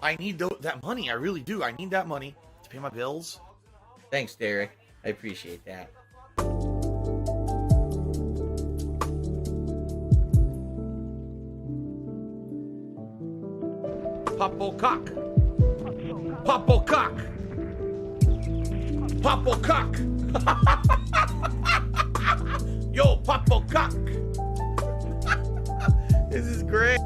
I need that money. I really do. I need that money to pay my bills. Thanks, Derek. I appreciate that. Popplecock. Popplecock. Popplecock. Yo, Popplecock. This is great.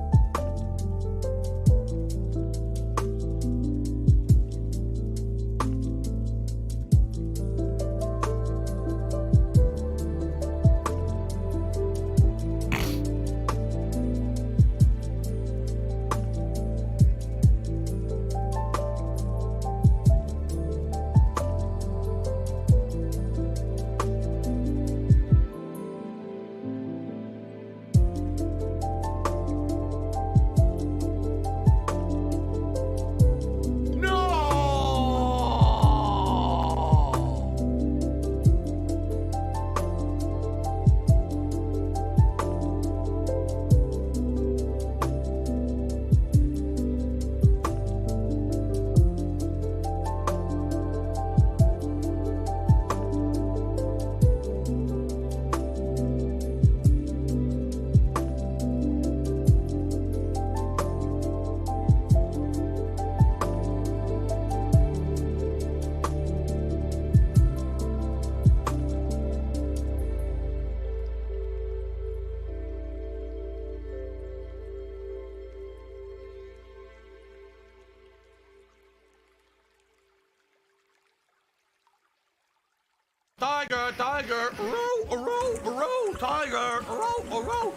Tiger, tiger, row, row, row, tiger, row, row.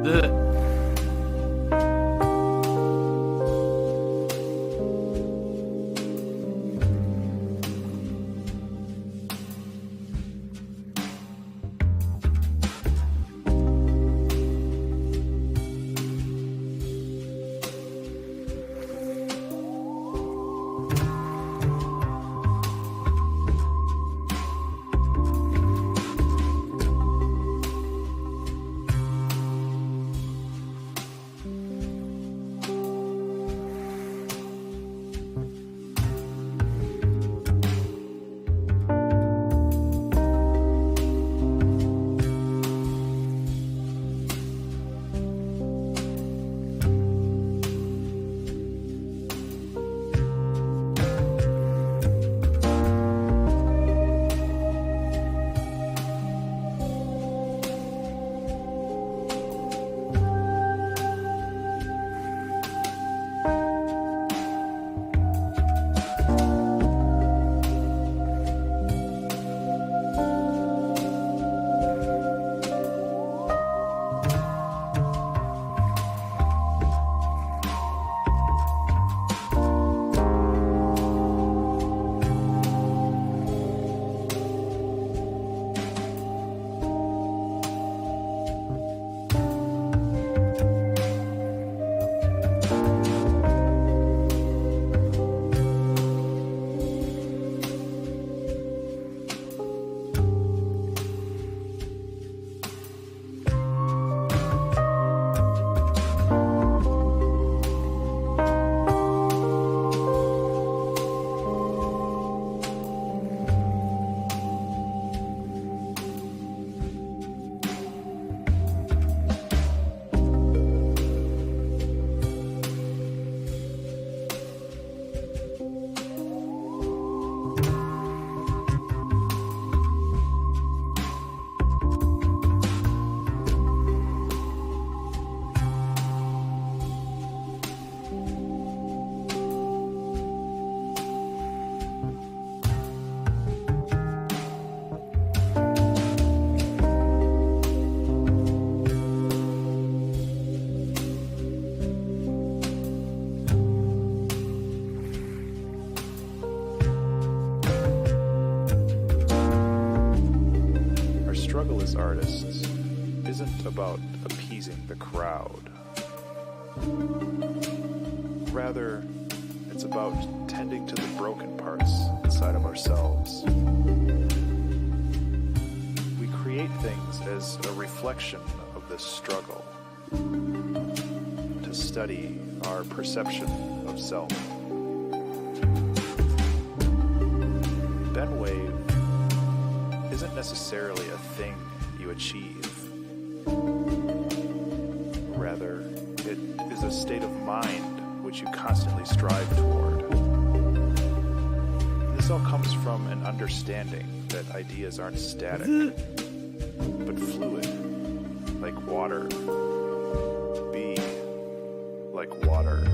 Ugh. struggle as artists isn't about appeasing the crowd. Rather, it's about tending to the broken parts inside of ourselves. We create things as a reflection of this struggle, to study our perception of self. Ben Wave isn't necessarily a thing you achieve. Rather, it is a state of mind which you constantly strive toward. This all comes from an understanding that ideas aren't static, but fluid, like water. Be like water.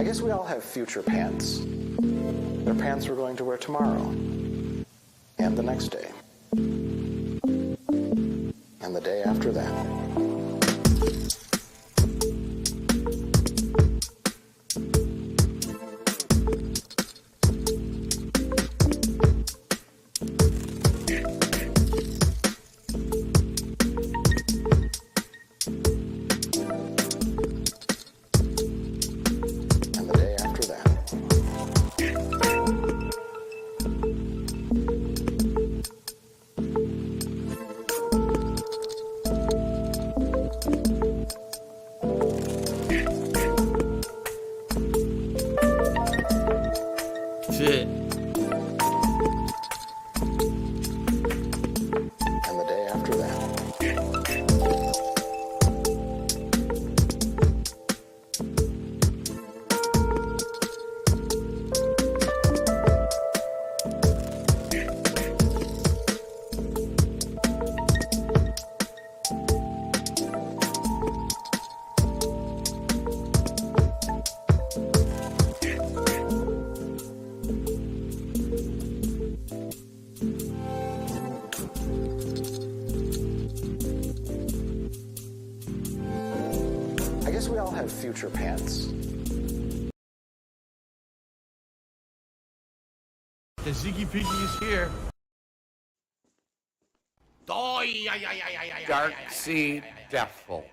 guess we all have future pants. They're pants we're going to wear tomorrow. And the next day. And the day after that. And the day after that. Shit. And the day after that. I guess we all have future pants. The Ziggy Piggy is here. Oh, yeah. Dark-Sea Devil.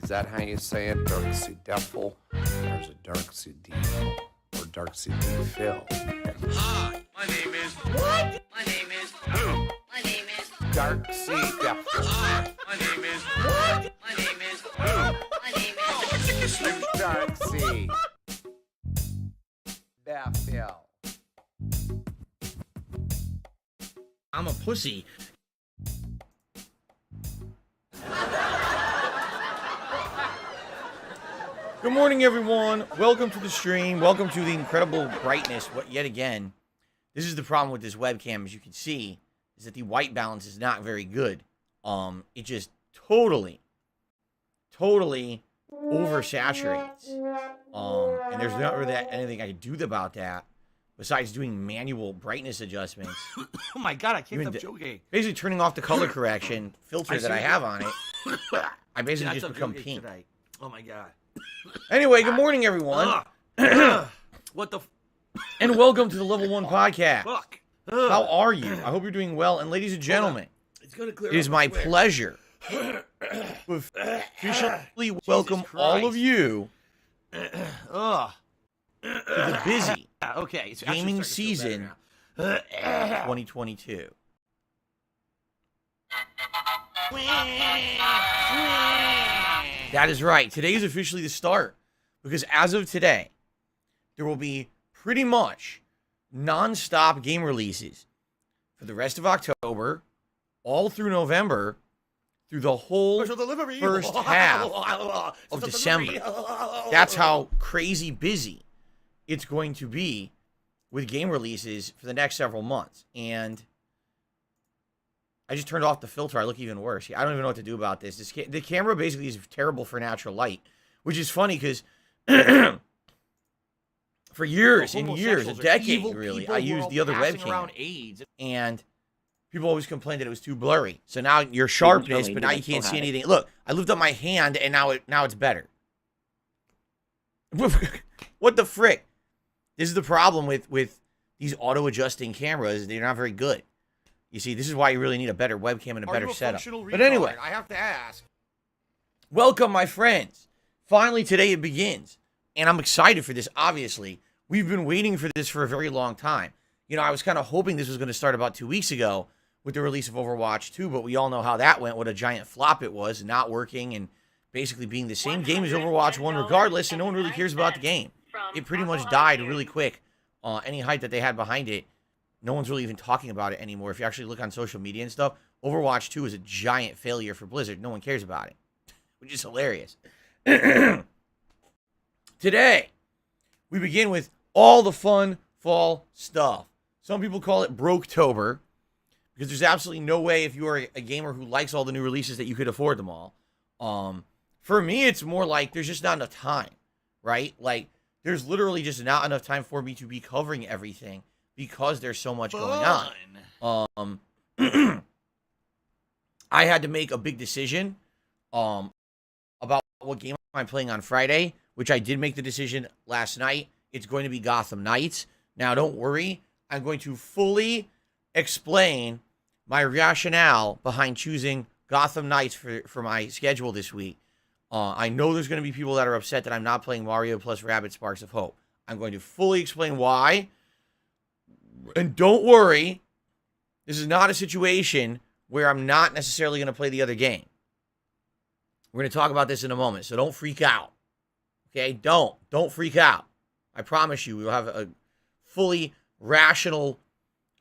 Is that how you say it? Dark-Sea Devil? There's a Dark-Sea Devil. Or Dark-Sea Devil. Hi, my name is. What? My name is. Who? My name is. Dark-Sea Devil. Hi, my name is. What? My name is. Who? My name is. I'm Dark-Sea Devil. I'm a pussy. Good morning, everyone. Welcome to the stream. Welcome to the incredible brightness. Yet again, this is the problem with this webcam, as you can see, is that the white balance is not very good. It just totally oversaturates. And there's not really anything I can do about that besides doing manual brightness adjustments. Oh my god, I can't stop joking. Basically turning off the color correction filter that I have on it. I basically That's just become pink. Tonight. Oh my god. Anyway, good morning, everyone. What the And welcome to the Level 1 Podcast. fuck? How are you? I hope you're doing well. And ladies and gentlemen, It's gonna clear it is up my quick. pleasure to officially welcome all of you Ugh. to the busy Okay. It's actually gaming starting to feel season better 2022. That is right. Today is officially the start because as of today, there will be pretty much non-stop game releases for the rest of October, all through November, through the whole Special delivery. first half of December. That's how crazy busy it's going to be with game releases for the next several months. And I just turned off the filter. I look even worse. I don't even know what to do about this. The camera basically is terrible for natural light, which is funny because for years and years, a decade really, I used the other webcam. AIDS. And people always complained that it was too blurry. So now your sharpness, but now you can't see anything. Look, I lift up my hand and now it's better. What the frick? This is the problem with these auto-adjusting cameras. They're not very good. You see, this is why you really need a better webcam and a better setup. But anyway, I have to ask. welcome, my friends. Finally, today it begins. And I'm excited for this, obviously. We've been waiting for this for a very long time. You know, I was kind of hoping this was going to start about 2 weeks ago with the release of Overwatch 2, but we all know how that went, what a giant flop it was, not working, and basically being the same game as Overwatch 1 regardless, and no one really cares about the game. It pretty much died really quick. Any hype that they had behind it, no one's really even talking about it anymore. If you actually look on social media and stuff, Overwatch 2 is a giant failure for Blizzard. No one cares about it, which is hilarious. Today, we begin with all the fun fall stuff. Some people call it Broketober, because there's absolutely no way if you are a gamer who likes all the new releases that you could afford them all. For me, it's more like there's just not enough time, right? Like, there's literally just not enough time for me to be covering everything because there's so much going on. I had to make a big decision about what game I'm playing on Friday, which I did make the decision last night. It's going to be Gotham Knights. Now, don't worry. I'm going to fully explain my rationale behind choosing Gotham Knights for my schedule this week. I know there's going to be people that are upset that I'm not playing Mario plus Rabbids Sparks of Hope. I'm going to fully explain why. And don't worry, this is not a situation where I'm not necessarily going to play the other game. We're going to talk about this in a moment, so don't freak out. Okay? Don't freak out. I promise you, we will have a fully rational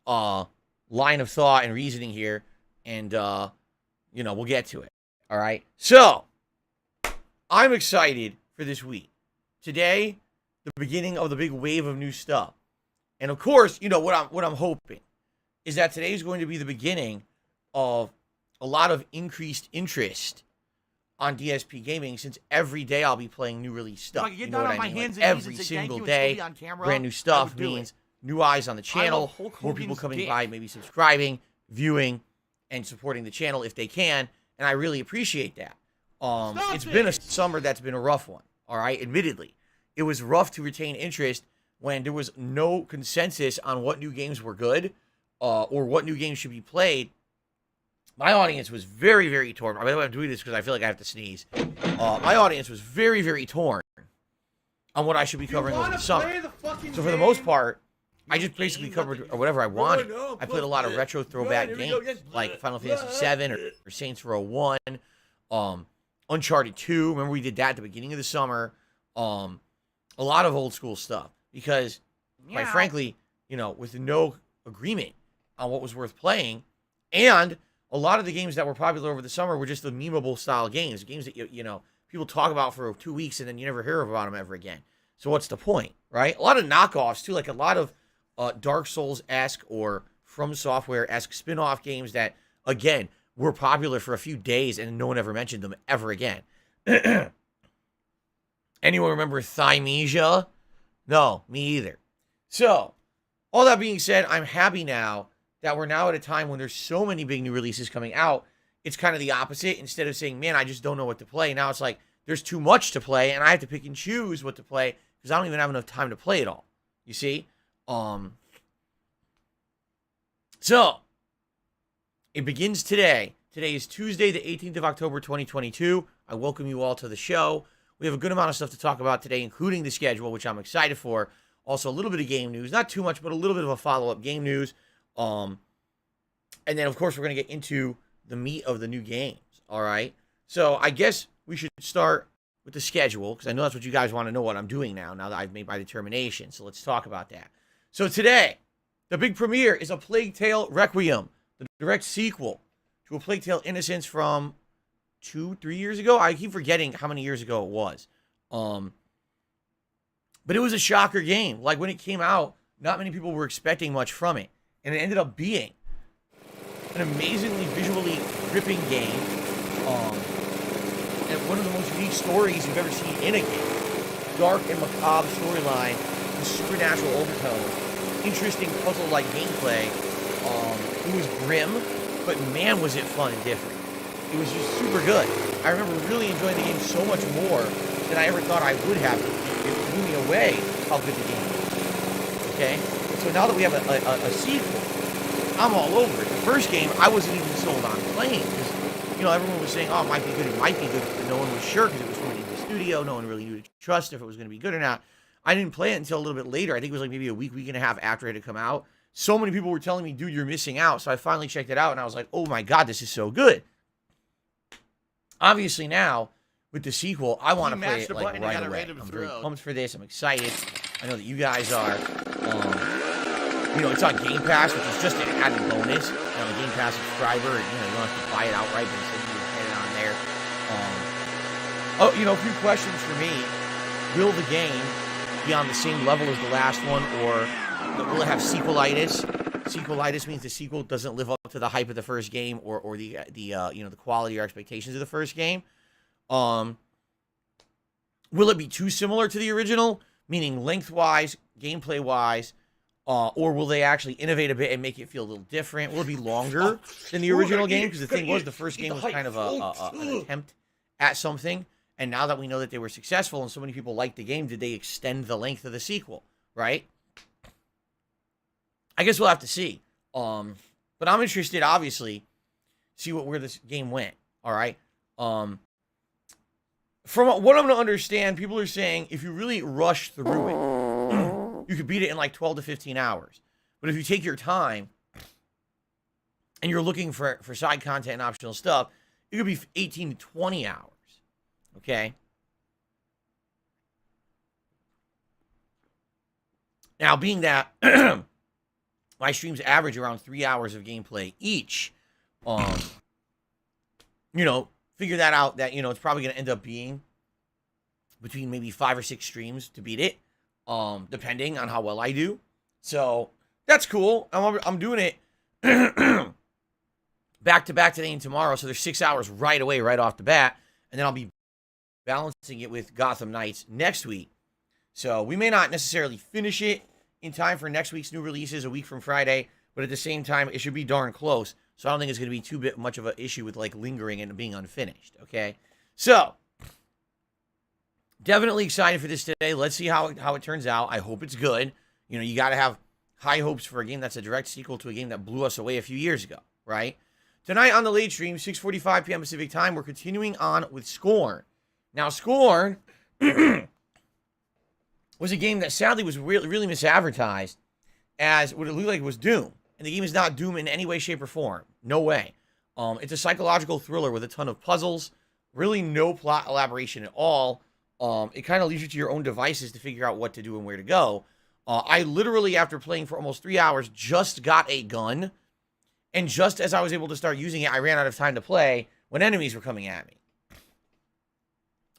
line of thought and reasoning here, and we'll get to it. All right? So, I'm excited for this week. Today, the beginning of the big wave of new stuff. And of course, what I'm hoping is that today is going to be the beginning of a lot of increased interest on DSP Gaming, since every day I'll be playing new release stuff. If I could get down on my hands and every knees and say thank single you and day, still be on camera, brand new I stuff would do means it. new eyes on the channel, Hulk more people Hogan's coming dick. by, maybe subscribing, viewing, and supporting the channel if they can, and I really appreciate that. It's been a summer that's been a rough one, all right, admittedly. It was rough to retain interest when there was no consensus on what new games were good or what new games should be played. My audience was very, very torn. By the way, I'm doing this because I feel like I have to sneeze. My audience was very, very torn on what I should be covering over the summer. So for the most part, I just basically covered whatever I wanted. I played a lot of retro throwback games like Final Fantasy VII or Saints Row 1, Uncharted 2. Remember we did that at the beginning of the summer. A lot of old school stuff because, quite frankly, with no agreement on what was worth playing, and a lot of the games that were popular over the summer were just the memeable style games that people talk about for 2 weeks and then you never hear about them ever again. So what's the point, right? A lot of knockoffs too, like a lot of Dark Souls-esque or From Software-esque spin-off games that, again, were popular for a few days and no one ever mentioned them ever again. Anyone remember Thymesia? No, me either. So, all that being said, I'm happy now that we're now at a time when there's so many big new releases coming out. It's kind of the opposite. Instead of saying, man, I just don't know what to play, now it's like there's too much to play and I have to pick and choose what to play because I don't even have enough time to play it all. You see? So, it begins today. Today is Tuesday, the 18th of October, 2022. I welcome you all to the show. We have a good amount of stuff to talk about today, including the schedule, which I'm excited for. Also, a little bit of game news. Not too much, but a little bit of a follow-up game news. And then, of course, we're going to get into the meat of the new games, all right? So I guess we should start with the schedule, because I know that's what you guys want to know what I'm doing now that I've made my determination. So let's talk about that. So today, the big premiere is A Plague Tale Requiem, the direct sequel to A Plague Tale Innocence from 2-3 years ago. I keep forgetting how many years ago it was. But it was a shocker game. Like, when it came out, not many people were expecting much from it. And it ended up being an amazingly visually gripping game. And one of the most unique stories you've ever seen in a game. Dark and macabre storyline with supernatural overtones. Interesting puzzle-like gameplay. It was grim, but man, was it fun and different. It was just super good. I remember really enjoying the game so much more than I ever thought I would have. It blew me away how good the game was. Okay? So now that we have a sequel, I'm all over it. The first game, I wasn't even sold on playing because, everyone was saying, oh, it might be good, but no one was sure because it was from an indie studio. No one really knew to trust if it was going to be good or not. I didn't play it until a little bit later. I think it was like maybe a week and a half after it had come out. So many people were telling me, dude, you're missing out. So I finally checked it out, and I was like, oh my God, this is so good. Obviously now, with the sequel, I want to play it like right away. I'm very pumped for this. I'm excited. I know that you guys are. It's on Game Pass, which is just an added bonus. I'm a Game Pass subscriber, and you don't have to buy it outright, but instead you just get it on there. A few questions for me. Will the game be on the same level as the last one, or will it have sequelitis? Sequelitis means the sequel doesn't live up to the hype of the first game, or the quality or expectations of the first game. Will it be too similar to the original, meaning lengthwise, gameplay-wise, Or will they actually innovate a bit and make it feel a little different? Will it be longer than the original game? Because the thing was, the first game was kind of an attempt at something. And now that we know that they were successful and so many people liked the game, did they extend the length of the sequel, right? I guess we'll have to see. But I'm interested, obviously, see where this game went, all right? From what I'm going to understand, people are saying if you really rush through it, you could beat it in like 12 to 15 hours. But if you take your time and you're looking for side content and optional stuff, it could be 18 to 20 hours. Okay? Now, being that my streams average around 3 hours of gameplay each, figure that out that, it's probably going to end up being between maybe 5 or 6 streams to beat it, depending on how well I do. So, that's cool. I'm doing it back-to-back today and tomorrow, so there's 6 hours right away, right off the bat, and then I'll be balancing it with Gotham Knights next week. So, we may not necessarily finish it in time for next week's new releases a week from Friday, but at the same time, it should be darn close. So I don't think it's going to be too much of an issue with like lingering and being unfinished, okay? So, definitely excited for this today. Let's see how it turns out. I hope it's good. You got to have high hopes for a game that's a direct sequel to a game that blew us away a few years ago, right? Tonight on the late stream, 6:45 p.m. Pacific time, we're continuing on with Scorn. Now, Scorn was a game that sadly was really misadvertised as what it looked like it was Doom. And the game is not Doom in any way, shape, or form. No way. It's a psychological thriller with a ton of puzzles. Really no plot elaboration at all. It kind of leaves you to your own devices to figure out what to do and where to go. I literally, after playing for almost 3 hours, just got a gun. And just as I was able to start using it, I ran out of time to play when enemies were coming at me.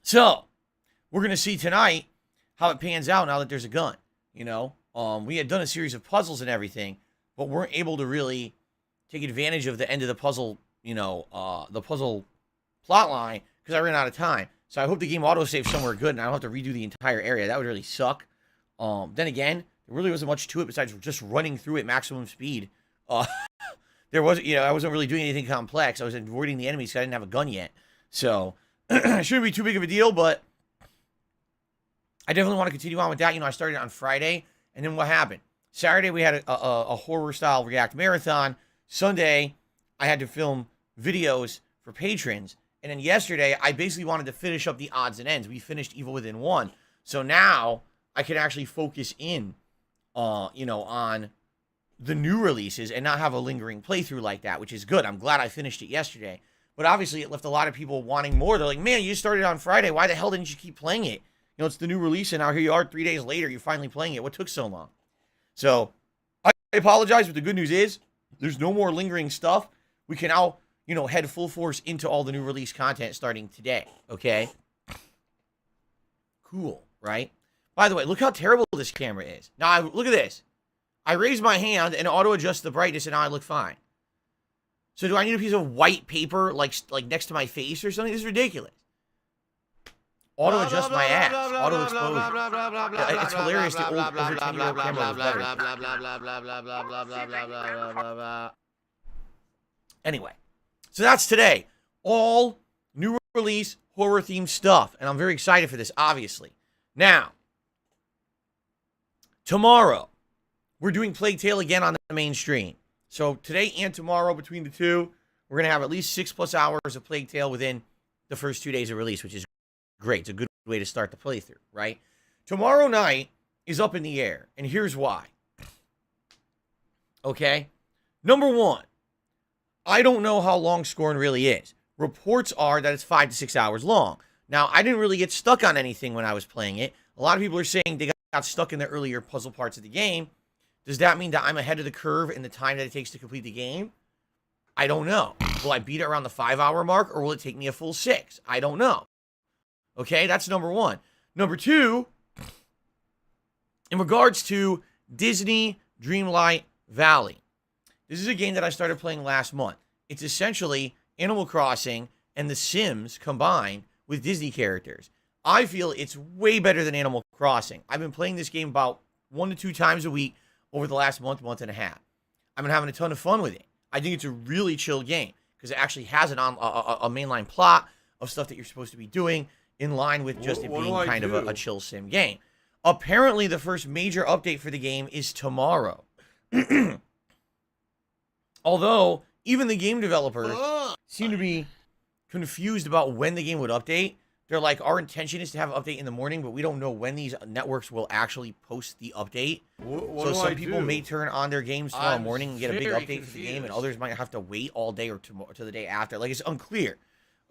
So, we're going to see tonight how it pans out now that there's a gun, we had done a series of puzzles and everything, but weren't able to really take advantage of the end of the puzzle, the puzzle plot line because I ran out of time. So I hope the game autosaves somewhere good and I don't have to redo the entire area. That would really suck. Then again, there really wasn't much to it besides just running through at maximum speed. There wasn't, I wasn't really doing anything complex. I was avoiding the enemies because I didn't have a gun yet. So it shouldn't be too big of a deal, but I definitely want to continue on with that. I started on Friday, and then what happened? Saturday, we had a horror-style React marathon. Sunday, I had to film videos for patrons. And then yesterday, I basically wanted to finish up the odds and ends. We finished Evil Within 1. So now, I can actually focus in, on the new releases and not have a lingering playthrough like that, which is good. I'm glad I finished it yesterday. But obviously, it left a lot of people wanting more. They're like, man, you started on Friday. Why the hell didn't you keep playing it? It's the new release, and now here you are 3 days later. You're finally playing it. What took so long? So, I apologize, but the good news is there's no more lingering stuff. We can now, head full force into all the new release content starting today, okay? Cool, right? By the way, look how terrible this camera is. Now, look at this. I raise my hand and auto-adjust the brightness, and now I look fine. So, do I need a piece of white paper, like next to my face or something? This is ridiculous. Auto-adjust my ass. Auto-expose. It's hilarious. The old over 10-year-old camera was better. Anyway, so that's today. All new release, horror-themed stuff. And I'm very excited for this, obviously. Now, tomorrow, we're doing Plague Tale again on the main stream. So today and tomorrow, between the two, we're going to have at least 6+ hours of Plague Tale within the first 2 days of release, which is great. It's a good way to start the playthrough, right? Tomorrow night is up in the air, and here's why. Okay? Number one, I don't know how long Scorn really is. Reports are that it's 5 to 6 hours long. Now, I didn't really get stuck on anything when I was playing it. A lot of people are saying they got stuck in the earlier puzzle parts of the game. Does that mean that I'm ahead of the curve in the time that it takes to complete the game? I don't know. Will I beat it around the 5-hour mark, or will it take me a full 6? I don't know. Okay, that's number one. Number two, in regards to Disney Dreamlight Valley, this is a game that I started playing last month. It's essentially Animal Crossing and The Sims combined with Disney characters. I feel it's way better than Animal Crossing. I've been playing this game about 1 to 2 times a week over the last month and a half. I've been having a ton of fun with it. I think it's a really chill game because it actually has a mainline plot of stuff that you're supposed to be doing in line with just it being kind of a chill sim game. Apparently, the first major update for the game is tomorrow. Although, even the game developer seemed to be confused about when the game would update. They're like, our intention is to have an update in the morning, but we don't know when these networks will actually post the update. So some people may turn on their games tomorrow morning and get a big update for the game, and others might have to wait all day or to the day after. Like, it's unclear.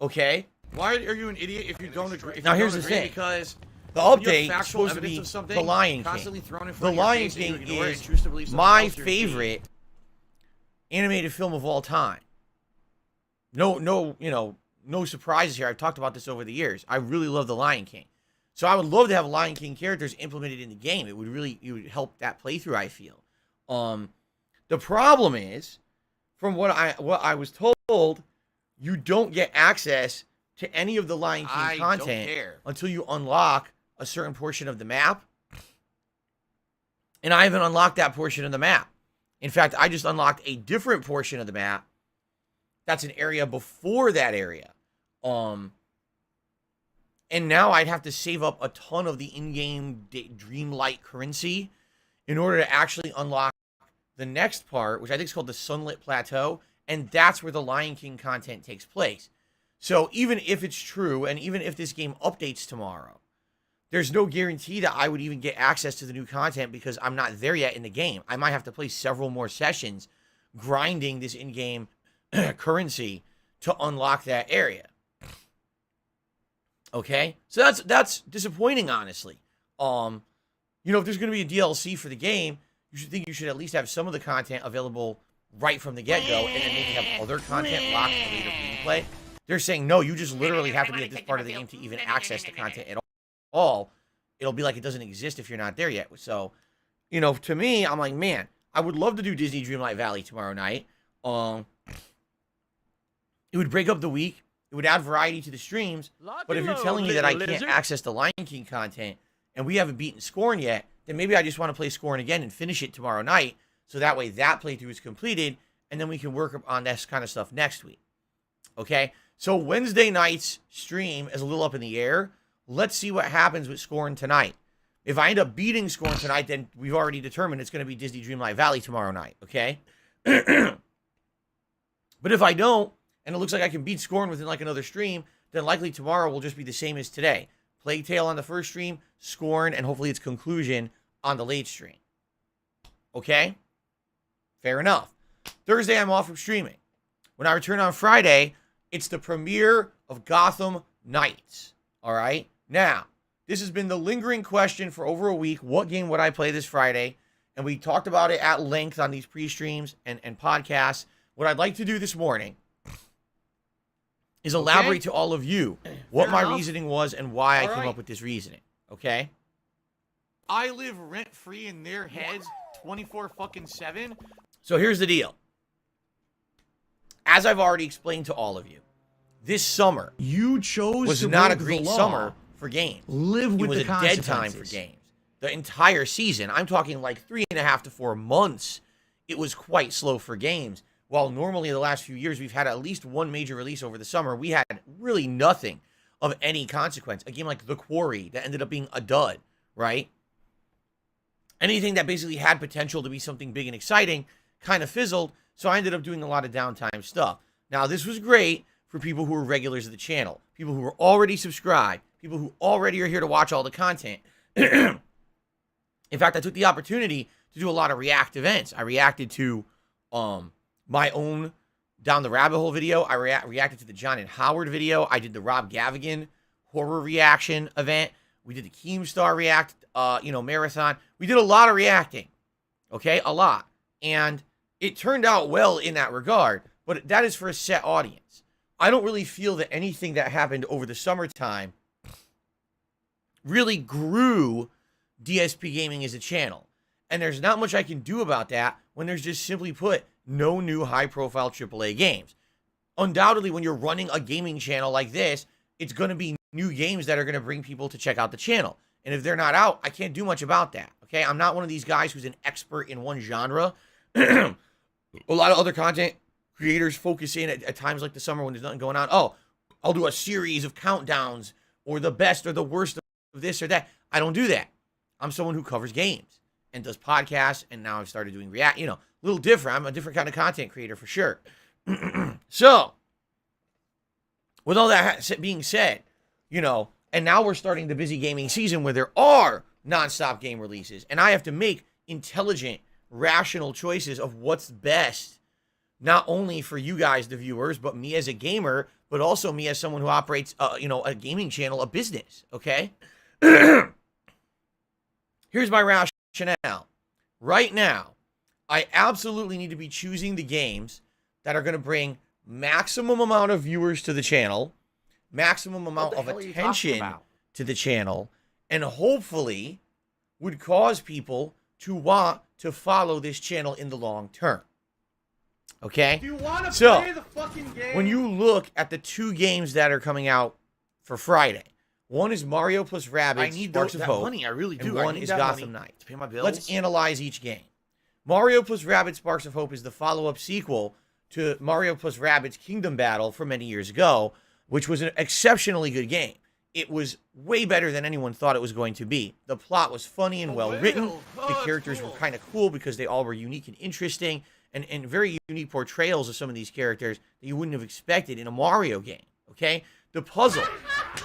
Okay? Why are you an idiot if you don't agree? Now, here's the thing. Because the update is supposed to be The Lion King. The Lion King is my favorite animated film of all time. No surprises here. I've talked about this over the years. I really love The Lion King. So I would love to have Lion King characters implemented in the game. It would help that playthrough, I feel. The problem is, from what I was told, you don't get access to any of the Lion King content until you unlock a certain portion of the map. And I haven't unlocked that portion of the map. In fact, I just unlocked a different portion of the map. That's an area before that area. And now I'd have to save up a ton of the in-game Dreamlight currency in order to actually unlock the next part, which I think is called the Sunlit Plateau. And that's where the Lion King content takes place. So even if it's true, and even if this game updates tomorrow, there's no guarantee that I would even get access to the new content because I'm not there yet in the game. I might have to play several more sessions grinding this in-game currency to unlock that area. Okay? So that's disappointing, honestly. If there's going to be a DLC for the game, you should at least have some of the content available right from the get-go, and then maybe have other content locked for later gameplay. They're saying, no, you just literally have to be at this part of the game to even access the content at all. It'll be like it doesn't exist if you're not there yet. So, to me, I'm like, man, I would love to do Disney Dreamlight Valley tomorrow night. It would break up the week. It would add variety to the streams. But if you're telling me that I can't access the Lion King content and we haven't beaten Scorn yet, then maybe I just want to play Scorn again and finish it tomorrow night. So that way that playthrough is completed, and then we can work on this kind of stuff next week. Okay? So Wednesday night's stream is a little up in the air. Let's see what happens with Scorn tonight. If I end up beating Scorn tonight, then we've already determined it's going to be Disney Dreamlight Valley tomorrow night. Okay? But if I don't, and it looks like I can beat Scorn within like another stream, then likely tomorrow will just be the same as today. Plague Tale on the first stream, Scorn, and hopefully its conclusion on the late stream. Okay? Fair enough. Thursday, I'm off from streaming. When I return on Friday, it's the premiere of Gotham Knights. All right? Now, this has been the lingering question for over a week. What game would I play this Friday? And we talked about it at length on these pre-streams and podcasts. What I'd like to do this morning is elaborate to all of you what my reasoning was and why I came up with this reasoning. Okay? I live rent-free in their heads 24/7. So here's the deal. As I've already explained to all of you, this summer you chose was to not a break great the law. summer for games. Live with it was the a dead time for consequences. games. The entire season, I'm talking like 3.5 to 4 months, it was quite slow for games. While normally the last few years we've had at least one major release over the summer, we had really nothing of any consequence. A game like The Quarry that ended up being a dud, right? Anything that basically had potential to be something big and exciting kind of fizzled, so I ended up doing a lot of downtime stuff. Now, this was great for people who were regulars of the channel, people who were already subscribed, people who already are here to watch all the content. In fact, I took the opportunity to do a lot of react events. I reacted to my own Down the Rabbit Hole video. I reacted to the John and Howard video. I did the Rob Gavigan horror reaction event. We did the Keemstar React, marathon. We did a lot of reacting, okay? A lot. And it turned out well in that regard, but that is for a set audience. I don't really feel that anything that happened over the summertime really grew DSP Gaming as a channel. And there's not much I can do about that when there's just simply put no new high-profile AAA games. Undoubtedly, when you're running a gaming channel like this, it's going to be new games that are going to bring people to check out the channel. And if they're not out, I can't do much about that, Okay, I'm not one of these guys who's an expert in one genre. A lot of other content creators focus in at times like the summer when there's nothing going on. Oh, I'll do a series of countdowns or the best or the worst of this or that. I don't do that. I'm someone who covers games and does podcasts, and now I've started doing a little different. I'm a different kind of content creator for sure. So, with all that being said, and now we're starting the busy gaming season where there are nonstop game releases, and I have to make intelligent, rational choices of what's best, not only for you guys, the viewers, but me as a gamer, but also me as someone who operates, a gaming channel, a business, okay? Here's my rationale. Right now, I absolutely need to be choosing the games that are going to bring maximum amount of viewers to the channel, maximum amount of attention to the channel, and hopefully would cause people to want to follow this channel in the long term. Okay? Do you want to So, play the fucking game? when you look at the 2 games that are coming out for Friday, one is Mario plus Rabbids, I need Sparks of that Hope, money. I really do. and I one need is that Gotham money Knights. to pay my bills. Let's analyze each game. Mario plus Rabbids Sparks of Hope is the follow-up sequel to Mario plus Rabbids Kingdom Battle from many years ago, which was an exceptionally good game. It was way better than anyone thought it was going to be. The plot was funny and well written. The characters were kind of cool because they all were unique and interesting, and very unique portrayals of some of these characters that you wouldn't have expected in a Mario game, okay? The puzzles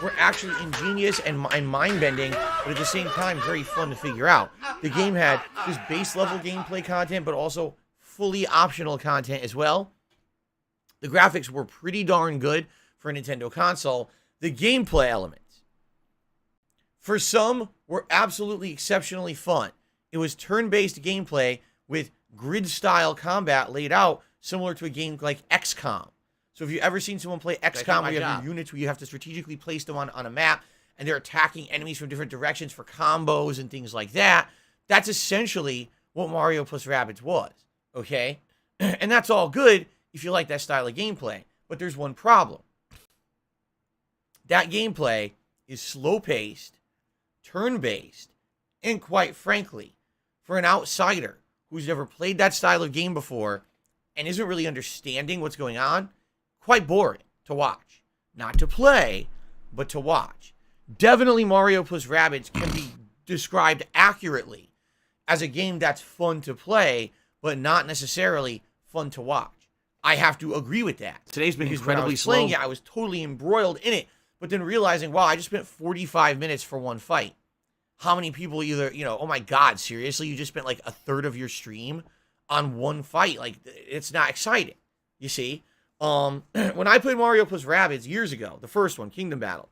were actually ingenious and mind-bending, but at the same time, very fun to figure out. The game had just base-level gameplay content, but also fully optional content as well. The graphics were pretty darn good for a Nintendo console. The gameplay elements, for some, were absolutely exceptionally fun. It was turn-based gameplay with grid-style combat laid out, similar to a game like XCOM. So if you've ever seen someone play XCOM where you have your units where you have to strategically place them on a map and they're attacking enemies from different directions for combos and things like that, that's essentially what Mario plus Rabbids was, okay? And that's all good if you like that style of gameplay. But there's one problem. That gameplay is slow-paced, turn-based, and quite frankly, for an outsider who's never played that style of game before and isn't really understanding what's going on, quite boring to watch. Not to play, but to watch. Definitely Mario plus Rabbids can be described accurately as a game that's fun to play, but not necessarily fun to watch. I have to agree with that. Today's been Because incredibly when I was slow. playing it, I was totally embroiled in it, but then realizing, wow, I just spent 45 minutes for one fight. How many people either, oh my God, seriously, you just spent like a third of your stream on one fight? Like, it's not exciting, you see? When I played Mario plus Rabbids years ago, the first one, Kingdom Battle,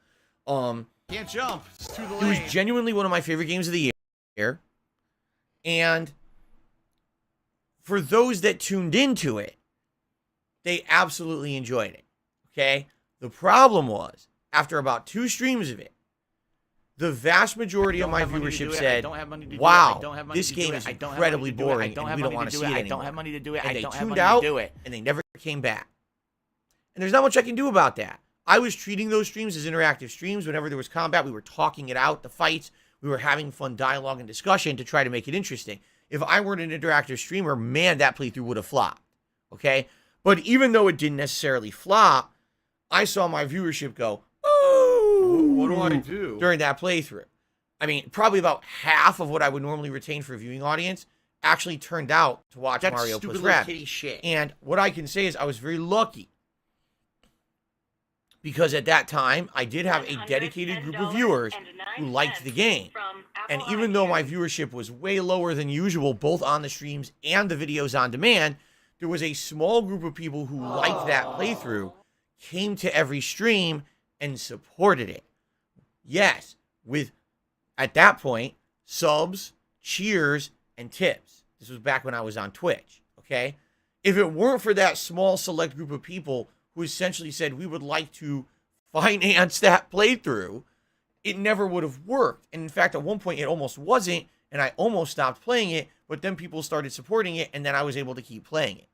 Can't jump. It's too it was genuinely one of my favorite games of the year. And for those that tuned into it, they absolutely enjoyed it. Okay? The problem was, after about 2 streams of it, the vast majority of my viewership said, wow, this game is incredibly boring and we don't want to see it anymore. I don't have money to do it. And I they don't have tuned money out to do it. and they never came back. And there's not much I can do about that. I was treating those streams as interactive streams. Whenever there was combat, we were talking it out, the fights. We were having fun dialogue and discussion to try to make it interesting. If I weren't an interactive streamer, man, that playthrough would have flopped. Okay? But even though it didn't necessarily flop, I saw my viewership go, ooh, What do I do? during that playthrough. I mean, probably about half of what I would normally retain for a viewing audience actually turned out to watch That's Mario stupid plus little Rabbids. kitty shit. And what I can say is I was very lucky because at that time I did have a dedicated group of viewers who liked the game. And even though my viewership was way lower than usual, both on the streams and the videos on demand, there was a small group of people who liked that playthrough, came to every stream, and supported it. Yes, with, at that point, subs, cheers, and tips. This was back when I was on Twitch, okay? If it weren't for that small select group of people who essentially said we would like to finance that playthrough, it never would have worked. And in fact, at one point it almost wasn't, and I almost stopped playing it, but then people started supporting it, and then I was able to keep playing it.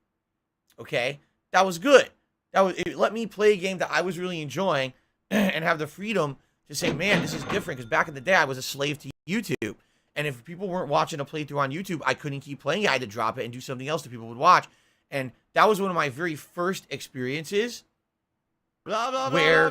Okay? That was good. It let me play a game that I was really enjoying and have the freedom to say, man, this is different, because back in the day I was a slave to YouTube. And if people weren't watching a playthrough on YouTube, I couldn't keep playing it. I had to drop it and do something else that people would watch. And that was one of my very first experiences where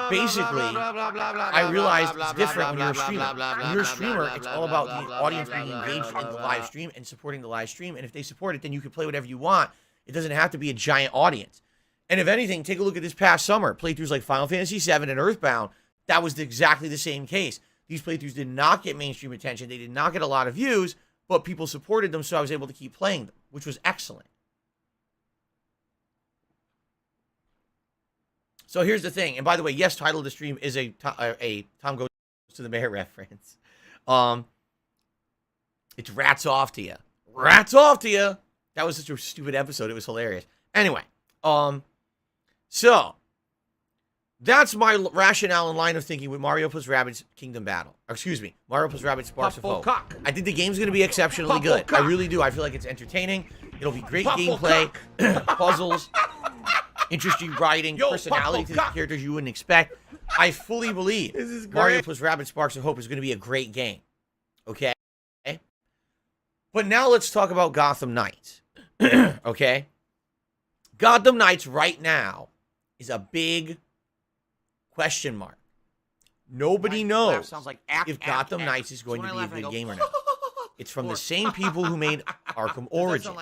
basically I realized it's different when you're a streamer. When you're a streamer, it's all about the audience being engaged in the live stream and supporting the live stream. And if they support it, then you can play whatever you want. It doesn't have to be a giant audience. And if anything, take a look at this past summer. Playthroughs like Final Fantasy VII and Earthbound, that was exactly the same case. These playthroughs did not get mainstream attention. They did not get a lot of views, but people supported them, so I was able to keep playing them, which was excellent. So here's the thing. And by the way, yes, title of the stream is a Tom Goes to the Mayor reference. It's rats off to you. Rats off to you. That was such a stupid episode. It was hilarious. Anyway, so that's my rationale and line of thinking with Mario plus Rabbids Kingdom Battle. Or, excuse me, Mario plus Rabbids Sparks of Hope. I think the game's going to be exceptionally good. I really do. I feel like it's entertaining. It'll be great gameplay, puzzles, interesting writing, personality to the characters you wouldn't expect. I fully believe Mario plus Rabbids Sparks of Hope is going to be a great game. Okay? But now let's talk about Gotham Knights. Okay? Gotham Knights right now is a big question mark. Nobody knows if Gotham Knights is going to be a good game or not. It's from the same people who made Arkham Origins,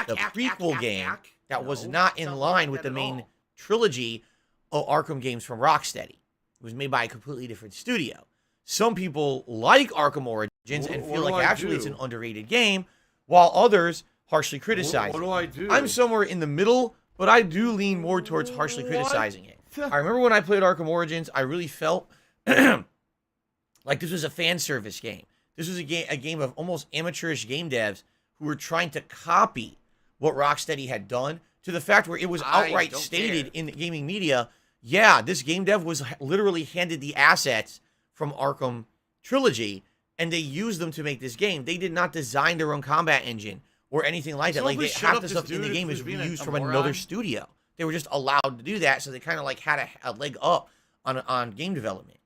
the prequel game that was not in line with the main trilogy of Arkham games from Rocksteady. It was made by a completely different studio. Some people like Arkham Origins and feel like actually it's an underrated game, while others harshly criticize it. What do? I'm somewhere in the middle, but I do lean more towards harshly criticizing it. I remember when I played Arkham Origins, I really felt like this was a fan service game. This was a game of almost amateurish game devs who were trying to copy what Rocksteady had done, to the fact where it was outright stated in the gaming media, yeah, this game dev was literally handed the assets from Arkham Trilogy, and they used them to make this game. They did not design their own combat engine or anything like that. Like, half the stuff in the game is reused from another studio. They were just allowed to do that, so they kind of like had a leg up on game development.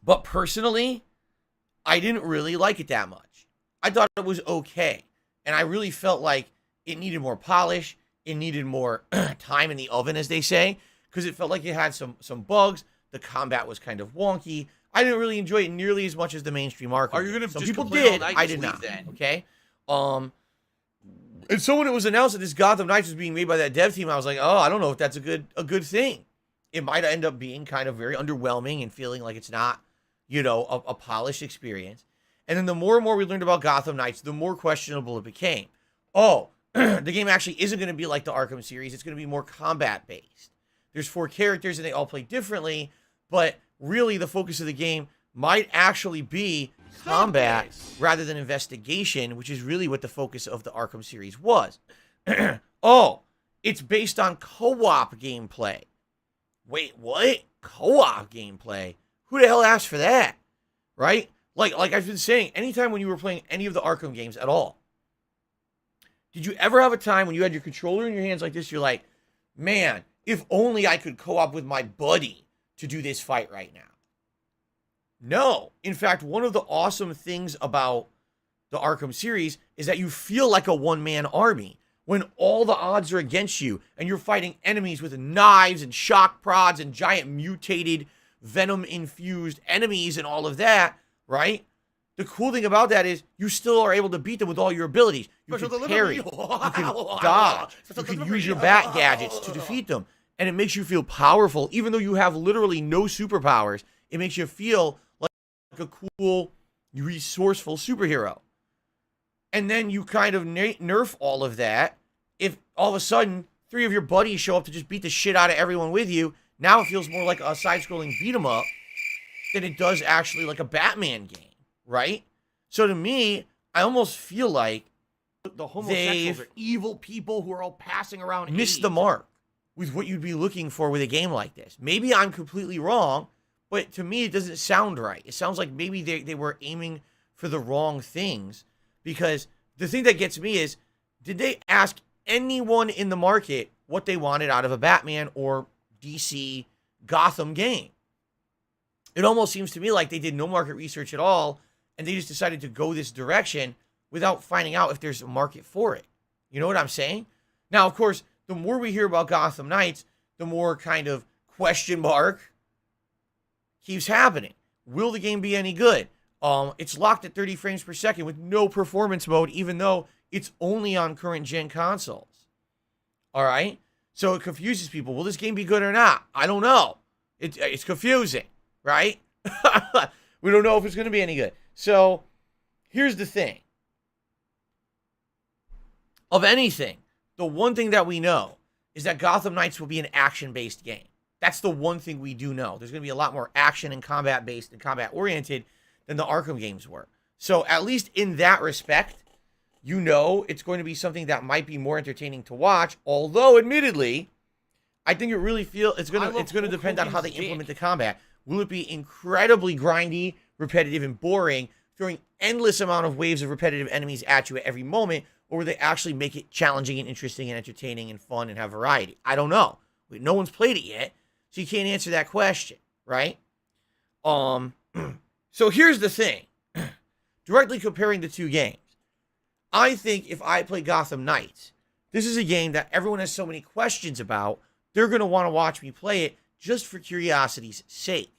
But personally, I didn't really like it that much. I thought it was okay, and I really felt like it needed more polish. It needed more time in the oven, as they say, because it felt like it had some bugs. The combat was kind of wonky. I didn't really enjoy it nearly as much as the mainstream Arkham. Are you gonna? Some people did. I did not. Then? Okay. And so when it was announced that this Gotham Knights was being made by that dev team, I was like, oh, I don't know if that's a good thing. It might end up being kind of very underwhelming and feeling like it's not, a polished experience. And then the more and more we learned about Gotham Knights, the more questionable it became. Oh, the game actually isn't going to be like the Arkham series. It's going to be more combat-based. There's 4 characters, and they all play differently, but really the focus of the game might actually be combat rather than investigation, which is really what the focus of the Arkham series was. Oh, it's based on co-op gameplay. Wait, what? Co-op gameplay? Who the hell asked for that? Right? Like I've been saying, anytime when you were playing any of the Arkham games at all, did you ever have a time when you had your controller in your hands like this, you're like, man, if only I could co-op with my buddy to do this fight right now? No. In fact, one of the awesome things about the Arkham series is that you feel like a one-man army when all the odds are against you and you're fighting enemies with knives and shock prods and giant mutated venom-infused enemies and all of that, right? The cool thing about that is you still are able to beat them with all your abilities. You can parry, you can dodge, you can use your bat gadgets to defeat them. And it makes you feel powerful. Even though you have literally no superpowers, it makes you feel like a cool, resourceful superhero. And then you kind of nerf all of that. If all of a sudden 3 of your buddies show up to just beat the shit out of everyone with you, now it feels more like a side-scrolling beat-em-up than it does actually like a Batman game, right? So to me, I almost feel like The homosexuals are evil people who are all passing around missed AIDS. the mark with what you'd be looking for with a game like this. Maybe I'm completely wrong, but to me, it doesn't sound right. It sounds like maybe they were aiming for the wrong things, because the thing that gets me is, did they ask anyone in the market what they wanted out of a Batman or DC Gotham game? It almost seems to me like they did no market research at all, and they just decided to go this direction without finding out if there's a market for it. You know what I'm saying? Now, of course, the more we hear about Gotham Knights, the more kind of question mark keeps happening. Will the game be any good? It's locked at 30 frames per second with no performance mode, even though it's only on current gen consoles. All right? So it confuses people. Will this game be good or not? I don't know. It's confusing, right? We don't know if it's going to be any good. So here's the thing. Of anything, the one thing that we know is that Gotham Knights will be an action-based game. That's the one thing we do know. There's going to be a lot more action and combat-based and combat-oriented than the Arkham games were. So at least in that respect, you know it's going to be something that might be more entertaining to watch. Although, admittedly, I think it's going to depend on how they implement the combat. Will it be incredibly grindy, repetitive, and boring, throwing endless amount of waves of repetitive enemies at you at every moment, or will they actually make it challenging and interesting and entertaining and fun and have variety? I don't know. No one's played it yet, so you can't answer that question, right? So here's the thing. Directly comparing the two games, I think if I play Gotham Knights, this is a game that everyone has so many questions about, they're going to want to watch me play it just for curiosity's sake.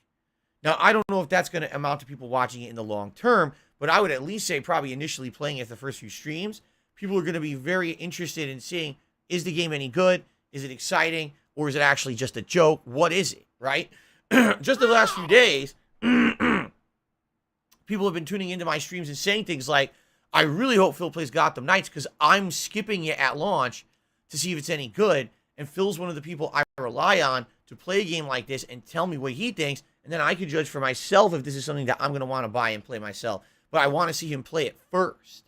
Now, I don't know if that's going to amount to people watching it in the long term, but I would at least say probably initially playing it the first few streams, people are going to be very interested in seeing, is the game any good? Is it exciting? Or is it actually just a joke? What is it, right? Just the last few days, people have been tuning into my streams and saying things like, I really hope Phil plays Gotham Knights because I'm skipping it at launch to see if it's any good. And Phil's one of the people I rely on to play a game like this and tell me what he thinks. And then I can judge for myself if this is something that I'm going to want to buy and play myself. But I want to see him play it first.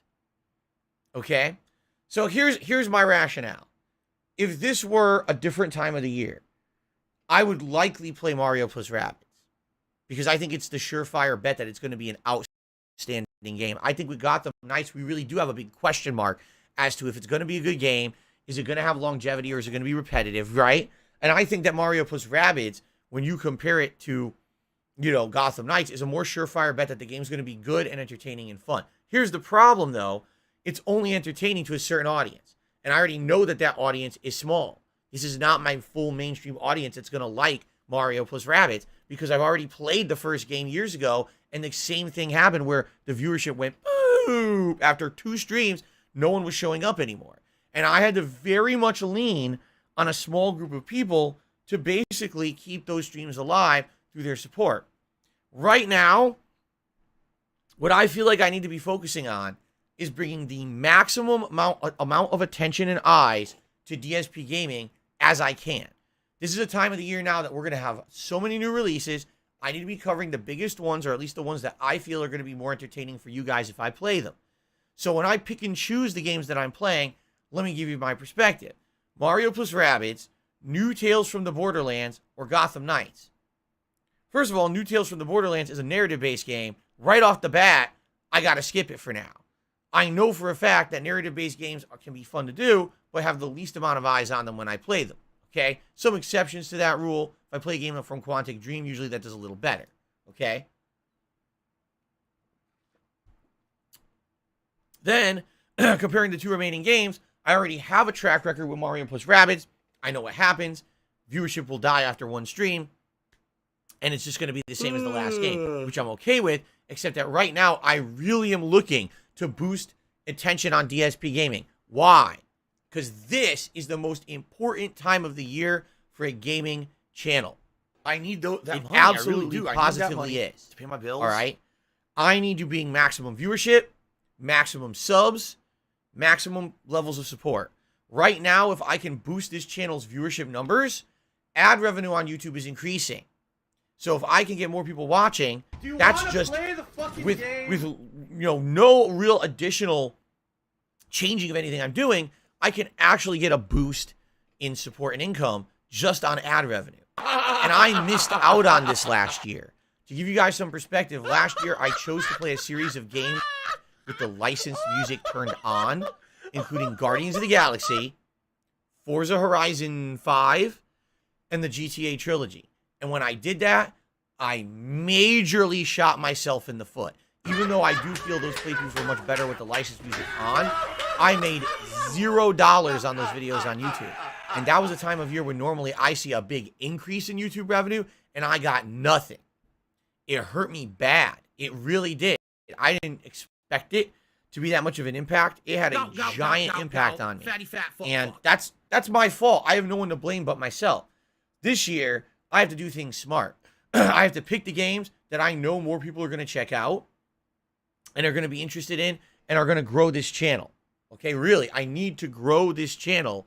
Okay? So here's my rationale. If this were a different time of the year, I would likely play Mario plus Rabbids. Because I think it's the surefire bet that it's going to be an outstanding game. I think with Gotham Knights, we really do have a big question mark as to if it's going to be a good game. Is it going to have longevity or is it going to be repetitive, right? And I think that Mario plus Rabbids, when you compare it to, Gotham Knights, is a more surefire bet that the game's going to be good and entertaining and fun. Here's the problem, though. It's only entertaining to a certain audience. And I already know that that audience is small. This is not my full mainstream audience that's going to like Mario plus Rabbids because I've already played the first game years ago and the same thing happened where the viewership went boop. After 2 streams, no one was showing up anymore. And I had to very much lean on a small group of people to basically keep those streams alive through their support. Right now, what I feel like I need to be focusing on is bringing the maximum amount of attention and eyes to DSP Gaming as I can. This is a time of the year now that we're going to have so many new releases. I need to be covering the biggest ones, or at least the ones that I feel are going to be more entertaining for you guys if I play them. So when I pick and choose the games that I'm playing, let me give you my perspective. Mario plus Rabbids, New Tales from the Borderlands, or Gotham Knights. First of all, New Tales from the Borderlands is a narrative-based game. Right off the bat, I got to skip it for now. I know for a fact that narrative-based games can be fun to do, but have the least amount of eyes on them when I play them. Okay? Some exceptions to that rule. If I play a game from Quantic Dream, usually that does a little better. Okay? Then, comparing the 2 remaining games, I already have a track record with Mario plus Rabbids. I know what happens. Viewership will die after 1 stream. And it's just going to be the same as the last game, which I'm okay with, except that right now, I really am looking to boost attention on DSP Gaming. Why? Because this is the most important time of the year for a gaming channel. I need that It money. absolutely, I really do. positively is. To pay my bills. All right? I need to bring maximum viewership, maximum subs, maximum levels of support. Right now, if I can boost this channel's viewership numbers, ad revenue on YouTube is increasing. So if I can get more people watching, that's just with no real additional changing of anything I'm doing, I can actually get a boost in support and income just on ad revenue. And I missed out on this last year. To give you guys some perspective, last year I chose to play a series of games with the licensed music turned on, including Guardians of the Galaxy, Forza Horizon 5, and the GTA trilogy. And when I did that, I majorly shot myself in the foot. Even though I do feel those playthroughs were much better with the licensed music on, I made $0 on those videos on YouTube. And that was a time of year when normally I see a big increase in YouTube revenue, and I got nothing. It hurt me bad. It really did. I didn't expect it to be that much of an impact. It had a giant impact on me. Fatty fat fuck. And that's my fault. I have no one to blame but myself. This year, I have to do things smart. I have to pick the games that I know more people are going to check out and are going to be interested in and are going to grow this channel. Okay, really, I need to grow this channel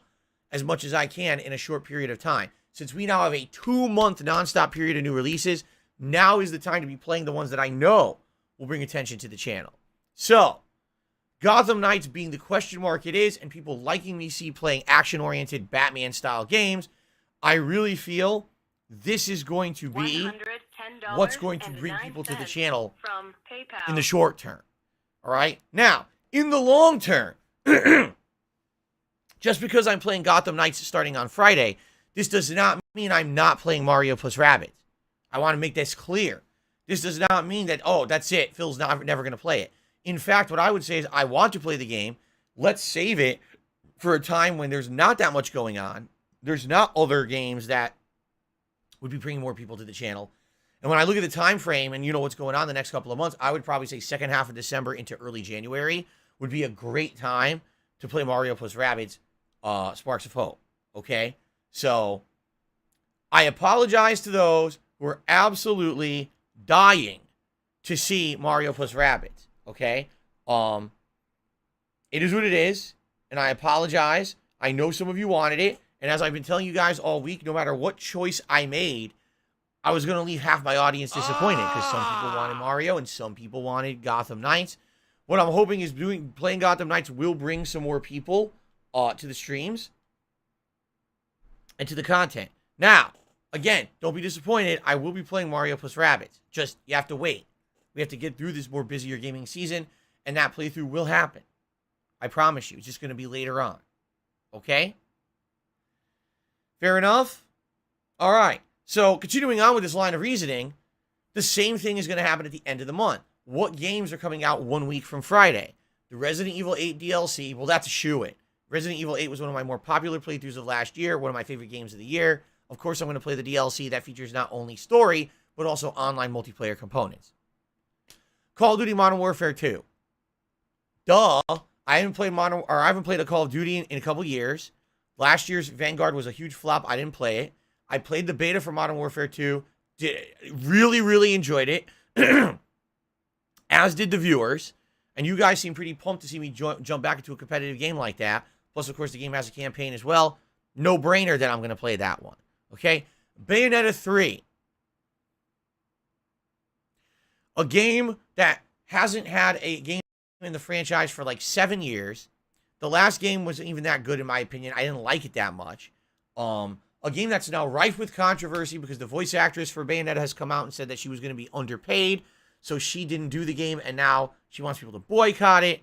as much as I can in a short period of time. Since we now have a 2-month nonstop period of new releases, now is the time to be playing the ones that I know will bring attention to the channel. So, Gotham Knights being the question mark it is, and people liking me see playing action-oriented Batman-style games, I really feel this is going to be what's going to bring people to the channel in the short term. All right? Now, in the long term, just because I'm playing Gotham Knights starting on Friday, this does not mean I'm not playing Mario plus Rabbids. I want to make this clear. This does not mean that, oh, that's it. Phil's never going to play it. In fact, what I would say is I want to play the game. Let's save it for a time when there's not that much going on. There's not other games that would be bringing more people to the channel. And when I look at the time frame and you know what's going on the next couple of months, I would probably say second half of December into early January would be a great time to play Mario plus Rabbids Sparks of Hope. Okay? So, I apologize to those who are absolutely dying to see Mario plus Rabbids. Okay? It is what it is, and I apologize. I know some of you wanted it, and as I've been telling you guys all week, no matter what choice I made, I was going to leave half my audience disappointed because some people wanted Mario and some people wanted Gotham Knights. What I'm hoping is playing Gotham Knights will bring some more people to the streams and to the content. Now, again, don't be disappointed. I will be playing Mario plus Rabbids. Just, you have to wait. We have to get through this more busier gaming season, and that playthrough will happen. I promise you. It's just going to be later on. Okay? Fair enough? All right. So, continuing on with this line of reasoning, the same thing is going to happen at the end of the month. What games are coming out 1 week from Friday? The Resident Evil 8 DLC, well, that's a shoo-in. Resident Evil 8 was one of my more popular playthroughs of last year, one of my favorite games of the year. Of course, I'm going to play the DLC that features not only story, but also online multiplayer components. Call of Duty Modern Warfare 2. Duh. I haven't played a Call of Duty in a couple years. Last year's Vanguard was a huge flop. I didn't play it. I played the beta for Modern Warfare 2. Really, really enjoyed it. As did the viewers. And you guys seem pretty pumped to see me jump back into a competitive game like that. Plus, of course, the game has a campaign as well. No-brainer that I'm going to play that one. Okay? Bayonetta 3. A game that hasn't had a game in the franchise for like 7 years. The last game wasn't even that good in my opinion. I didn't like it that much. A game that's now rife with controversy because the voice actress for Bayonetta has come out and said that she was going to be underpaid, so she didn't do the game, and now she wants people to boycott it.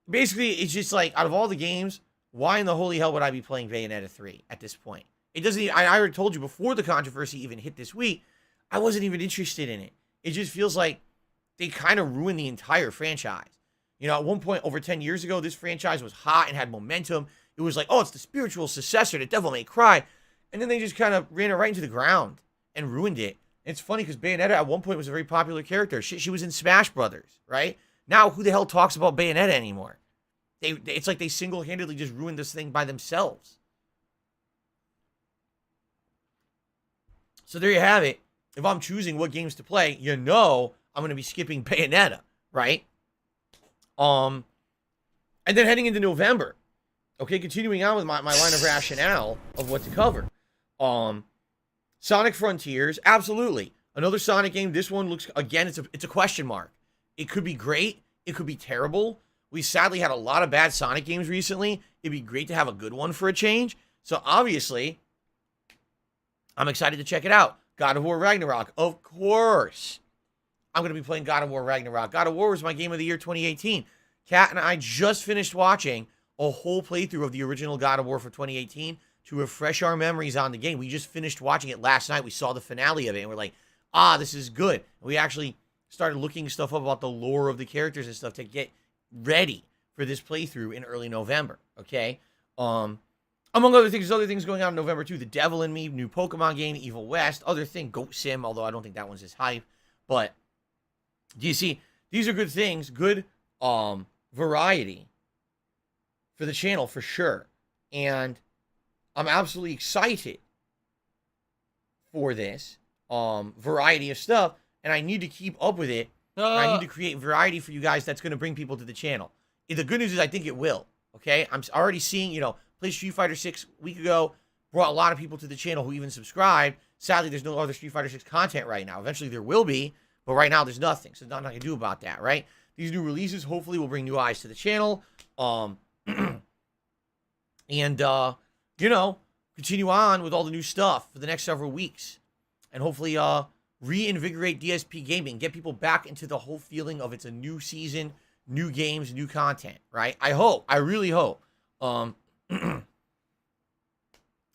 Basically, it's just like, out of all the games, why in the holy hell would I be playing Bayonetta 3 at this point? It doesn't even, I already told you before the controversy even hit this week, I wasn't even interested in it. It just feels like they kind of ruined the entire franchise. You know, at one point over 10 years ago, this franchise was hot and had momentum. It was like, oh, it's the spiritual successor to Devil May Cry. And then they just kind of ran it right into the ground and ruined it. And it's funny because Bayonetta at one point was a very popular character. She was in Smash Brothers, right? Now, who the hell talks about Bayonetta anymore? It's like they single-handedly just ruined this thing by themselves. So there you have it. If I'm choosing what games to play, you know I'm going to be skipping Bayonetta, right? And then heading into November. Okay, continuing on with my line of rationale of what to cover. Sonic Frontiers, absolutely. Another Sonic game. This one looks, again, it's a question mark. It could be great. It could be terrible. We sadly had a lot of bad Sonic games recently. It'd be great to have a good one for a change. So obviously, I'm excited to check it out. God of War Ragnarok, of course. I'm going to be playing God of War Ragnarok. God of War was my game of the year 2018. Kat and I just finished watching a whole playthrough of the original God of War for 2018 to refresh our memories on the game. We just finished watching it last night. We saw the finale of it, and we're like, this is good. And we actually started looking stuff up about the lore of the characters and stuff to get ready for this playthrough in early November, okay? Among other things, there's other things going on in November, too. The Devil in Me, new Pokemon game, Evil West, other thing, Goat Sim, although I don't think that one's as hype. But, do you see? These are good things, good variety for the channel, for sure. And I'm absolutely excited for this variety of stuff, and I need to keep up with it. I need to create variety for you guys that's going to bring people to the channel. The good news is I think it will, okay? I'm already seeing, play Street Fighter 6 a week ago, brought a lot of people to the channel who even subscribed. Sadly, there's no other Street Fighter 6 content right now. Eventually there will be, but right now there's nothing, so nothing I can do about that, right? These new releases hopefully will bring new eyes to the channel, and, continue on with all the new stuff for the next several weeks, and hopefully, reinvigorate DSP gaming, get people back into the whole feeling of it's a new season, new games, new content, right? I really hope.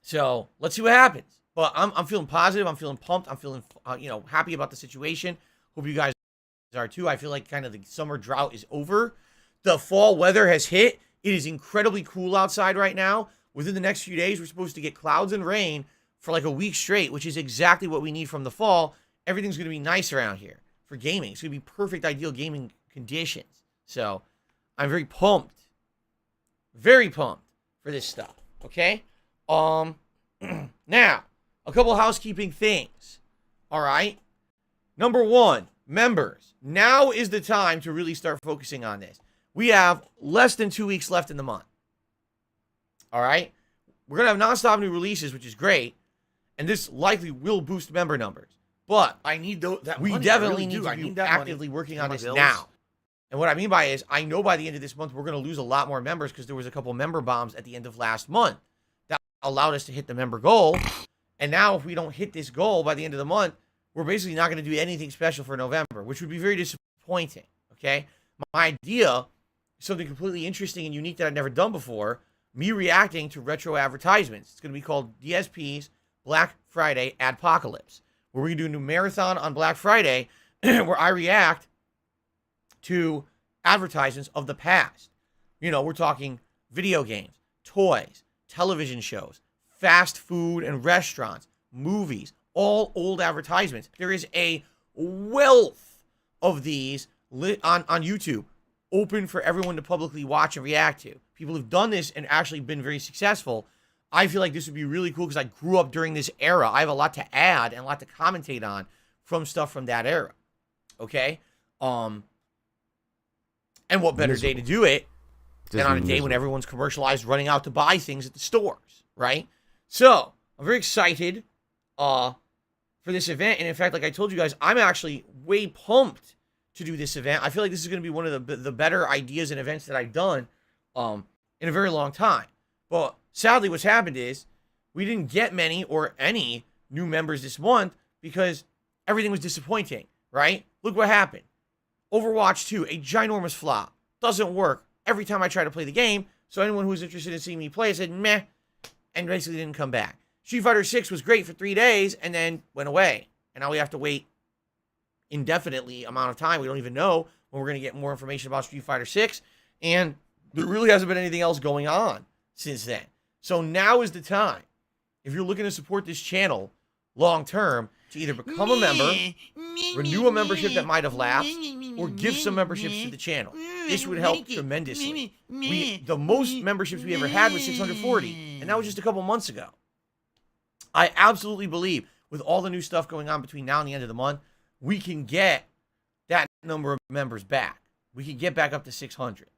So let's see what happens. But I'm feeling positive. I'm feeling pumped. I'm feeling, happy about the situation. Hope you guys are too. I feel like kind of the summer drought is over. The fall weather has hit. It is incredibly cool outside right now. Within the next few days, we're supposed to get clouds and rain for like a week straight, which is exactly what we need from the fall. Everything's going to be nice around here for gaming. It's going to be perfect, ideal gaming conditions. So I'm very pumped for this stuff. Okay. Now, a couple housekeeping things. All right. Number one, members. Now is the time to really start focusing on this. We have less than 2 weeks left in the month. All right. We're going to have nonstop new releases, which is great. And this likely will boost member numbers. But I need that we money. definitely I really need do. to be that actively money. working Pay on my this bills. now. And what I mean by it is, I know by the end of this month, we're going to lose a lot more members because there was a couple member bombs at the end of last month that allowed us to hit the member goal. And now if we don't hit this goal by the end of the month, we're basically not going to do anything special for November, which would be very disappointing, okay? My idea is something completely interesting and unique that I've never done before, me reacting to retro advertisements. It's going to be called DSP's Black Friday Adpocalypse, where we're going to do a new marathon on Black Friday where I react to advertisements of the past. We're talking video games, toys, television shows, fast food and restaurants, movies, all old advertisements. There is a wealth of these on YouTube, open for everyone to publicly watch and react to. People who've done this and actually been very successful. I feel like this would be really cool because I grew up during this era. I have a lot to add and a lot to commentate on from stuff from that era. Okay? And what better day to do it than on a day when everyone's commercialized running out to buy things at the stores, right? So, I'm very excited for this event. And in fact, like I told you guys, I'm actually way pumped to do this event. I feel like this is going to be one of the better ideas and events that I've done in a very long time. But sadly, what's happened is we didn't get many or any new members this month because everything was disappointing, right? Look what happened. Overwatch 2, a ginormous flop. Doesn't work every time I try to play the game. So anyone who was interested in seeing me play said, meh, and basically didn't come back. Street Fighter 6 was great for 3 days and then went away. And now we have to wait indefinitely amount of time. We don't even know when we're going to get more information about Street Fighter 6. And there really hasn't been anything else going on since then. So now is the time. If you're looking to support this channel long term, to either become a member, renew a membership that might have lapsed, or give some memberships to the channel. This would help tremendously. The most memberships we ever had was 640, and that was just a couple months ago. I absolutely believe with all the new stuff going on between now and the end of the month, we can get that number of members back. We can get back up to 600,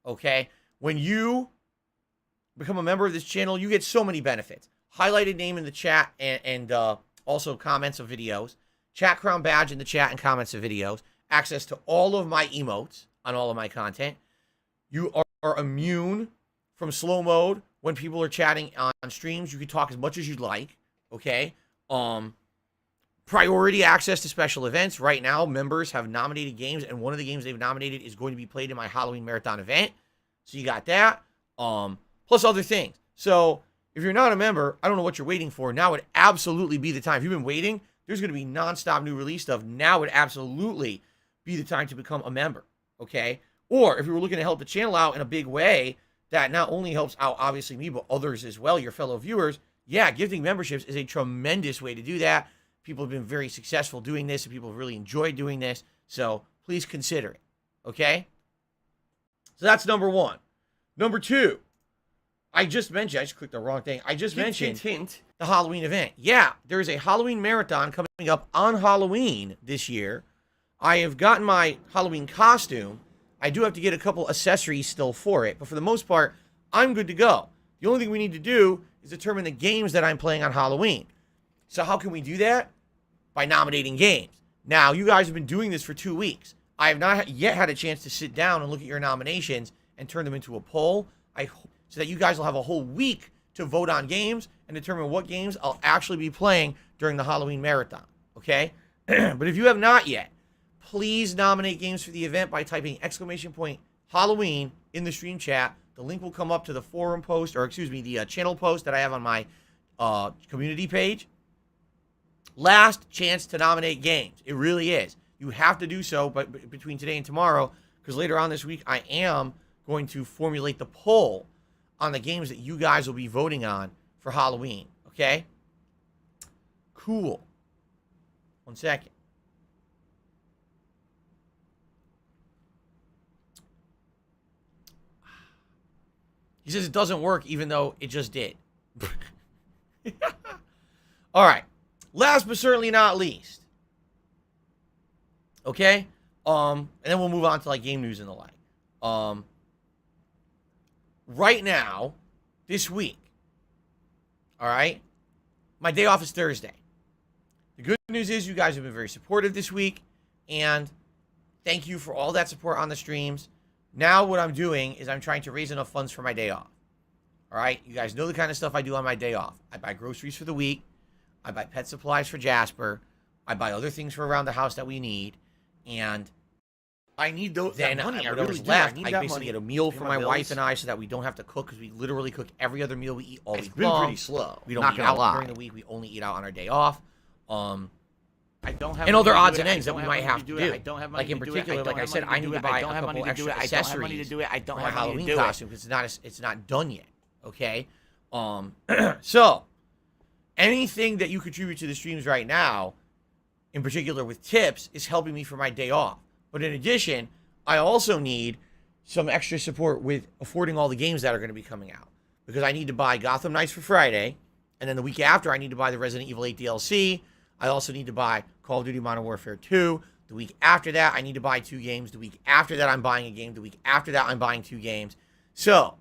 okay? When you become a member of this channel, you get so many benefits. Highlighted name in the chat and also comments of videos. Chat Crown badge in the chat and comments of videos. Access to all of my emotes on all of my content. You are immune from slow mode when people are chatting on streams. You can talk as much as you'd like, okay? Priority access to special events. Right now, members have nominated games, and one of the games they've nominated is going to be played in my Halloween Marathon event. So you got that. Plus other things. So if you're not a member, I don't know what you're waiting for. Now would absolutely be the time. If you've been waiting, there's going to be nonstop new release stuff. Now would absolutely be the time to become a member, okay? Or if you were looking to help the channel out in a big way, that not only helps out, obviously, me, but others as well, your fellow viewers, yeah, gifting memberships is a tremendous way to do that. People have been very successful doing this, and people have really enjoyed doing this. So please consider it, okay? So that's number one. Number two, I just clicked the wrong thing. I just mentioned the Halloween event. Yeah, there is a Halloween marathon coming up on Halloween this year. I have gotten my Halloween costume. I do have to get a couple accessories still for it, but for the most part, I'm good to go. The only thing we need to do is determine the games that I'm playing on Halloween. So how can we do that? By nominating games. Now, you guys have been doing this for 2 weeks. I have not yet had a chance to sit down and look at your nominations and turn them into a poll. I hope so that you guys will have a whole week to vote on games and determine what games I'll actually be playing during the Halloween marathon, okay? But if you have not yet, please nominate games for the event by typing !Halloween in the stream chat. The link will come up to the forum post, or excuse me, the channel post that I have on my community page. Last chance to nominate games. It really is. You have to do so but between today and tomorrow, because later on this week, I am going to formulate the poll on the games that you guys will be voting on for Halloween, okay? Cool. 1 second. He says it doesn't work even though it just did. All right. Last but certainly not least. Okay? And then we'll move on to like game news and the like. Right now, this week, all right, my day off is Thursday. The good news is you guys have been very supportive this week, and thank you for all that support on the streams. Now what I'm doing is I'm trying to raise enough funds for my day off. All right? You guys know the kind of stuff I do on my day off. I buy groceries for the week. I buy pet supplies for Jasper. I buy other things for around the house that we need. And I need those. then that money. I whatever's really left, do. I that basically money get a meal to for pay my bills. wife and I so that we don't have to cook, because we literally cook every other meal we eat all It's week been long. pretty slow. We don't Not eat gonna out lie. during the week. We only eat out on our day off. I don't have And money other to odds do and it. ends I that we don't might have have money to do do. it. I don't have Like money in to do it. particular, I like don't I have said, money I to need do to it. buy I a don't have money couple to do it. extra I don't have money to accessories do it. I don't for my have money to Halloween do it. costume, because it's not done yet. Okay? So anything that you contribute to the streams right now, in particular with tips, is helping me for my day off. But in addition, I also need some extra support with affording all the games that are going to be coming out, because I need to buy Gotham Knights for Friday, and then the week after I need to buy the Resident Evil 8 DLC. I also need to buy Call of Duty Modern Warfare 2. The week after that, I need to buy 2 games. The week after that, I'm buying a game. The week after that, I'm buying 2 games. So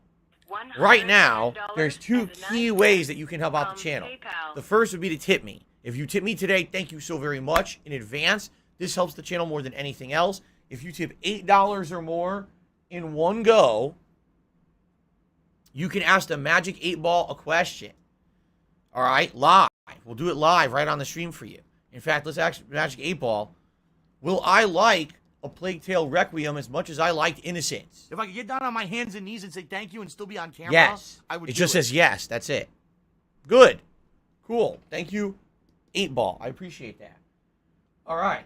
right now, there's 2 key ways that you can help out the channel. The first would be to tip me. If you tip me today, thank you so very much in advance. This helps the channel more than anything else. If you tip $8 or more in one go, you can ask the Magic 8 Ball a question. All right? Live. We'll do it live right on the stream for you. In fact, let's ask Magic 8 Ball, will I like A Plague Tale Requiem as much as I liked Innocence? If I could get down on my hands and knees and say thank you and still be on camera, Yes. I would. It do just says yes. That's it. Good. Cool. Thank you, 8 Ball. I appreciate that. All right.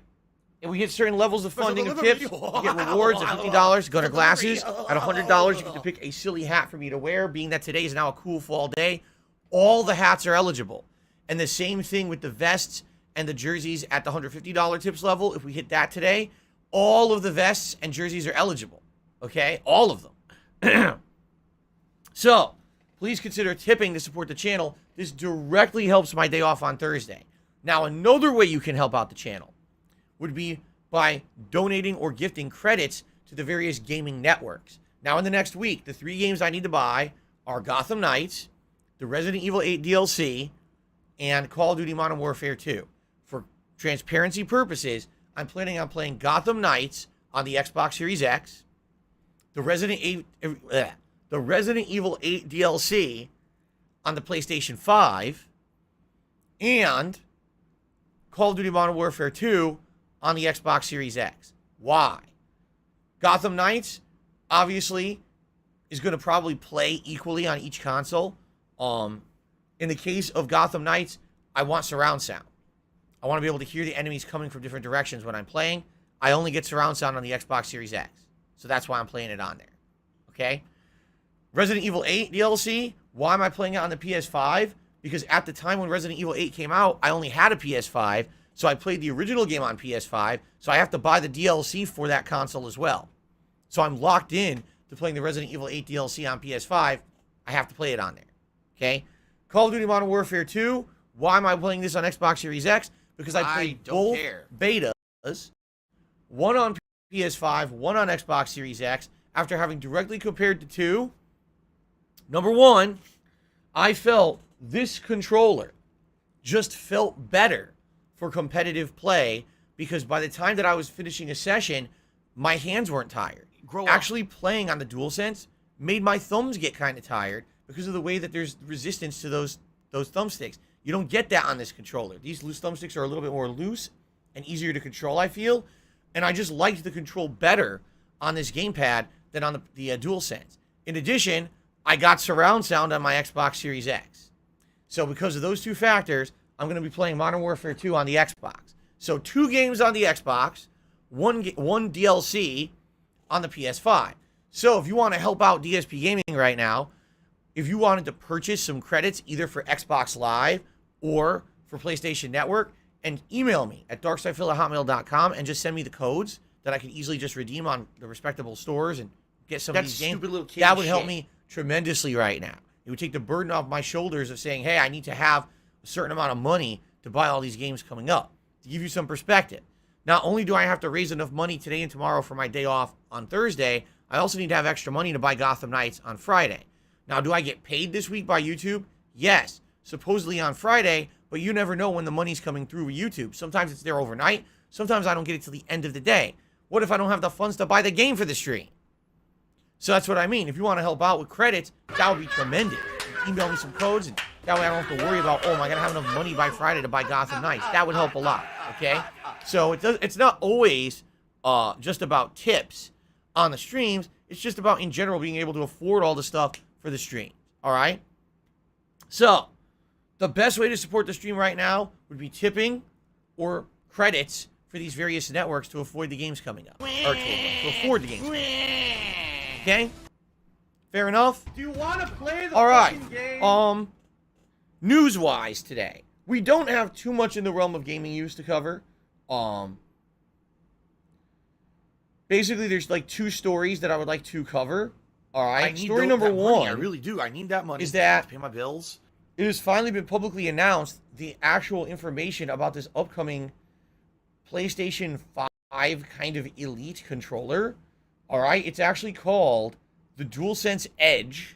If we hit certain levels of funding of tips, you get rewards of $50, Gunner glasses. At $100, you get to pick a silly hat for me to wear, being that today is now a cool fall day. All the hats are eligible. And the same thing with the vests and the jerseys at the $150 tips level. If we hit that today, all of the vests and jerseys are eligible. Okay? All of them. So, please consider tipping to support the channel. This directly helps my day off on Thursday. Now, another way you can help out the channel would be by donating or gifting credits to the various gaming networks. Now, in the next week, the 3 games I need to buy are Gotham Knights, the Resident Evil 8 DLC, and Call of Duty Modern Warfare 2. For transparency purposes, I'm planning on playing Gotham Knights on the Xbox Series X, the Resident Evil 8 DLC on the PlayStation 5, and Call of Duty Modern Warfare 2 on the Xbox Series X. Why? Gotham Knights, obviously, is going to probably play equally on each console. In the case of Gotham Knights, I want surround sound. I want to be able to hear the enemies coming from different directions when I'm playing. I only get surround sound on the Xbox Series X. So that's why I'm playing it on there. Okay? Resident Evil 8 DLC, why am I playing it on the PS5? Because at the time when Resident Evil 8 came out, I only had a PS5, so I played the original game on PS5, so I have to buy the DLC for that console as well. So I'm locked in to playing the Resident Evil 8 DLC on PS5. I have to play it on there. Okay? Call of Duty Modern Warfare 2, why am I playing this on Xbox Series X? Because I played both betas, one on PS5, one on Xbox Series X. After having directly compared the two, number one, I felt this controller just felt better for competitive play because by the time that I was finishing a session, my hands weren't tired. Actually playing on the DualSense made my thumbs get kind of tired because of the way that there's resistance to those thumbsticks. You don't get that on this controller. These loose thumbsticks are a little bit more loose and easier to control, I feel. And I just liked the control better on this gamepad than on the DualSense. In addition, I got surround sound on my Xbox Series X. So because of those two factors, I'm going to be playing Modern Warfare 2 on the Xbox. So 2 games on the Xbox, one DLC on the PS5. So if you want to help out DSP Gaming right now, if you wanted to purchase some credits either for Xbox Live or for PlayStation Network, and email me at darksidephil@hotmail.com and just send me the codes that I can easily just redeem on the respectable stores and get some of these games. That would help me tremendously right now. It would take the burden off my shoulders of saying, hey, I need to have a certain amount of money to buy all these games coming up. To give you some perspective, not only do I have to raise enough money today and tomorrow for my day off on Thursday, I also need to have extra money to buy Gotham Knights on Friday. Now, do I get paid this week by YouTube? Yes, supposedly on Friday, but you never know when the money's coming through with YouTube. Sometimes it's there overnight. Sometimes I don't get it till the end of the day. What if I don't have the funds to buy the game for the stream? So that's what I mean. If you want to help out with credits, that would be tremendous. Email me some codes, and that way I don't have to worry about, oh, am I going to have enough money by Friday to buy Gotham Knights? That would help a lot, okay? So it's not always just about tips on the streams. It's just about, in general, being able to afford all the stuff for the stream, all right? So the best way to support the stream right now would be tipping or credits for these various networks to avoid the games coming up. Or to afford the games coming up. Okay? Fair enough? Do you want to play the fucking game? News-wise today, we don't have too much in the realm of gaming news to cover. Basically, there's like 2 stories that I would like to cover. All right? Story number 1. I really do. I need that money. Is that to pay my bills? It has finally been publicly announced the actual information about this upcoming PlayStation 5 kind of elite controller. All right, it's actually called the DualSense Edge.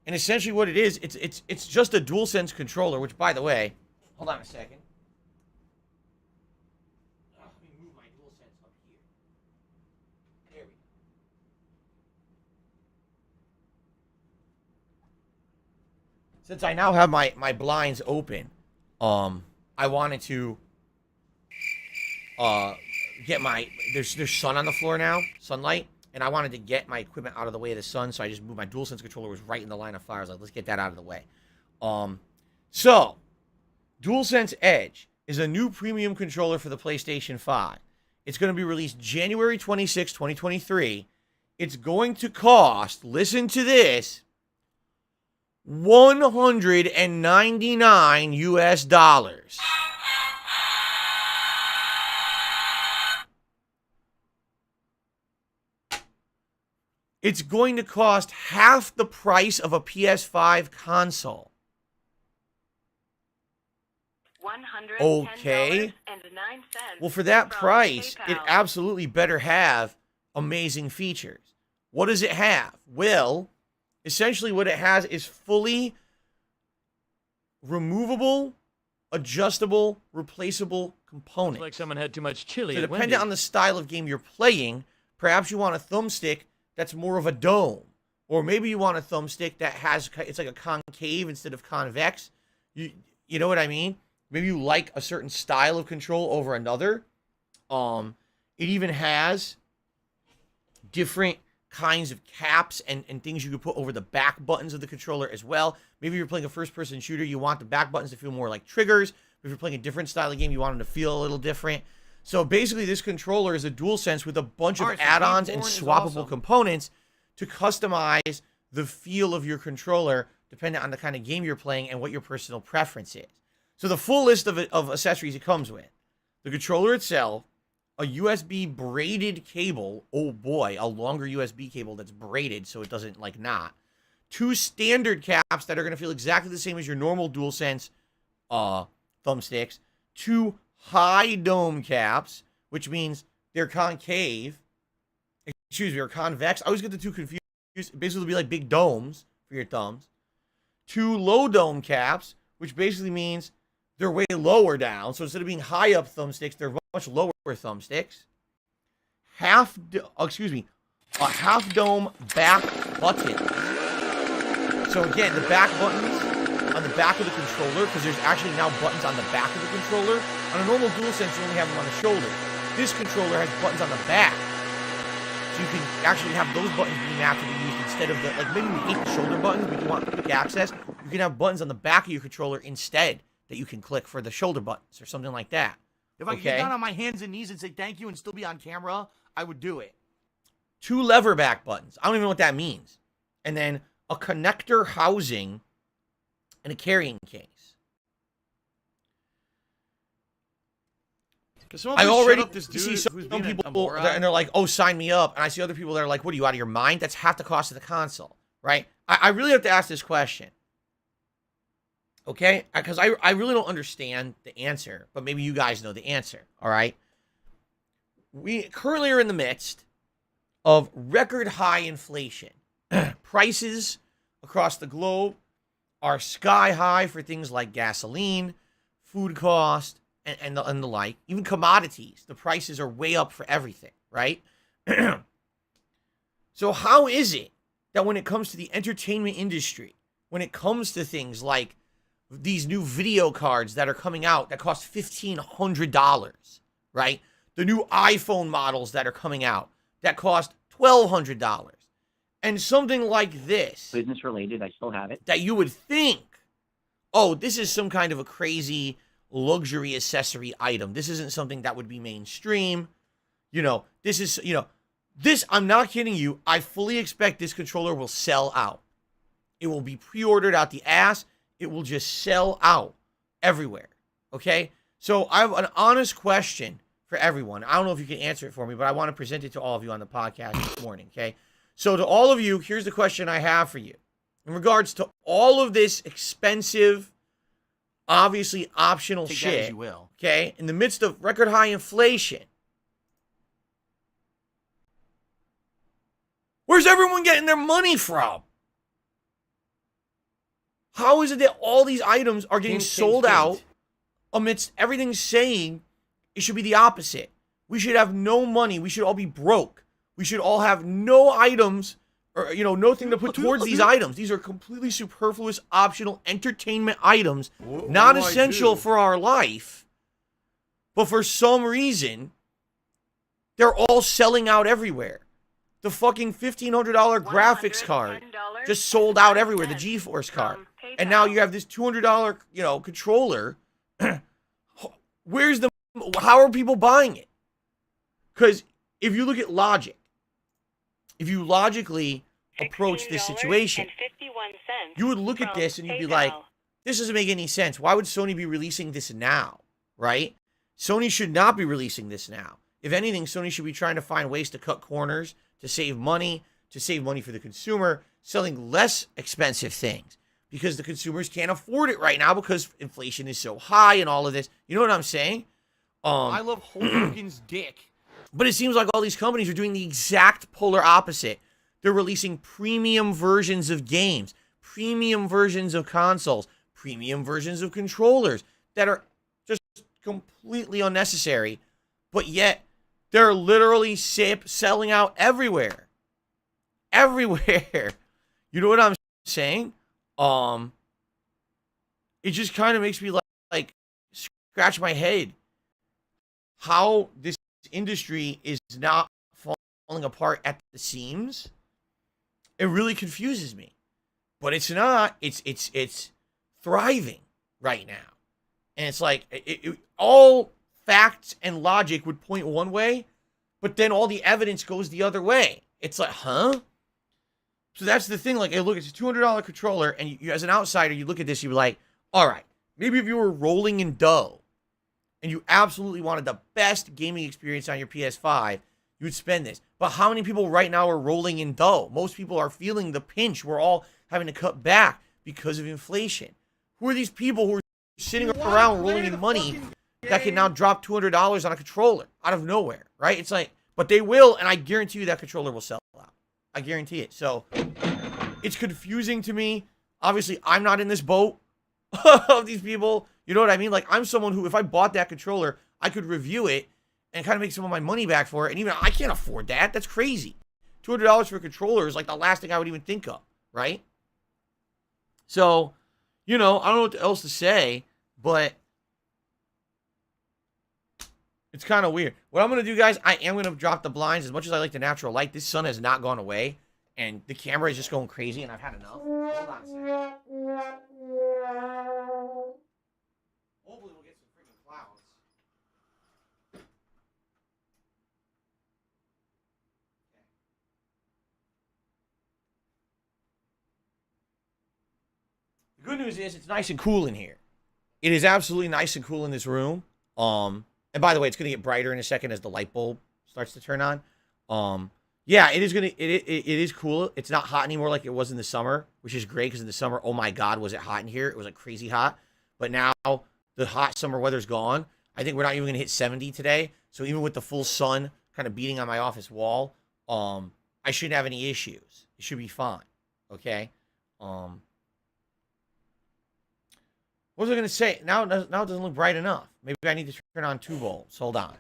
And essentially what it is, it's just a DualSense controller, which, by the way, hold on a second. Let me move my DualSense up here. There we go. Since I now have my blinds open, I wanted to get there's sun on the floor now, sunlight, and I wanted to get my equipment out of the way of the sun, so I just moved my DualSense controller. Was right in the line of fire. I was like, let's get that out of the way. So DualSense Edge is a new premium controller for the PlayStation 5. It's going to be released January 26, 2023. It's going to cost, listen to this, $199 US. It's going to cost half the price of a PS5 console. Okay. Well, for that price, it absolutely better have amazing features. What does it have? Well, essentially what it has is fully removable, adjustable, replaceable components. Like someone had too much chili. So depending on the style of game you're playing, perhaps you want a thumbstick that's more of a dome. Or maybe you want a thumbstick that has, it's like a concave instead of convex. You know what I mean? Maybe you like a certain style of control over another. It even has different kinds of caps and things you could put over the back buttons of the controller as well. Maybe you're playing a first-person shooter, you want the back buttons to feel more like triggers. If you're playing a different style of game, you want them to feel a little different. So basically, this controller is a DualSense with a bunch of add-ons and swappable components to customize the feel of your controller depending on the kind of game you're playing and what your personal preference is. So the full list of accessories it comes with: the controller itself, a USB braided cable. Oh boy, a longer USB cable that's braided so it doesn't like knot. 2 standard caps that are going to feel exactly the same as your normal DualSense thumbsticks. 2 high dome caps, which means they're concave. Excuse me, or convex. I always get the two confused. Basically, it'll be like big domes for your thumbs. 2 low dome caps, which basically means they're way lower down. So instead of being high up thumbsticks, they're much lower thumbsticks. A half dome back button. So again, the back buttons on the back of the controller, because there's actually now buttons on the back of the controller. On a normal DualSense, you only have them on the shoulder. This controller has buttons on the back. So you can actually have those buttons being actively used instead of the, like maybe we hate the shoulder buttons, but you want quick access. You can have buttons on the back of your controller instead that you can click for the shoulder buttons or something like that. If I could get down on my hands and knees and say thank you and still be on camera, I would do it. 2 lever back buttons. I don't even know what that means. And then a connector housing and a carrying case. I already see some people and they're like, oh, sign me up. And I see other people that are like, what are you, out of your mind? That's half the cost of the console, right? I really have to ask this question. Okay? Because I really don't understand the answer, but maybe you guys know the answer, all right? We currently are in the midst of record high inflation. Prices across the globe are sky high for things like gasoline, food cost, and the like. Even commodities, the prices are way up for everything, right? So how is it that when it comes to the entertainment industry, when it comes to things like these new video cards that are coming out that cost $1,500, right? The new iPhone models that are coming out that cost $1,200. And something like this, business related, I still have it, that you would think, oh, this is some kind of a crazy luxury accessory item. This isn't something that would be mainstream. You know, this is, this, I'm not kidding you. I fully expect this controller will sell out. It will be pre-ordered out the ass. It will just sell out everywhere. Okay? So I have an honest question for everyone. I don't know if you can answer it for me, but I want to present it to all of you on the podcast this morning. Okay? So to all of you, here's the question I have for you. In regards to all of this expensive, obviously optional Take shit, that as you will. okay, in the midst of record high inflation, where's everyone getting their money from? How is it that all these items are getting sold out amidst everything saying it should be the opposite? We should have no money. We should all be broke. We should all have no items or, nothing to put towards these items. These are completely superfluous, optional entertainment items, not essential for our life. But for some reason, they're all selling out everywhere. The fucking $1,500 graphics card just sold out everywhere, the GeForce card. And now you have this $200, controller. How are people buying it? Because if you look at logic, if you logically approach this situation, you would look at this and you'd be like, this doesn't make any sense. Why would Sony be releasing this now, right? Sony should not be releasing this now. If anything, Sony should be trying to find ways to cut corners, to save money for the consumer, selling less expensive things because the consumers can't afford it right now because inflation is so high and all of this. You know what I'm saying? I love Hogan's dick. But it seems like all these companies are doing the exact polar opposite. They're releasing premium versions of games, premium versions of consoles, premium versions of controllers that are just completely unnecessary, but yet they're literally selling out everywhere. Everywhere. You know what I'm saying? It just kind of makes me like scratch my head how this industry is not falling apart at the seams. It really confuses me. But it's not. It's thriving right now. And it's like all facts and logic would point one way, but then all the evidence goes the other way. It's like, huh? So that's the thing. Like, hey, look, it's a $200 controller, and you, as an outsider, you look at this, you're like, all right, maybe if you were rolling in dough and you absolutely wanted the best gaming experience on your PS5, you would spend this. But how many people right now are rolling in dough? Most people are feeling the pinch. We're all having to cut back because of inflation. Who are these people who are sitting around rolling in money that can now drop $200 on a controller out of nowhere, right? It's like, but they will, and I guarantee you that controller will sell out. I guarantee it. So it's confusing to me. Obviously, I'm not in this boat of these people. You know what I mean? Like, I'm someone who, if I bought that controller, I could review it and kind of make some of my money back for it. And even I can't afford that. That's crazy. $200 for a controller is like the last thing I would even think of, right? So, you know, I don't know what else to say, but it's kind of weird. What I'm going to do, guys, I am going to drop the blinds. As much as I like the natural light, this sun has not gone away, and the camera is just going crazy, and I've had enough. Hold on a second. Hopefully we'll get some freaking clouds. The good news is it's nice and cool in here. It is absolutely nice and cool in this room. And by the way, it's gonna get brighter in a second as the light bulb starts to turn on. Yeah, it is cool. It's not hot anymore like it was in the summer, which is great because in the summer, oh my God, was it hot in here? It was like crazy hot. But now the hot summer weather's gone. I think we're not even gonna hit 70 today. So even with the full sun kind of beating on my office wall, I shouldn't have any issues. It should be fine. Okay. What was I going to say? Now it doesn't look bright enough. Maybe I need to turn on 2 bulbs. Hold on.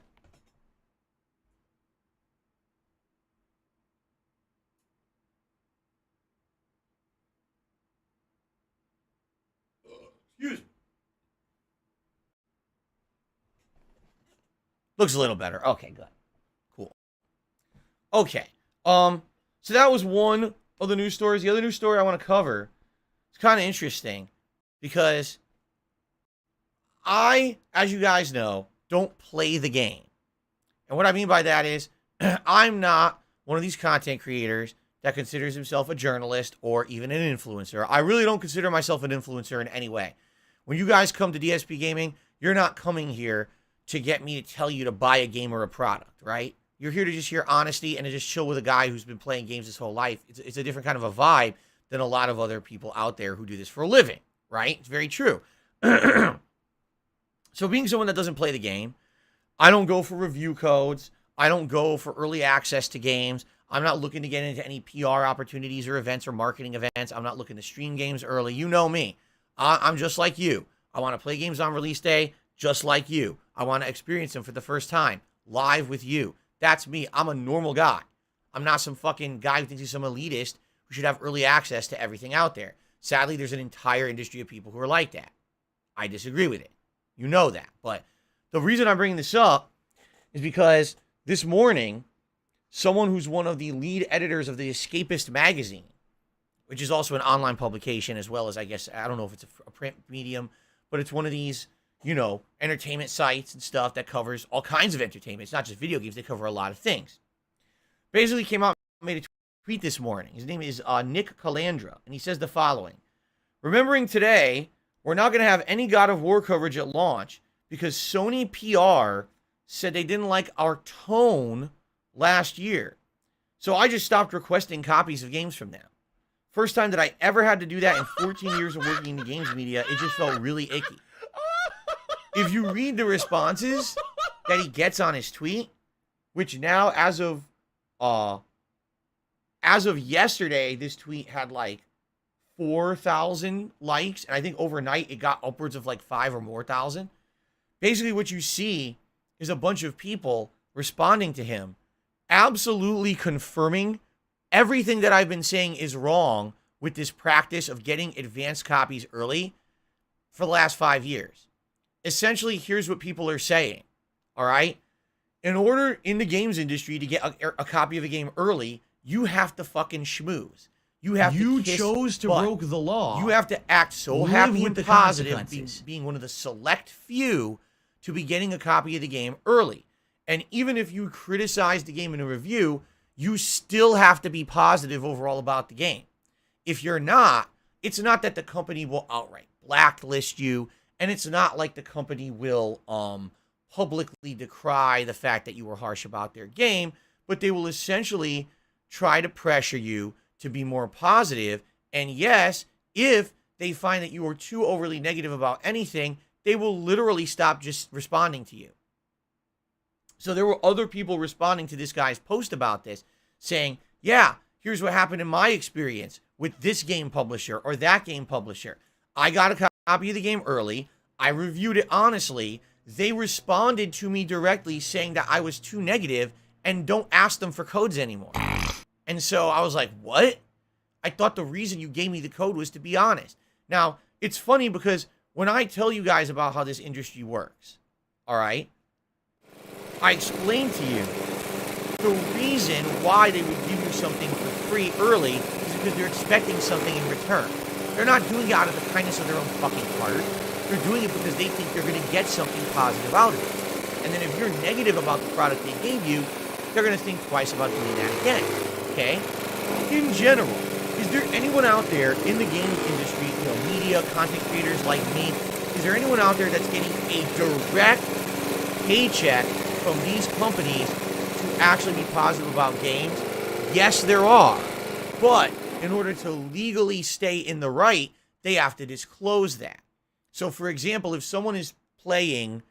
Excuse me. Looks a little better. Okay, good. Cool. Okay. So that was one of the news stories. The other news story I want to cover is kind of interesting because I, as you guys know, don't play the game. And what I mean by that is I'm not one of these content creators that considers himself a journalist or even an influencer. I really don't consider myself an influencer in any way. When you guys come to DSP Gaming, you're not coming here to get me to tell you to buy a game or a product, right? You're here to just hear honesty and to just chill with a guy who's been playing games his whole life. It's a different kind of a vibe than a lot of other people out there who do this for a living, right? It's very true. So being someone that doesn't play the game, I don't go for review codes. I don't go for early access to games. I'm not looking to get into any PR opportunities or events or marketing events. I'm not looking to stream games early. You know me. I'm just like you. I want to play games on release day just like you. I want to experience them for the first time, live with you. That's me. I'm a normal guy. I'm not some fucking guy who thinks he's some elitist who should have early access to everything out there. Sadly, there's an entire industry of people who are like that. I disagree with it. You know that. But the reason I'm bringing this up is because this morning, someone who's one of the lead editors of the Escapist magazine, which is also an online publication as well as, I guess, I don't know if it's a print medium, but it's one of these, you know, entertainment sites and stuff that covers all kinds of entertainment. It's not just video games. They cover a lot of things. Basically came out and made a tweet this morning. His name is Nick Calandra, and he says the following. Remembering today, we're not going to have any God of War coverage at launch because Sony PR said they didn't like our tone last year. So I just stopped requesting copies of games from them. First time that I ever had to do that in 14 years of working in the games media, it just felt really icky. If you read the responses that he gets on his tweet, which now as of yesterday, this tweet had like 4,000 likes, and I think overnight it got upwards of like 5 or more thousand. Basically what you see is a bunch of people responding to him, absolutely confirming everything that I've been saying is wrong with this practice of getting advanced copies early for the last 5 years. Essentially, here's what people are saying, all right? In order in the games industry to get a copy of a game early, you have to fucking schmooze. You have You to kiss chose to butt. broke the law. You have to act so Live happy with and the positive, consequences. being one of the select few to be getting a copy of the game early. And even if you criticize the game in a review, you still have to be positive overall about the game. If you're not, it's not that the company will outright blacklist you, and it's not like the company will publicly decry the fact that you were harsh about their game, but they will essentially try to pressure you to be more positive. And yes, if they find that you are too overly negative about anything, they will literally stop just responding to you. So there were other people responding to this guy's post about this, saying, yeah, here's what happened in my experience with this game publisher or that game publisher. I got a copy of the game early. I reviewed it honestly. They responded to me directly saying that I was too negative and don't ask them for codes anymore. And so I was like, what? I thought the reason you gave me the code was to be honest. Now, it's funny because when I tell you guys about how this industry works, all right, I explained to you the reason why they would give you something for free early is because they're expecting something in return. They're not doing it out of the kindness of their own fucking heart. They're doing it because they think they're going to get something positive out of it. And then if you're negative about the product they gave you, they're going to think twice about doing that again. Okay? In general, is there anyone out there in the gaming industry, media, content creators like me, is there anyone out there that's getting a direct paycheck from these companies to actually be positive about games? Yes, there are. But in order to legally stay in the right, they have to disclose that. So, for example, if someone is playing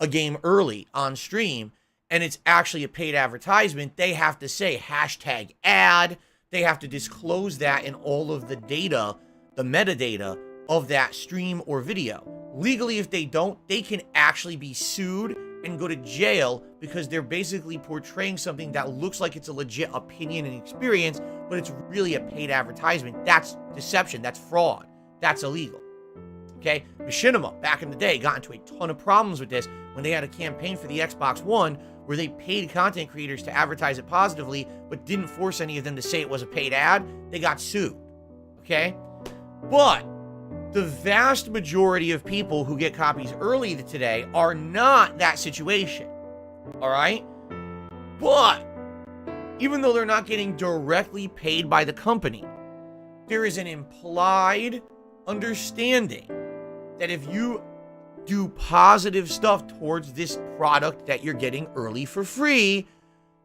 a game early on stream and it's actually a paid advertisement, they have to say #ad. They have to disclose that in all of the data, the metadata of that stream or video. Legally, if they don't, they can actually be sued and go to jail because they're basically portraying something that looks like it's a legit opinion and experience, but it's really a paid advertisement. That's deception. That's fraud. That's illegal. Okay? Machinima, back in the day, got into a ton of problems with this when they had a campaign for the Xbox One where they paid content creators to advertise it positively, but didn't force any of them to say it was a paid ad. They got sued. Okay? But the vast majority of people who get copies early today are not that situation. All right? But even though they're not getting directly paid by the company, there is an implied understanding that if you do positive stuff towards this product that you're getting early for free,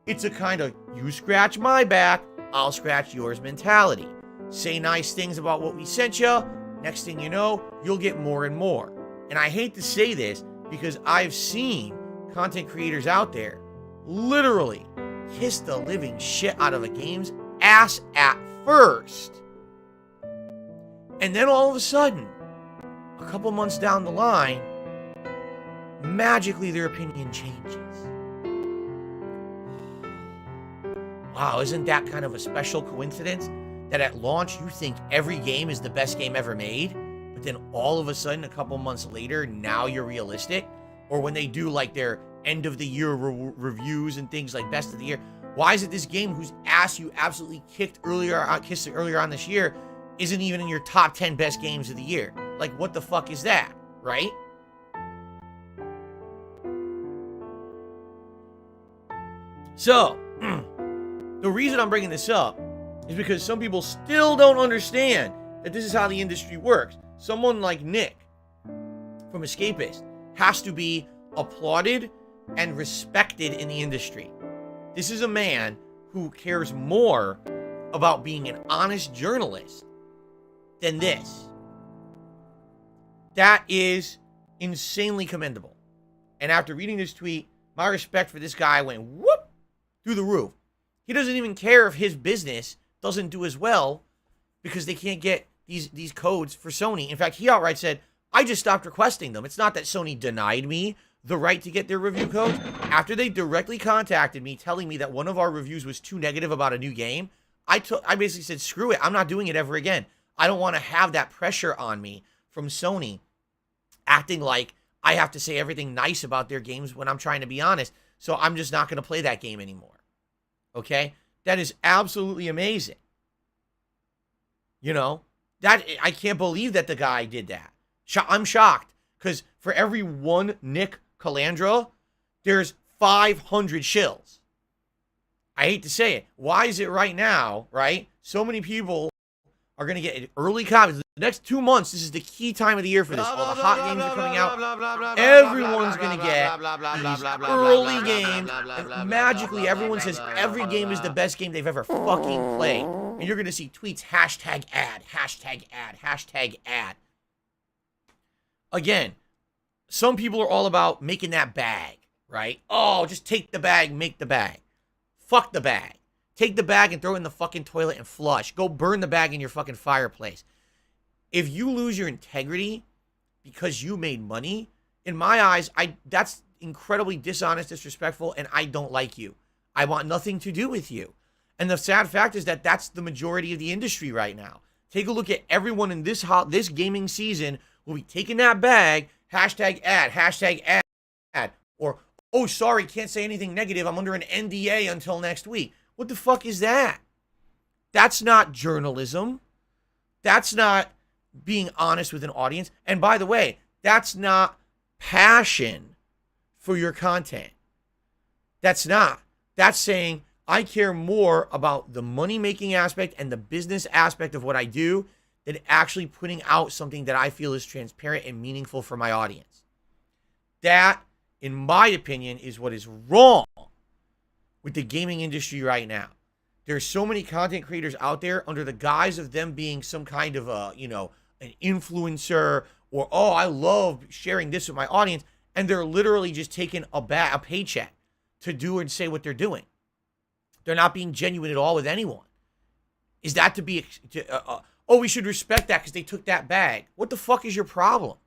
it's a kind of you scratch my back, I'll scratch yours mentality. Say nice things about what we sent you. Next thing you know, you'll get more and more. And I hate to say this because I've seen content creators out there literally kiss the living shit out of a game's ass at first. And then all of a sudden, a couple months down the line, magically their opinion changes. Wow, isn't that kind of a special coincidence? That at launch you think every game is the best game ever made, but then all of a sudden a couple months later, now you're realistic? Or when they do like their end of the year reviews and things like best of the year, why is it this game whose ass you absolutely kissed earlier on this year isn't even in your top 10 best games of the year? Like, what the fuck is that, right? So, the reason I'm bringing this up is because some people still don't understand that this is how the industry works. Someone like Nick from Escapist has to be applauded and respected in the industry. This is a man who cares more about being an honest journalist than this. That is insanely commendable. And after reading this tweet, my respect for this guy went whoop through the roof. He doesn't even care if his business doesn't do as well because they can't get these codes for Sony. In fact, he outright said, I just stopped requesting them. It's not that Sony denied me the right to get their review codes. After they directly contacted me telling me that one of our reviews was too negative about a new game, I basically said, screw it. I'm not doing it ever again. I don't want to have that pressure on me from Sony acting like I have to say everything nice about their games when I'm trying to be honest. So I'm just not going to play that game anymore. Okay? That is absolutely amazing. You know, that I can't believe that the guy did that. I'm shocked because for every one Nick Calandra, there's 500 shills. I hate to say it. Why is it right now, right? So many people are going to get early copies. The next 2 months, this is the key time of the year for this. All the hot games are coming out. Everyone's going to get these early games. And magically, everyone says every game is the best game they've ever fucking played. And you're going to see tweets, hashtag ad, hashtag ad, hashtag ad. Again, some people are all about making that bag, right? Oh, just take the bag, make the bag. Fuck the bag. Take the bag and throw it in the fucking toilet and flush. Go burn the bag in your fucking fireplace. If you lose your integrity because you made money, in my eyes, that's incredibly dishonest, disrespectful, and I don't like you. I want nothing to do with you. And the sad fact is that that's the majority of the industry right now. Take a look at everyone in this gaming season will be taking that bag, hashtag ad, or, oh, sorry, can't say anything negative. I'm under an NDA until next week. What the fuck is that? That's not journalism. That's not being honest with an audience. And by the way, that's not passion for your content. That's not. That's saying, I care more about the money-making aspect and the business aspect of what I do than actually putting out something that I feel is transparent and meaningful for my audience. That, in my opinion, is what is wrong with the gaming industry right now. There's so many content creators out there under the guise of them being some kind of an influencer or, oh, I love sharing this with my audience. And they're literally just taking a paycheck to do and say what they're doing. They're not being genuine at all with anyone. Is that to be, we should respect that because they took that bag. What the fuck is your problem?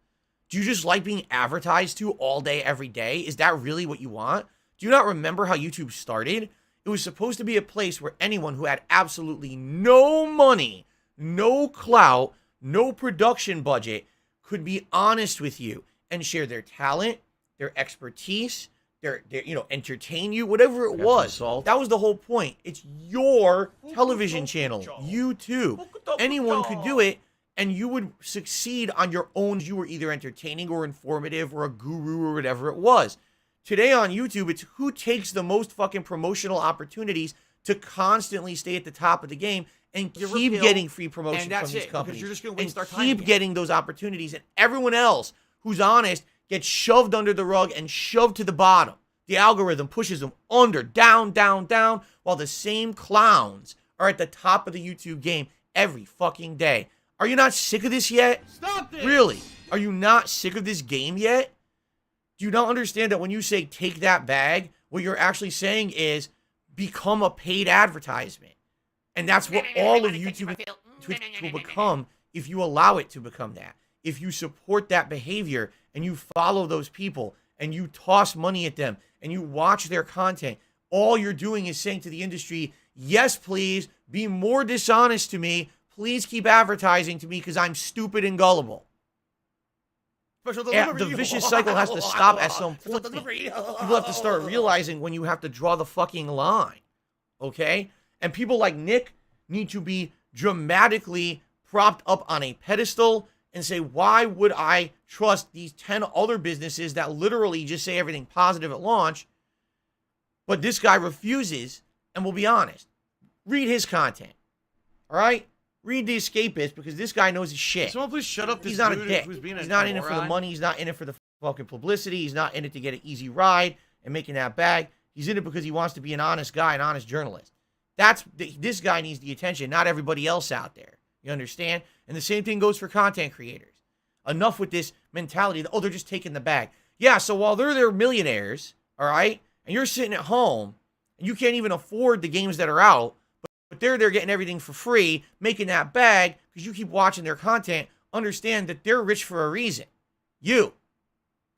Do you just like being advertised to all day, every day? Is that really what you want? Do you not remember how YouTube started? It was supposed to be a place where anyone who had absolutely no money, no clout, no production budget could be honest with you and share their talent, their expertise, their entertain you, whatever it was. That was the whole point. It's your television channel, YouTube. Anyone could do it, and you would succeed on your own. You were either entertaining or informative or a guru or whatever it was. Today on YouTube, it's who takes the most fucking promotional opportunities to constantly stay at the top of the game and keep getting free promotion from these companies. You're just gonna waste our time keep getting those opportunities, and everyone else who's honest gets shoved under the rug and shoved to the bottom. The algorithm pushes them under, down, down, down, while the same clowns are at the top of the YouTube game every fucking day. Are you not sick of this yet? Stop this! Really? Are you not sick of this game yet? Do you not understand that when you say take that bag, what you're actually saying is become a paid advertisement? And that's what all of YouTube and Twitch will become if you allow it to become that. If you support that behavior and you follow those people and you toss money at them and you watch their content, all you're doing is saying to the industry, yes, please, be more dishonest to me. Please keep advertising to me because I'm stupid and gullible. The vicious cycle has to stop at some point. People have to start realizing when you have to draw the fucking line, okay? And people like Nick need to be dramatically propped up on a pedestal and say, why would I trust these 10 other businesses that literally just say everything positive at launch, but this guy refuses and will be honest. Read his content, all right? Read The Escapist because this guy knows his shit. Someone please shut up this He's not a dude dick. who's being He's not in it for the money. He's not in it for the fucking publicity. He's not in it to get an easy ride and making that bag. He's in it because he wants to be an honest guy, an honest journalist. This guy needs the attention, not everybody else out there. You understand? And the same thing goes for content creators. Enough with this mentality that, oh, they're just taking the bag. Yeah, so while they're millionaires, all right, and you're sitting at home and you can't even afford the games that are out, but they're getting everything for free, making that bag because you keep watching their content, understand that they're rich for a reason. You.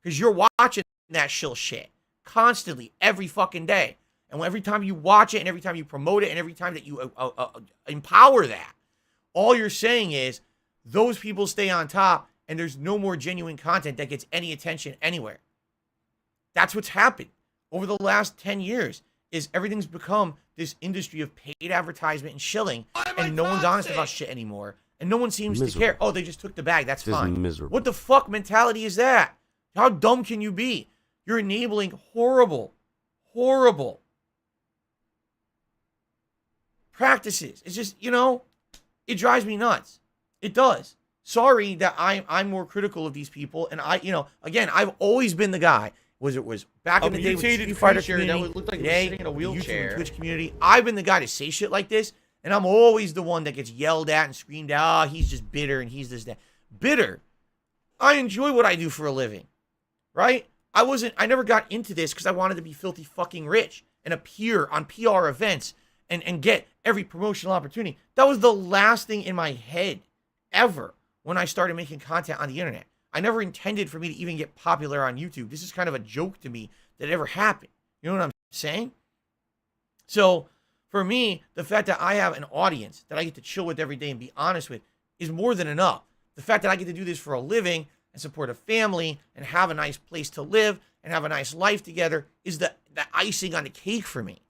Because you're watching that shill shit constantly, every fucking day. And every time you watch it and every time you promote it and every time that you empower that, all you're saying is those people stay on top and there's no more genuine content that gets any attention anywhere. That's what's happened over the last 10 years is everything's become this industry of paid advertisement and shilling, and no one's honest about shit anymore. and no one seems to care. Oh, they just took the bag. That's This is fine. miserable. What the fuck mentality is that? How dumb can you be? You're enabling horrible practices. It's just, it drives me nuts. It does. Sorry that I'm more critical of these people. And again, I've always been the guy. It was back in the day with the Street Fighter community, that looked like he was today, sitting in a the YouTube wheelchair. and Twitch community. I've been the guy to say shit like this, and I'm always the one that gets yelled at and screamed at. Oh, he's just bitter and he's this, that. Bitter. I enjoy what I do for a living, right? I never got into this because I wanted to be filthy fucking rich and appear on PR events and get every promotional opportunity. That was the last thing in my head ever when I started making content on the internet. I never intended for me to even get popular on YouTube. This is kind of a joke to me that it ever happened. You know what I'm saying? So for me, the fact that I have an audience that I get to chill with every day and be honest with is more than enough. The fact that I get to do this for a living and support a family and have a nice place to live and have a nice life together is the icing on the cake for me.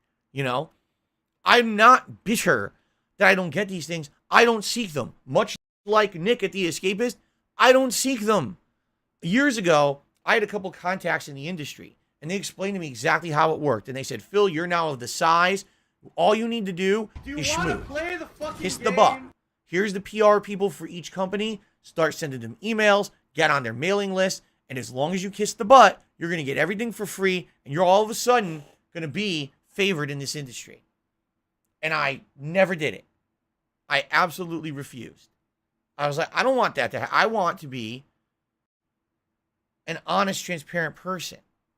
I'm not bitter that I don't get these things. I don't seek them. Much like Nick at The Escapist, I don't seek them. Years ago, I had a couple contacts in the industry, and they explained to me exactly how it worked. And they said, Phil, you're now of the size. All you need to do is schmooze. Kiss the butt. Here's the PR people for each company. Start sending them emails. Get on their mailing list. And as long as you kiss the butt, you're going to get everything for free. And you're all of a sudden going to be favored in this industry. And I never did it. I absolutely refused. I was like, I don't want that to happen. I want to be an honest, transparent person.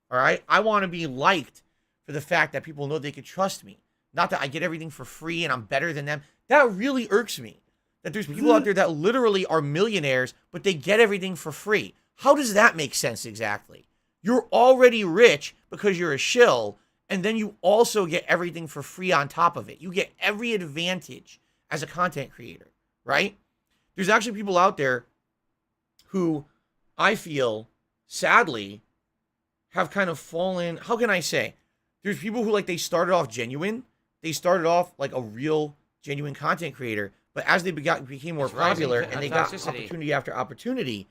All right? I want to be liked for the fact that people know they can trust me. Not that I get everything for free and I'm better than them. That really irks me. That there's people out there that literally are millionaires, but they get everything for free. How does that make sense exactly? You're already rich because you're a shill, and then you also get everything for free on top of it. You get every advantage as a content creator, right? There's actually people out there who I feel, sadly, have kind of fallen. How can I say? There's people who, they started off genuine. They started off like a real, genuine content creator. But as they became more popular and they got opportunity after opportunity,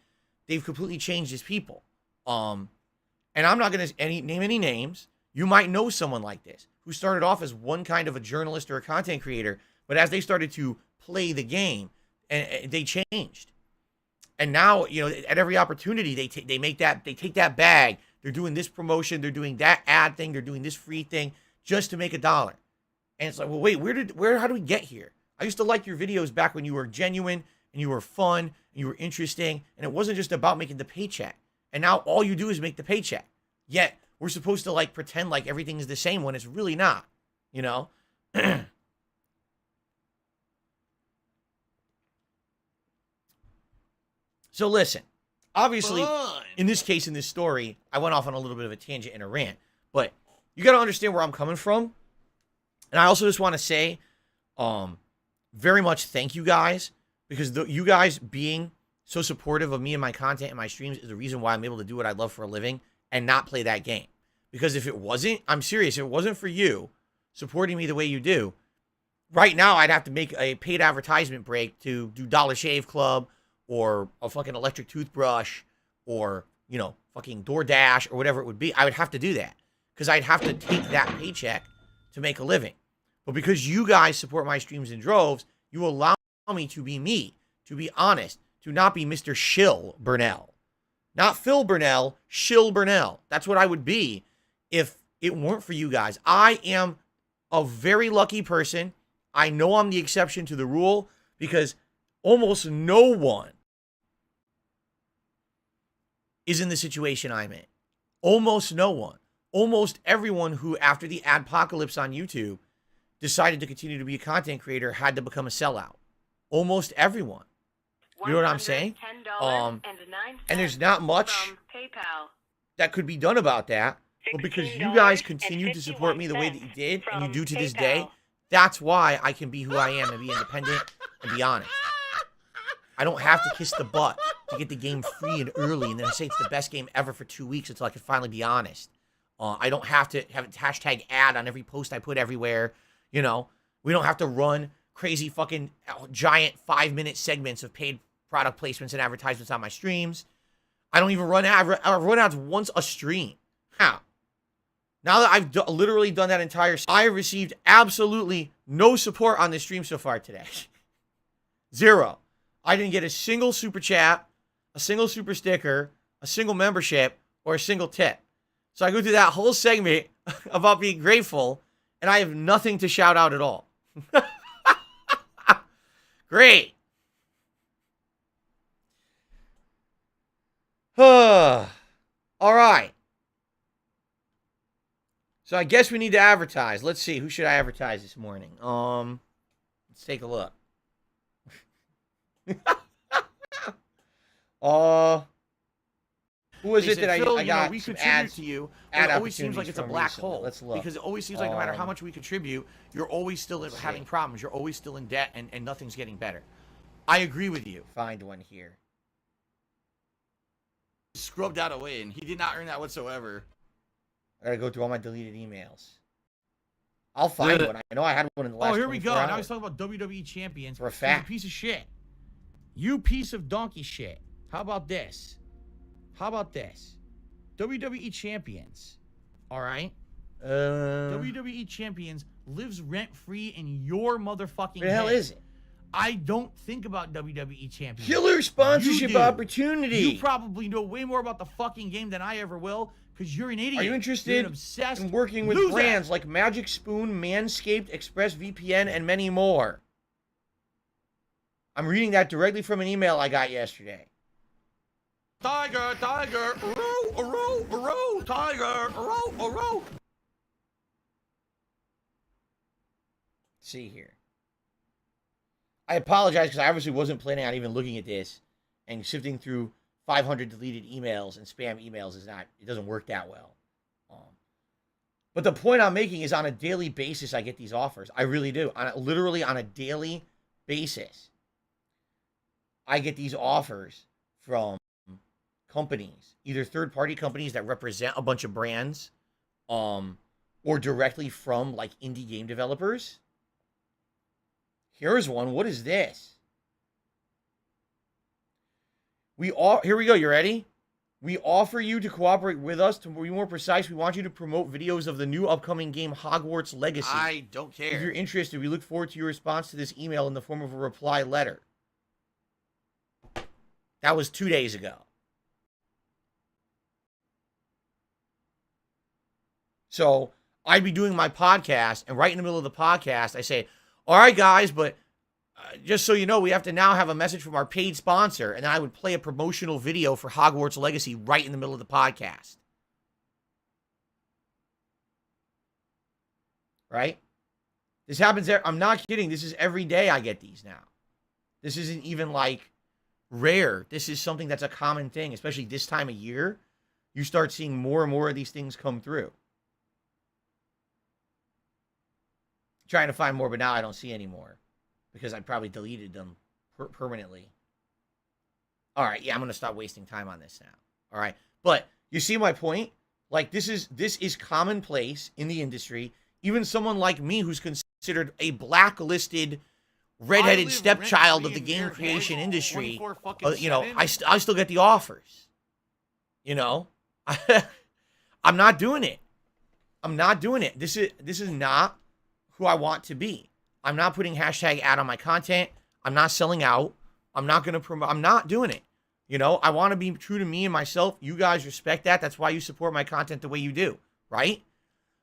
they've completely changed as people. And I'm not going to name any names. You might know someone like this who started off as one kind of a journalist or a content creator, but as they started to play the game, and they changed. And now, at every opportunity, they take that bag. They're doing this promotion. They're doing that ad thing. They're doing this free thing just to make $1. And it's like, well, wait, how do we get here? I used to like your videos back when you were genuine and you were fun and you were interesting. And it wasn't just about making the paycheck. And now all you do is make the paycheck. Yet we're supposed to pretend like everything is the same when it's really not, So listen, obviously, in this case, in this story, I went off on a little bit of a tangent and a rant, but you got to understand where I'm coming from. And I also just want to say, very much thank you guys, because you guys being so supportive of me and my content and my streams is the reason why I'm able to do what I love for a living and not play that game. Because if it wasn't, I'm serious, if it wasn't for you supporting me the way you do, right now I'd have to make a paid advertisement break to do Dollar Shave Club or a fucking electric toothbrush or, fucking DoorDash or whatever it would be. I would have to do that because I'd have to take that paycheck to make a living. But because you guys support my streams in droves, you allow me, to be honest, to not be Mr. Shill Burnell. Not Phil Burnell, Shill Burnell. That's what I would be if it weren't for you guys. I am a very lucky person. I know I'm the exception to the rule because almost no one is in the situation I'm in. Almost no one. Almost everyone who, after the adpocalypse on YouTube, decided to continue to be a content creator had to become a sellout. Almost everyone. You know what I'm saying? And there's not much that could be done about that. But because you guys continued to support me the way that you did, and you do to this day, that's why I can be who I am and be independent and be honest. I don't have to kiss the butt to get the game free and early, and then I say it's the best game ever for 2 weeks until I can finally be honest. I don't have to have a hashtag ad on every post I put everywhere. We don't have to run crazy fucking giant 5-minute segments of paid product placements and advertisements on my streams. I don't even run ads. I run ads once a stream. How? Now that I've literally done that entire, I have received absolutely no support on this stream so far today. Zero. I didn't get a single super chat, a single super sticker, a single membership, or a single tip. So I go through that whole segment about being grateful, and I have nothing to shout out at all. Great. All right. So I guess we need to advertise. Let's see. Who should I advertise this morning? Let's take a look. Who was it that Phil, I got? We some contribute ads, to you. ad It always seems like opportunities it's a from black recently. hole. Let's look. Because it always seems like no matter how much we contribute, you're always still having problems. You're always still in debt, and nothing's getting better. I agree with you. Find one here. Scrubbed that away, and he did not earn that whatsoever. I gotta go through all my deleted emails. I'll find one. I know I had one in the last. Oh, here we go. 24 hours. Now he's talking about WWE champions. For a He's fact. piece of shit. You piece of donkey shit. How about this? How about this? WWE champions. All right. WWE champions lives rent free in your motherfucking Where the hell head. is it? I don't think about WWE champions. Killer sponsorship You do. opportunity. You probably know way more about the fucking game than I ever will, because you're an idiot. Are you You're interested an obsessed in working with loser. brands like Magic Spoon, Manscaped, ExpressVPN, and many more? I'm reading that directly from an email I got yesterday. Tiger, tiger, row, tiger, row. See here. I apologize because I obviously wasn't planning on even looking at this, and sifting through 500 deleted emails and spam emails it doesn't work that well. But the point I'm making is on a daily basis, I get these offers. I really do. Literally on a daily basis, I get these offers from companies, either third-party companies that represent a bunch of brands, or directly from like indie game developers. Here's one. What is this? Here we go. You ready? We offer you to cooperate with us. To be more precise, we want you to promote videos of the new upcoming game Hogwarts Legacy. I don't care. If you're interested, we look forward to your response to this email in the form of a reply letter. That was 2 days ago. So I'd be doing my podcast, and right in the middle of the podcast, I say, all right, guys, but just so you know, we have to now have a message from our paid sponsor. And then I would play a promotional video for Hogwarts Legacy right in the middle of the podcast. Right? This happens. I'm not kidding. This is every day I get these now. This isn't even like rare. This is something that's a common thing, especially this time of year. You start seeing more and more of these things come through. Trying to find more, but now I don't see any more because I probably deleted them permanently. All right, yeah, I'm going to stop wasting time on this now. All right, but you see my point? Like, this is commonplace in the industry. Even someone like me who's considered a blacklisted redheaded stepchild of the game creation industry, I still get the offers. I'm not doing it. I'm not doing it. This is not who I want to be. I'm not putting hashtag ad on my content. I'm not selling out. I'm not going to promote. I'm not doing it. I want to be true to me and myself. You guys respect that. That's why you support my content the way you do, right?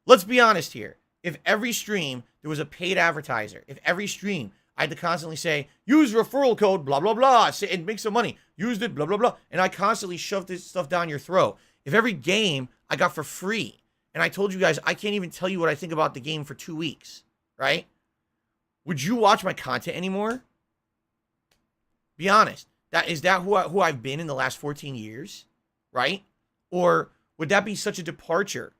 Let's be honest here. If every stream there was a paid advertiser, if every stream I had to constantly say, use referral code, blah, blah, blah, and make some money, use it, blah, blah, blah, and I constantly shove this stuff down your throat. If every game I got for free, and I told you guys, I can't even tell you what I think about the game for 2 weeks, right? Would you watch my content anymore? Be honest. Is that who I've been in the last 14 years, right? Or would that be such a departure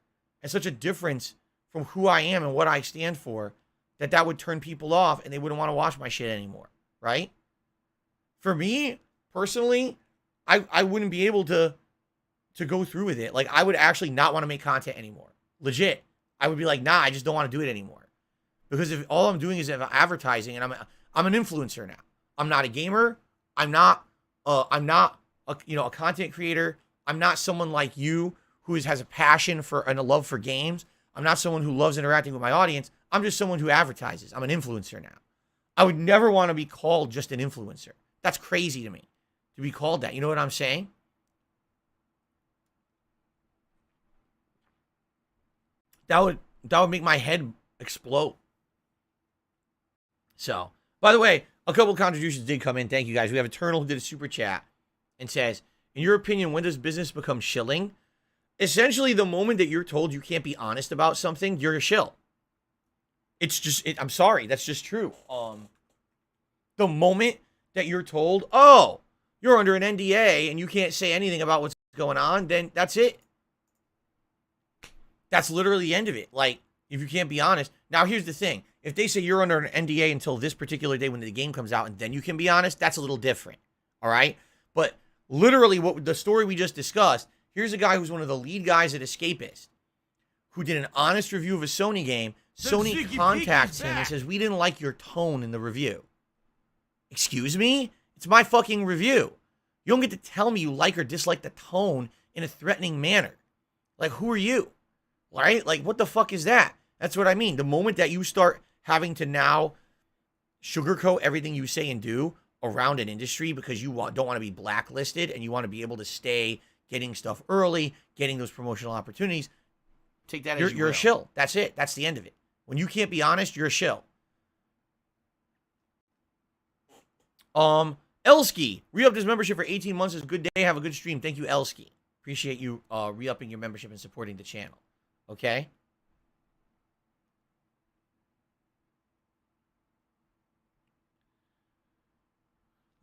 and such a difference from who I am and what I stand for that would turn people off and they wouldn't want to watch my shit anymore, right? For me, personally, I wouldn't be able to go through with it. Like, I would actually not want to make content anymore. Legit. I would be like, nah, I just don't want to do it anymore. Because if all I'm doing is advertising, and I'm an influencer now. I'm not a gamer. I'm not a content creator. I'm not someone like you who has a passion for and a love for games. I'm not someone who loves interacting with my audience. I'm just someone who advertises. I'm an influencer now. I would never want to be called just an influencer. That's crazy to me to be called that. You know what I'm saying? That would make my head explode. So, by the way, a couple of contributions did come in. Thank you guys. We have Eternal who did a super chat and says, in your opinion, when does business become shilling? Essentially, the moment that you're told you can't be honest about something, you're a shill. It's just, I'm sorry, that's just true. The moment that you're told, oh, you're under an NDA and you can't say anything about what's going on, then that's it. That's literally the end of it. Like, if you can't be honest. Now, here's the thing. If they say you're under an NDA until this particular day when the game comes out and then you can be honest, that's a little different. All right? But literally, what the story we just discussed, here's a guy who's one of the lead guys at Escapist who did an honest review of a Sony game. Sony contacts him and says, we didn't like your tone in the review. Excuse me? It's my fucking review. You don't get to tell me you like or dislike the tone in a threatening manner. Like, who are you? Right? Like, what the fuck is that? That's what I mean. The moment that you start having to now sugarcoat everything you say and do around an industry because you don't want to be blacklisted and you want to be able to stay getting stuff early, getting those promotional opportunities, Take that you're a shill. That's it. That's the end of it. When you can't be honest, you're a shill. Elsky, re-upped his membership for 18 months. Is a good day. Have a good stream. Thank you, Elsky. Appreciate you re-upping your membership and supporting the channel. Okay?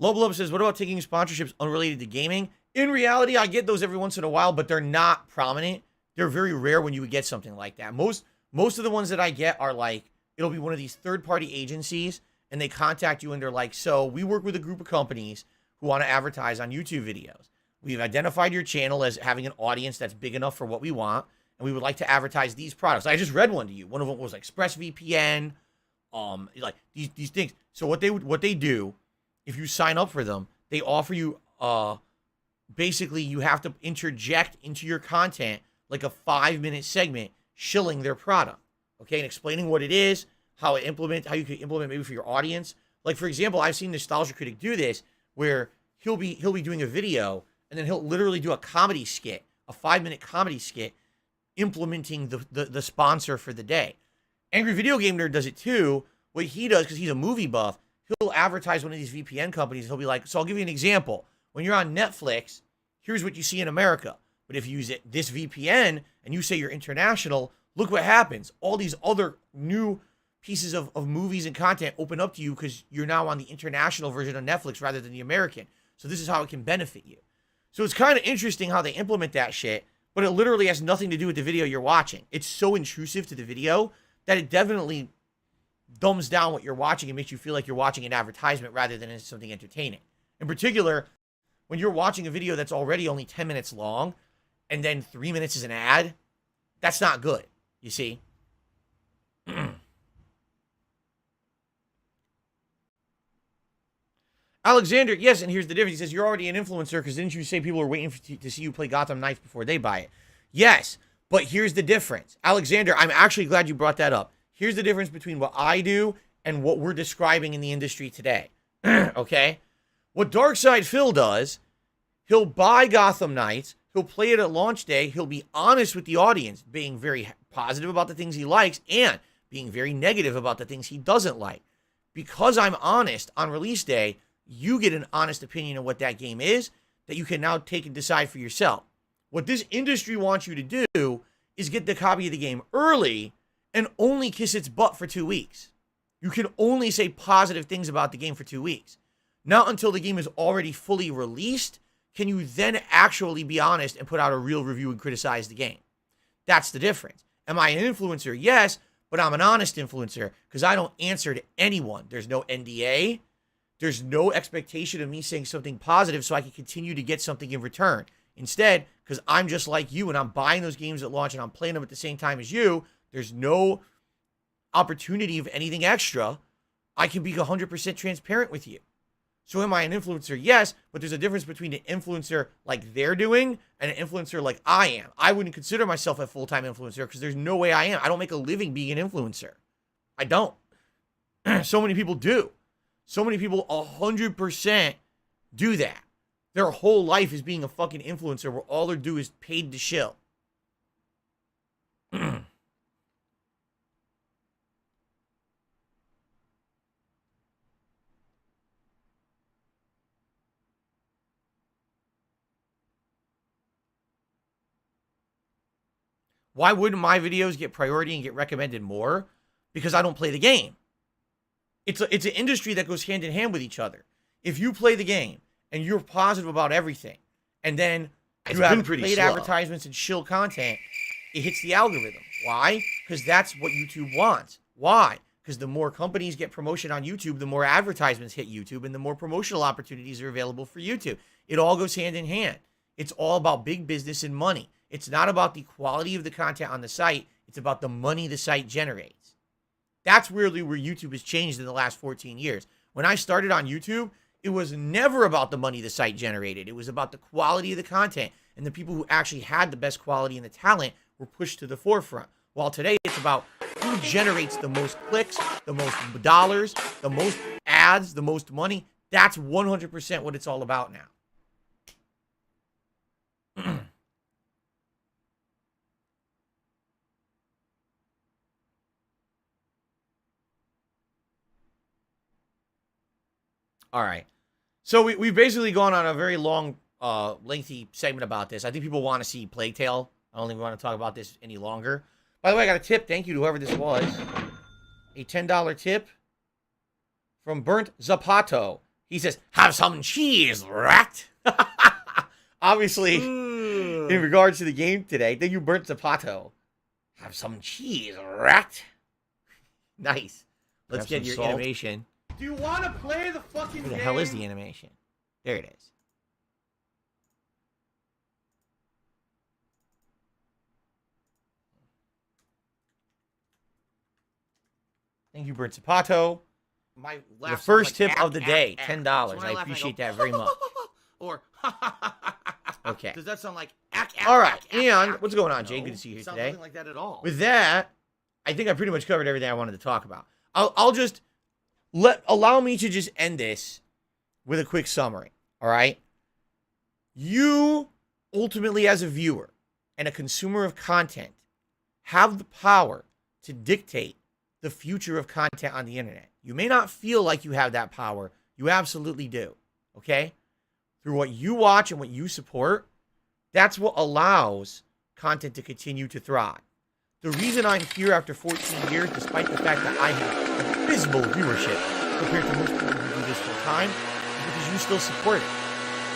Loblub says, what about taking sponsorships unrelated to gaming? In reality, I get those every once in a while, but they're not prominent. They're very rare when you would get something like that. Most of the ones that I get are like, it'll be one of these third-party agencies, and they contact you, and they're like, so we work with a group of companies who want to advertise on YouTube videos. We've identified your channel as having an audience that's big enough for what we want, and we would like to advertise these products. I just read one to you. One of them was like ExpressVPN, like these things. So what they do, if you sign up for them, they offer you, basically you have to interject into your content like a 5-minute segment shilling their product, okay, and explaining what it is, how you can implement maybe for your audience. Like, for example, I've seen Nostalgia Critic do this where he'll be doing a video and then he'll literally do a comedy skit, a 5-minute comedy skit implementing the sponsor for the day. Angry Video Game Nerd does it too. What he does, because he's a movie buff, he'll advertise one of these VPN companies. He'll be like, so I'll give you an example. When you're on Netflix, here's what you see in America. But if you use this VPN and you say you're international, look what happens. All these other new pieces of movies and content open up to you because you're now on the international version of Netflix rather than the American. So this is how it can benefit you. So it's kind of interesting how they implement that shit, but it literally has nothing to do with the video you're watching. It's so intrusive to the video that it definitely dumbs down what you're watching and makes you feel like you're watching an advertisement rather than something entertaining. In particular, when you're watching a video that's already only 10 minutes long and then 3 minutes is an ad, that's not good, you see? Alexander, yes, and here's the difference. He says, you're already an influencer because didn't you say people are waiting to see you play Gotham Knights before they buy it? Yes, but here's the difference. Alexander, I'm actually glad you brought that up. Here's the difference between what I do and what we're describing in the industry today. Okay? What Darkside Phil does, he'll buy Gotham Knights, he'll play it at launch day, he'll be honest with the audience, being very positive about the things he likes and being very negative about the things he doesn't like. Because I'm honest on release day, you get an honest opinion of what that game is that you can now take and decide for yourself. What this industry wants you to do is get the copy of the game early and only kiss its butt for 2 weeks. You can only say positive things about the game for 2 weeks. Not until the game is already fully released can you then actually be honest and put out a real review and criticize the game. That's the difference. Am I an influencer? Yes, but I'm an honest influencer because I don't answer to anyone. There's no NDA. There's no expectation of me saying something positive so I can continue to get something in return. Instead, because I'm just like you and I'm buying those games at launch and I'm playing them at the same time as you, there's no opportunity of anything extra, I can be 100% transparent with you. So am I an influencer? Yes, but there's a difference between an influencer like they're doing and an influencer like I am. I wouldn't consider myself a full-time influencer because there's no way I am. I don't make a living being an influencer. I don't. So many people do. So many people 100% do that. Their whole life is being a fucking influencer where all they do is paid to shill. Why wouldn't my videos get priority and get recommended more? Because I don't play the game. It's an industry that goes hand in hand with each other. If you play the game and you're positive about everything, and then you have paid advertisements and shill content, it hits the algorithm. Why? Because that's what YouTube wants. Why? Because the more companies get promotion on YouTube, the more advertisements hit YouTube, and the more promotional opportunities are available for YouTube. It all goes hand in hand. It's all about big business and money. It's not about the quality of the content on the site. It's about the money the site generates. That's really where YouTube has changed in the last 14 years. When I started on YouTube, it was never about the money the site generated. It was about the quality of the content, and the people who actually had the best quality and the talent were pushed to the forefront. While today it's about who generates the most clicks, the most dollars, the most ads, the most money. That's 100% what it's all about now. All right. So we've basically gone on a very long, lengthy segment about this. I think people want to see Plague Tale. I don't think we want to talk about this any longer. By the way, I got a tip. Thank you to whoever this was. A $10 tip from Burnt Zapato. He says, have some cheese, rat. Obviously, in regards to the game today, thank you, Burnt Zapato. Have some cheese, rat. Nice. Let's get your animation. Do you want to play the fucking game? Where the hell is the animation? There it is. Thank you, Bert Zapato. The first tip of the day, $10. I appreciate that very much. Or, okay. Does that sound like all right, and what's going on, Jay? Good to see you here today. Nothing like that at all. With that, I think I pretty much covered everything I wanted to talk about. I'll just allow me to just end this with a quick summary. All right. You ultimately, as a viewer and a consumer of content, have the power to dictate the future of content on the internet. You may not feel like you have that power. You absolutely do. Okay? Through what you watch and what you support, that's what allows content to continue to thrive. The reason I'm here after 14 years, despite the fact that I have abysmal viewership compared to most people who do this full time, is because you still support it.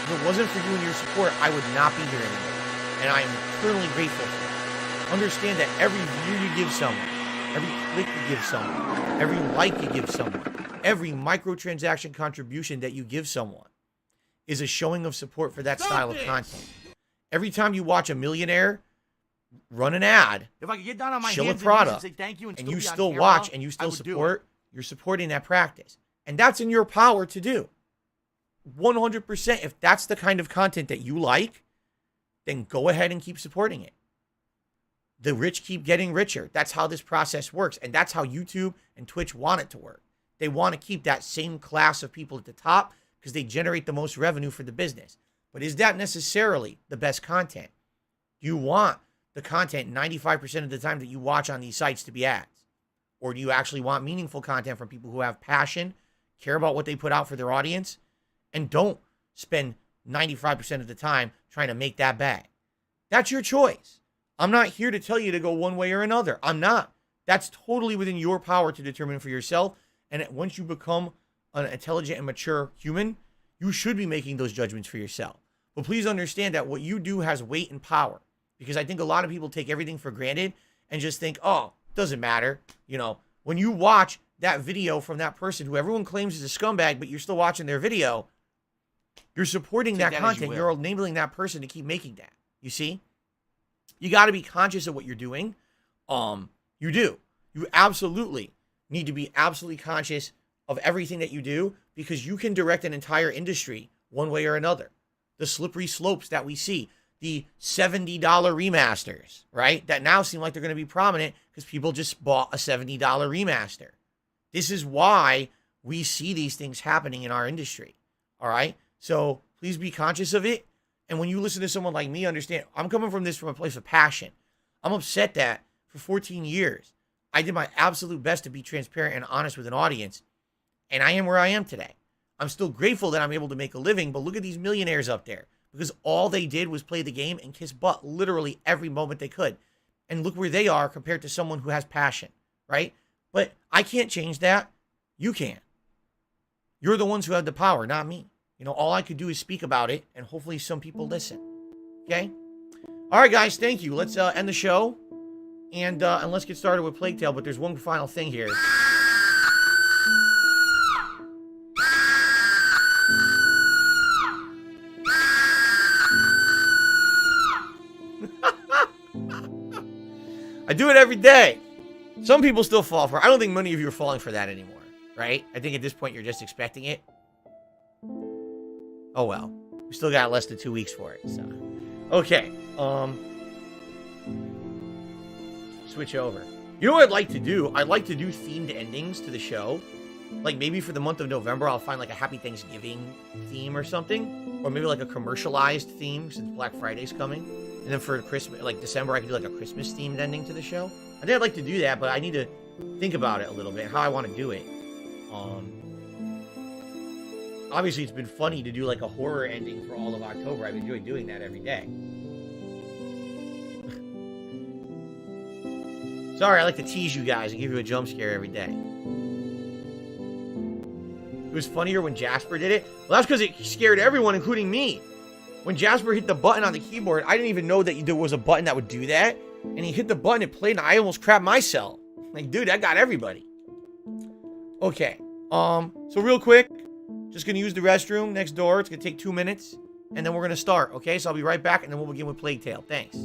If it wasn't for you and your support, I would not be here anymore. And I am eternally grateful for it. Understand that every view you give someone, every click you give someone, every like you give someone, every microtransaction contribution that you give someone is a showing of support for that style of content. Every time you watch a millionaire run an ad, if I could get down on my shill a hands product, and say thank you and you still watch and you still support, you're supporting that practice. And that's in your power to do. 100%. If that's the kind of content that you like, then go ahead and keep supporting it. The rich keep getting richer. That's how this process works. And that's how YouTube and Twitch want it to work. They want to keep that same class of people at the top because they generate the most revenue for the business. But is that necessarily the best content? Do you want the content 95% of the time that you watch on these sites to be ads? Or do you actually want meaningful content from people who have passion, care about what they put out for their audience, and don't spend 95% of the time trying to make that bag? That's your choice. I'm not here to tell you to go one way or another. I'm not. That's totally within your power to determine for yourself. And once you become an intelligent and mature human, you should be making those judgments for yourself. But please understand that what you do has weight and power. Because I think a lot of people take everything for granted and just think, oh, doesn't matter. You know, when you watch that video from that person who everyone claims is a scumbag, but you're still watching their video, you're supporting that content. You're enabling that person to keep making that. You see? You got to be conscious of what you're doing. You do. You absolutely need to be absolutely conscious of everything that you do, because you can direct an entire industry one way or another. The slippery slopes that we see, the $70 remasters, right? That now seem like they're going to be prominent because people just bought a $70 remaster. This is why we see these things happening in our industry. All right. So please be conscious of it. And when you listen to someone like me, understand I'm coming from this from a place of passion. I'm upset that for 14 years, I did my absolute best to be transparent and honest with an audience. And I am where I am today. I'm still grateful that I'm able to make a living, but look at these millionaires up there, because all they did was play the game and kiss butt literally every moment they could. And look where they are compared to someone who has passion, right? But I can't change that. You can. You're the ones who have the power, not me. You know, all I could do is speak about it, and hopefully some people listen. Okay? All right, guys, thank you. Let's end the show, and let's get started with Plague Tale, but there's one final thing here. I do it every day. Some people still fall for it. I don't think many of you are falling for that anymore, right? I think at this point you're just expecting it. Oh well. We still got less than 2 weeks for it, so. Okay. Switch over. You know what I'd like to do? I'd like to do themed endings to the show. Like maybe for the month of November, I'll find like a Happy Thanksgiving theme or something. Or maybe like a commercialized theme since Black Friday's coming. And then for Christmas, like December, I could do like a Christmas themed ending to the show. I think I'd like to do that, but I need to think about it a little bit, how I want to do it. Obviously, it's been funny to do like a horror ending for all of October. I've enjoyed doing that every day. Sorry, I like to tease you guys and give you a jump scare every day. It was funnier when Jasper did it. Well, that's because it scared everyone, including me. When Jasper hit the button on the keyboard, I didn't even know that there was a button that would do that. And he hit the button, it played, and I almost crapped myself. Like, dude, that got everybody. Okay. So real quick, just gonna use the restroom next door. It's gonna take 2 minutes, and then we're gonna start. Okay, so I'll be right back, and then we'll begin with Plague Tale. Thanks.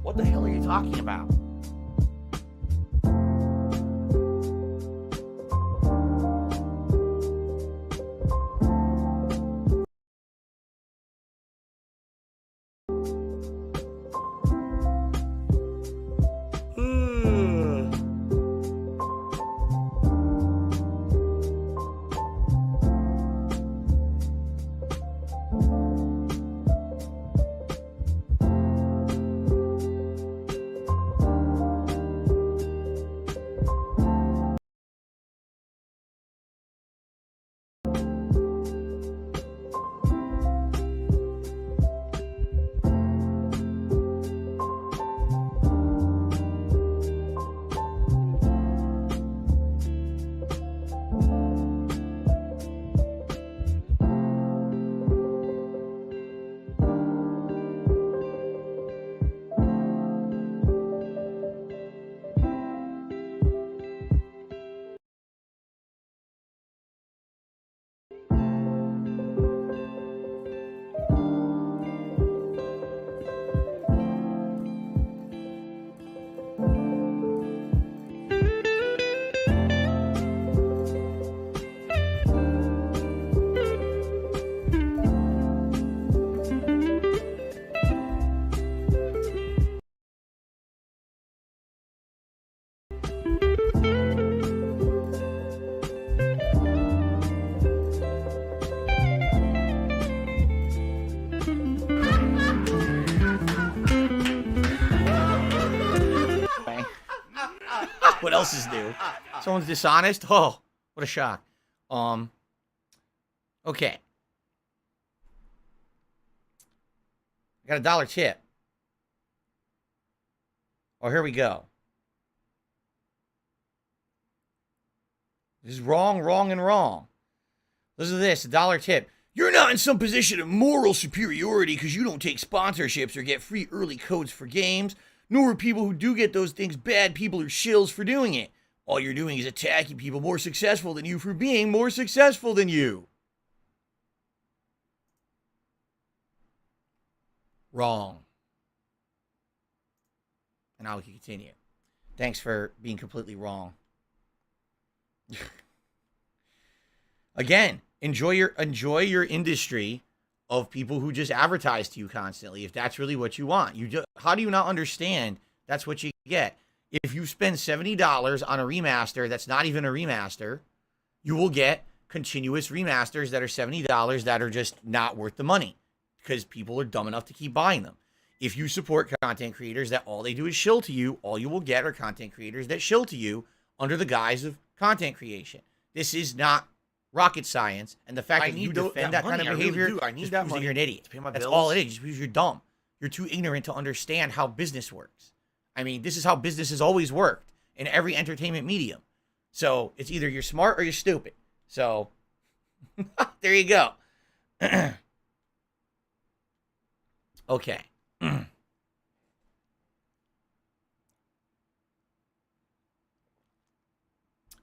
What the hell are you talking about? What else is new? Someone's dishonest? Oh, what a shock. Okay. I got a $1 tip. Oh, here we go. This is wrong, wrong, and wrong. Listen to this, a $1 tip. You're not in some position of moral superiority because you don't take sponsorships or get free early codes for games, nor are people who do get those things bad people or shills for doing it. All you're doing is attacking people more successful than you for being more successful than you. Wrong. And now we can continue. Thanks for being completely wrong. Again, enjoy your industry of people who just advertise to you constantly. If that's really what you want, how do you not understand that's what you get? If you spend $70 on a remaster that's not even a remaster, you will get continuous remasters that are $70 that are just not worth the money because people are dumb enough to keep buying them. If you support content creators that all they do is shill to you, all you will get are content creators that shill to you under the guise of content creation. This is not rocket science, and the fact that you defend that kind of behavior, I need just that proves money that you're an idiot. to pay my That's bills. all it is. Just because you're dumb. You're too ignorant to understand how business works. I mean, this is how business has always worked in every entertainment medium. So it's either you're smart or you're stupid. So there you go. Okay.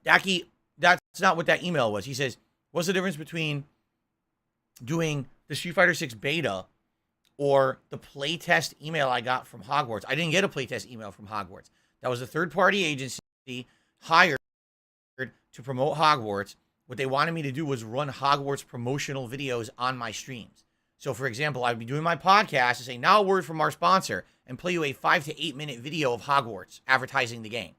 Daki, that's not what that email was. He says, what's the difference between doing the Street Fighter 6 beta or the playtest email I got from Hogwarts? I didn't get a playtest email from Hogwarts. That was a third-party agency hired to promote Hogwarts. What they wanted me to do was run Hogwarts promotional videos on my streams. So, for example, I'd be doing my podcast and say, now a word from our sponsor, and play you a 5 to 8 minute video of Hogwarts advertising the game.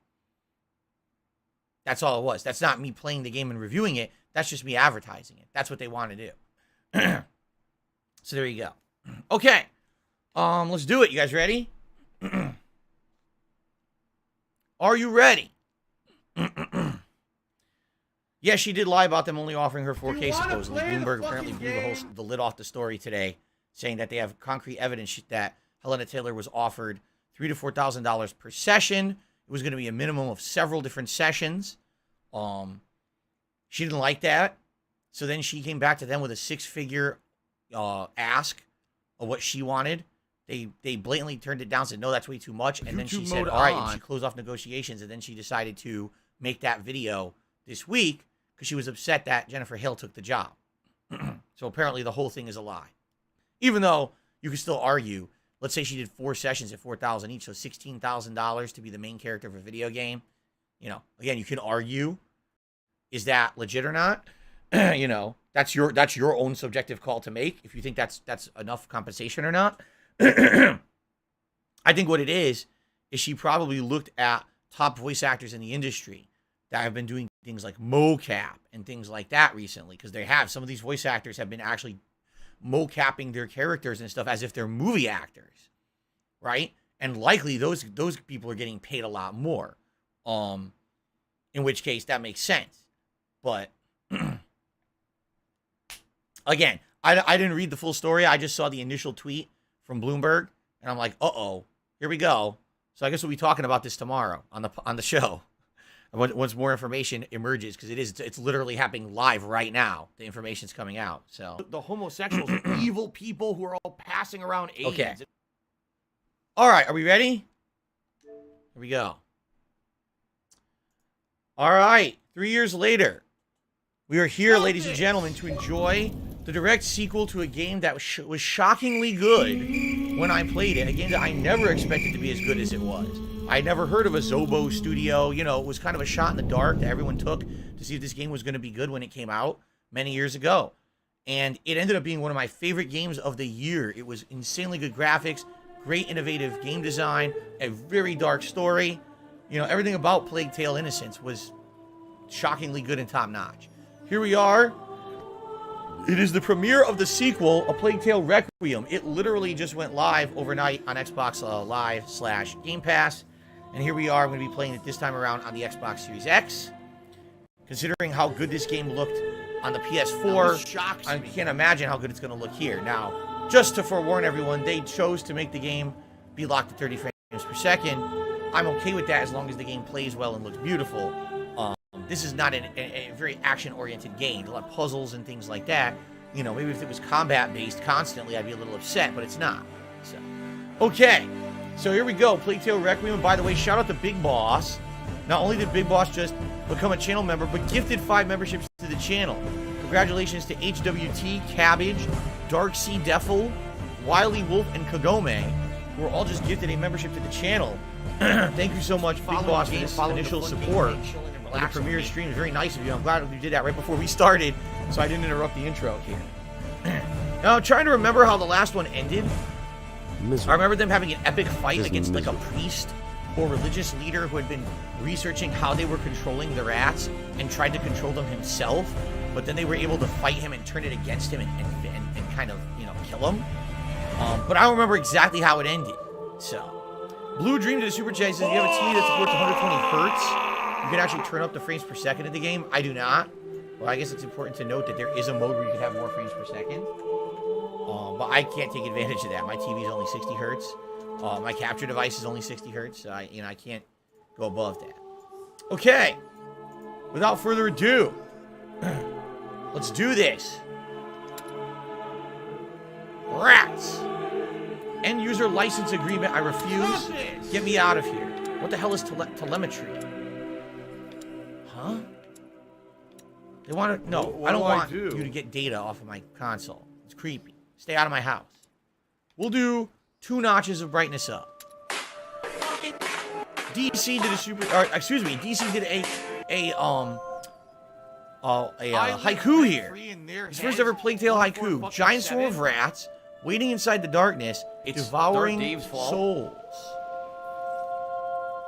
That's all it was. That's not me playing the game and reviewing it. That's just me advertising it. That's what they want to do. So there you go. Okay. Let's do it. You guys ready? Are you ready? Yeah, she did lie about them only offering her 4K supposedly. Bloomberg apparently blew the lid off the story today, saying that they have concrete evidence that Helena Taylor was offered $3,000 to $4,000 per session. It was going to be a minimum of several different sessions. She didn't like that. So then she came back to them with a 6-figure ask of what she wanted. They blatantly turned it down, said, no, that's way too much. And then she said, all right, and she closed off negotiations. And then she decided to make that video this week because she was upset that Jennifer Hill took the job. So apparently the whole thing is a lie. Even though you can still argue, let's say she did 4 sessions at $4,000 each, so $16,000 to be the main character of a video game. You know, again, you can argue, is that legit or not? You know, that's your own subjective call to make. If you think that's enough compensation or not. I think what it is she probably looked at top voice actors in the industry that have been doing things like mocap and things like that recently, because they have. Some of these voice actors have been actually mocapping their characters and stuff as if they're movie actors, right? And likely those people are getting paid a lot more. In which case that makes sense. But again, I didn't read the full story. I just saw the initial tweet from Bloomberg, and I'm like, uh-oh, here we go. So I guess we'll be talking about this tomorrow on the show. Once more information emerges, because it's literally happening live right now. The information's coming out. So the homosexuals are evil people who are all passing around AIDS. Okay. All right, are we ready? Here we go. All right, 3 years later, we are here, ladies and gentlemen, to enjoy the direct sequel to a game that was shockingly good when I played it. A game that I never expected to be as good as it was. I never heard of a Zobo studio. You know, it was kind of a shot in the dark that everyone took to see if this game was going to be good when it came out many years ago. And it ended up being one of my favorite games of the year. It was insanely good graphics, great innovative game design, a very dark story. You know, everything about Plague Tale Innocence was shockingly good and top-notch. Here we are. It is the premiere of the sequel, A Plague Tale Requiem. It literally just went live overnight on Xbox Live /Game Pass. And here we are. I'm going to be playing it this time around on the Xbox Series X. Considering how good this game looked on the PS4, I can't imagine how good it's going to look here. Now, just to forewarn everyone, they chose to make the game be locked at 30 frames per second. I'm okay with that as long as the game plays well and looks beautiful. This is not a very action-oriented game. A lot of puzzles and things like that. You know, maybe if it was combat-based constantly, I'd be a little upset, but it's not. So, okay. So here we go. Plague Tale Requiem. By the way, shout out to Big Boss. Not only did Big Boss just become a channel member, but gifted 5 memberships to the channel. Congratulations to HWT, Cabbage, Dark Sea Defil, Wily Wolf, and Kagome, who are all just gifted a membership to the channel. Thank you so much, Big Boss, for this initial support. The premiere stream is very nice of you. I'm glad you did that right before we started, so I didn't interrupt the intro here. Now, I'm trying to remember how the last one ended. I remember them having an epic fight against like a priest or religious leader who had been researching how they were controlling the rats and tried to control them himself, but then they were able to fight him and turn it against him and kind of, you know, kill him. But I don't remember exactly how it ended. So, Blue Dream to the Super Chat says, you have a TV that supports 120 hertz. You can actually turn up the frames per second in the game. I do not. Well, I guess it's important to note that there is a mode where you can have more frames per second. But I can't take advantage of that. My TV is only 60 hertz. My capture device is only 60 hertz. So I can't go above that. Okay. Without further ado, let's do this. Rats. End user license agreement. I refuse. Get me out of here. What the hell is telemetry? Huh? They want to... No, I don't want you to get data off of my console. It's creepy. Stay out of my house. We'll do 2 notches of brightness up. DC did a super... Or, excuse me. DC did a haiku here. His first ever Plague Tale haiku. Giant swarm of rats waiting inside the darkness, devouring souls.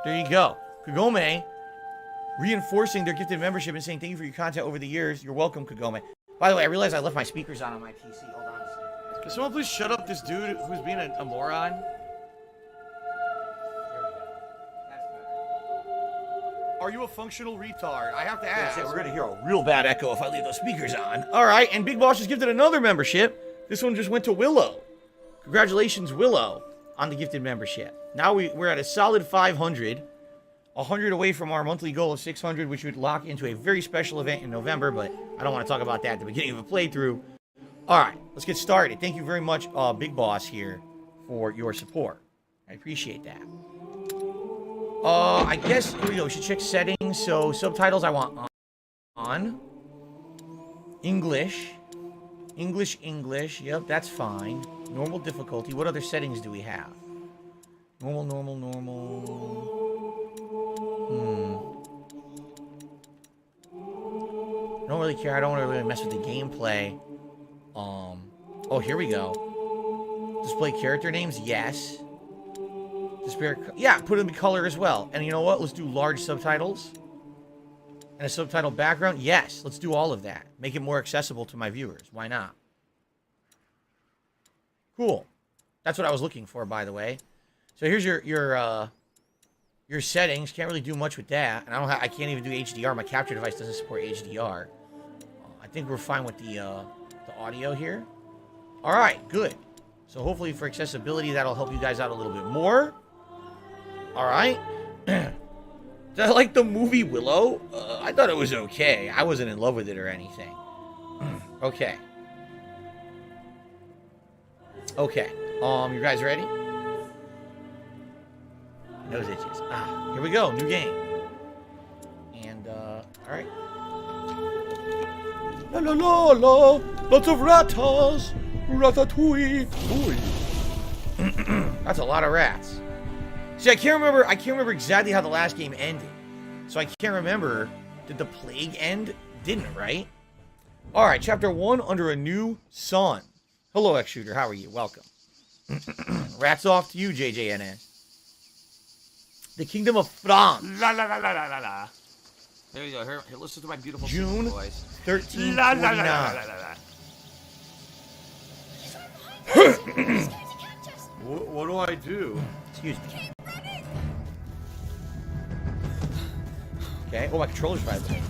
There you go. Kagome reinforcing their gifted membership and saying thank you for your content over the years. You're welcome, Kagome. By the way, I realized I left my speakers on my PC. Hold on a second. Can someone please shut up this dude who's being a moron? Are you a functional retard? I have to ask. We're going to hear a real bad echo if I leave those speakers on. All right, and Big Boss just gifted another membership. This one just went to Willow. Congratulations, Willow, on the gifted membership. Now we're at a solid 500. 100 away from our monthly goal of 600, which would lock into a very special event in November, but I don't want to talk about that at the beginning of a playthrough. All right, let's get started. Thank you very much, Big Boss here, for your support. I appreciate that. I guess, here we go. We should check settings. So, subtitles I want on. English. English. Yep, that's fine. Normal difficulty. What other settings do we have? Normal. I don't really care. I don't want to really mess with the gameplay. Oh, here we go. Display character names? Yes. Yeah, put in the color as well. And you know what? Let's do large subtitles. And a subtitle background? Yes. Let's do all of that. Make it more accessible to my viewers. Why not? Cool. That's what I was looking for, by the way. So here's your settings. Can't really do much with that. And I can't even do HDR. My capture device doesn't support HDR. I think we're fine with the audio here. All right, good. So hopefully for accessibility, that'll help you guys out a little bit more. All right. Did I like the movie Willow? I thought it was okay. I wasn't in love with it or anything. Okay. Okay. You guys ready? Nose itches. Here we go. New game. And, all right. La la la la. Lots of ratas. Ratatouille. That's a lot of rats. See, I can't remember exactly how the last game ended. So I can't remember. Did the plague end? Didn't, right? All right, chapter 1, Under a New Sun. Hello, X-Shooter. How are you? Welcome. Rats off to you, JJNS. The Kingdom of France. La la la la la la. There you go. Here, listen to my beautiful June voice. 1349. La la la la la la. What do I do? Excuse me. Okay. Oh, my controller's vibrating.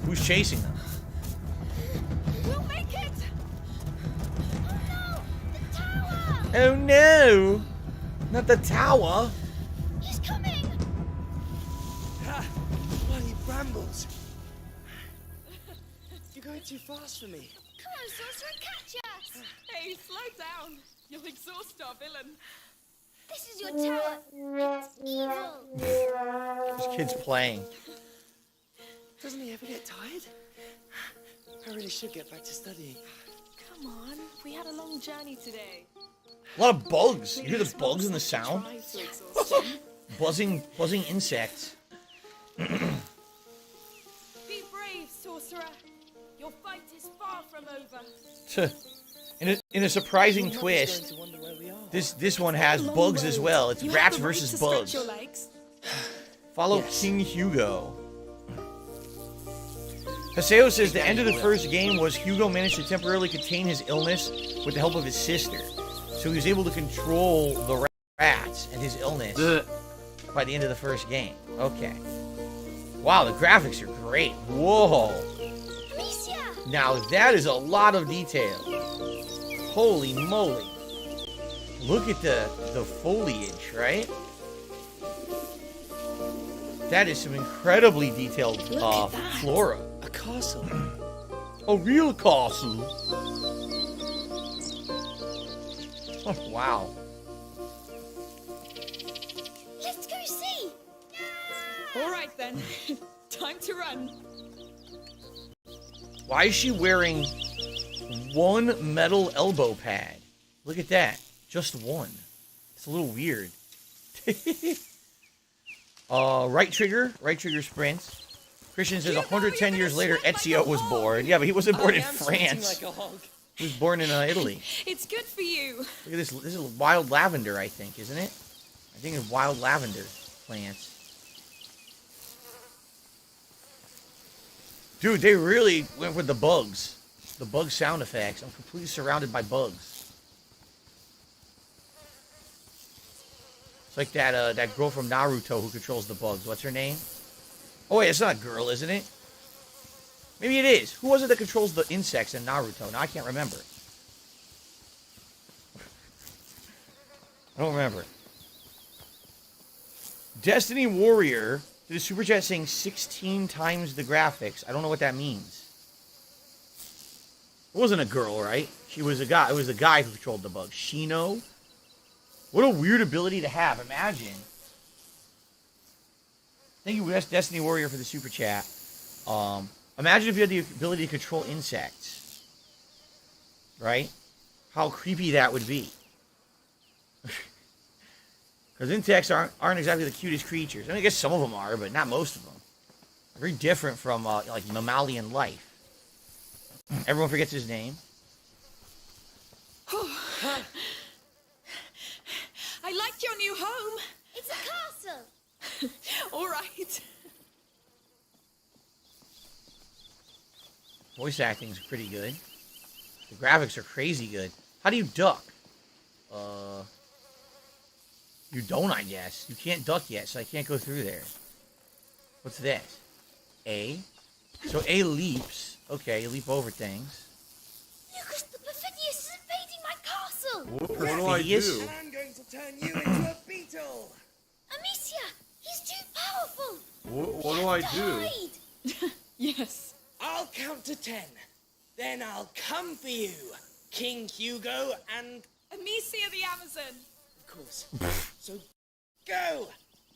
Who's chasing them? We'll make it! Oh no! The tower! Oh no! Not the tower. He's coming! Bloody brambles! You're going too fast for me. Come on, Sorcerer, catch us! Hey, slow down. You'll exhaust our villain. This is your tower. It's evil. This kid's playing. Doesn't he ever get tired? I really should get back to studying. Come on, we had a long journey today. A lot of bugs. You hear the bugs in the sound? Try to exhaust him. Buzzing insects. Be brave, sorcerer. Your fight is far from over. In a surprising Your mother's twist, going to wonder where we are. this one has bugs as well. It's You rats have the right versus to stretch bugs. your legs. Follow Yes. King Hugo. Haseo says the end of the first game was Hugo managed to temporarily contain his illness with the help of his sister. So he was able to control the rats and his illness by the end of the first game. Okay. Wow, the graphics are great. Whoa. Amicia! Now that is a lot of detail. Holy moly. Look at the foliage, right? That is some incredibly detailed flora. A castle. A real castle. Oh, wow. Let's go see! All right then. Time to run. Why is she wearing one metal elbow pad? Look at that. Just one. It's a little weird. Right trigger sprints. Christian says 110 years later Ezio was born. Yeah, but he wasn't born in France. Like a hog. He was born in Italy. It's good for you. Look at this. This is wild lavender, I think, isn't it? I think it's wild lavender plants. Dude, they really went with the bugs. The bug sound effects. I'm completely surrounded by bugs. It's like that girl from Naruto who controls the bugs. What's her name? Oh wait, it's not a girl, isn't it? Maybe it is. Who was it that controls the insects in Naruto? Now I can't remember. I don't remember. Destiny Warrior did a super chat saying 16 times the graphics. I don't know what that means. It wasn't a girl, right? She was a guy. It was a guy who controlled the bugs. Shino. What a weird ability to have. Imagine. Thank you, Destiny Warrior, for the super chat. Imagine if you had the ability to control insects. Right? How creepy that would be. Because insects aren't exactly the cutest creatures. I mean, I guess some of them are, but not most of them. They're very different from, like, mammalian life. Everyone forgets his name. I like your new home. It's a castle! All right. Voice acting is pretty good. The graphics are crazy good. How do you duck? You don't, I guess. You can't duck yet, so I can't go through there. What's this? A. So A leaps. Okay, you leap over things. Lucas, the Perfidious is invading my castle! What do I do? I'm going to turn you into a beetle. Amicia, he's too powerful! What do I do? Hide. Yes. I'll count to 10. Then I'll come for you, King Hugo, and Amicia the Amazon. of course. So go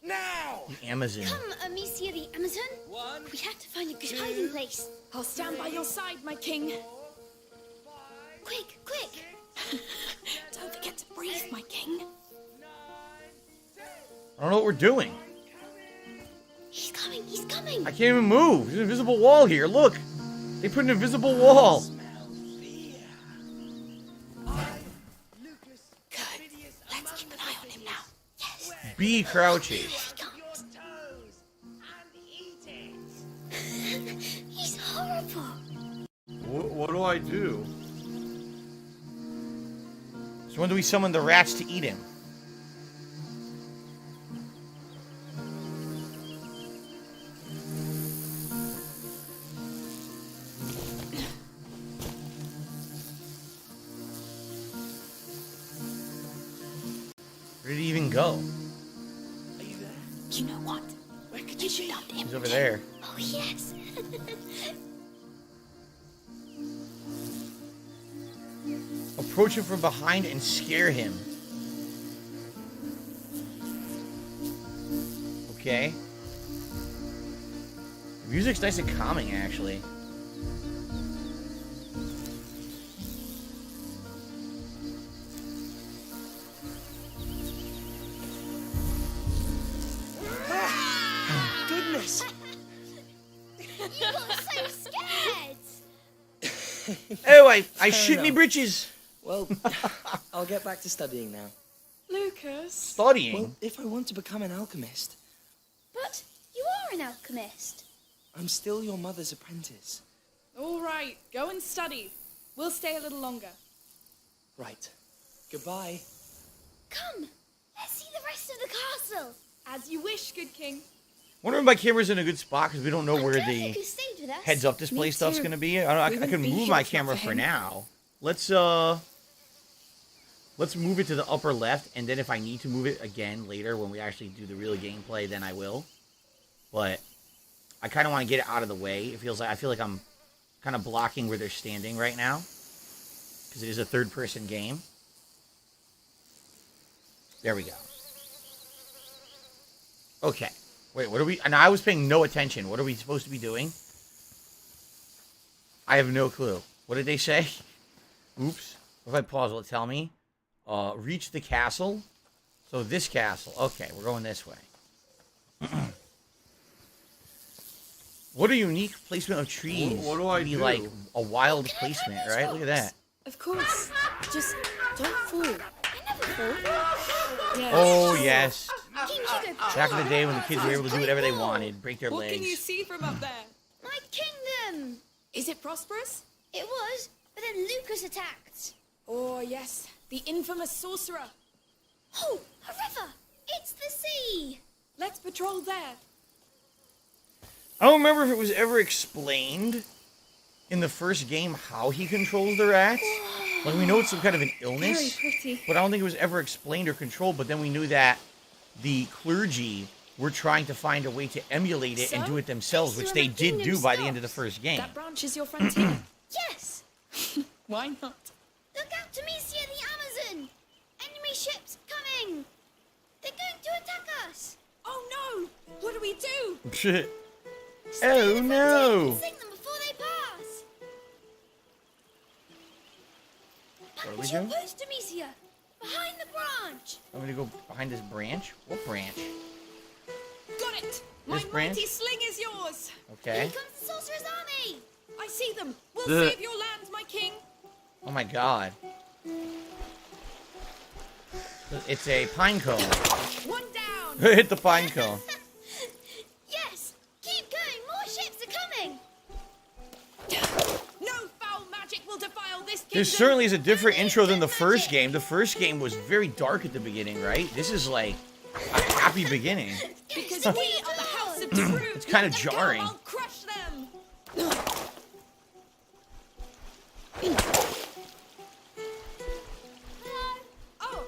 now. The Amazon. Come, Amicia the Amazon. One. We have to find a good hiding place. I'll stand by your side, my king. Quick, quick! Don't forget to breathe, my king. I don't know what we're doing. He's coming, he's coming! I can't even move. There's an invisible wall here. Look. They put an invisible wall. Good. Let's keep an eye on him now. Yes. B crouching. Here he comes. He's horrible. What do I do? So when do we summon the rats to eat him? go? Are you there? You know what? Where could you be? He's over there. Oh, yes. Approach him from behind and scare him. Okay. The music's nice and calming, actually. Goodness. You look so scared. Oh, I Fair shit me enough. britches. Well, I'll get back to studying now. Lucas. Studying? Well, if I want to become an alchemist, But you are an alchemist. I'm still your mother's apprentice. All right, go and study. We'll stay a little longer. Right. Goodbye. Come, let's see the rest of the castle. As you wish, good king. Wonder if my camera's in a good spot because we don't know I'm where glad the you stayed with us. heads-up display Me stuff's too. gonna be. I We can wouldn't be move here my if not camera for for him. now. Let's move it to the upper left, and then if I need to move it again later when we actually do the real gameplay, then I will. But I kind of want to get it out of the way. It feels like I feel like I'm kind of blocking where they're standing right now because it is a third-person game. There we go. Okay. Wait, what are we... And I was paying no attention. What are we supposed to be doing? I have no clue. What did they say? Oops. If I pause, will it tell me? Reach the castle. So this castle. Okay, we're going this way. What a unique placement of trees. What do I Be do? like a wild placement, right? Look at that. Of course. Just don't fall. I never thought. Yes. Oh, yes. King Hugo, Back in the day when the kids were able to do whatever they wanted, break their What can you legs. see from up there? my kingdom. Is it prosperous? It was, but then Lucas attacked. Oh, yes. The infamous sorcerer. Oh, a river. It's the sea. Let's patrol there. I don't remember if it was ever explained in the first game how he controls the rats. Like, we know it's some kind of an Very illness, pretty. but I don't think it was ever explained or controlled. But then we knew that the clergy were trying to find a way to emulate it and So, do it themselves, thanks which to they my did kingdom do by the end of the stops. first game. That branch is your frontier. Yes. Why not? Look out, Demetia the Amazon. Enemy ships coming. They're going to attack us. Oh no! What do we do? Shit. Stay Oh, at the frontier no. and sink them before they pass. What do we Back to do? your post, Demetia. Behind the branch. I'm gonna go behind this branch. What branch? Got it! My This branch? mighty sling is yours! Okay. Here comes the sorcerer's army. I see them! We'll Ugh. save your land, my king! Oh my god. It's a pine cone. One down! Hit the pine cone. Yes. Keep going. More ships are coming. No foul magic will defile this kingdom! There certainly is a different intro than the first game. The first game was very dark at the beginning, right? This is like a happy beginning. Because we are the house of truth! It's kind of Let them go, jarring. I'll crush them! Oh,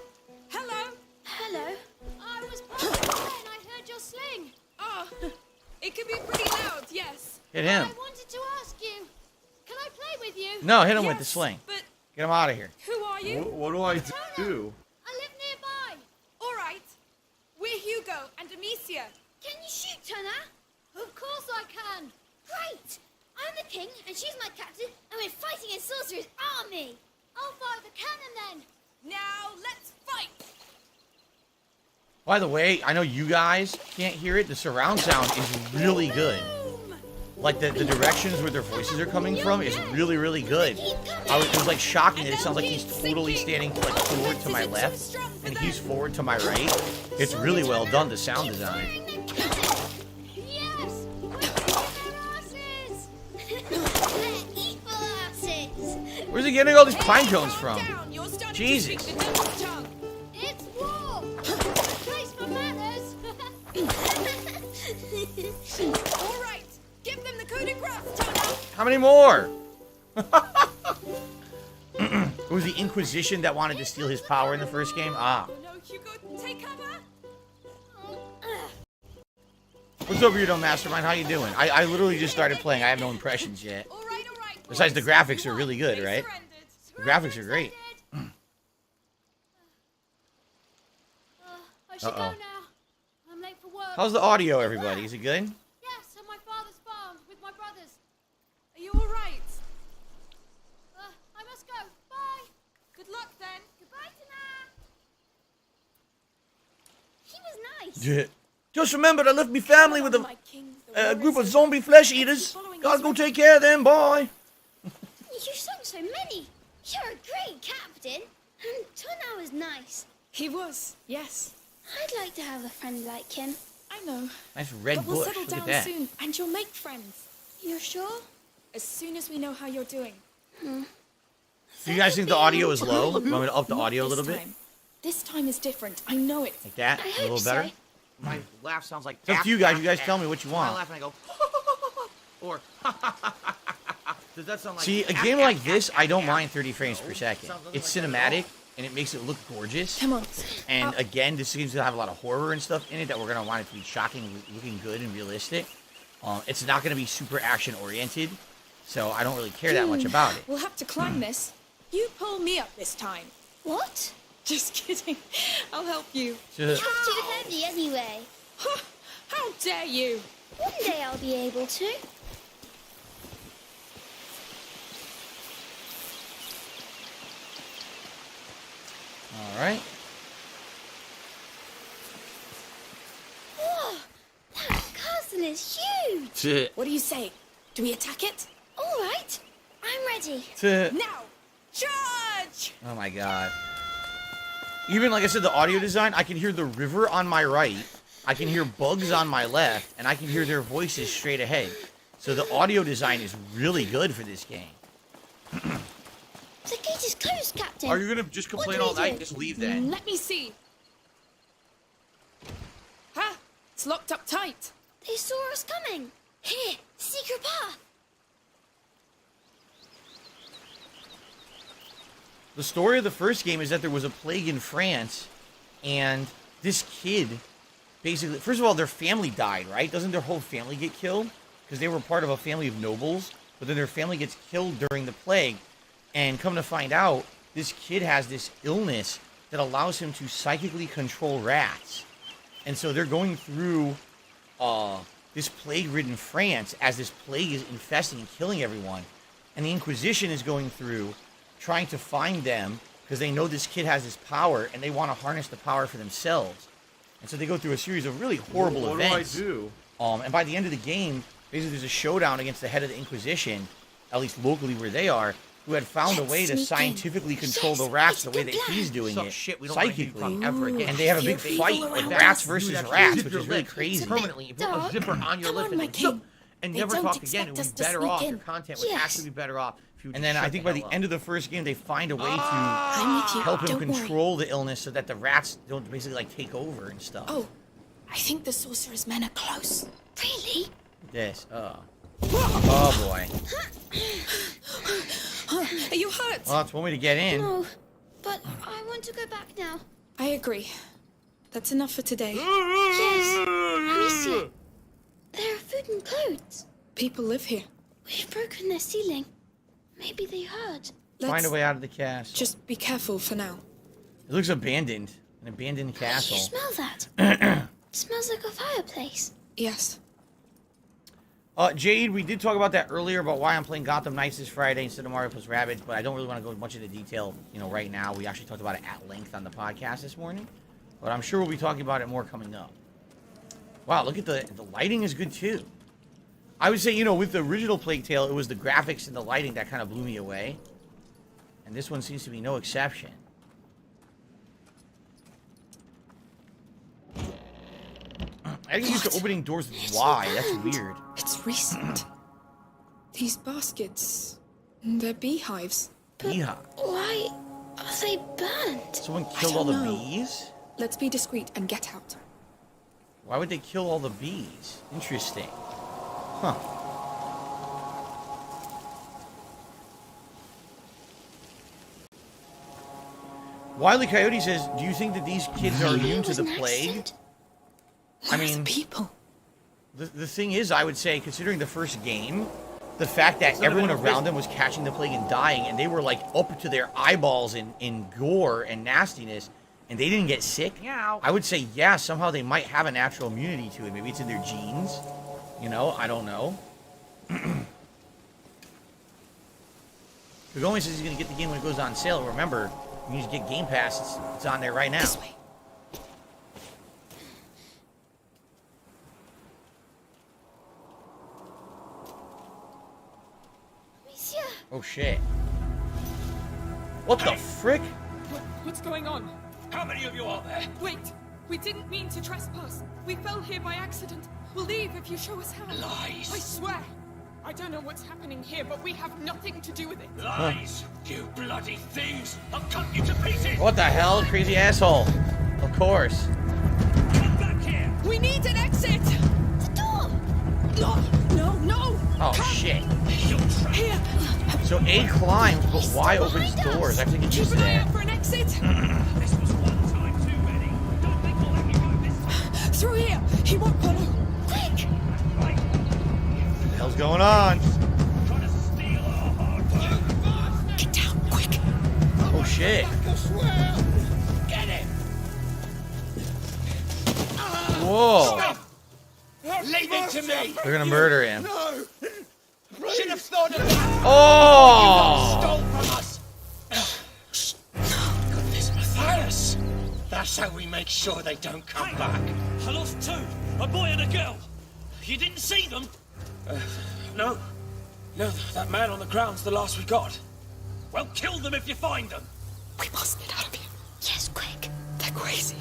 hello! Hello. I was passing by and I heard your sling. Oh, it can be pretty loud, yes. Hit him. I wanted to ask you, can I play with you? No, hit him with the Yes, sling. But Get him out of here. who are you? What do I do? I live nearby. All right. We're Hugo and Amicia. Can you shoot, Turner? Of course I can. Great. I'm the king, and she's my captain, and we're fighting in Sorcerer's army. I'll fire the cannon then. Now let's fight. By the way, I know you guys can't hear it. The surround sound is really good. Like the directions where their voices are coming from is really, really good. It was like shocking that it sounds like he's totally standing like forward to my left and he's forward to my right. It's really well done, the sound design. Yes. We're kicking their asses. They're evil asses. Where's he getting all these pine cones from? Down. You're starting Jesus. to speak the devil's tongue. It's war. Place for manners. All right. Give them the coup de grace, Turner. How many more? It was the Inquisition that wanted to steal his power in the first game? Ah. Oh no, Hugo, take cover. What's up, Weirdo Mastermind? How you doing? I literally just started playing. I have no impressions yet. All right, all right. Besides, the graphics are really good, right? The graphics are great. I should go now. I'm late for work. How's the audio, everybody? Is it good? Yes, on my father's farm with my brothers. Are you all right? I must go. Bye. Good luck then. Goodbye, Tana. He was nice. Yeah. Just remember to lift me family with a group of zombie flesh eaters. Gotta go take care of them. Bye. You sung so many. You're a great captain. And Tana was nice. He was, yes. I'd like to have a friend like him. I know. Nice red But we'll bush. settle Look at down that. soon, and you'll make friends. You're sure? As soon as we know how you're doing. Do you guys think the audio is low? Want me to up the Not audio a this little bit? time. This time is different. I know it. Like that? I A little hope better? so. My laugh sounds like. It's up to you guys. You guys tell me what you I want. laugh and I go. Or. Does that sound like? See, a game like this, I don't mind 30 frames per second. It's cinematic, and it makes it look gorgeous. Come on. And again, this seems to have a lot of horror and stuff in it that we're going to want it to be shocking, looking good, and realistic. It's not going to be super action-oriented, so I don't really care that much about it. We'll have to climb this. You pull me up this time. What? Just kidding. I'll help you. You're too heavy anyway. How dare you? One day I'll be able to. All right. Whoa! That castle is huge! What do you say? Do we attack it? All right, I'm ready. Now! Charge! Oh my god. Even, like I said, the audio design, I can hear the river on my right, I can hear bugs on my left, and I can hear their voices straight ahead. So the audio design is really good for this game. The gate is closed, Captain. Are you gonna just complain What do all we night? do? Just leave then. Let me see. Ha! It's locked up tight. They saw us coming. Here, secret path. The story of the first game is that there was a plague in France, and this kid, basically, first of all, their family died, right? Doesn't their whole family get killed? Because they were part of a family of nobles, but then their family gets killed during the plague, and come to find out, this kid has this illness that allows him to psychically control rats. And so they're going through this plague-ridden France as this plague is infesting and killing everyone. And the Inquisition is going through trying to find them because they know this kid has this power and they want to harness the power for themselves. And so they go through a series of really horrible events. What do I do? And by the end of the game, basically there's a showdown against the head of the Inquisition, at least locally where they are, who had found a way to scientifically control the rats the way that he's doing Suck it, shit, we don't wanna hear you psychically. talk ever again. And they have a big Stupid. fight, like rats versus rats, which is really crazy. Permanently, you put a zipper on your Come lip on, and my then king. and They never don't talk again. expect It would us be to better sneak off. in. Your content would Yes. actually be better off if you would And then just I shut think by the hell up. end of the first game, they find a way to I'm with you. help him Don't worry. control the illness so that the rats don't basically like take over and stuff. Oh, I think the sorcerer's men are close. Really? This, oh boy. Are you hurt? Well, it's one way to get in. No, but I want to go back now. I agree. That's enough for today. Yes, Amicia. There are food and clothes. People live here. We've broken their ceiling. Maybe they heard. Find Let's a way out of the castle. just be careful for now. It looks abandoned. An abandoned You castle. smell that? It smells like a fireplace. Yes. Jade, we did talk about that earlier about why I'm playing Gotham Knights this Friday instead of Mario plus Rabbids, but I don't really want to go much into detail, right now. We actually talked about it at length on the podcast this morning, but I'm sure we'll be talking about it more coming up. Wow, look at the lighting is good too. I would say, with the original Plague Tale, it was the graphics and the lighting that kind of blew me away, and this one seems to be no exception. I get used to opening doors with Y. That's weird. It's recent. These baskets, they're beehives. Beehive. Why are they burnt? Someone killed all the don't know. bees? Let's be discreet and get out. Why would they kill all the bees? Interesting. Huh. Wily Coyote says, do you think that these kids are immune to the It was an plague? accident. I Where are the mean, people. The thing is, I would say, considering the first game, the fact that everyone around them was catching the plague and dying, and they were like up to their eyeballs in gore and nastiness, and they didn't get sick, I would say, yeah, somehow they might have a natural immunity to it. Maybe it's in their genes. You know, I don't know. Hogan says he's going to get the game when it goes on sale. Remember, you need to get Game Pass. It's on there right now. This way. Monsieur. Oh, shit. What the frick? What's going on? How many of you are there? Wait! We didn't mean to trespass. We fell here by accident. We'll leave if you show us how. Lies. I swear. I don't know what's happening here, but we have nothing to do with it. Lies! You bloody thieves! I'll cut you to pieces! What the hell? Crazy asshole. Of course. Come back here! We need an exit! The door! No! Oh, shit. Here! So A climbs, but Y opens doors. I have to get used Keep to an eye that. out for an exit! This was one time too many. Don't think we'll let you go this time. Through here! He won't follow! Quick! What the hell's going on? Trying to steal our hard work. Get down, quick! Oh, shit. Get him! Whoa. Leave it to me! They're gonna murder him. Should have thought of that! Oh! Stole from us! Goodness, Matthias! That's how we make sure they don't come back. I lost two, a boy and a girl. You didn't see them? No. No, that man on the ground's the last we got. Well, kill them if you find them. We must get out of here. Yes, quick. They're crazy.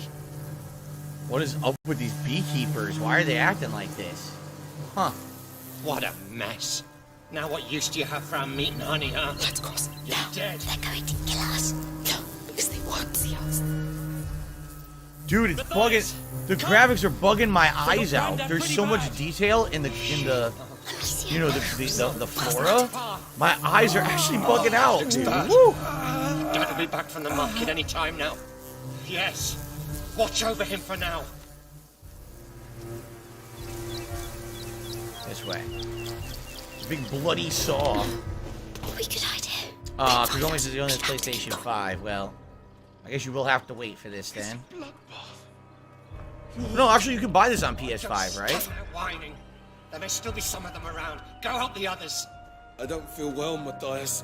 What is up with these beekeepers? Why are they acting like this? Huh. What a mess. Now what use do you have for our meat and honey, huh? Let's cross it. You're dead. They're going to kill us. No, because they won't see us. Dude, it's bugging. The graphics are bugging my eyes out. There's so much detail in the you know, the flora. My eyes are actually bugging out, dude. Woo! Dad will be back from the market any time now. Yes. Watch over him for now. This way. Big bloody saw. We could hide here. Because only says he owns PlayStation 5. Well, I guess you will have to wait for this then. No, actually, you can buy this on PS5, right? Stop whining. There may still be some of them around. Go help the others. I don't feel well, Matthias.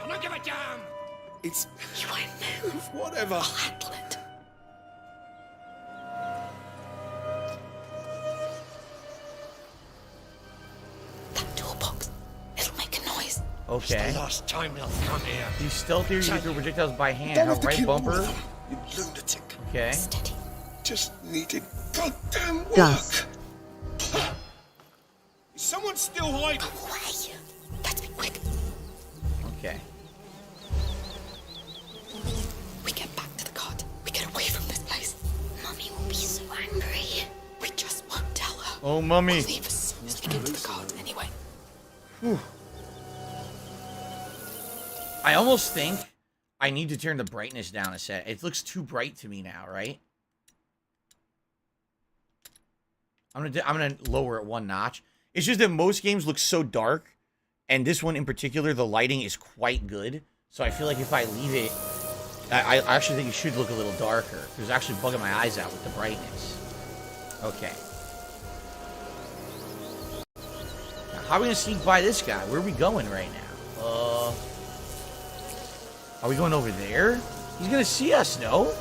I don't give a damn. It's You won't move. whatever. I'll handle it. That toolbox. It'll make a noise. Okay. The last time they'll come here. These stealthier, you get through projectiles by hand. Don't How have to right kill all bumper? of them, you lunatic. Okay. Steady. Just needed goddamn work. Gus. Is someone still hiding? Away. Let's be quick. Okay. We get back to the cart. We get away from this place. Mummy will be so angry. We just won't tell her. Oh, mummy. We'll leave as soon as we get to the cart anyway. I almost think I need to turn the brightness down a set. It looks too bright to me now, right? I'm gonna lower it one notch. It's just that most games look so dark, and this one in particular, the lighting is quite good. So I feel like if I leave it, I actually think it should look a little darker. Because it's actually bugging my eyes out with the brightness. Okay. Now, how are we gonna sneak by this guy? Where are we going right now? Are we going over there? He's gonna see us, no?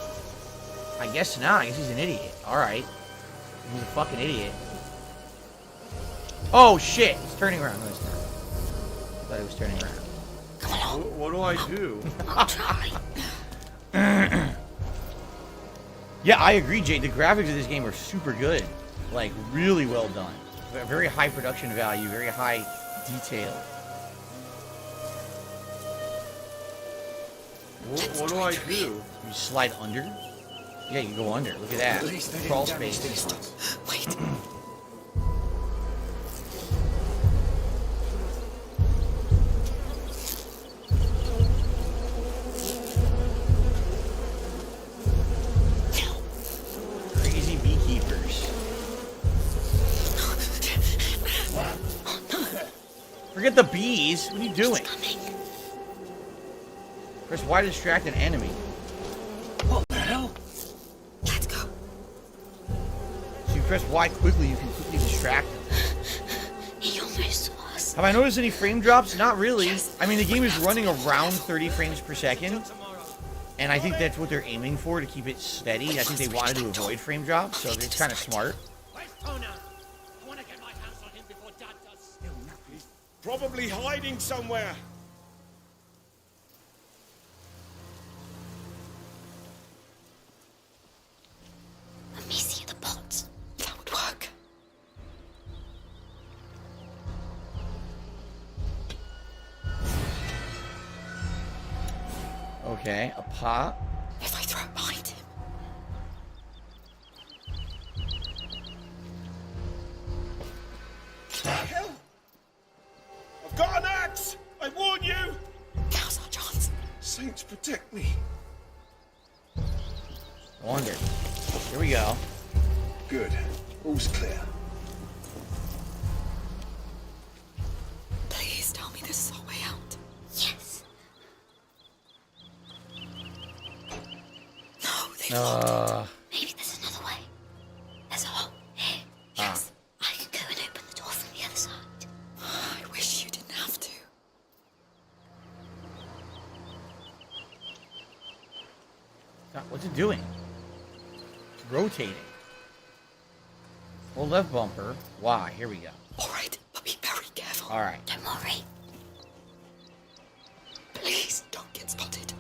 I guess not. I guess he's an idiot. Alright. He's a fucking idiot. Oh, shit! He's turning around. No, he's not. I thought he was turning around. Come along. What do I do? I'll try. Yeah, I agree, Jade. The graphics of this game are super good. Like, really well done. Very high production value, very high detail. What do I do? You slide under? Yeah, you go under. Look at that. Crawl space. Wait. Crazy beekeepers. Forget the bees. What are you doing? Press Y to distract an enemy. What the hell? Let's go. So you press Y quickly, you can quickly distract them. He almost saw us. Have I noticed any frame drops? Not really. I mean, the game is running around 30 frames per second. And I think that's what they're aiming for, to keep it steady. I think they wanted to avoid frame drops, so it's kind of smart. Where's Tona? I want to get my hands on him before Dad does. Probably hiding somewhere. Let me see the pots. That would work. Okay, a pot. If I throw it behind him. The hell? I've got an axe! I warn you! Now's our chance. Saints protect me. I wonder. Here we go. Good. All's clear. Please tell me this is our way out. Yes. No, they won't. Maybe there's another way. There's a hole here. Yes. I can go and open the door from the other side. I wish you didn't have to. God, what's it doing? It's rotating. Hold left bumper. Y. Here we go. All right, but be very careful. All right. Don't worry. Please don't get spotted.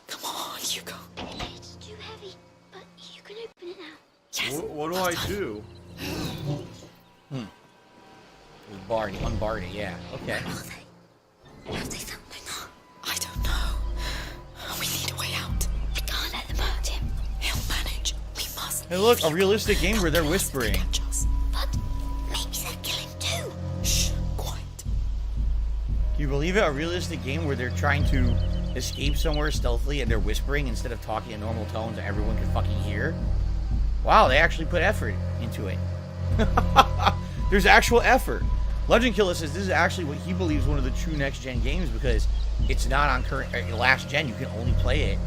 Come on, Hugo. It's too heavy, but you can open it now. Yes. What do I do? Barred, unbarred it, yeah. Okay. Where are they? Have they found my car? I don't know. We need a way out. I can't let them hurt him. He'll manage. We must. Hey, look, a realistic game where they're whispering. Catch us. But maybe they're killing too. Shh, quiet. Can you believe it? A realistic game where they're trying to escape somewhere stealthily and they're whispering instead of talking in normal tones that everyone can fucking hear? Wow, they actually put effort into it. There's actual effort. Legend Killer says this is actually what he believes one of the true next-gen games because it's not on current last gen. You can only play it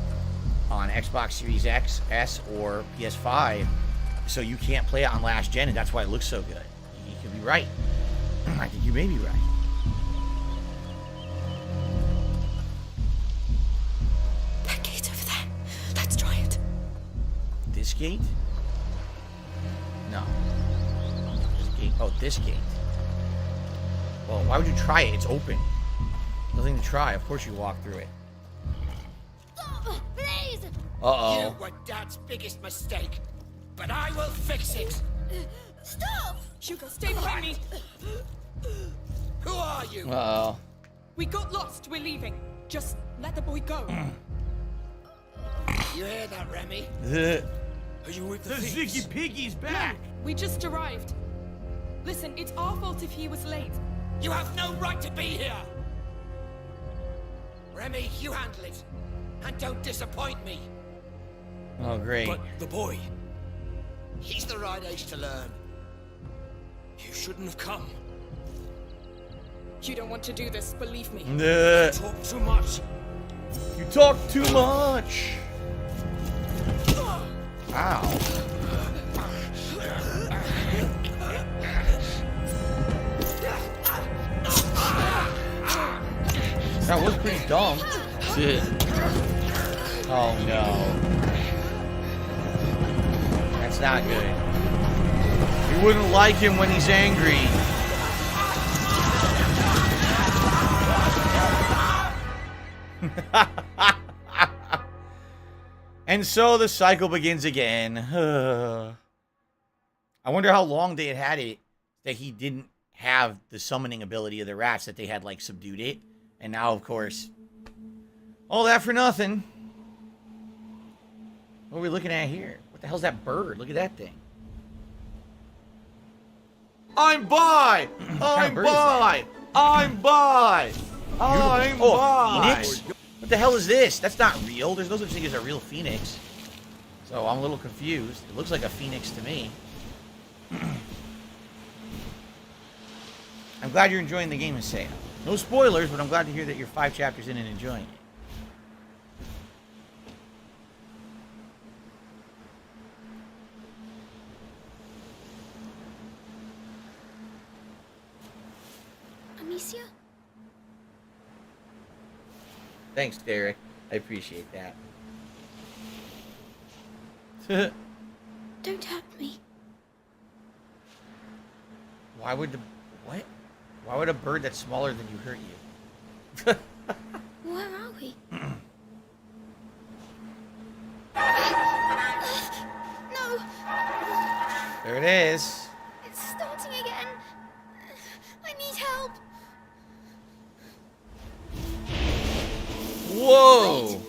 on Xbox Series X, S, or PS5. So you can't play it on last gen, and that's why it looks so good. He could be right. I think you may be right. That gate over there. Let's try it. This gate? No. This gate. Oh, this gate. Well, why would you try it? It's open. Nothing to try. Of course you walk through it. Stop, please. Uh-oh. You were Dad's biggest mistake, but I will fix it. Stop. Hugo, stay behind me. Who are you? Uh-oh. We got lost. We're leaving. Just let the boy go. You hear that, Remy? Are you with the Ziggy thieves? Piggy's back. We just arrived. Listen, it's our fault if he was late. You have no right to be here! Remy, you handle it. And don't disappoint me. Oh, great. But the boy, he's the right age to learn. You shouldn't have come. You don't want to do this, believe me. Talk too much. You talk too much. Ow. That was pretty dumb. Shit. Oh no. That's not good. You wouldn't like him when he's angry. And so the cycle begins again. I wonder how long they had it that he didn't have the summoning ability of the rats, that they had like subdued it. And now, of course, all that for nothing. What are we looking at here? What the hell's that bird? Look at that thing. I'm by! I'm by! I'm by! I'm Oh, by! Phoenix? What the hell is this? That's not real. There's no such thing as a real Phoenix. So I'm a little confused. It looks like a phoenix to me. I'm glad you're enjoying the game, Isaiah. No spoilers, but I'm glad to hear that you're 5 chapters in and enjoying it. Amicia? Thanks, Derek. I appreciate that. Don't hurt me. Why would the... What? Why would a bird that's smaller than you hurt you? Where are we? No! There it is. It's starting again. I need help. Whoa!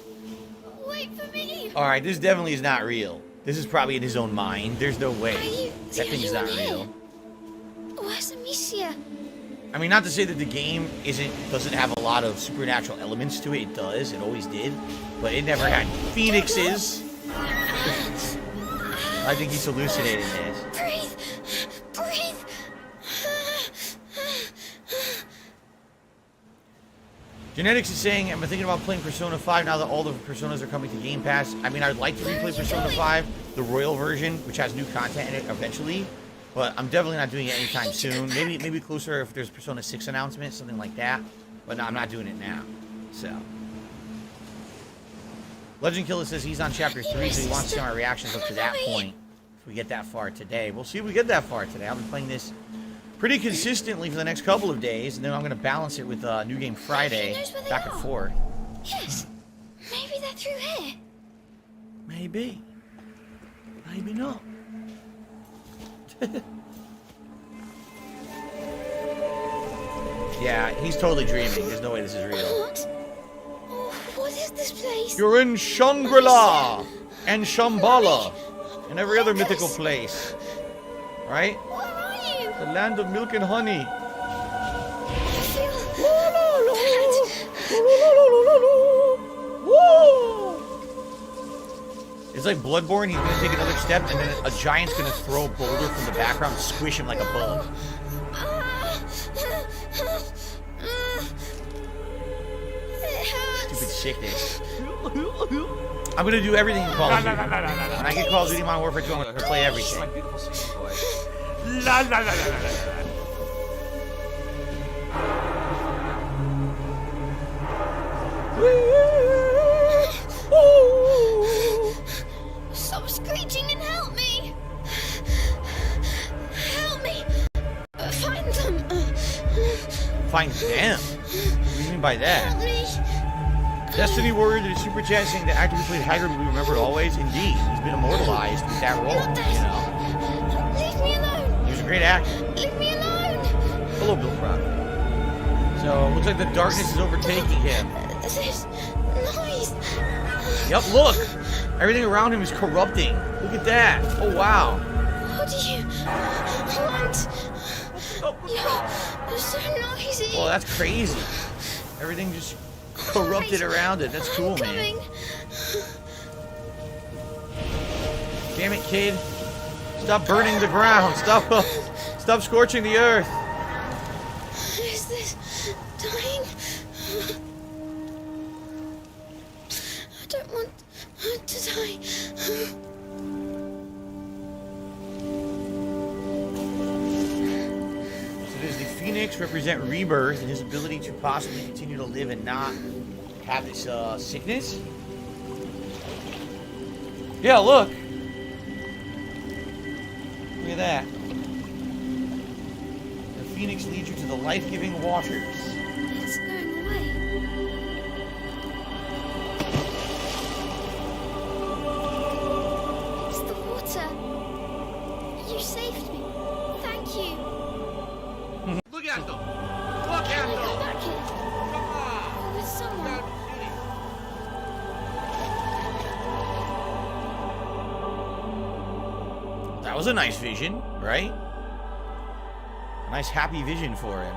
Wait for me. Alright, this definitely is not real. This is probably in his own mind. There's no way. That thing's not real. Where's Amicia? I mean, not to say that the game doesn't have a lot of supernatural elements to it. It does. It always did. But it never had phoenixes. I think he's hallucinating this. Breathe. Breathe. Genetics is saying, I'm thinking about playing Persona 5 now that all the Personas are coming to Game Pass. I mean, I'd like to replay Persona 5, the Royal version, which has new content in it eventually. But I'm definitely not doing it anytime soon. Maybe closer if there's Persona 6 announcement, something like that. But no, I'm not doing it now. So. Legend Killer says he's on chapter 3, so he wants to see my reactions up to that point. If we get that far today. We'll see if we get that far today. I'll be playing this pretty consistently for the next couple of days, and then I'm going to balance it with New Game Friday, back and forth. Yes. Maybe they're through here. Maybe. Maybe not. Yeah, he's totally dreaming. There's no way this is real. What? Oh, what is this place? You're in Shangri-La and Shambhala and every other mythical place. Right? Where are you? The land of milk and honey. I feel... It's like Bloodborne. He's gonna take another step, and then a giant's gonna throw a boulder from the background and squish him like a bug. Stupid sickness. I'm gonna do everything in Call of Duty. When I get Call of Duty Modern Warfare 2, I'm gonna play everything. My beautiful singing voice. La la la la la la. Stop screeching and help me! Help me! Find them! Find them? What do you mean by that? Help me! Destiny Warrior did a super chat saying the actor who played Haggard will be remembered always. Indeed, he's been immortalized with that role. You know, Leave me alone! he was a great actor. Leave me alone! Hello, Bill Crockett. So, looks like the darkness is overtaking him. This noise! Yep, look! Everything around him is corrupting. Look at that. Oh, wow. What do you want? You're so noisy. Well, that's crazy. Everything just corrupted around it. That's cool, man. Damn it, kid. Stop burning the ground. Stop scorching the earth. Is this dying? I don't want to die. So does the Phoenix represent rebirth and his ability to possibly continue to live and not have this sickness? Yeah, look. Look at that. The Phoenix leads you to the life-giving waters. It's going away. It's the water. You saved me. Thank you. Look at them! Look Can at we go them! back here? Come on! With someone. That was a nice vision, right? A nice happy vision for him.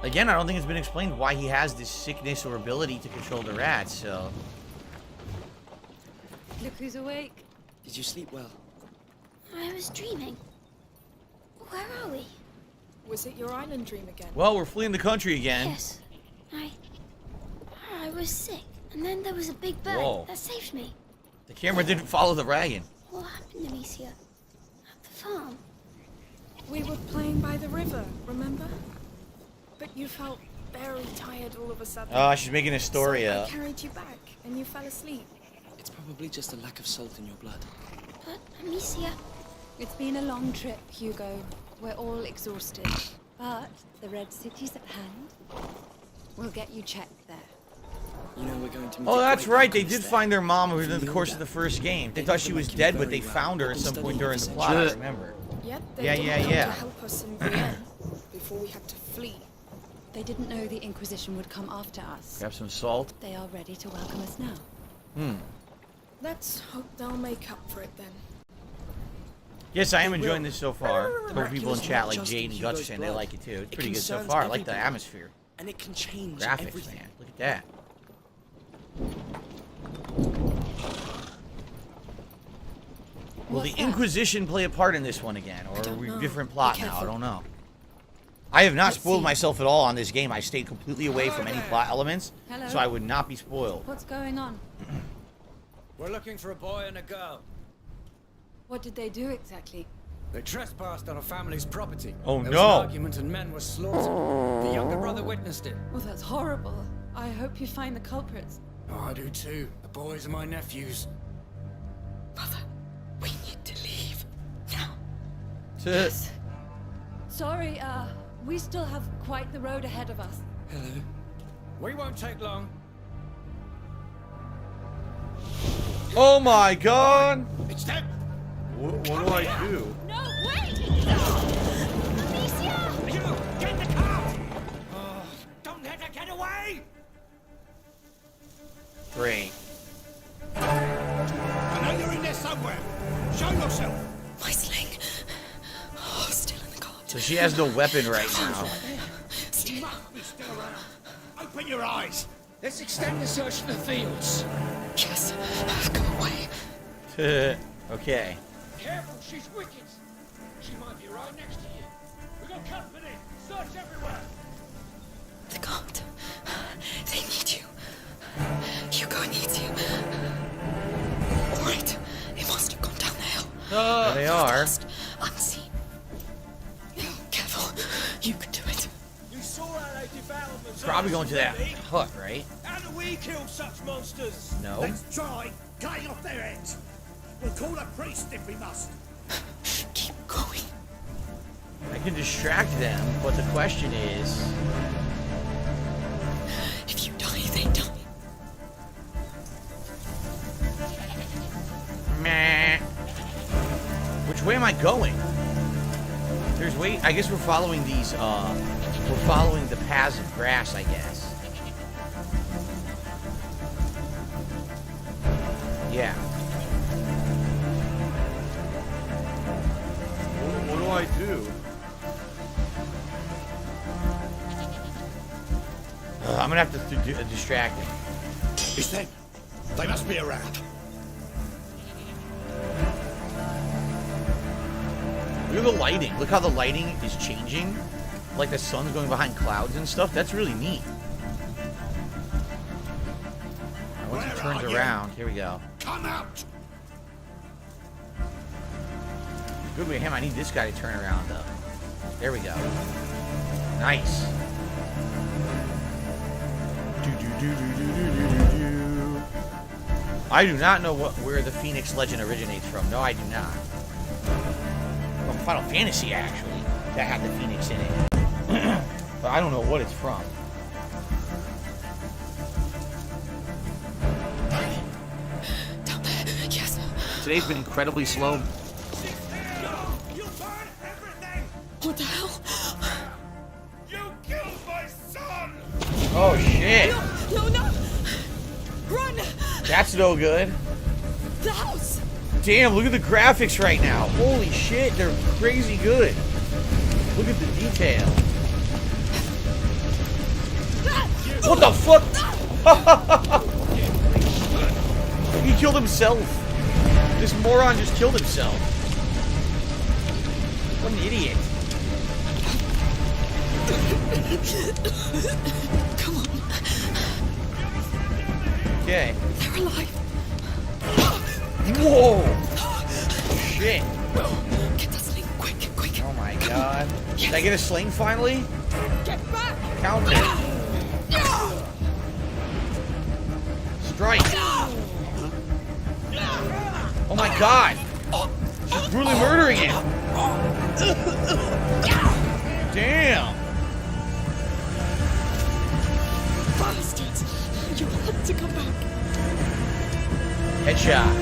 Again, I don't think it's been explained why he has this sickness or ability to control the rats, so... Look who's awake. Did you sleep well? I was dreaming. Where are we? Was it your island dream again? Well, we're fleeing the country again. Yes. I was sick, and then there was a big bird that saved me. The camera didn't follow the wagon. What happened, Amicia? At the farm? We were playing by the river, remember? But you felt very tired all of a sudden. Oh, she's making a story so up. I carried you back, and you fell asleep. It's probably just a lack of salt in your blood. But, Amicia... It's been a long trip, Hugo. We're all exhausted. But the Red City's at hand. We'll get you checked there. You know we're going to meet Oh, a that's great right. They alchemist did there. find their mom within the From course of the first game. They thought she was dead, but they found her at some point during the plot, I remember. Yet they Yeah, didn't yeah, come yeah. to help us in the end, before we had to flee. They didn't know the Inquisition would come after us. Grab some salt. They are ready to welcome us now. Let's hope they'll make up for it then. Yes, I am enjoying this so far. The Some people in miraculous chat not like just Jade in and Guts are Hugo's saying they blood. like it too. It's It pretty good so concerns far. I like the everybody. atmosphere. And it can change Graphics, everything. man. Look at that. Will the What's that? Inquisition play a part in this one again? Or are don't we know. different plot Be now? I careful. don't know. I have not Let's spoiled see. myself at all on this game. I stayed completely away from any plot elements, Hello? so I would not be spoiled. What's going on? We're looking for a boy and a girl. What did they do exactly? They trespassed on a family's property. Oh, there no. was an argument and men were slaughtered. The younger brother witnessed it. Oh, that's horrible. I hope you find the culprits. Oh, I do too. The boys are my nephews. Mother, we need to leave. Now. Yes. Sorry, we still have quite the road ahead of us. Hello. We won't take long. Oh my god! It's them. What do I do? No, wait! Amicia! You get the car. Oh, don't let her get away. Great. I know you're in there somewhere. Show yourself. My sling. Oh, still in the cart. So she has no weapon right now. You must be still around. Open your eyes. Let's extend the search to the fields. Yes, I've come away. Okay. Careful, she's wicked. She might be right next to you. We got company. Search everywhere. The cart. They need you. Hugo needs you. All right, it must have gone down the hill. There they are. Fast, unseen. Careful, you can do it. You saw how they devoured the Probably going to that didn't hut, right? they? How do we kill such monsters? No. Let's try cutting off their heads. We'll call a priest if we must. Keep going. I can distract them, but the question is... If you die, they die. Meh. Which way am I going? There's way... I guess we're following these, we're following the paths of grass, I guess. Yeah. What do I do? I'm gonna have to distract him. It's them. They must be around. Look at the lighting. Look how the lighting is changing. Like the sun's going behind clouds and stuff. That's really neat. Alright, once it Where turns are you? around, here we go. Come out. Good with him. I need this guy to turn around though. There we go. Nice. I do not know where the Phoenix legend originates from. No, I do not. From Final Fantasy, actually, that had the Phoenix in it. But I don't know what it's from. Down there, yes. Today's been incredibly slow. You burn everything. What the hell? You killed my son. Oh, shit. No, no! Run! That's no good. The house! Damn, look at the graphics right now. Holy shit, they're crazy good. Look at the detail. What the fuck? He killed himself. This moron just killed himself. What an idiot. Come on. Okay. They're alive. Whoa. Shit. Get the sling, quick, quick. Oh my god. Did I get a sling finally? Get back. Counter. Strike. Oh my god. She's brutally murdering him. Damn. Bastards. You had to come back. Headshot.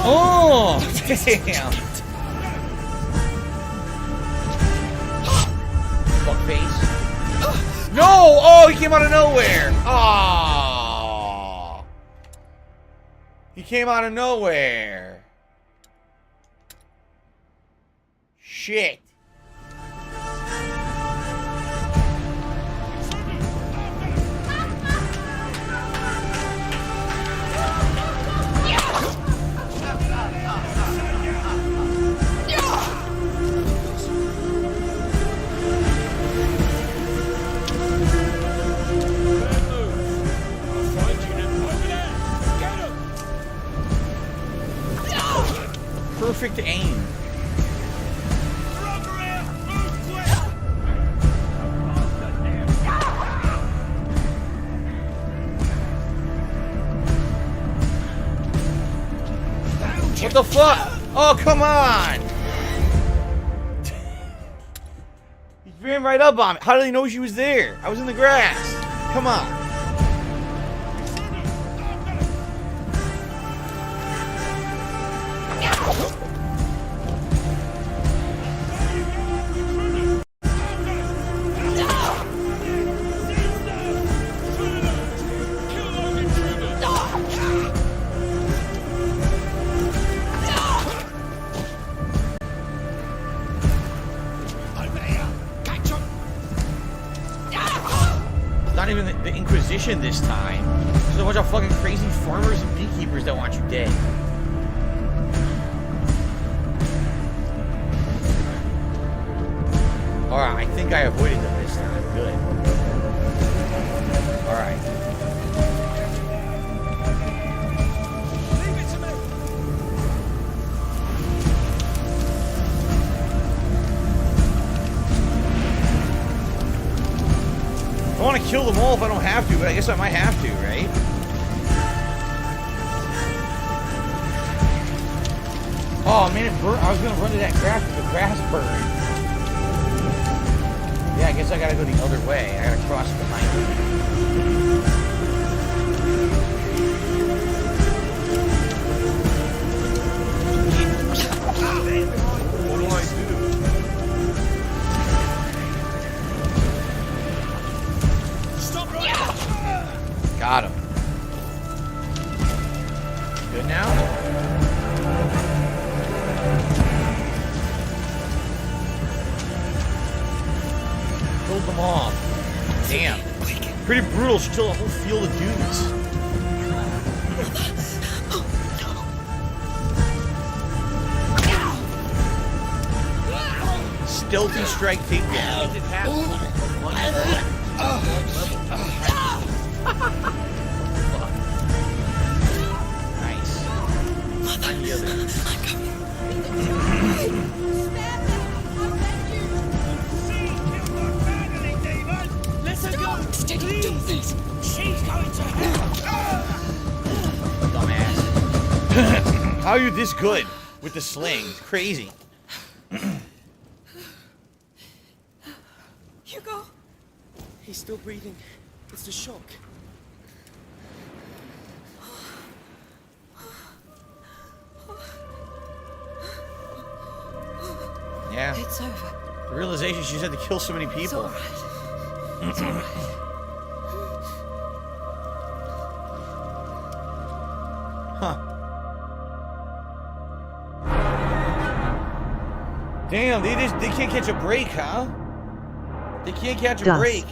Oh, damn. Fuck face. No! Oh, he came out of nowhere. Oh. He came out of nowhere. Shit. Perfect aim. What the fuck? Oh, come on! He ran right up on me. How did he know she was there? I was in the grass. Come on. Not even the Inquisition this time. There's a bunch of fucking crazy farmers and beekeepers that want you dead. Alright, I think I avoided them this time. Good. Alright. I want to kill them all if I don't have to, but I guess I might have to, right? Oh man, it burned. I was gonna run to that grass, but the grass burned. Yeah, I guess I gotta go the other way. I gotta cross behind it. What do I do? Got him. Good now? Killed them all. Damn. Pretty brutal. She killed a whole field of dudes. Stealthy strike takedown. Nice. On the other. Listen, go! Steady, do this. She's going to hell! Dumbass. How are you this good with the sling? It's crazy. Hugo! He's still breathing. It's the shock. Yeah. It's over. The realization she's had to kill so many It's people. all right. It's all right. Huh. Damn, they can't catch a break, huh? They can't catch a break.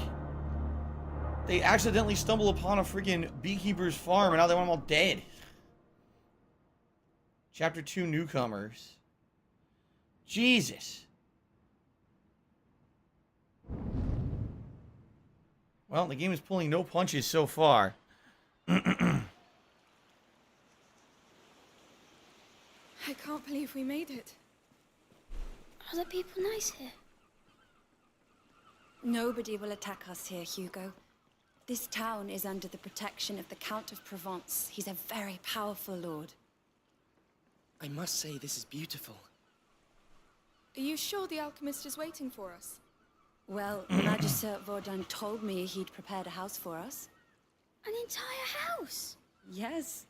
They accidentally stumble upon a freaking beekeeper's farm, and now they want them all dead. Chapter 2, Newcomers. Jesus. Well, the game is pulling no punches so far. I can't believe we made it. Are the people nice here? Nobody will attack us here, Hugo. This town is under the protection of the Count of Provence. He's a very powerful lord. I must say, this is beautiful. Are you sure the alchemist is waiting for us? Well, Magister Vaudin told me he'd prepared a house for us. An entire house? Yes.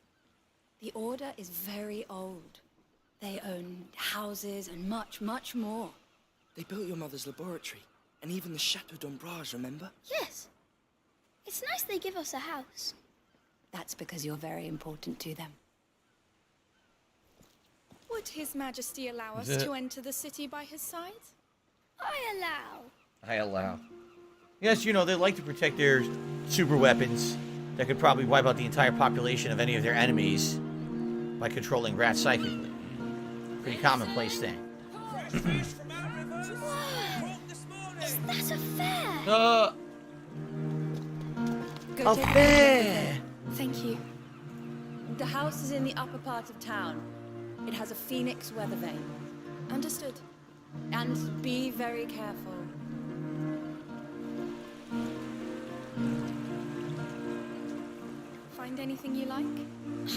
The Order is very old. They own houses and much, much more. They built your mother's laboratory, and even the Chateau d'Ombrage, remember? Yes. It's nice they give us a house. That's because you're very important to them. Would His Majesty allow us to enter the city by his side? I allow. I allow. Yes, you know, they like to protect their super weapons that could probably wipe out the entire population of any of their enemies by controlling rats psychically. Pretty commonplace thing. Is that a fair? Go A take a fair! look. Thank you. The house is in the upper part of town. It has a phoenix weather vane. Understood. And be very careful. Find anything you like?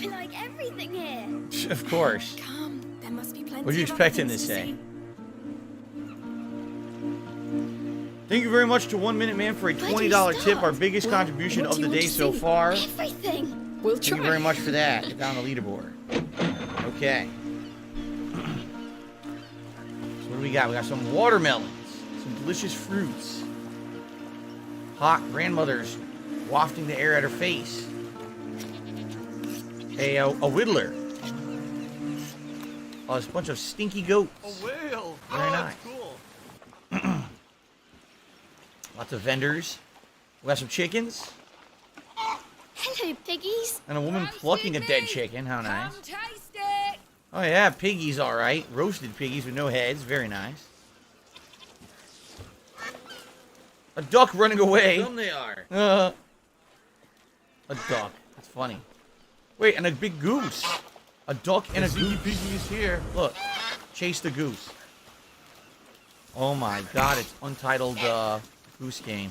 I like everything here. Of course. Come, there must be plenty. What do you of expect other him to things say? see. Thank you very much to 1 Minute Man for a $20 tip, our biggest contribution of the day so far. Everything. We'll Thank try. you very much for that. Get down the leaderboard. Okay. So what do we got? We got some watermelons, some delicious fruits. Hot grandmother's wafting the air at her face. A whittler. Oh, there's a bunch of stinky goats. A whale. Very nice. Cool. Lots of vendors. We got some chickens. Hello, piggies. And a woman plucking a dead chicken. How nice. Taste it. Oh yeah, piggies all right. Roasted piggies with no heads. Very nice. A duck running away. Some they are. A duck. That's funny. Wait, and a big goose. A duck and a goose. Piggy is here. Look. Chase the goose. Oh my god, it's Untitled Goose Game.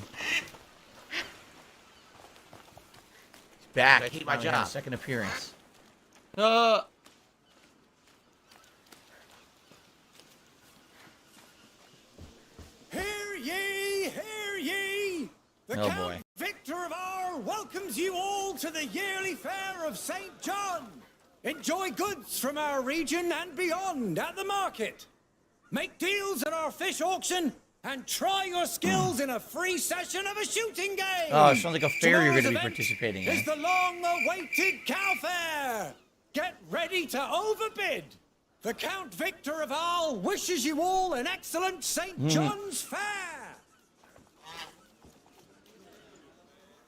It's back. I hate my Finally had a job. second appearance. Hear ye, hear ye! The Oh, Count boy. Victor of Arles welcomes you all to the yearly fair of St. John. Enjoy goods from our region and beyond at the market. Make deals at our fish auction and try your skills in a free session of a shooting game. Oh, it sounds like a fair you're Tomorrow's going to be event participating in. is the long-awaited cow fair. Get ready to overbid. The Count Victor of Arles wishes you all an excellent St. John's fair.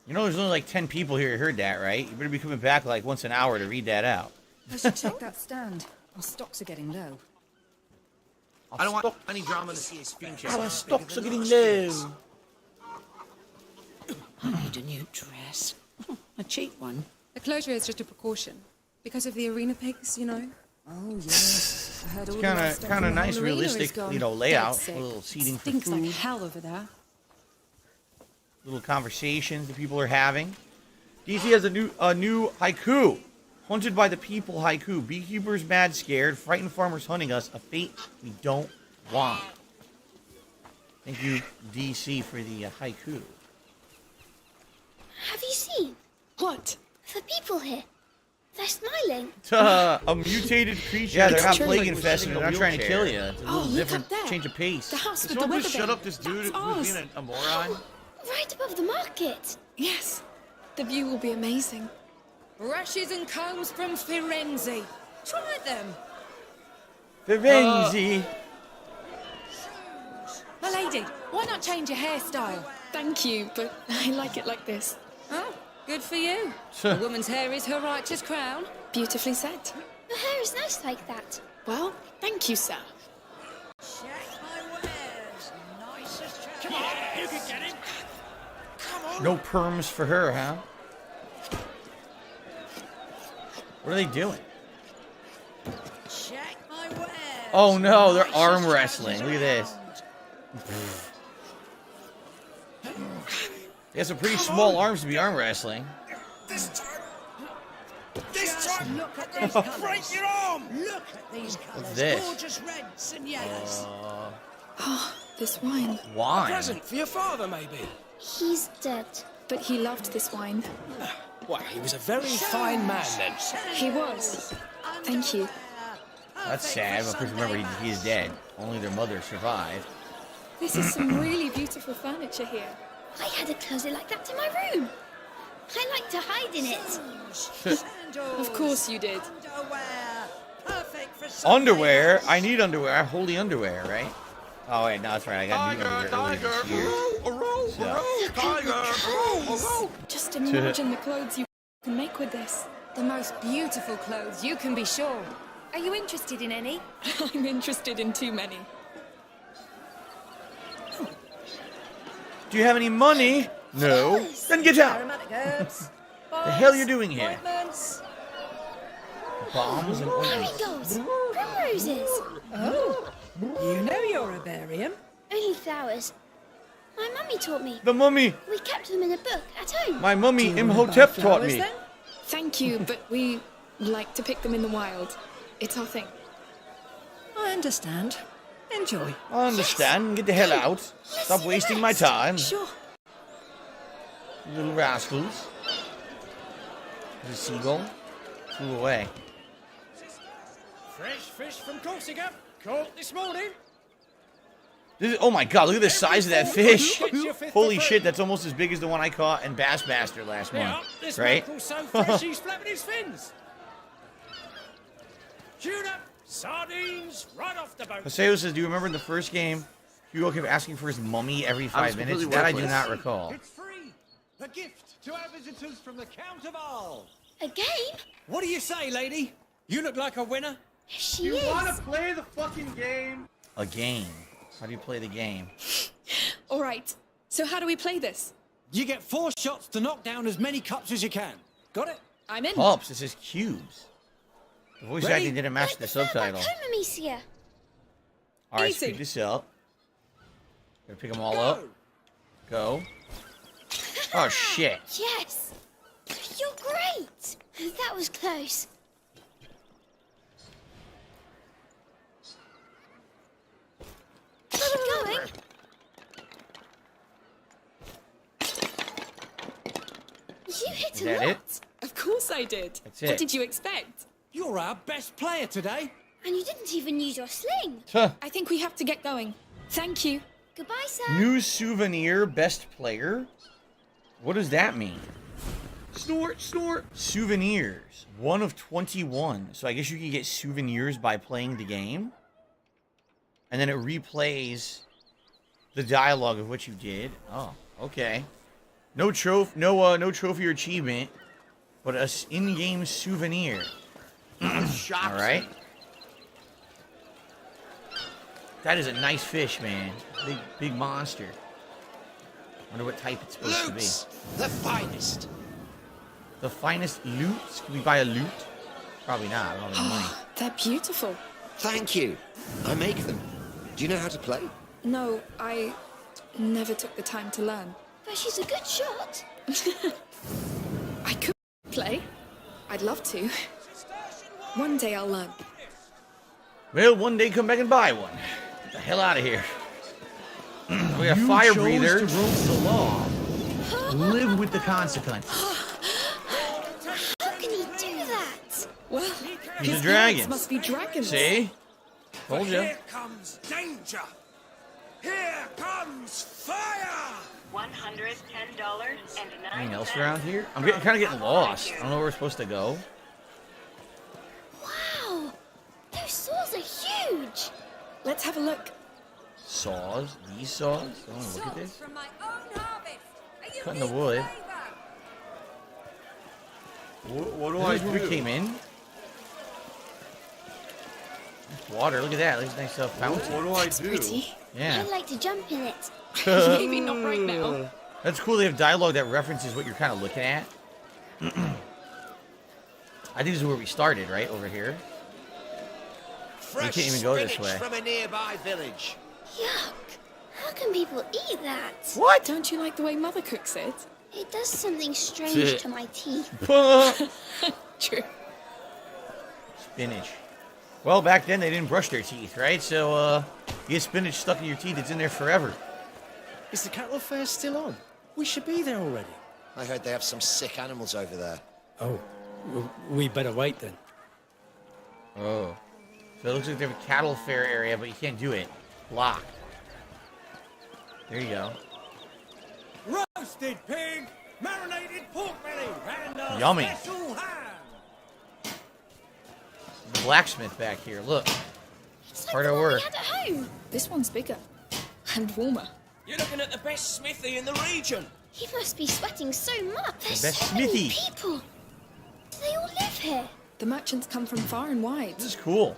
You know there's only like 10 people here who heard that, right? You better be coming back like once an hour to read that out. I should check that stand. Our stocks are getting low. I don't want any drama to see a screen check. Our stocks are getting low. I need a new dress. A cheap one. The closure is just a precaution. Because of the arena pigs, you know? Oh, yes. I heard all It's kind of nice, realistic, you know, layout. A little seating for Stinks food. like hell over there. Little conversations that people are having. DC has a new haiku. Haunted by the people haiku. Beekeepers mad scared. Frightened farmers hunting us. A fate we don't want. Thank you, DC, for the haiku. Have you seen? What? The people here. They're smiling. A mutated creature. Yeah, they're not True. plague Like we're infested. sitting They're in not a trying to kill you. wheelchair. It's a Oh, little look different up there. change of pace. The house Can with the someone weather please shut vane. up this dude That's who's ours. being a moron? Right above the market. Yes. The view will be amazing. Brushes and combs from Firenze. Try them. Firenze. My lady, Why not change your hairstyle? Thank you, but I like it like this. Oh, good for you. A woman's hair is her righteous crown. Beautifully said. Your hair is nice like that. Well, thank you, sir. Come on, you can get him. Come on. No perms for her, huh? What are they doing? Check my wares. Oh no, they're arm wrestling. Look at this. He has some pretty small arms to be arm wrestling. This time, Look at these colours. break your arm. Look at these colours. this? Gorgeous reds and yellows. Oh, this wine. Wine. Present for your father, maybe. He's dead. But he loved this wine. Well, he was a very fine man then. He was. Thank you. That's sad. Of course, remember he is dead. Only their mother survived. This is some really beautiful furniture here. I had a closet like that in my room. I like to hide in it. Of course you did. Perfect for Underwear? I need underwear. I have holy underwear, right? Oh wait, no, that's right. I got new underwear earlier this year. Just imagine the clothes you can make with this. The most beautiful clothes, you can be sure. Are you interested in any? I'm interested in too many. Do you have any money? No. Then get out. aromatic herbs. The hell you doing here? Ointments. Bombs and ointments. Marigolds. Primroses. Oh, you know you're a barium. Only flowers. My mummy taught me. The mummy. We kept them in a book at home. My mummy Imhotep taught me. Then? Thank you, but we like to pick them in the wild. It's our thing. I understand. Enjoy. I understand. Get the hell out. Stop wasting my time. Sure. Little rascals. There's a seagull. Flew away. Fresh fish from Corsica. Caught this morning. This is, oh my god, look at the size of that fish. Holy shit, that's almost as big as the one I caught in Bassmaster last month. This Right? mackerel's so fresh he's flapping his fins. Tuna, sardines, right off the boat. Paseo says, do you remember in the first game, Hugo kept asking for his mummy every 5 minutes? That I do not recall. It's free. A gift to our visitors from the Count of Arles. A game? What do you say, lady? You look like a winner. She is. play the fucking game? A game. How do you play the game? All right. So how do we play this? You get 4 shots to knock down as many cups as you can. Got it? I'm in. Cups, this is cubes. The voice Ready? acting didn't match the subtitle. Come, Amicia. Alright, Easy. speed this up. Gonna pick them all up. Go. Oh shit. Yes. You're great. That was close. Keep going. You hit Is a that lot. it? Of course I did. That's What it. did you expect? You're our best player today. And you didn't even use your sling. Huh. I think we have to get going. Thank you. Goodbye, sir. New souvenir, best player? What does that mean? Snort, snort. Souvenirs. 1 of 21. So I guess you can get souvenirs by playing the game. And then it replays the dialogue of what you did. Oh, okay. No trophy or achievement, but a in-game souvenir. All right. That is a nice fish, man. Big monster. Wonder what type it's supposed to be. The finest. The finest loot? Can we buy a loot? Probably not. I don't have any money. They're beautiful. Thank you. I make them. Do you know how to play? No, I never took the time to learn. But she's a good shot. I could play. I'd love to. One day I'll learn. Well, one day come back and buy one. Get the hell out of here. We got a fire breather. To rope the law. Live with the consequences. How can he do that? Well, He's a his dragon. parents must be dragons. See? Told you. Here comes danger. Here comes fire. $110.09. Anything else around here? I'm kind of getting lost. I don't know where we're supposed to go. Wow. Those saws are huge. Let's have a look. saws. These saws. Oh, look at this. Cutting the wood. What do This I is where we do? came in. Water. Look at that. There's a nice fountain. What do I do? Pretty. Yeah. I'd like to jump in it. Maybe not right now. That's cool. They have dialogue that references what you're kind of looking at. I think this is where we started, right? Over here. We can't even go this way. From a nearby village. Yuck. How can people eat that? What? Don't you like the way Mother cooks it? It does something strange to my teeth. True. Spinach. Well, back then they didn't brush their teeth, right? So, you get spinach stuck in your teeth, it's in there forever. Is the cattle fair still on? We should be there already. I heard they have some sick animals over there. Oh, we better wait then. Oh. So it looks like they have a cattle fair area, but you can't do it. Locked. There you go. Roasted pig, marinated pork belly, and a Yummy. special ham. Blacksmith back here, look. It's like Hard the at one work. we had at home. This one's bigger. And warmer. You're looking at the best smithy in the region. He must be sweating so much. There's best so many smithy. people. Do they all live here? The merchants come from far and wide. This is cool.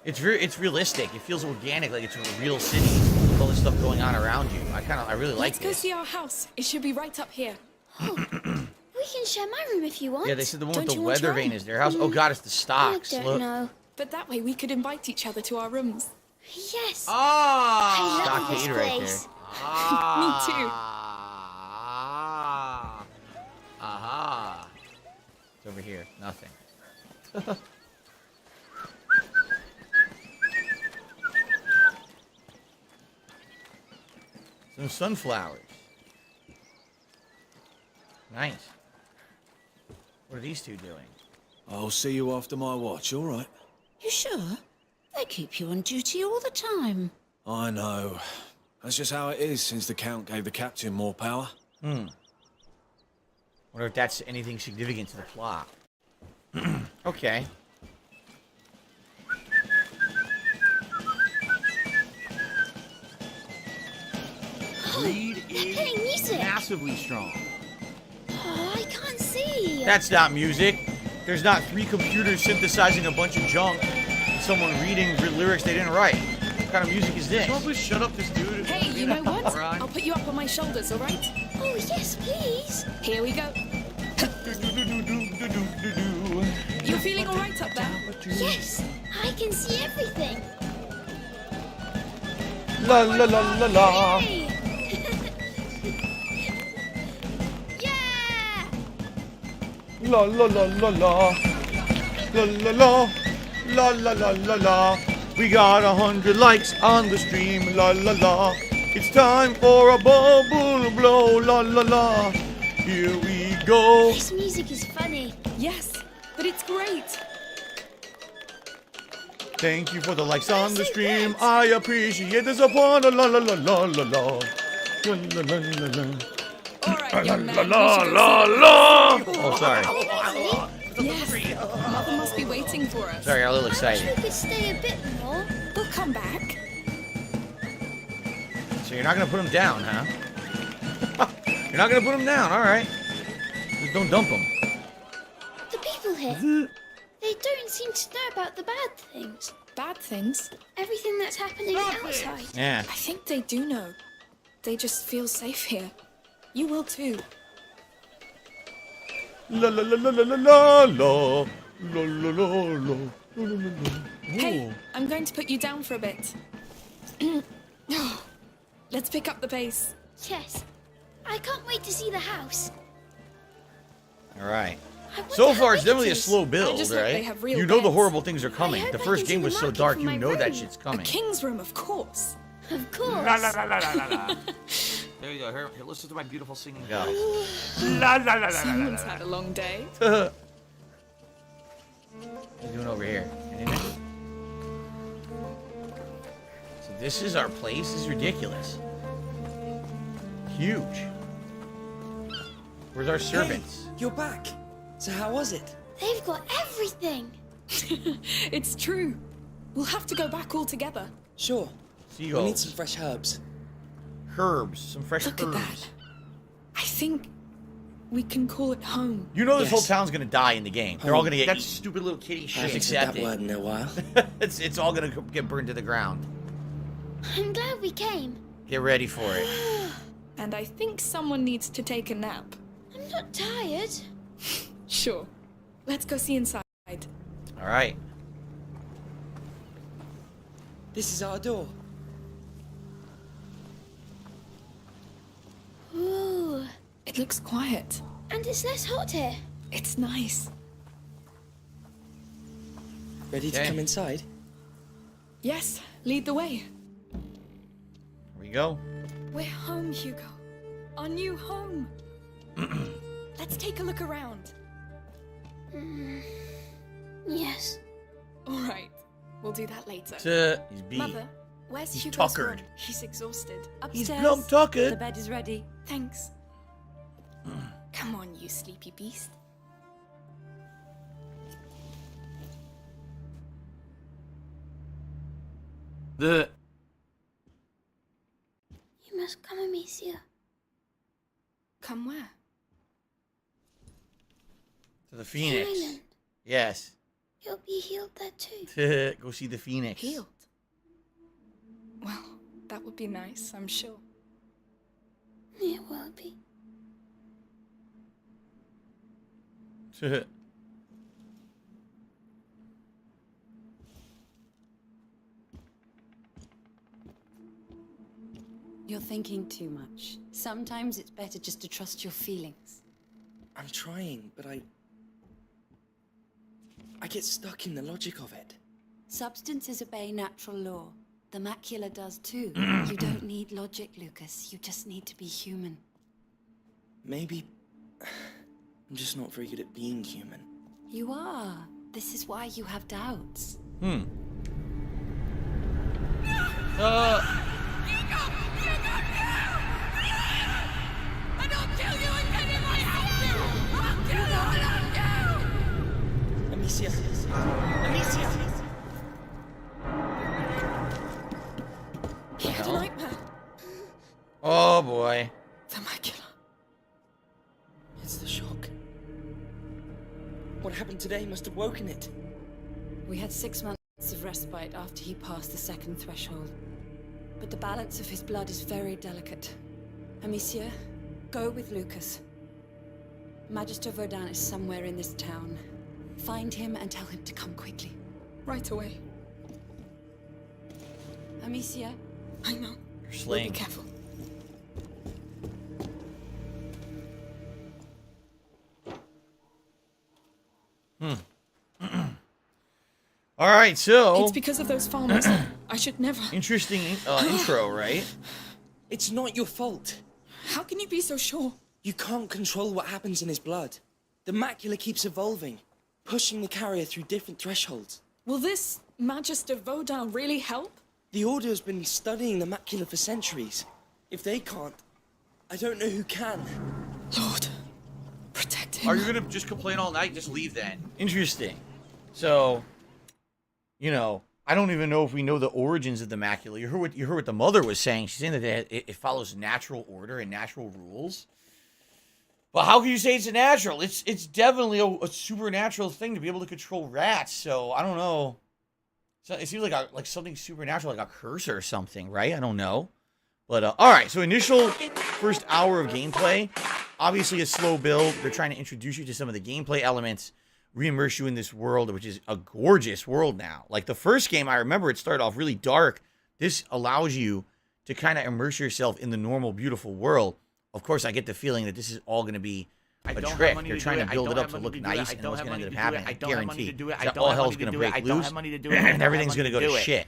It's realistic. It feels organic, like it's a real city. With all this stuff going on around you. I really like Let's go this. see our house. It should be right up here. We can share my room if you want. Yeah, they said the one with Don't the you want weather your vane own? is their house. Oh god, it's the stocks. I don't Look. know. But that way we could invite each other to our rooms. Yes. Ah! I love this Stockade right place. there. Ah! Aha! It's over here. Nothing. Some sunflowers. Nice. What are these two doing? I'll see you after my watch, all right? You sure? They keep you on duty all the time. I know. That's just how it is since the Count gave the captain more power. Wonder if that's anything significant to the plot. Okay. Greed They're is playing music. massively strong. Oh, I can't see. That's not music. There's not 3 computers synthesizing a bunch of junk. Someone reading lyrics they didn't write. What kind of music is this? Probably shut up this dude. Hey, you know what? Right. I'll put you up on my shoulders, all right? Oh, yes, please. Here we go. You're feeling all right up there? Yes, I can see everything. La la la la la. Yay! Yeah! La la la la la. La la la. La la la la la. We got 100 likes on the stream. La la la. It's time for a bubble blow. La la la. Here we go. This music is funny. Yes, but it's great. Thank you for the likes on the stream. I appreciate the support. La la la la la la. La la la la la. All right, young man. La la la. Oh, sorry. Yes, Mother must be waiting for us. Sorry, I got a little We excited. could stay a bit more. We'll come back. So you're not gonna put him down, huh? You're not gonna put him down, all right? Just don't dump him. The people here, they don't seem to know about the bad things. Bad things? Everything that's happening outside. Yeah. I think they do know. They just feel safe here. You will too. La la la la la la la la la la la la. Hey, I'm going to put you down for a bit. Let's pick up the pace. Yes. I can't wait to see the house. All right. I wonder So how far, it's big it definitely a is. slow I build, just hope they right? have real You know the beds. horrible things are coming. hope The I first can see game the was so market dark, from you my know that room. shit's A coming. king's room, of course. Of course. La la la la la la la. There you go. Here, listen to my beautiful singing. Go. La la la la la Someone's la. had a long day. What are you doing over here? Anything? So this is our place? This is ridiculous. Huge. Where's our servants? Hey, you're back. So how was it? They've got everything. It's true. We'll have to go back all together. Sure. Seagulls. We need some fresh herbs. Herbs. Some fresh Look herbs. at that. I think we can call it home. You know this Yes. whole town's gonna die in the game. They're all gonna get That eaten. stupid little kitty I shit. haven't said accept that it. word in a while. It's all gonna get burned to the ground. I'm glad we came. Get ready for it. And I think someone needs to take a nap. I'm not tired. Sure. Let's go see inside. All right. This is our door. Ooh. It looks quiet. And it's less hot here. It's nice. Ready to Okay. come inside? Yes, lead the way. Here we go. We're home, Hugo. Our new home. Let's take a look around. Yes. All right. We'll do that later. He's B. Mother, where's He's Hugo's tuckered. room? He's exhausted. He's Upstairs. plumb tuckered. The bed is ready. Thanks. Come on, you sleepy beast. The You must come, Amicia. Come where? to the Phoenix. Island. Yes. You'll be healed there too. Go see the Phoenix. Healed. Well, that would be nice, I'm sure. It will be. You're thinking too much. Sometimes it's better just to trust your feelings. I'm trying, but I get stuck in the logic of it. Substances obey natural law. The macula does too. You don't need logic, Lucas. You just need to be human. Maybe I'm just not very good at being human. You are. This is why you have doubts. Amicia! Amicia! He had a nightmare. Oh boy. The macula. It's the shock. What happened today must have woken it. We had 6 months of respite after he passed the second threshold. But the balance of his blood is very delicate. Amicia, go with Lucas. Magister Verdun is somewhere in this town. Find him and tell him to come quickly. Right away. Amicia? I know. Your We'll sling. be careful. All right, so It's because of those farmers. I should never. interesting intro, right? It's not your fault. How can you be so sure? You can't control what happens in his blood. The macula keeps evolving, pushing the carrier through different thresholds. Will this Magister Vodin really help? The Order has been studying the macula for centuries. If they can't, I don't know who can. Lord, protect him. Are you gonna just complain all night? Just leave then. Interesting. So, you know, I don't even know if we know the origins of the macula. You heard what the mother was saying. She's saying that it follows natural order and natural rules. But how can you say it's a natural? It's definitely a supernatural thing to be able to control rats. So I don't know. So it seems like something supernatural, like a curse or something, right? I don't know. But all right. So initial first hour of gameplay, obviously a slow build. They're trying to introduce you to some of the gameplay elements, re-immerse you in this world, which is a gorgeous world now. Like the first game, I remember it started off really dark. This allows you to kind of immerse yourself in the normal, beautiful world. Of course, I get the feeling that this is all going to be a trick. They're trying to build it up to look nice, and what's going to end up happening, I guarantee, is that all hell's going to break loose, and everything's going to go to shit.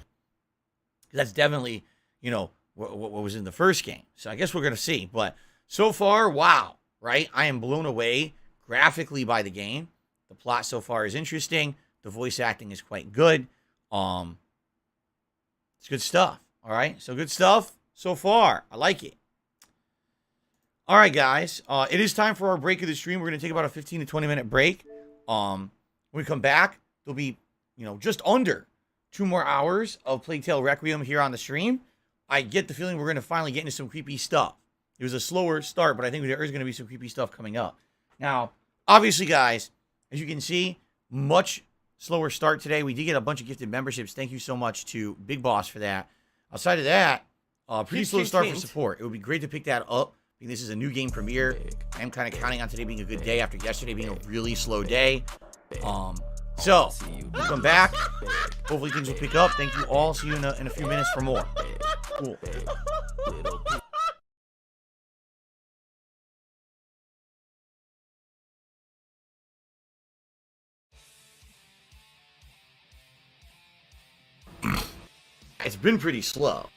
That's definitely, you know, what was in the first game. So I guess we're going to see. But so far, wow, right? I am blown away graphically by the game. The plot so far is interesting. The voice acting is quite good. It's good stuff. All right, so good stuff so far. I like it. All right, guys. It is time for our break of the stream. We're going to take about a 15 to 20 minute break. When we come back, there'll be, you know, just under 2 more hours of Plague Tale Requiem here on the stream. I get the feeling we're going to finally get into some creepy stuff. It was a slower start, but I think there is going to be some creepy stuff coming up. Now, obviously, guys, as you can see, much slower start today. We did get a bunch of gifted memberships. Thank you so much to Big Boss for that. Outside of that, pretty slow start for support. It would be great to pick that up. I think this is a new game premiere. I am kind of counting on today being a good day after yesterday being a really slow day. So, we'll come back. Hopefully things will pick up. Thank you all. See you in a few minutes for more. Cool. It's been pretty slow.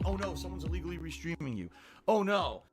Oh no, someone's illegally restreaming you. Oh no.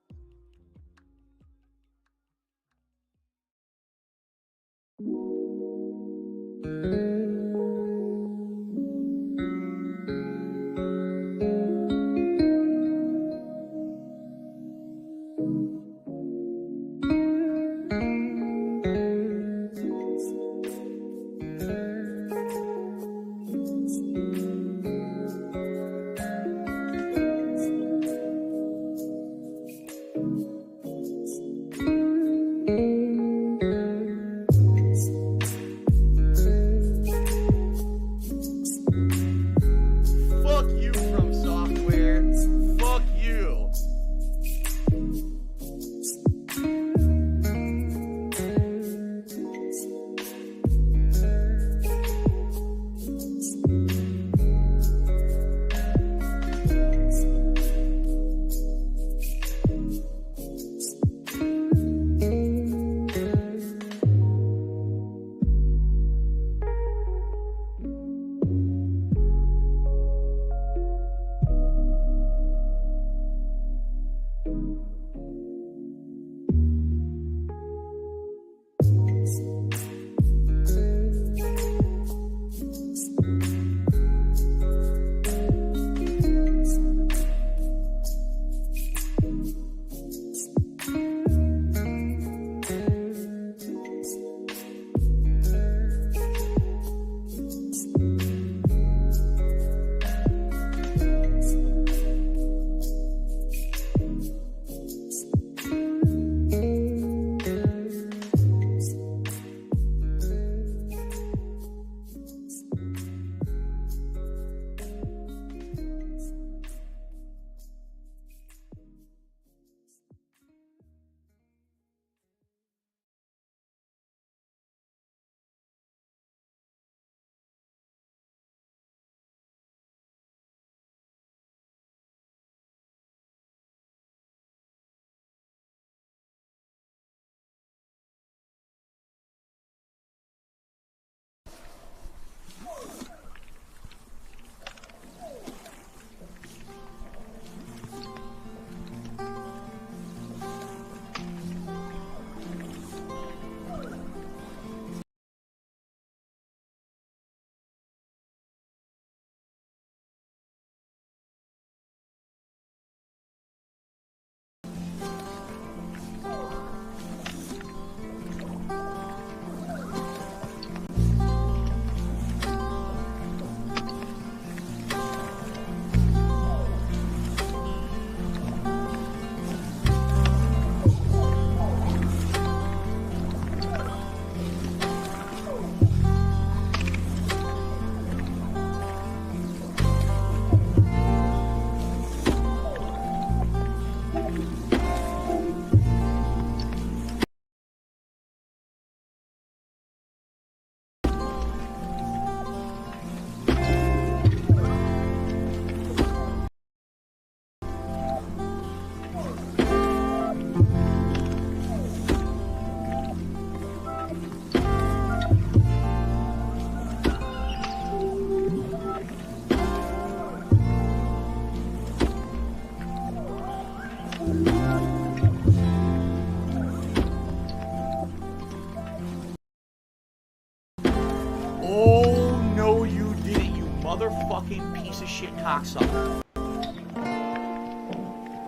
fucking piece of shit cocksucker.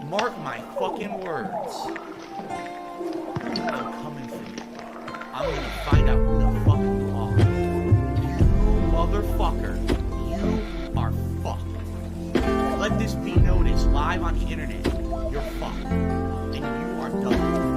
Mark my fucking words. I'm coming for you. I'm gonna find out who the fuck you are. You motherfucker. You are fucked. Let this be noticed live on the internet. You're fucked. And you are done.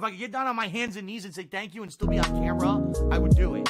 If I could get down on my hands and knees and say thank you and still be on camera, I would do it.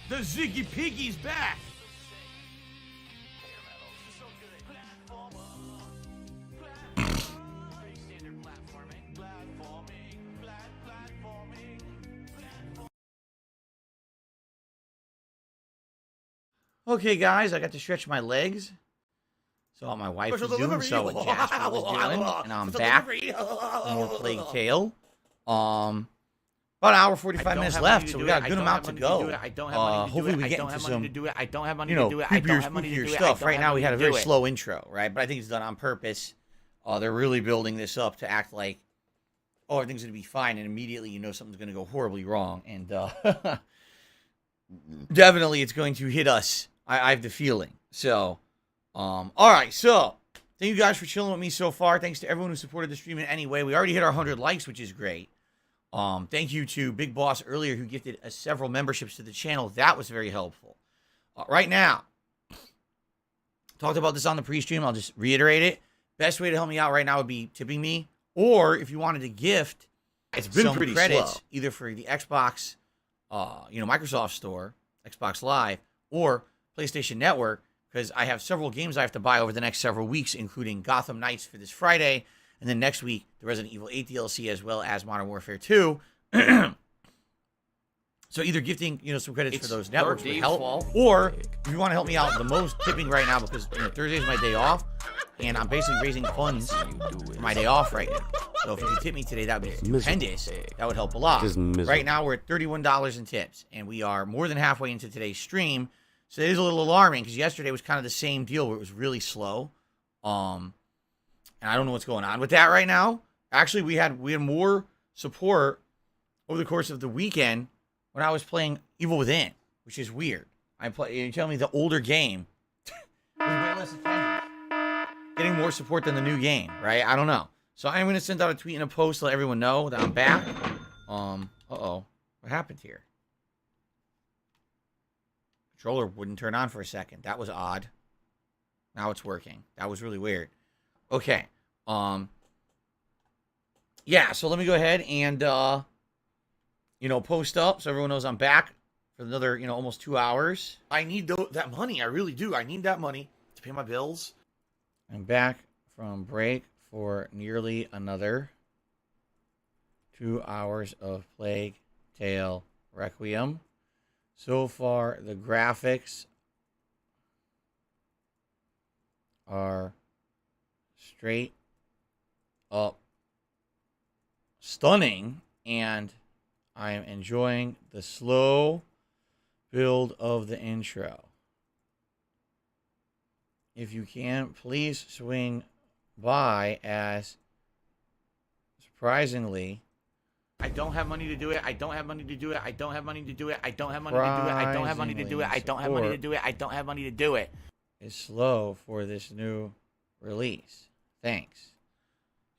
The Ziggy Piggy's back! Okay, guys, I got to stretch my legs. So my wife was doing, so what Jasper was doing, and I'm back. More Plague Tale. About an hour 45 minutes left, so we got a good amount to go. Hopefully we get into some, creepier stuff. Right now we had a very slow intro, right? But I think it's done on purpose. They're really building this up to act like, oh, everything's going to be fine, and immediately you know something's going to go horribly wrong. And definitely it's going to hit us. I have the feeling. So, all right. So, thank you guys for chilling with me so far. Thanks to everyone who supported the stream in any way. We already hit our 100 likes, which is great. Thank you to Big Boss earlier who gifted us several memberships to the channel. That was very helpful. Right now, talked about this on the pre-stream. I'll just reiterate it. Best way to help me out right now would be tipping me. Or if you wanted to gift, it's been some pretty credits, slow. either for the Xbox, Microsoft Store, Xbox Live, or PlayStation Network, because I have several games I have to buy over the next several weeks, including Gotham Knights for this Friday, and then next week, the Resident Evil 8 DLC, as well as Modern Warfare 2. So either gifting, some credits for those networks would help, or if you want to help me out the most, tipping right now, because Thursday is my day off, and I'm basically raising funds for my day off right now. So if you could tip me today, that would be stupendous. That would help a lot. Right now, we're at $31 in tips, and we are more than halfway into today's stream. So it is a little alarming, because yesterday was kind of the same deal, where it was really slow. And I don't know what's going on with that right now. Actually, we had more support over the course of the weekend when I was playing Evil Within, which is weird. You tell me the older game was way less attendance, getting more support than the new game, right? I don't know. So I'm going to send out a tweet and a post to let everyone know that I'm back. Uh-oh. What happened here? Controller wouldn't turn on for a second. That was odd. Now it's working. That was really weird. Okay. Yeah, so let me go ahead and post up so everyone knows I'm back for another, almost 2 hours. I need that money. I really do. I need that money to pay my bills. I'm back from break for nearly another 2 hours of Plague Tale Requiem. So far, the graphics are straight up stunning, and I am enjoying the slow build of the intro. If you can, please swing by, as surprisingly, I don't have money to do it. I don't have money to do it. I don't have money to do it. I don't have money to do it. I don't have money to do it. I don't have money to do it. I don't have money to do it. Is slow for this new release. Thanks.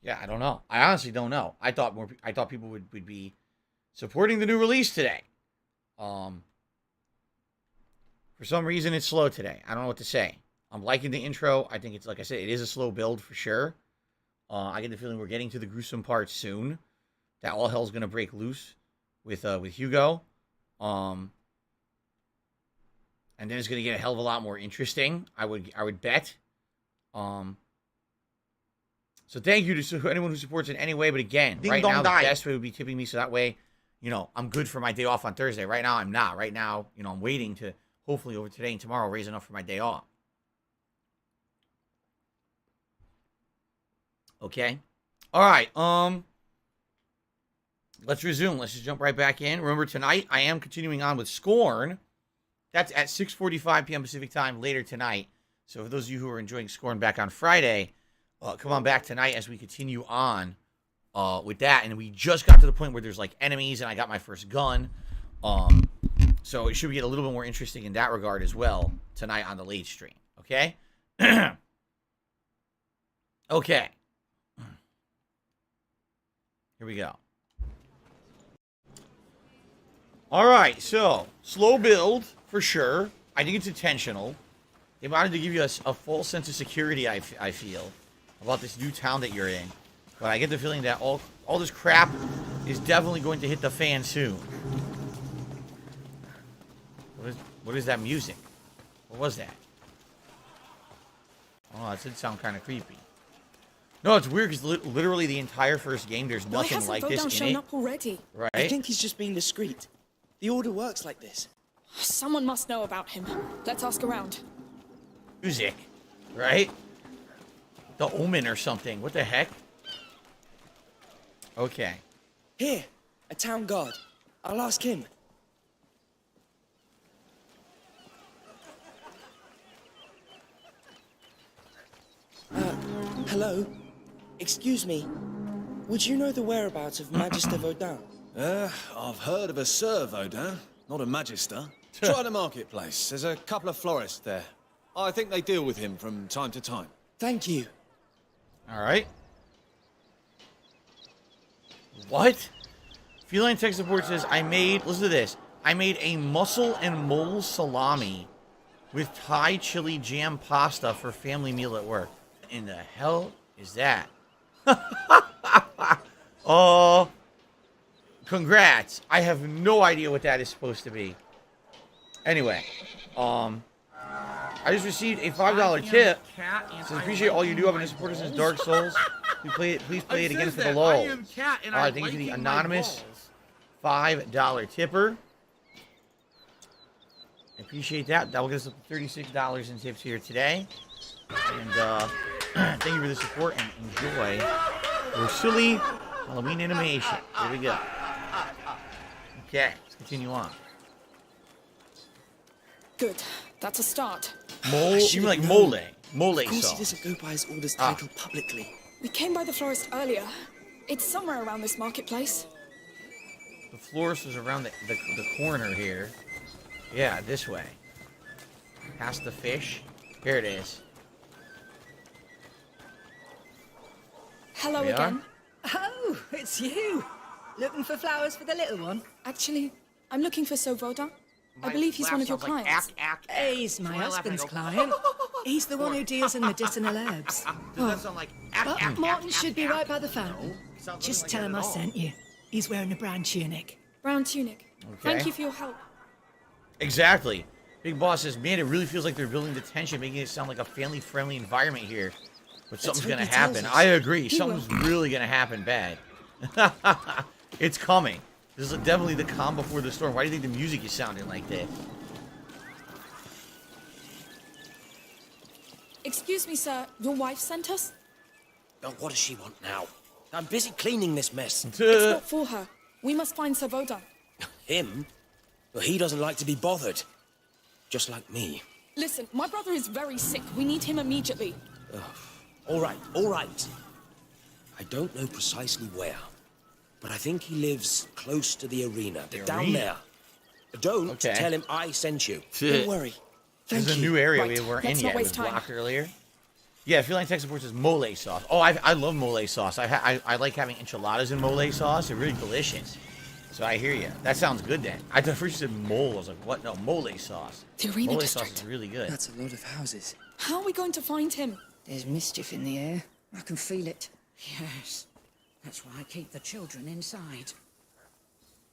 Yeah, I don't know. I honestly don't know. I thought people would be supporting the new release today. For some reason, it's slow today. I don't know what to say. I'm liking the intro. I think it's, like I said, it is a slow build for sure. I get the feeling we're getting to the gruesome part soon. That all hell's gonna break loose with Hugo. And then it's gonna get a hell of a lot more interesting. I would bet. So thank you to anyone who supports in any way. But again, right now the best way would be tipping me, so that way, I'm good for my day off on Thursday. Right now, I'm not. Right now, I'm waiting to hopefully over today and tomorrow raise enough for my day off. Okay. All right. Let's resume. Let's just jump right back in. Remember, tonight I am continuing on with Scorn. That's at 6:45 p.m. Pacific time later tonight. So for those of you who are enjoying Scorn back on Friday, come on back tonight as we continue on with that. And we just got to the point where there's like enemies, and I got my first gun. So it should get a little bit more interesting in that regard as well tonight on the late stream. Okay. Okay. Here we go. All right, so slow build for sure. I think it's intentional. They wanted to give you a false sense of security, I feel, about this new town that you're in. But I get the feeling that all this crap is definitely going to hit the fan soon. What is that music? What was that? Oh, that did sound kind of creepy. No, it's weird because literally the entire first game, there's nothing like this in it. Up already? Right? I think he's just being discreet. The Order works like this. Someone must know about him. Let's ask around. Music, right? The Omen or something. What the heck? Okay. Here, a town guard. I'll ask him. Hello? Excuse me. Would you know the whereabouts of Magister Vaudin? I've heard of a Sir Vaudin, not a Magister. Try the marketplace. There's a couple of florists there. I think they deal with him from time to time. Thank you. All right. What? Feline Tech Support says, listen to this. I made a mussel and mole salami with Thai chili jam pasta for family meal at work. What in the hell is that? Oh, congrats. I have no idea what that is supposed to be. Anyway, I just received a $5 tip. Says, appreciate all you do. I've been a supporter since Dark Souls. Please play it again for the lull. All right, thank you for the anonymous $5 tipper. I appreciate that. That will get us up to $36 in tips here today. And thank you for the support and enjoy your silly Halloween animation. Here we go. Okay, let's continue on. Good. That's a start. Mole? You mean like mole? Mole Of course sauce. he doesn't go by his orders title publicly. We came by the florist earlier. It's somewhere around this marketplace. The florist was around the corner here. Yeah, this way. Past the fish. Here it is. Hello We again. Oh, it's you. Looking for flowers for the little one? Actually, I'm looking for Sir Vaudin. I believe he's one of your clients. He's my husband's client. He's the one who deals in medicinal herbs. Does that sound like But Martin should be right by the fountain. Just tell him I sent you. He's wearing a brown tunic. Brown tunic. Okay. Thank you for your help. Exactly. Big Boss says, man, it really feels like they're building the tension, making it sound like a family-friendly environment here. But something's going to happen. I agree. Something's really going to happen bad. It's coming. This is definitely the calm before the storm. Why do you think the music is sounding like this? Excuse me, sir. Your wife sent us? Oh, what does she want now? I'm busy cleaning this mess. It's not for her. We must find Sir Vaudin. Him? Well, he doesn't like to be bothered. Just like me. Listen, my brother is very sick. We need him immediately. All right, all right. I don't know precisely where, but I think he lives close to the arena. Down there. Don't tell him I sent you. Don't worry. There's a new area we weren't in yet. It was blocked earlier. Yeah, Feline Tech Support says mole sauce. Oh, I love mole sauce. I like having enchiladas in mole sauce. They're really delicious. So I hear you. That sounds good then. I thought first you said mole. I was like, what? No, mole sauce. The arena mole district. sauce is really good. That's a lot of houses. How are we going to find him? There's mischief in the air. I can feel it. Yes. That's why I keep the children inside.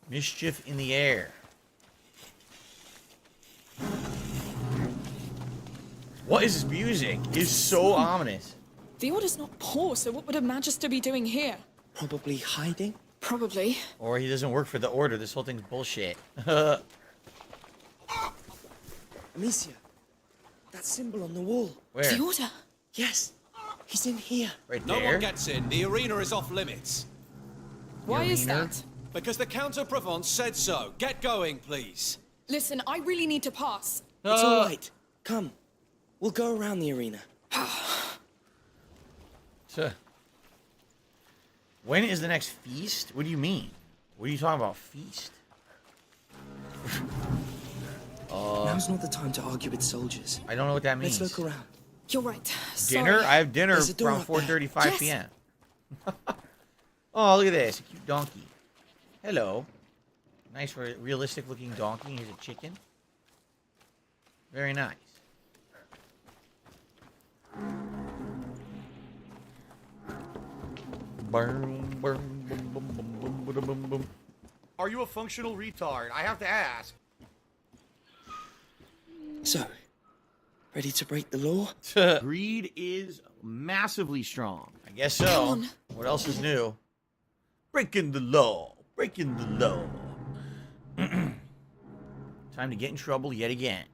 Mischief in the air. What is this music? It's so ominous. The order's not poor, so what would a Magister be doing here? Probably hiding? Probably. Or he doesn't work for the order. This whole thing's bullshit. Amicia, that symbol on the wall. Where? The order? Yes. He's in here. Right No there? one gets in. The arena is off limits. Why is that? Because the Count of Provence said so. Get going, please. Listen, I really need to pass. It's all right. Come. We'll go around the arena. When is the next feast? What do you mean? What are you talking about, feast? Now's not the time to argue with soldiers. I don't know what that means. Let's look around. You're right. Dinner? Sorry. I have dinner There's a door around up there. 4:35 Yes. p.m. Oh, look at this. A cute donkey. Hello. Nice, realistic-looking donkey. Here's a chicken. Very nice. Are you a functional retard? I have to ask. So, ready to break the law? Greed is massively strong. I guess so. Come on. What else is new? Breaking the law. Breaking the law. Time to get in trouble yet again.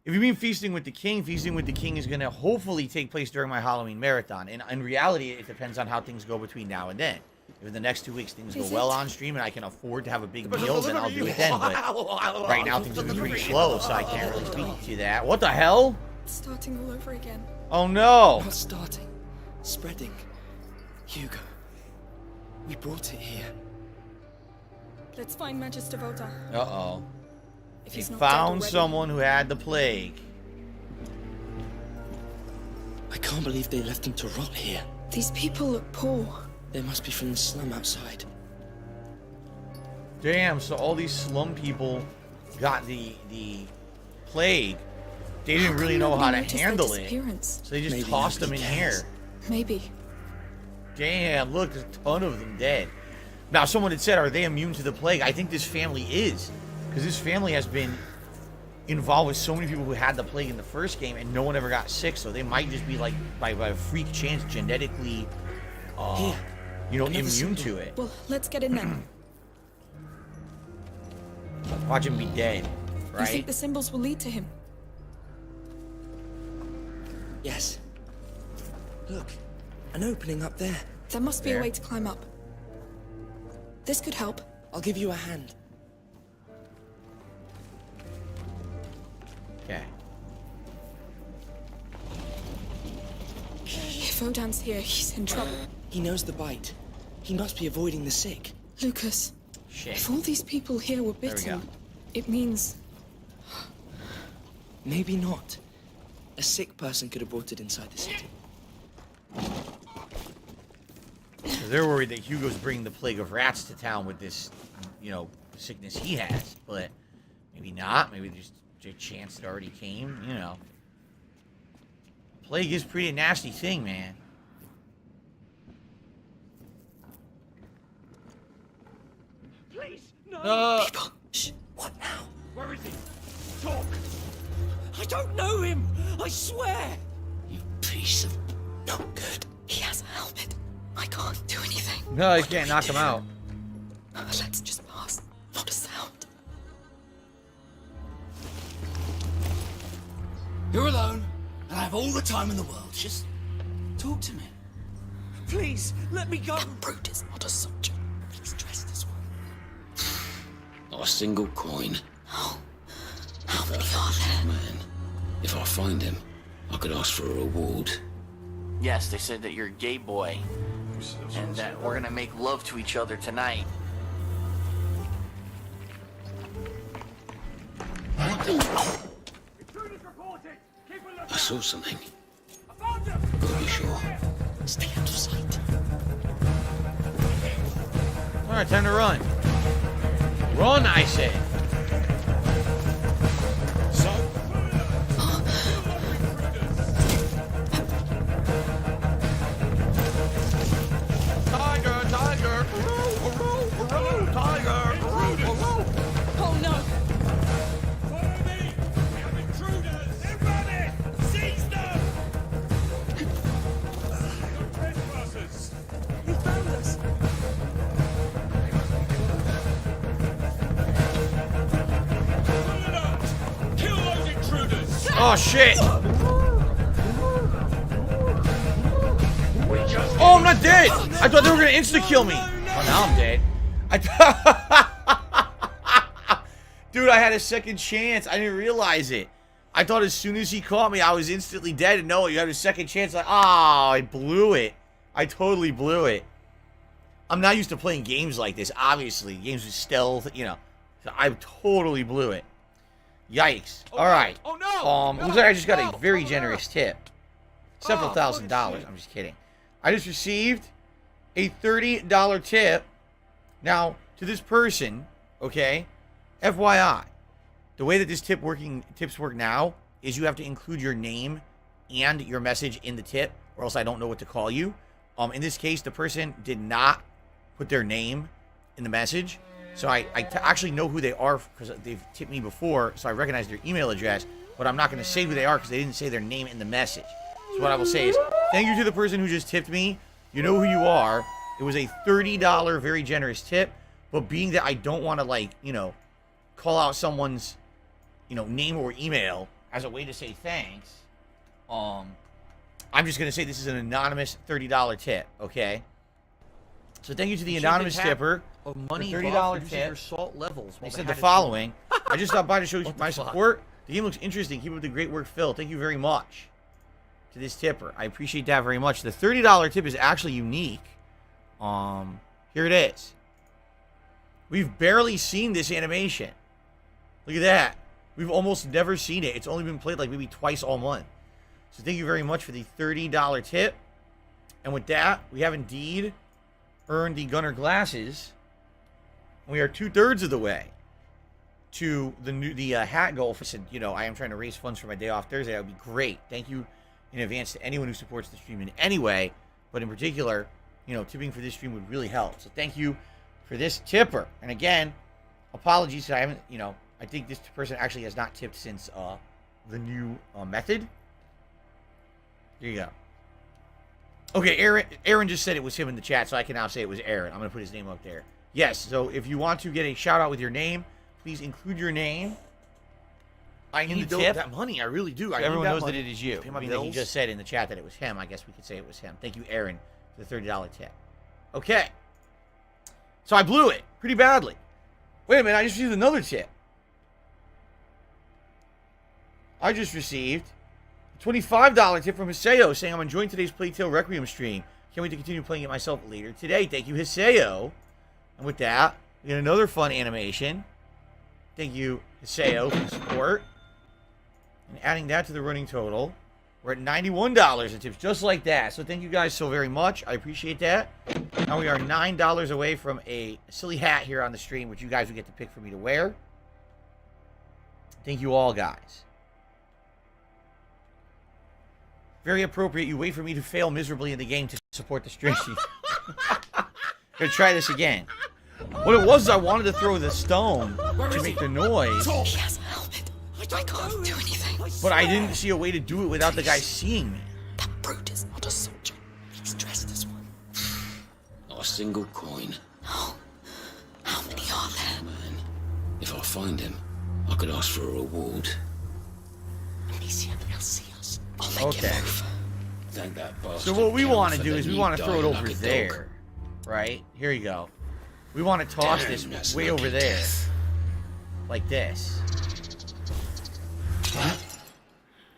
If you mean Feasting with the King is going to hopefully take place during my Halloween marathon. And in reality, it depends on how things go between now and then. If in the next 2 weeks things go well on stream and I can afford to have a big meal, then I'll do it then. But right now things have been pretty slow, so I can't really speak to that. What the hell? It's starting all over again. Oh no! Not starting. Spreading. Hugo. We brought it here. Let's find Magister Volta. Uh-oh. If They he's not found dead already. someone who had the plague. I can't believe they left him to rot here. These people look poor. They must be from the slum outside. Damn, so all these slum people got the plague. They didn't really know how to handle it. So they just Maybe tossed them in nobody here. cares. Maybe. Damn, look, there's a ton of them dead. Now, someone had said, are they immune to the plague? I think this family is. Because this family has been involved with so many people who had the plague in the first game, and no one ever got sick, so they might just be, like, by a freak chance, genetically, you know, immune to it. Well, let's get in there. Watch him be dead, You right? think the symbols will lead to him? Yes. Look, an opening up there. There must be a way to climb up. This could help. I'll give you a hand. Okay. If Odin's here, he's in trouble. He knows the bite. He must be avoiding the sick. Lucas, Shit. if all these people here were There we bitten, go. it means... Maybe not. A sick person could have brought it inside the city. They're worried that Hugo's bringing the plague of rats to town with this, you know, sickness he has. But maybe not. Maybe there's a chance it already came, you know. Plague is pretty nasty thing, man. Please, no! People, shh. What now? Where is he? Talk! I don't know him! I swear! You piece of Not good. He has a helmet. I can't do anything. No, you can't knock him out. Let's just pass. Not a sound. You're alone, and I have all the time in the world. Just talk to me. Please, let me go. That brute is not a soldier. He's dressed as one. Not a single coin. No. How many are there? Man, if I find him, I could ask for a reward. Yes, they said that you're a gay boy, and that we're gonna make love to each other tonight. I saw something. Gotta be sure. Stay out of sight. Alright, time to run. Run, I say. Tiger, tiger, tiger, Oh no! Follow me! We have intruders! Everybody! Seize them! No trespassers! He found us. Pull it up! Kill those intruders! Oh shit! Oh, I'm not dead! I thought they were gonna insta-kill me! Oh, now I'm dead. Dude, I had a second chance. I didn't realize it. I thought as soon as he caught me, I was instantly dead. And no, you had a second chance. Like, oh, I blew it. I totally blew it. I'm not used to playing games like this, obviously. Games with stealth, you know. So I totally blew it. Yikes. Alright. Oh no! Looks like I just got a very generous tip. Several $1,000s. I'm just kidding. I just received a $30 tip. Now, to this person, okay, FYI, the way that this tips work now is you have to include your name and your message in the tip, or else I don't know what to call you. In this case, the person did not put their name in the message, so I actually know who they are because they've tipped me before, so I recognize their email address, but I'm not going to say who they are because they didn't say their name in the message. So what I will say is, thank you to the person who just tipped me. You know who you are. It was a $30 very generous tip, but being that I don't want to, like, you know, call out someone's, name or email as a way to say thanks, I'm just going to say this is an anonymous $30 tip, okay? So thank you to the anonymous tipper of money for $30 tip. your salt levels. They said the following. I just stopped by to show you my support. The game looks interesting. Keep up the great work, Phil. Thank you very much to this tipper. I appreciate that very much. The $30 tip is actually unique. Here it is. We've barely seen this animation. Look at that. We've almost never seen it. It's only been played like maybe twice all month. So thank you very much for the $30 tip. And with that, we have indeed earned the Gunner glasses. We are 2/3 of the way to the hat goal. For I am trying to raise funds for my day off Thursday. That would be great. Thank you in advance to anyone who supports the stream in any way, but in particular, tipping for this stream would really help. So thank you for this tipper. And again, apologies, I haven't, I think this person actually has not tipped since the new method. There you go. Okay, Aaron just said it was him in the chat, so I can now say it was Aaron. I'm going to put his name up there. Yes, so if you want to get a shout out with your name, please include your name. I need that money. I really do. So everyone knows that it is you. Pay my He bills. just said in the chat that it was him. I guess we could say it was him. Thank you, Aaron, for the $30 tip. Okay. So I blew it pretty badly. Wait a minute. I just received another tip. I just received a $25 tip from Hiseo saying, I'm enjoying today's Playtale Requiem stream. Can't wait to continue playing it myself later today. Thank you, Hiseo. And with that, we get another fun animation. Thank you, Hiseo, for the support. And adding that to the running total, we're at $91 in tips, just like that. So thank you guys so very much. I appreciate that. Now we are $9 away from a silly hat here on the stream, which you guys will get to pick for me to wear. Thank you all, guys. Very appropriate. You wait for me to fail miserably in the game to support the stream. Gonna try this again. What it was, I wanted to throw the stone to make the noise. He has a helmet. I can't do anything. But I didn't see a way to do it without the guy seeing me. That brute is not a soldier. He's dressed as one. Not a single coin. No. How many are there? Man, if I find him, I could ask for a reward. Amicia, he'll see us. I'll make him move. Thank that bastard. So what we want to do is we want to throw it like over a dog. there. Right? Here you go. We want to toss Damn, this that's way lucky over there. death. Like this.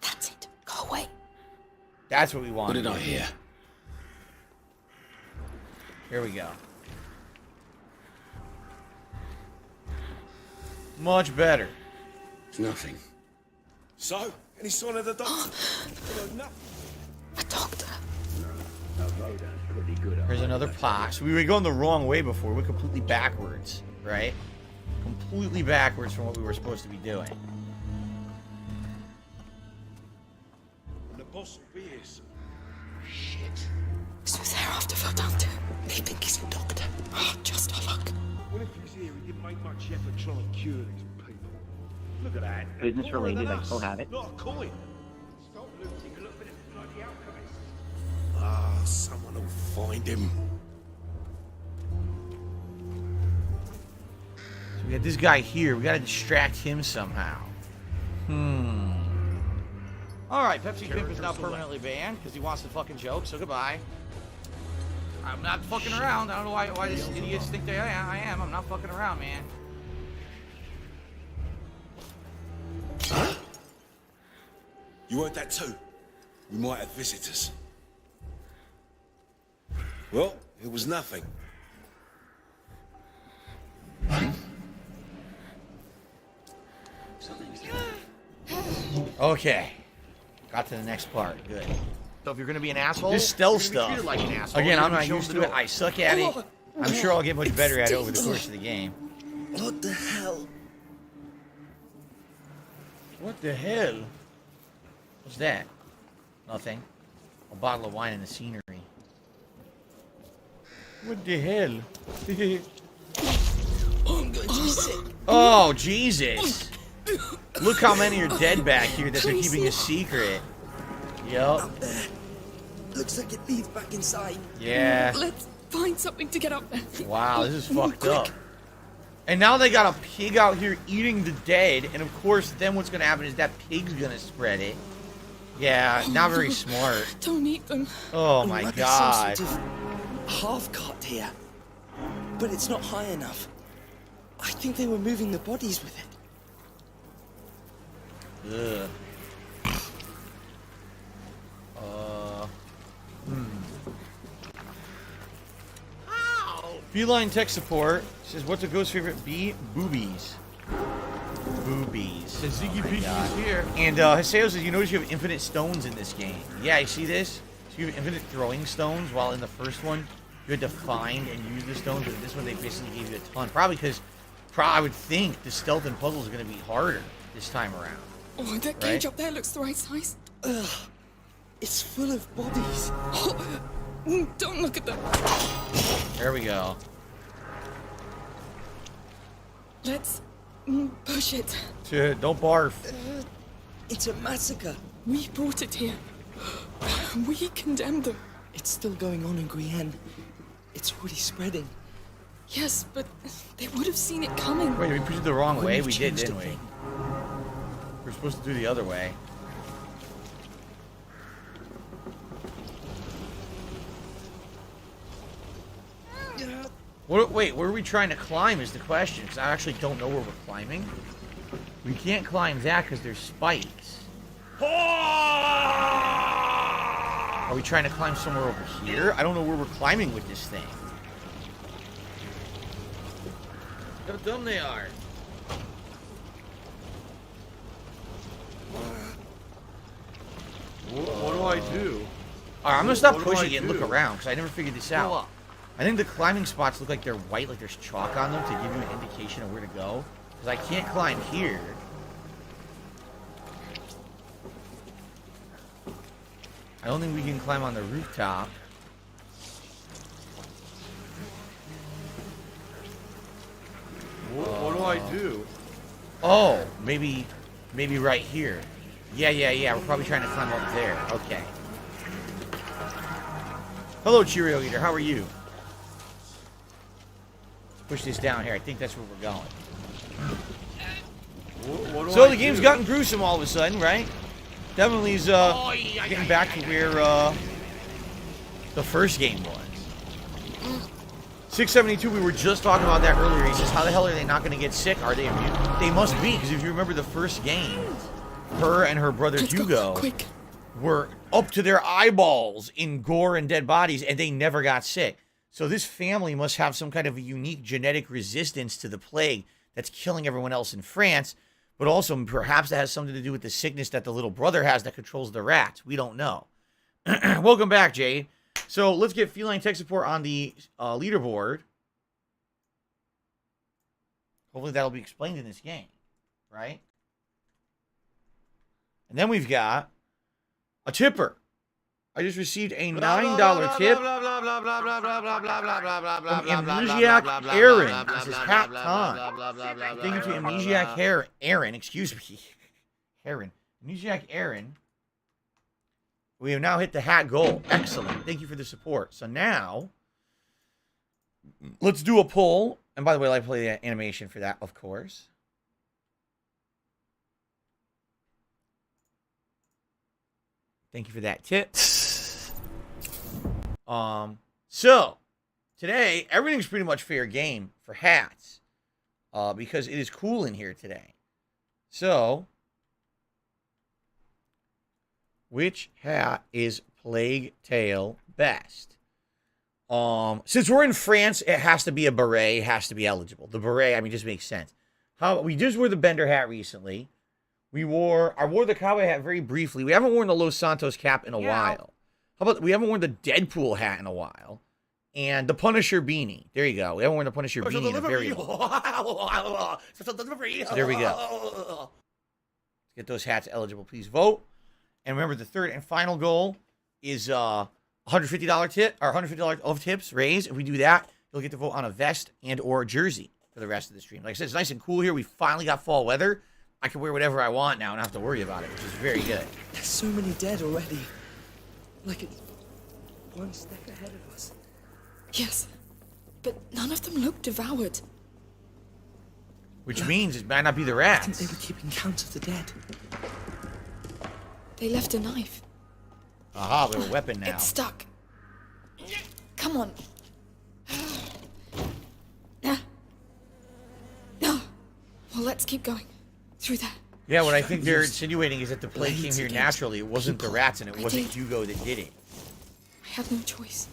That's it. Go away. That's what we want. What did I hear? Here we go. Much better. It's nothing. So, any sign of the doctor? A doctor. Here's another pot. So we were going the wrong way before. We're completely backwards, right? Completely backwards from what we were supposed to be doing. The boss will be here soon. Shit. So they're after Verdun. They think he's a doctor. Oh, just a luck. What if he's here? He didn't make much effort trying to cure these people. Look at that. Business More related, than I still us. have it. Not a coin. Stop looting. Look at it like the alchemist. Ah, someone will find him. So we got this guy here. We got to distract him somehow. Alright, Pepsi Pimp is now permanently banned because he wants to fucking joke, so goodbye. I'm not fucking around. I don't know why these idiots think I am. I'm not fucking around, man. Huh? You heard that too? We might have visitors. Well, it was nothing. Okay. Got to the next part. Good. So if you're gonna be an asshole, This stealth you're gonna be stuff. treated like an asshole. Again, You're I'm gonna not be shown used the to it. door. I suck at it. I'm sure I'll get much better at it over the course of the game. What the hell? What the hell? What's that? Nothing. A bottle of wine in the scenery. What the hell? I'm going to be sick. Oh, Jesus. Look how many are dead back here that they're keeping a secret. Yup. Up there. Looks like it leads back inside. Yeah. Let's find something to get up there. Wow, this is fucked up. And now they got a pig out here eating the dead, and of course, then what's gonna happen is that pig's gonna spread it. Yeah, not very smart. Don't eat them. Oh my god. Some sort of half cart here, but it's not high enough. I think they were moving the bodies with it. Ugh. Feline tech support says, what's a ghost favorite bee? Boobies. Boobies. Says Ziggy Piggy is here. And Haseo says, you notice you have infinite stones in this game. Yeah, you see this? So you have infinite throwing stones, while in the first one, you had to find and use the stones, but in this one, they basically gave you a ton. Probably because I would think the stealth and puzzles are going to be harder this time around. Oh, that cage up there looks the right size. Ugh. It's full of bodies. Oh, don't look at them. There we go. Let's push it. Don't barf. It's a massacre. We brought it here. We condemned them. It's still going on in Guyenne. It's already spreading. Yes, but they would have seen it coming. Wait, we pushed it the wrong way? We've We did, changed didn't we? We're supposed to do the other way. Wait, where are we trying to climb is the question, because I actually don't know where we're climbing. We can't climb that because there's spikes. Are we trying to climb somewhere over here? I don't know where we're climbing with this thing. Look how dumb they are. What do I do? Alright, I'm gonna stop What do pushing I it and look do? around, because I never figured this out. I think the climbing spots look like they're white, like there's chalk on them to give you an indication of where to go. Because I can't climb here. I don't think we can climb on the rooftop. What do I do? Oh, maybe right here. Yeah. We're probably trying to climb up there. Okay. Hello, Cheerio Eater. How are you? Push this down here. I think that's where we're going. What do So I the game's do? gotten gruesome all of a sudden, right? Definitely's getting back to where the first game was. 672, we were just talking about that earlier. He says, how the hell are they not going to get sick? Are they immune? They must be, because if you remember the first game, her and her brother Hugo were up to their eyeballs in gore and dead bodies, and they never got sick. So this family must have some kind of a unique genetic resistance to the plague that's killing everyone else in France, but also perhaps that has something to do with the sickness that the little brother has that controls the rats. We don't know. Welcome back, Jade. So let's get feline tech support on the leaderboard. Hopefully that'll be explained in this game, right? And then we've got a tipper. I just received a $9 tip from Amnesiac Aaron. This is hat time. Thank you to Amnesiac Aaron. Excuse me. Aaron. Amnesiac Aaron. We have now hit the hat goal. Excellent. Thank you for the support. So now, let's do a poll. And by the way, I play the animation for that, of course. Thank you for that tip. So today everything's pretty much fair game for hats, because it is cool in here today. So, which hat is Plague Tale best? Since we're in France, it has to be a beret. It has to be eligible. The beret, I mean, just makes sense. We just wore the Bender hat recently. I wore the cowboy hat very briefly. We haven't worn the Los Santos cap in a while. How about, we haven't worn the Deadpool hat in a while. And the Punisher beanie. There you go. We haven't worn the Punisher beanie in a very long. So there we go. Let's get those hats eligible. Please vote. And remember, the third and final goal is $150 tip, or $150 of tips raised. If we do that, you'll get to vote on a vest and or jersey for the rest of the stream. Like I said, it's nice and cool here. We finally got fall weather. I can wear whatever I want now and not have to worry about it, which is very good. There's so many dead already. Like it's one step ahead of us. Yes, but none of them look devoured. Which means it might not be the rats. I think they were keeping count of the dead. They left a knife. Aha, we have a weapon now. It's stuck. Come on. Well, let's keep going. Through that. Yeah, what I think they're insinuating is that the plague came here naturally. It wasn't the rats, and it wasn't Hugo that did it. I had no choice.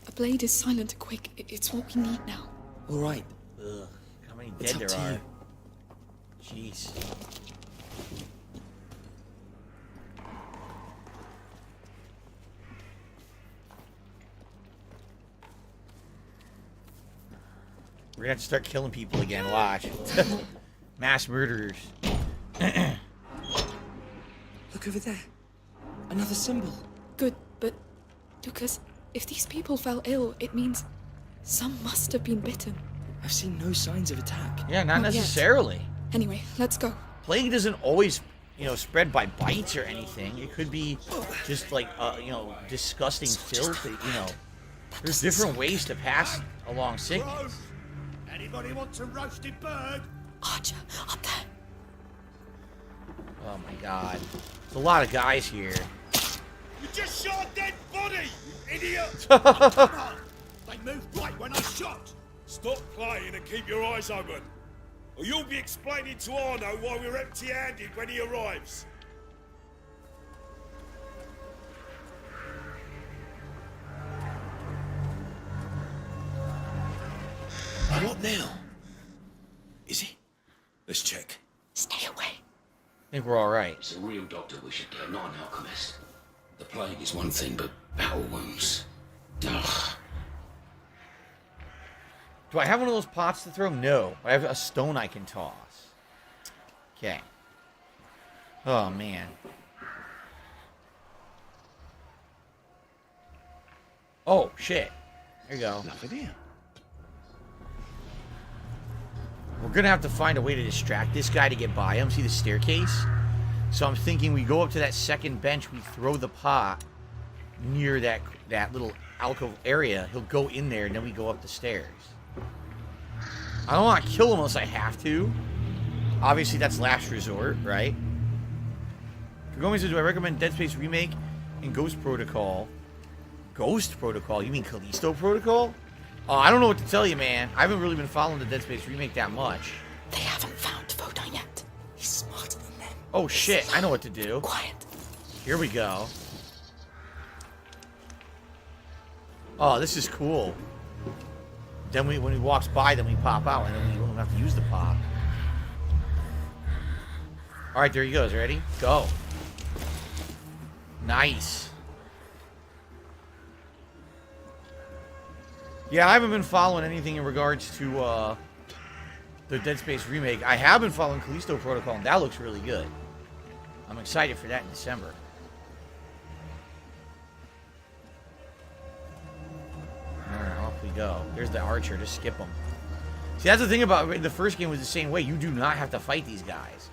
A blade is silent and quick. It's what we need now. All right. Ugh, how many dead there are? Jeez. We're gonna have to start killing people again. Watch. Mass murderers. Look over there. Another symbol. Good, but Lucas, if these people fell ill, it means some must have been bitten. I've seen no signs of attack. Yeah, not necessarily. Anyway, let's go. Plague doesn't always, spread by bites or anything. It could be just like, disgusting filth. There's different ways to pass along sickness. Anybody want a roasted bird? Archer, up there. Oh my god. There's a lot of guys here. You just shot a dead body, you idiot! Come on! They moved right when I shot! Stop playing and keep your eyes open. Or you'll be explaining to Arno why we're empty-handed when he arrives. What now? Is he? Let's check. Stay away. I think we're alright. It's a real doctor we should get, not an alchemist. The plague is one thing, but battle wounds. Ugh. Do I have one of those pots to throw? No. I have a stone I can toss. Okay. Oh, man. Oh, shit. There you go. Nothing here. We're gonna have to find a way to distract this guy to get by him. See the staircase? So I'm thinking we go up to that second bench, we throw the pot near that little alcove area. He'll go in there, and then we go up the stairs. I don't want to kill him unless I have to. Obviously, that's last resort, right? Kagome says, do I recommend Dead Space Remake and Ghost Protocol? Ghost Protocol? You mean Callisto Protocol? I don't know what to tell you, man. I haven't really been following the Dead Space Remake that much. They haven't found Voda yet. He's smarter than them. Oh, shit. I know what to do. Quiet. Here we go. Oh, this is cool. Then when he walks by, then we pop out, and then we don't have to use the pop. All right, there he goes. Ready? Go. Nice. Yeah, I haven't been following anything in regards to the Dead Space Remake. I have been following Callisto Protocol, and that looks really good. I'm excited for that in December. Alright, off we go. There's the archer. Just skip him. See, that's the thing about the first game was the same way. You do not have to fight these guys.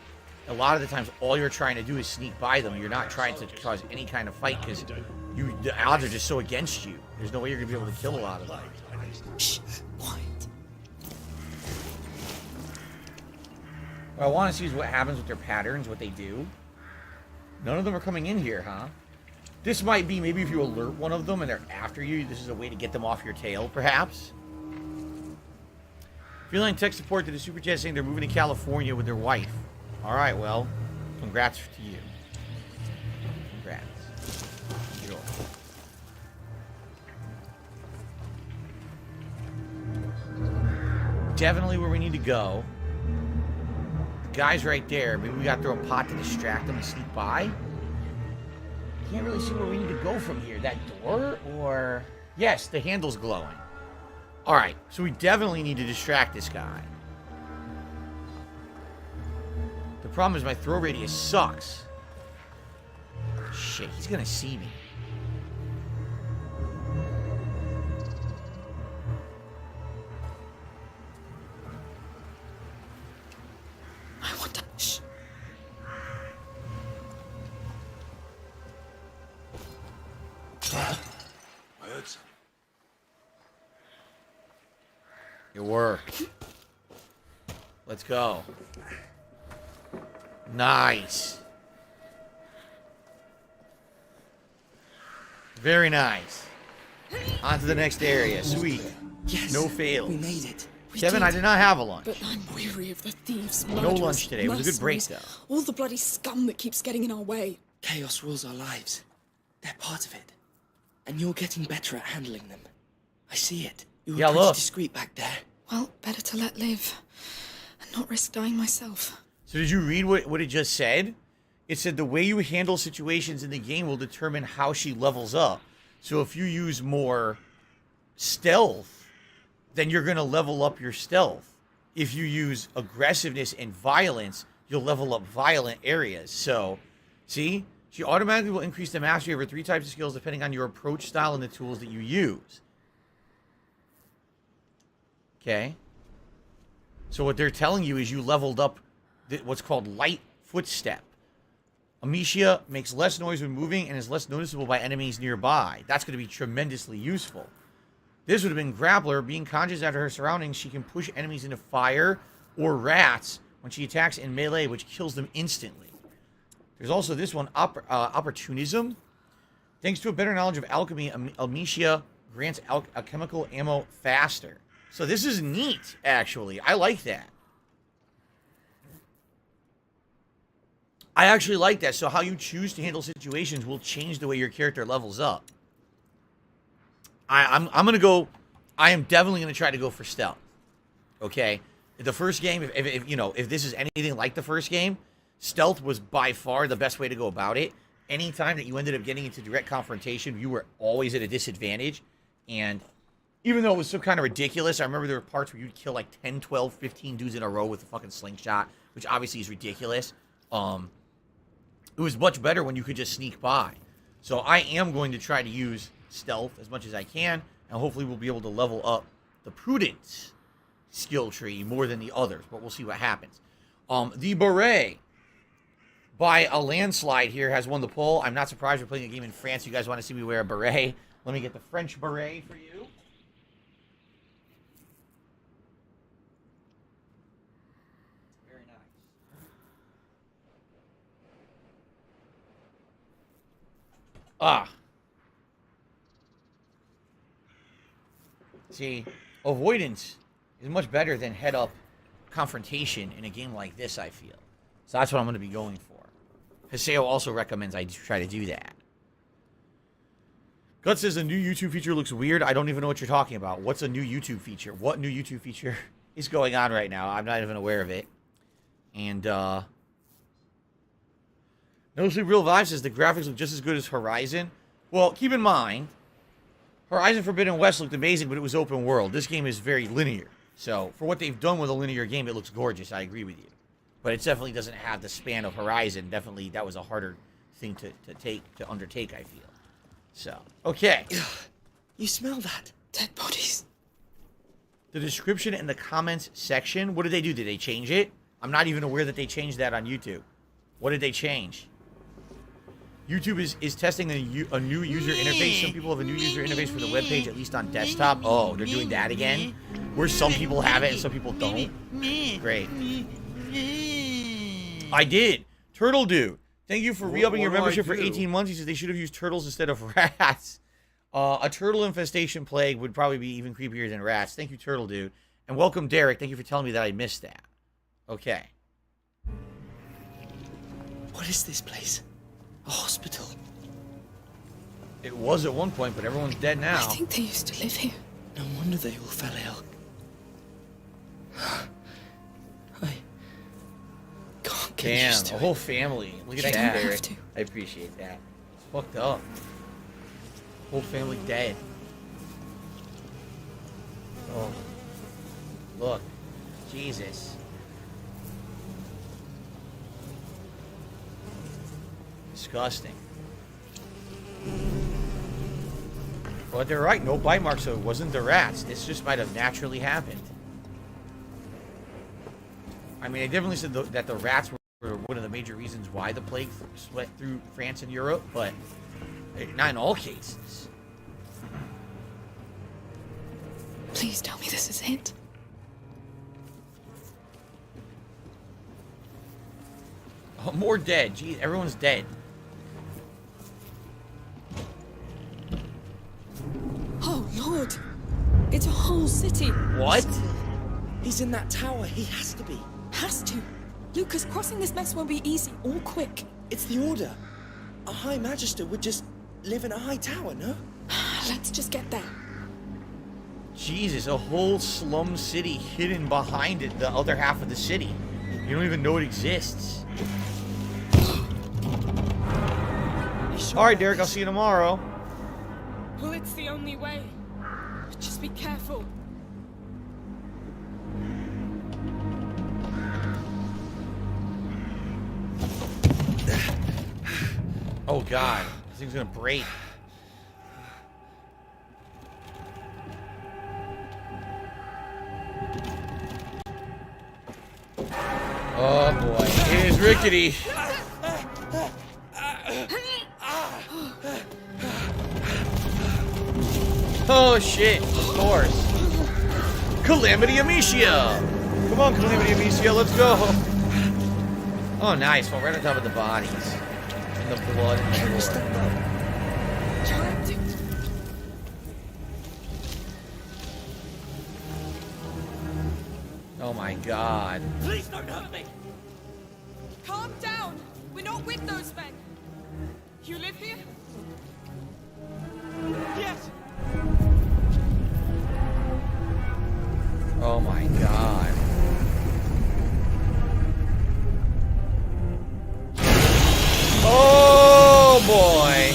A lot of the times, all you're trying to do is sneak by them. You're not trying to cause any kind of fight because the odds are just so against you. There's no way you're going to be able to kill a lot of them. Shh, quiet. What I want to see is what happens with their patterns, what they do. None of them are coming in here, huh? This might be, maybe if you alert one of them and they're after you, this is a way to get them off your tail, perhaps. Feeling tech support to the Super Chat saying they're moving to California with their wife. Alright, well, congrats to you. Congrats. Enjoy. Definitely where we need to go. The guy's right there. Maybe we gotta throw a pot to distract him and sneak by. Can't really see where we need to go from here. That door, or... Yes, the handle's glowing. Alright, so we definitely need to distract this guy. The problem is my throw radius sucks. Shit, he's gonna see me. I want to... Shh. I heard something. It worked. Let's go. Nice. Very nice. On to the next area. Sweet. Yes. No fails. We made it. Kevin, I did not have a lunch. But I'm weary of the thieves, No murderers, lunch today. It was a good break, mercenaries, though. all the bloody scum that keeps getting in our way. Chaos rules our lives. They're part of it. And you're getting better at handling them. I see it. You were pretty discreet back there. Well, better to let live and not risk dying myself. So did you read what it just said? It said the way you handle situations in the game will determine how she levels up. So if you use more stealth, then you're going to level up your stealth. If you use aggressiveness and violence, you'll level up violent areas. So, see? She automatically will increase the mastery over 3 types of skills depending on your approach style and the tools that you use. Okay? So what they're telling you is you leveled up what's called light footstep. Amicia makes less noise when moving and is less noticeable by enemies nearby. That's going to be tremendously useful. This would have been Grappler. Being conscious after her surroundings, she can push enemies into fire or rats when she attacks in melee, which kills them instantly. There's also this one, Opportunism. Thanks to a better knowledge of alchemy, Amicia grants alchemical ammo faster. So this is neat, actually. I like that. I actually like that. So how you choose to handle situations will change the way your character levels up. I'm going to go... I am definitely going to try to go for stealth. Okay? The first game, if this is anything like the first game, stealth was by far the best way to go about it. Anytime that you ended up getting into direct confrontation, you were always at a disadvantage. And even though it was so kind of ridiculous, I remember there were parts where you'd kill like 10, 12, 15 dudes in a row with a fucking slingshot, which obviously is ridiculous. It was much better when you could just sneak by. So I am going to try to use stealth as much as I can, and hopefully we'll be able to level up the prudence skill tree more than the others, but we'll see what happens. The beret by a landslide here has won the poll. I'm not surprised we're playing a game in France. You guys want to see me wear a beret? Let me get the French beret for you. Very nice. See, avoidance is much better than head-up confrontation in a game like this, I feel. So that's what I'm going to be going for. Haseo also recommends I try to do that. Gut says a new YouTube feature looks weird. I don't even know what you're talking about. What's a new YouTube feature? What new YouTube feature is going on right now? I'm not even aware of it. And, No Sleep Real Vibe says the graphics look just as good as Horizon. Well, keep in mind, Horizon Forbidden West looked amazing, but it was open world. This game is very linear. So, for what they've done with a linear game, it looks gorgeous. I agree with you. But it definitely doesn't have the span of Horizon. Definitely, that was a harder thing to undertake, I feel. So, okay. You smell that? Dead bodies. The description in the comments section, what did they do? Did they change it? I'm not even aware that they changed that on YouTube. What did they change? YouTube is testing a new user interface. Some people have a new user interface for the webpage, at least on desktop. Oh, they're doing that again? Where some people have it and some people don't? Great. I did. Turtle Dude. Thank you for re-upping your membership for 18 months. He says they should have used turtles instead of rats. A turtle infestation plague would probably be even creepier than rats. Thank you, Turtle Dude. And welcome, Derek. Thank you for telling me that I missed that. Okay. What is this place? A hospital? It was at one point, but everyone's dead now. I think they used to live here. No wonder they all fell ill. I can't get used to a whole family. Look at that, Derek. to. I appreciate that. It's fucked up. Whole family dead. Oh. Look. Jesus. Disgusting. But they're right, no bite marks, so it wasn't the rats. This just might have naturally happened. I mean, they definitely said that the rats were one of the major reasons why the plague swept through France and Europe, but not in all cases. Please tell me this is it. More dead. Jeez, everyone's dead. Oh, Lord. It's a whole city. What? He's in that tower. He has to be. Has to. Lucas, crossing this mess won't be easy or quick. It's the order. A High Magister would just live in a high tower, no? Let's just get there. Jesus, a whole slum city hidden behind it, the other half of the city. You don't even know it exists. Alright, Derek, I'll see you tomorrow. Well, it's the only way. Just be careful. Oh god, this thing's gonna break. Oh boy, here's Rickety. Oh shit, of course. Calamity Amicia! Come on, Calamity Amicia, let's go! Oh nice, well right on top of the bodies. And the blood and the gore. Oh my god. Please don't hurt me! Calm down! We're not with those men! You live here? Yes! Oh my god. Oh boy.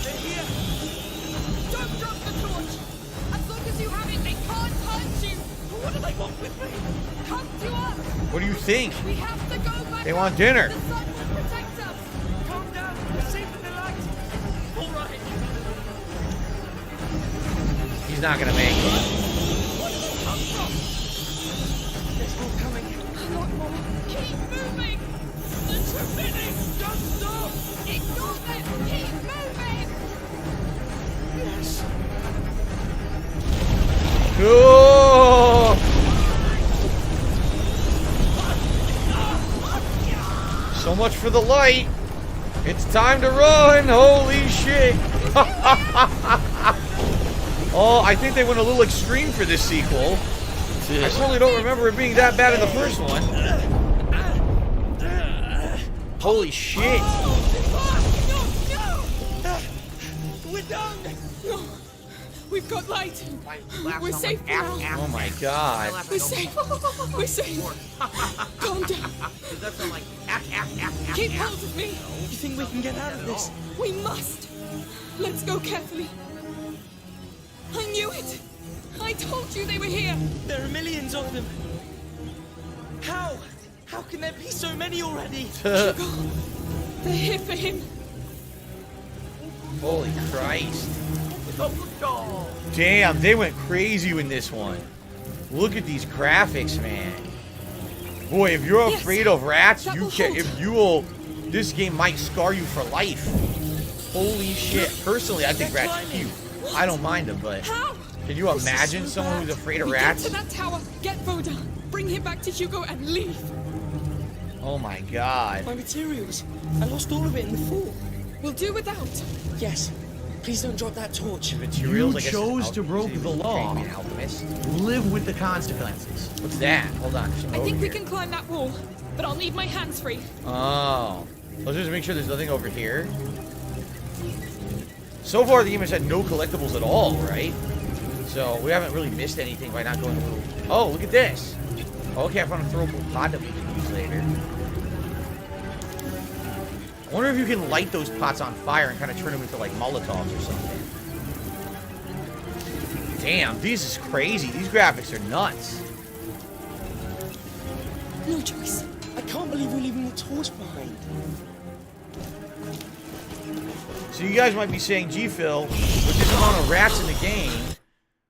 They're here! Don't drop the torch! As long as you have it, they can't hurt you! What do they want with me? Come to us! What do you think? We have to go back. They want dinner. The sun will protect us! Calm down! We're safe in the light! Alright! He's not gonna make it. Where do they come from? There's more coming. A lot more. Keep moving! There's too many! Don't stop! Ignore them! Keep moving! Yes. Oh! So much for the light. It's time to run. Holy shit. Oh, I think they went a little extreme for this sequel. I certainly don't remember it being that bad in the first one. Holy shit. We're done! No. We've got light. We're safe now. Oh my god. We're safe. We're safe. Calm down. Does that sound like Keep hold of me. You think we can get out of this? We must. Let's go carefully. I knew it. I told you they were here. There are millions of them. How? How can there be so many already? They're here for him. Holy Christ. Damn, they went crazy in this one. Look at these graphics, man. Boy, if you're afraid of rats, you can. If you will, this game might scar you for life. Holy shit! Personally, I think rats are cute. I don't mind them, but can you imagine someone who's afraid of rats? Get to that tower. Get Voda. Bring him back to Hugo and leave. Oh my god. My materials. I lost all of it in the fall. We'll do without. Yes. Please don't drop that torch. Materials, You chose to break the law. Live with the consequences. What's that? Hold on. I think we can climb that wall, but I'll need my hands free. Oh. Let's just make sure there's nothing over here. So far, the game has had no collectibles at all, right? So we haven't really missed anything by not going a little... Oh, look at this. Okay, I found a throwable pot that we can use later. I wonder if you can light those pots on fire and kind of turn them into, like, Molotovs or something. Damn, this is crazy. These graphics are nuts. No choice. I can't believe we're leaving the torch behind. So you guys might be saying, gee, Phil, with this amount of rats in the game,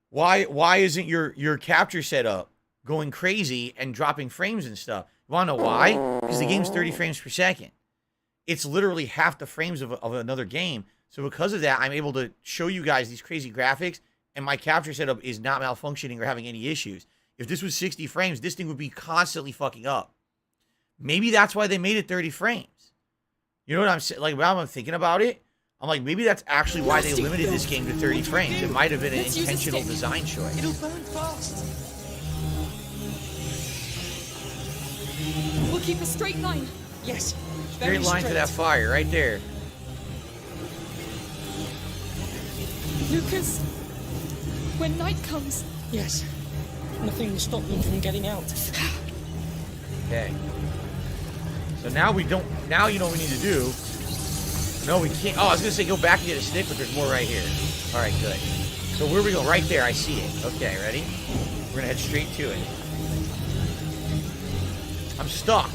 why isn't your capture setup going crazy and dropping frames and stuff? You want to know why? Because the game's 30 frames per second. It's literally half the frames of another game. So because of that, I'm able to show you guys these crazy graphics, and my capture setup is not malfunctioning or having any issues. if this was 60 frames, this thing would be constantly fucking up. Maybe that's why they made it 30 frames. You know what I'm saying? Like, while I'm thinking about it, I'm like, maybe that's actually why they limited this game to 30 frames. It might have been an intentional design choice. It'll burn fast. We'll keep a straight line. Yes. Straight line to that fire, right there. Lucas, when night comes. Yes. Nothing will stop them from getting out. Okay. So now we don't. Now you know what we need to do. No, we can't. Oh, I was gonna say go back and get a stick, but there's more right here. All right, good. So where we go? Right there. I see it. Okay, ready? We're gonna head straight to it. I'm stuck.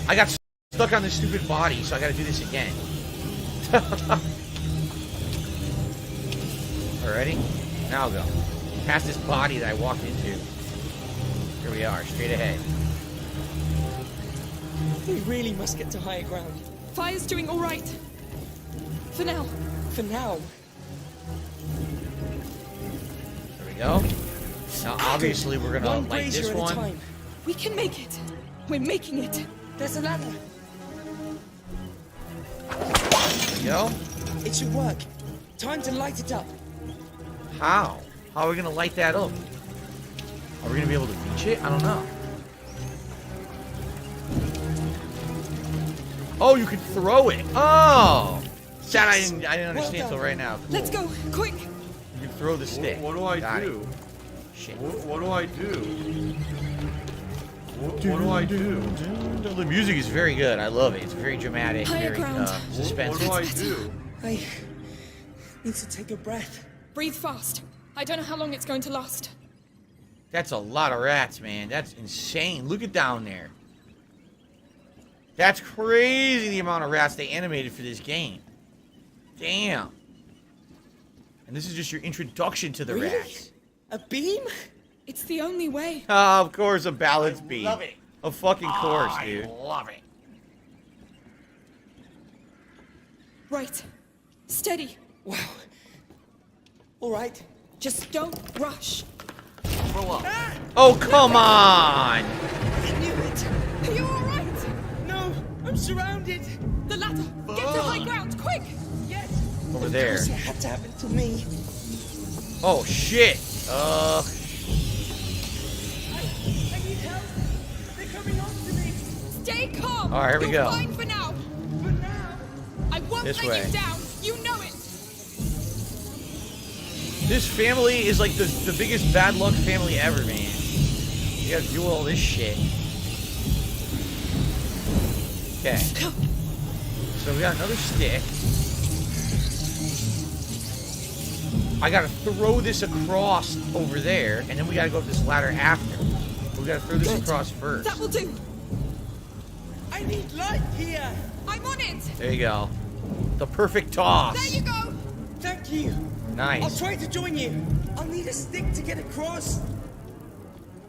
I got stuck on this stupid body, so I gotta do this again. Alrighty? Now go. Past this body that I walked into. Here we are, straight ahead. We really must get to higher ground. Fire's doing all right. For now. For now. There we go. Now, obviously, we're gonna light this one. We can make it. We're making it. There's a ladder. There we go. It should work. Time to light it up. How? How are we gonna light that up? Are we gonna be able to reach it? I don't know. Oh, you can throw it. Oh! That I didn't understand until right now. Cool. Let's go, quick! You can throw the stick. What do I Got do? It. Shit. What do I do? What do I do? The music is very good. I love it. It's very dramatic, Higher very ground. suspenseful. What do I do? I need to take a breath. Breathe fast. I don't know how long it's going to last. That's a lot of rats, man. That's insane. Look at down there. That's crazy, the amount of rats they animated for this game. Damn. And this is just your introduction to the rats. A beam? It's the only way. Oh, of course, a balance beam. love it. Of fucking course, dude. I love it. Right. Steady. Wow. All right. Just don't rush. Roll up. Oh, come on! I knew it. Are you all right? No, I'm surrounded. The ladder. Get to high ground, quick! Yes. Over there. Of course it had to happen to me. Oh, shit. I need help. They're coming after me. Stay calm. All right, here we You're go. fine for now. For now. I won't This let way. you down. You know it. This family is like the biggest bad luck family ever, man. You gotta do all this shit. Okay. So we got another stick. I gotta throw this across over there, and then we gotta go up this ladder after. We gotta throw this across first. That will do. I need light here. I'm on it. There you go. The perfect toss. There you go. Thank you. Nice. I'll try to join you. I'll need a stick to get across.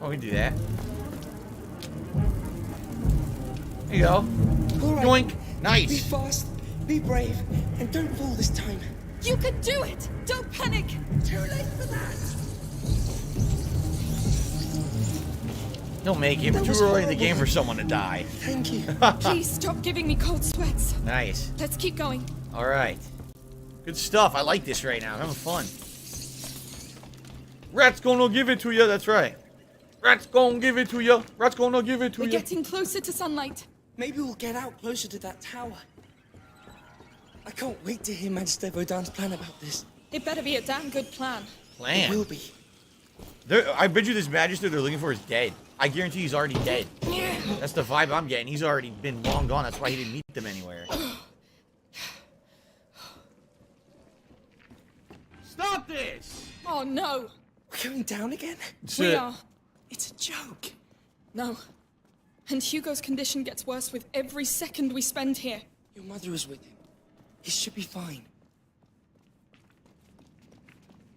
Oh, we can do that. There you go. All right. Yoink. Nice. Be fast, be brave, and don't fall this time. You can do it. Don't panic. Too late for that. Don't make it. We're too early in the game for someone to die. Thank you. Please stop giving me cold sweats. Nice. Let's keep going. All right. Good stuff. I like this right now. I'm having fun. Rat's gonna give it to you. That's right. Rat's gonna give it to you. Rat's gonna give it to We're you. getting closer to sunlight. Maybe we'll get out closer to that tower. I can't wait to hear Magister Vaudin's plan about this. It better be a damn good plan. Plan. It will be. I bet you this Magister they're looking for is dead. I guarantee he's already dead. That's the vibe I'm getting. He's already been long gone. That's why he didn't meet them anywhere. Stop this! Oh no. We're going down again? We are. It's a joke. No. And Hugo's condition gets worse with every second we spend here. Your mother is with him. He should be fine.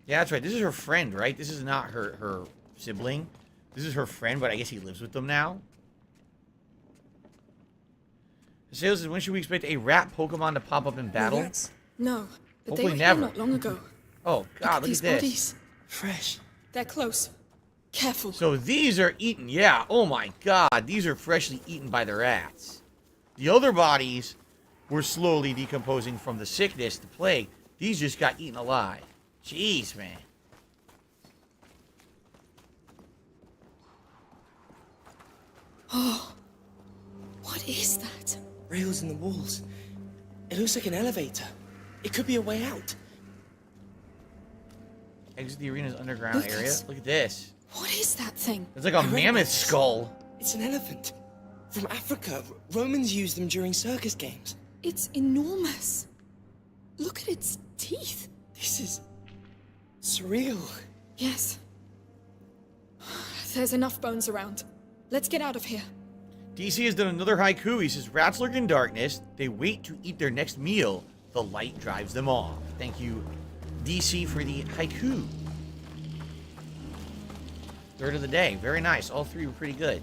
Yeah, that's right. This is her friend, right? This is not her sibling. This is her friend, but I guess he lives with them now. Sales says, when should we expect a rat Pokemon to pop up in battle? Rats? No, but Hopefully they were never. here not long ago. Oh, God, look at these this. bodies. Fresh. They're close. Careful. So these are eaten. Yeah. Oh my God. These are freshly eaten by the rats. The other bodies were slowly decomposing from the sickness, the plague. These just got eaten alive. Jeez, man. Oh. What is that? Rails in the walls. It looks like an elevator. It could be a way out. Exit the arena's underground Lucas. area. Look at this. What is that thing? It's like a mammoth skull. It's an elephant. From Africa. Romans used them during circus games. It's enormous. Look at its teeth. This is surreal. Yes. There's enough bones around. Let's get out of here. DC has done another haiku. He says, rats lurk in darkness. They wait to eat their next meal. The light drives them off. Thank you, DC, for the haiku. Third of the day. Very nice. All three were pretty good.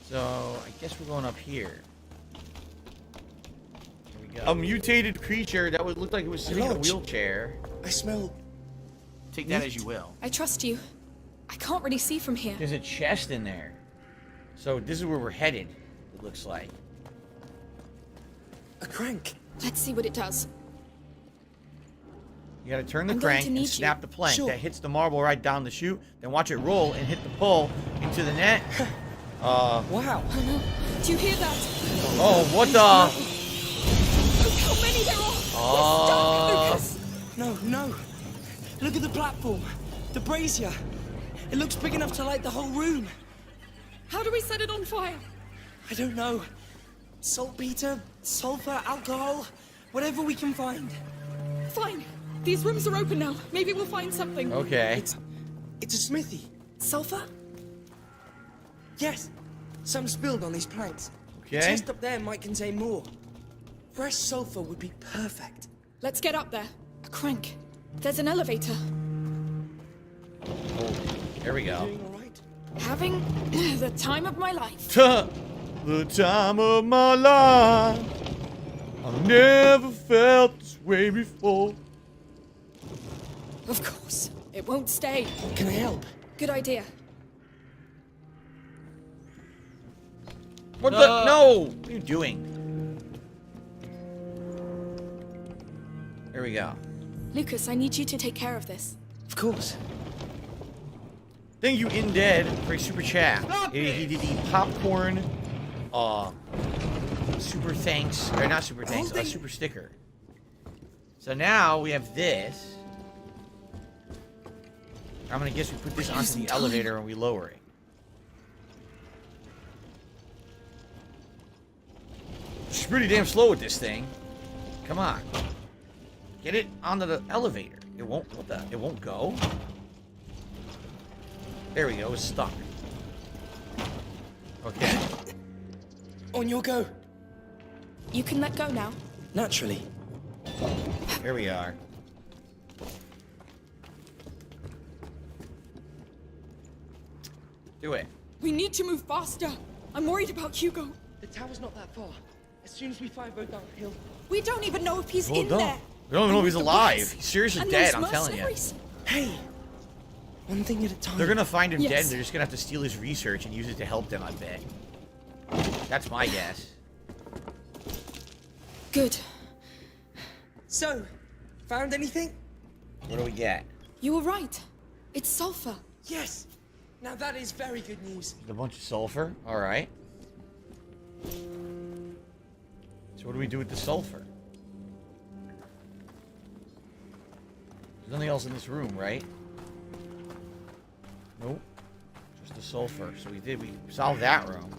So, I guess we're going up here. Here we go. A mutated creature that would look like it was sitting in a wheelchair. I smell... Take that as you will. I trust you. I can't really see from here. There's a chest in there. So this is where we're headed, it looks like. A crank. Let's see what it does. You gotta turn the I'm going crank to and need snap you. the plank. Sure. That hits the marble right down the chute. Then watch it roll and hit the pull into the net. Wow. Oh no. Do you hear that? Oh, what the? Look how many there are! We're stuck, Lucas! No, no. Look at the platform. The brazier. It looks big enough to light the whole room. How do we set it on fire? I don't know. Saltpeter, sulfur, alcohol, whatever we can find. Fine. These rooms are open now. Maybe we'll find something. Okay. It's a smithy. Sulfur? Yes. Some spilled on these planks. Okay. The chest up there might contain more. Fresh sulfur would be perfect. Let's get up there. A crank. There's an elevator. Oh, there we go. Having the time of my life. The time of my life. I've never felt this way before. Of course. It won't stay. Can I help? Good idea. What the? No! What are you doing? There we go. Lucas, I need you to take care of this. Of course. Thank you, Indead, for a super chat. He did the popcorn, super thanks, or not super thanks, super sticker. So now we have this. I'm gonna guess we put this onto the elevator and we lower it. She's pretty damn slow with this thing. Come on. Get it onto the elevator. It won't, what the? It won't go? There we go, it's stuck. Okay. On your go. You can let go now. Naturally. Here we are. Do it. We need to move faster. I'm worried about Hugo. The tower's not that far. As soon as we find road downhill. We don't even know if he's Well in done. there. We don't know if he's And with the alive. bullets He's seriously and dead, those I'm telling you. mercenaries. Hey. One thing at a time. They're gonna find him dead Yes. and they're just gonna have to steal his research and use it to help them, I bet. That's my guess. Good. So, found anything? What do we get? You were right. It's sulfur. Yes. Now that is very good news. A bunch of sulfur. Alright. So what do we do with the sulfur? There's nothing else in this room, right? Nope. Just the sulfur. So we solved that room.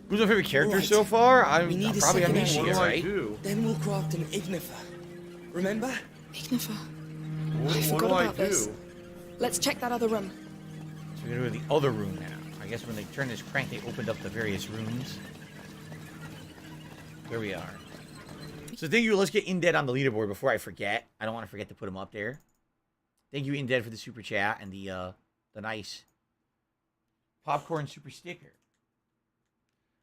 Who's my favorite character Right. so far? We need a probably second Amicia, ammo. right? Then we'll craft an ignifer. Remember? Ignifer. What I forgot do I about this. do? Let's check that other room. So we're gonna go to the other room now. I guess when they turned this crank, they opened up the various rooms. There we are. So thank you. Let's get Indead on the leaderboard before I forget. I don't want to forget to put him up there. Thank you, Indead, for the super chat and the nice popcorn super sticker.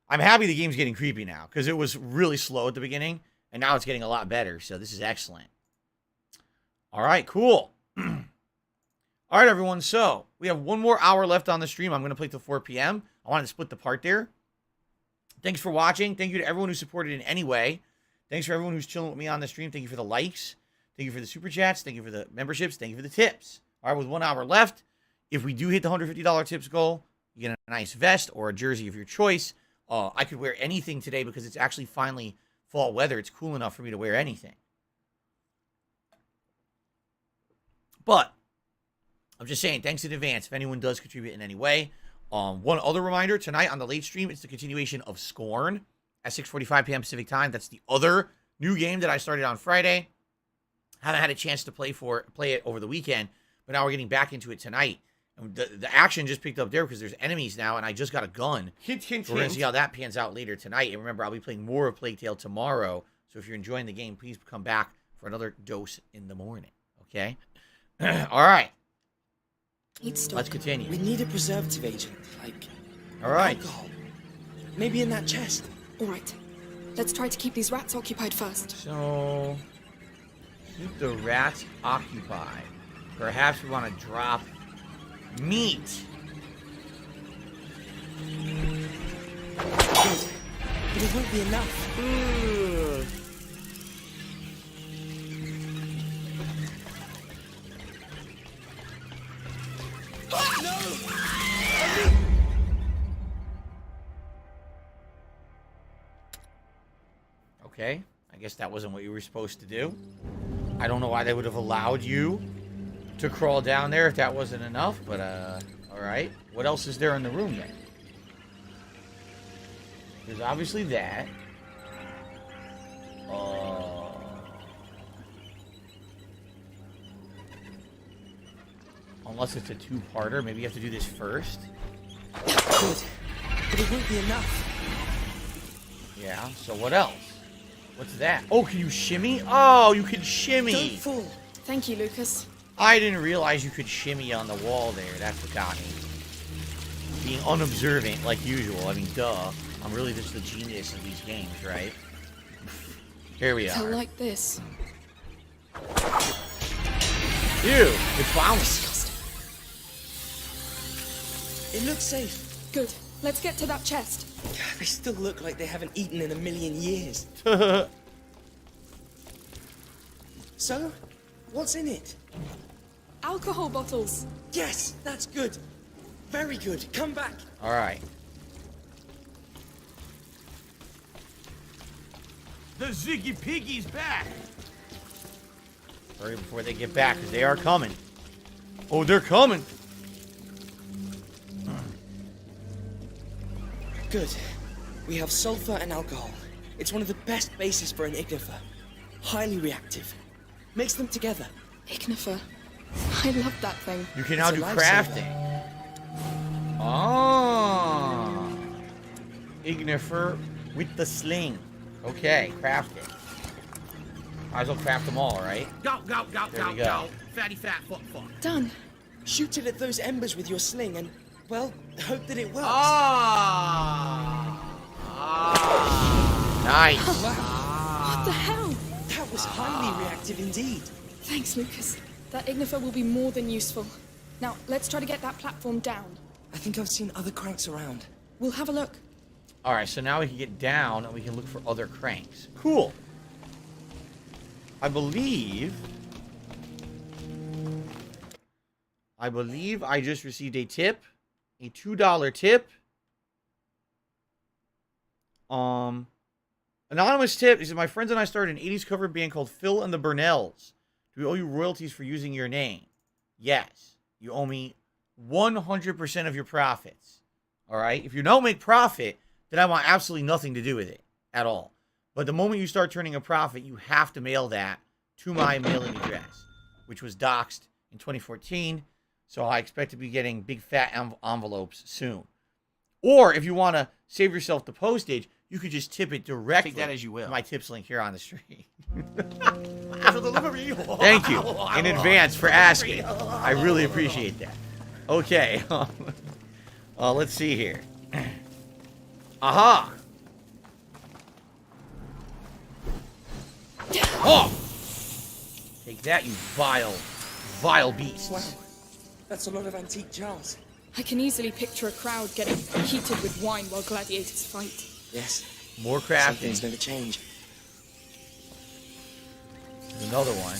I'm happy the game's getting creepy now because it was really slow at the beginning and now it's getting a lot better. So this is excellent. All right, cool. All All right, everyone. So we have 1 more hour left on the stream. I'm going to play till 4 p.m. I wanted to split the part there. Thanks for watching. Thank you to everyone who supported in any way. Thanks for everyone who's chilling with me on the stream. Thank you for the likes. Thank you for the super chats. Thank you for the memberships. Thank you for the tips. All right, with 1 hour left, if we do hit the $150 tips goal, you get a nice vest or a jersey of your choice. I could wear anything today because it's actually finally fall weather. It's cool enough for me to wear anything. But I'm just saying, thanks in advance if anyone does contribute in any way. One other reminder, tonight on the late stream, it's the continuation of Scorn at 6:45 p.m. Pacific time. That's the other new game that I started on Friday. Haven't had a chance to play it over the weekend, but now we're getting back into it tonight. And the action just picked up there because there's enemies now, and I just got a gun. Hint, hint, so we're going to see how that pans out later tonight. And remember, I'll be playing more of Plague Tale tomorrow. So if you're enjoying the game, please come back for another dose in the morning. Okay? All right. Let's continue. We need a preservative agent, like all right. alcohol. Maybe in that chest. All right. Let's try to keep these rats occupied first. So, keep the rats occupied. Perhaps we want to drop meat. Good. But it won't be enough. Okay, I guess that wasn't what you were supposed to do. I don't know why they would have allowed you to crawl down there if that wasn't enough, but all right. What else is there in the room then? There's obviously that. Unless it's a two-parter, maybe you have to do this first. Good, but it won't be enough. Yeah, so what else? What's that? Oh, can you shimmy? Oh, you can shimmy. Don't fall. Thank you, Lucas. I didn't realize you could shimmy on the wall there. That's what got me. Being unobservant, like usual. I mean, duh. I'm really just the genius of these games, right? Here we So are. like this. Ew, it's bouncing. It looks safe. Good. Let's get to that chest. They still look like they haven't eaten in a million years. So, what's in it? Alcohol bottles. Yes, that's good. Very good. Come back. All right. The Ziggy Piggy's back. Hurry before they get back, because they are coming. Oh, they're coming. Good. We have sulfur and alcohol. It's one of the best bases for an ignifer. Highly reactive. Mix them together. Ignifer. I love that thing. You can now It's a do lifesaver. crafting. Oh. Ignifer with the sling. Okay, crafting. Might as well craft them all, right? Go, go, go, There go, we go. go. Fatty fat fuck fuck. Done. Shoot it at those embers with your sling and, well, hope that it works. Nice. What the hell? That was highly reactive indeed. Thanks, Lucas. That ignifer will be more than useful. Now, let's try to get that platform down. I think I've seen other cranks around. We'll have a look. All right, so now we can get down and we can look for other cranks. Cool. I believe I just received a tip, a $2 tip. Anonymous tip. He said, my friends and I started an 80s cover band called Phil and the Burnells. Do we owe you royalties for using your name? Yes. You owe me 100% of your profits. All right? If you don't make profit, then I want absolutely nothing to do with it at all. But the moment you start turning a profit, you have to mail that to my mailing address, which was doxed in 2014. So I expect to be getting big fat envelopes soon. Or if you want to save yourself the postage, you could just tip it directly. Take that as you will. To my tips link here on the stream. For delivery. Thank you in advance for asking. I really appreciate that. Okay. Let's see here. Aha! Oh! Take that, you vile beasts. Wow. That's a lot of antique jars. I can easily picture a crowd getting heated with wine while gladiators fight. Yes. More Some crafting. things never change. There's another one.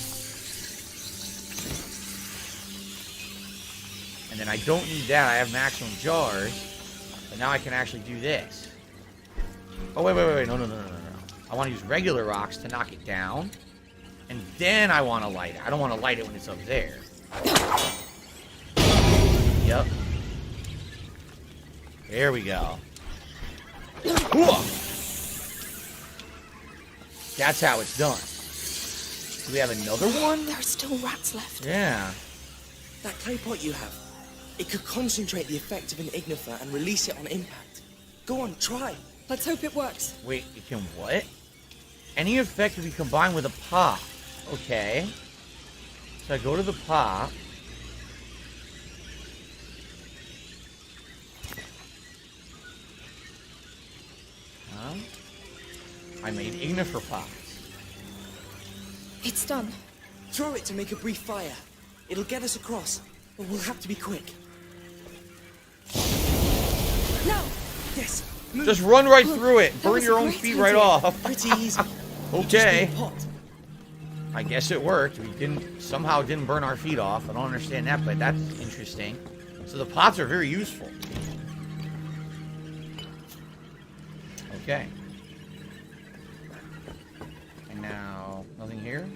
And then I don't need that. I have maximum jars. But now I can actually do this. Oh, wait. No. I want to use regular rocks to knock it down. And then I want to light it. I don't want to light it when it's up there. Yep. There we go. That's how it's done. Do we have another one? There are still rats left. Yeah. That clay pot you have, it could concentrate the effect of an ignifer and release it on impact. Go on, try. Let's hope it works. Wait, it can what? Any effect can be combined with a pop. Okay. So I go to the pop. I made ignifer pops. It's done. Throw it to make a brief fire. It'll get us across, but we'll have to be quick. No! Yes, move. Just run right through it. Burn was your a own great feet idea. right off. Pretty easy. Okay. Just need a pot. I guess it worked. We somehow didn't burn our feet off. I don't understand that, but that's interesting. So the pots are very useful. Okay. And now, nothing here?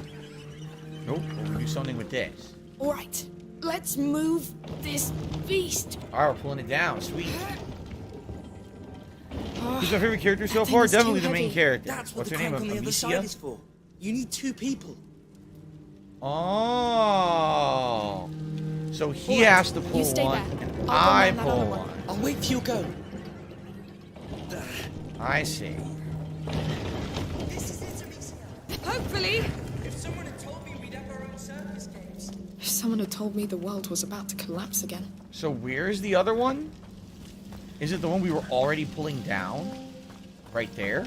Nope. We'll do something with this. All right, let's move this beast. All right, we're pulling it down. Sweet. Oh, Who's my favorite character so thing far? is too Definitely the main heavy. character. That's what What's the her name? crank on the other side Amicia? is for. You need 2 people. Oh. So he Alright, has to pull you stay one, back. and I'll I go on that pull other one. one. I'll wait for your go. I see. This is it, Amicia. Hopefully. If someone had told me we'd have our own circus games. If someone had told me the world was about to collapse again. So where's the other one? Is it the one we were already pulling down? Right there?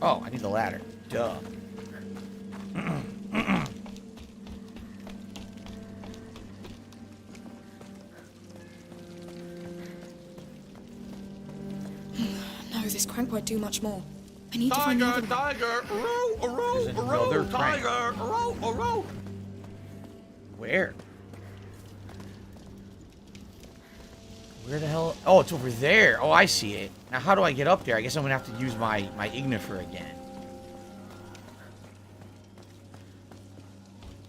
Oh, I need the ladder. Duh. No, this crank won't do much more. I need to find the other one. Tiger, row, There's another crank. tiger, row. Where? Where the hell? Oh, it's over there. Oh, I see it. Now, how do I get up there? I guess I'm going to have to use my ignifer again.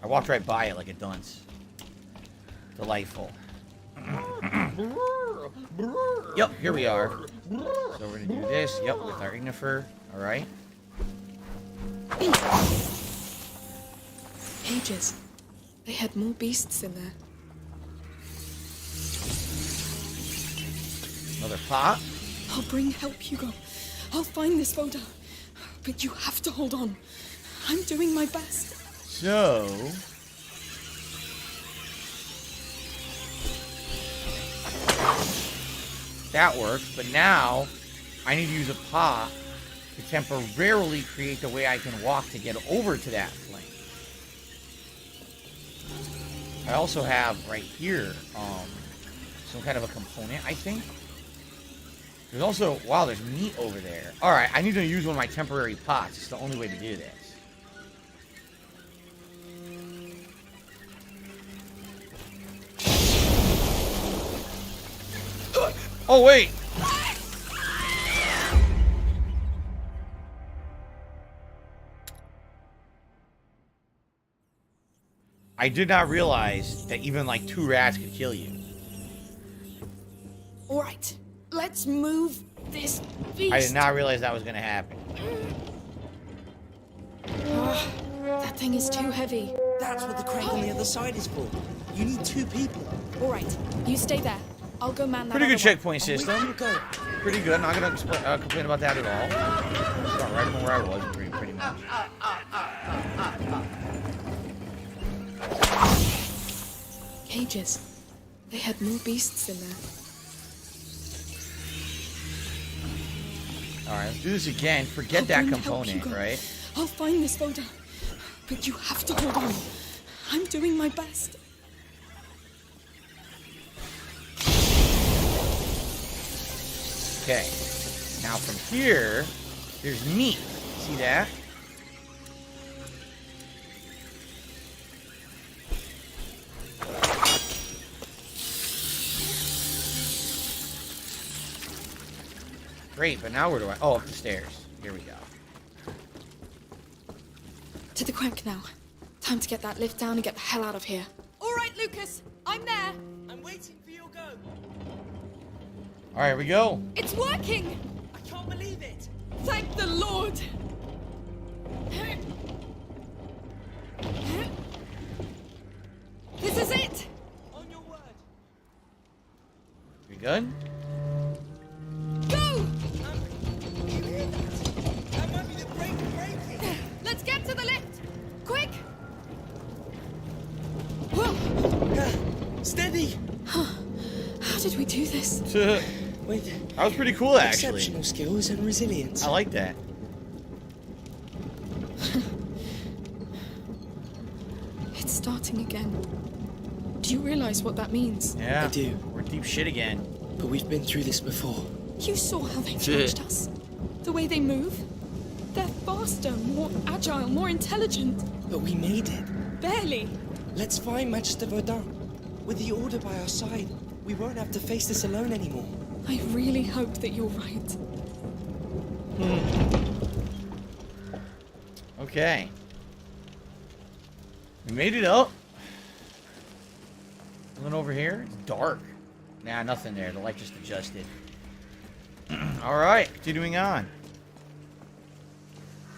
I walked right by it like a dunce. Delightful. Yep, here we are. So we're going to do this. Yep, with our ignifer. All right. Cages. They had more beasts in there. Another pot. I'll bring help, Hugo. I'll find this photo. But you have to hold on. I'm doing my best. So... that works, but now I need to use a pot to temporarily create the way I can walk to get over to that flame. I also have right here some kind of a component, I think. There's also, wow, there's meat over there. All right, I need to use one of my temporary pots. It's the only way to do this. Oh, wait. I did not realize that even like 2 rats could kill you. All right, let's move this beast. I did not realize that was going to happen. That thing is too heavy. That's what the crank on the other side is for. You need 2 people. All right, you stay there. I'll go man that Pretty good other checkpoint I'll wait system. for your go. Pretty good. Not going to complain about that at all. Start right from where I was, pretty much. one. Cages. They had more beasts in there. All right, let's do this again. Forget that bring help, component, Hugo. right? I'll find this photo. But you have to hold on. I'm doing my best. Okay. Now from here, there's meat. See that? Great, but now where do I... Oh, up the stairs. Here we go. To the crank now. Time to get that lift down and get the hell out of here. All right, Lucas. I'm there. I'm waiting for your go. All right, here we go. It's working. I can't believe it. Thank the Lord. This is it. On your word. We good? Go! You hear that? That might be the brake breaking. Let's get to the lift. Quick! Steady! How did we do this? Wait. That was pretty cool, actually. Exceptional skills and resilience. I like that. It's starting again. Do you realize what that means? Yeah. I do. We're deep shit again. But we've been through this before. You saw how they changed us. The way they move. They're faster, more agile, more intelligent. But we made it. Barely. Let's find Magister Verdun. With the Order by our side, we won't have to face this alone anymore. I really hope that you're right. Okay. We made it up. Nothing over here. It's dark. Nah, nothing there. The light just adjusted. All right, continuing on.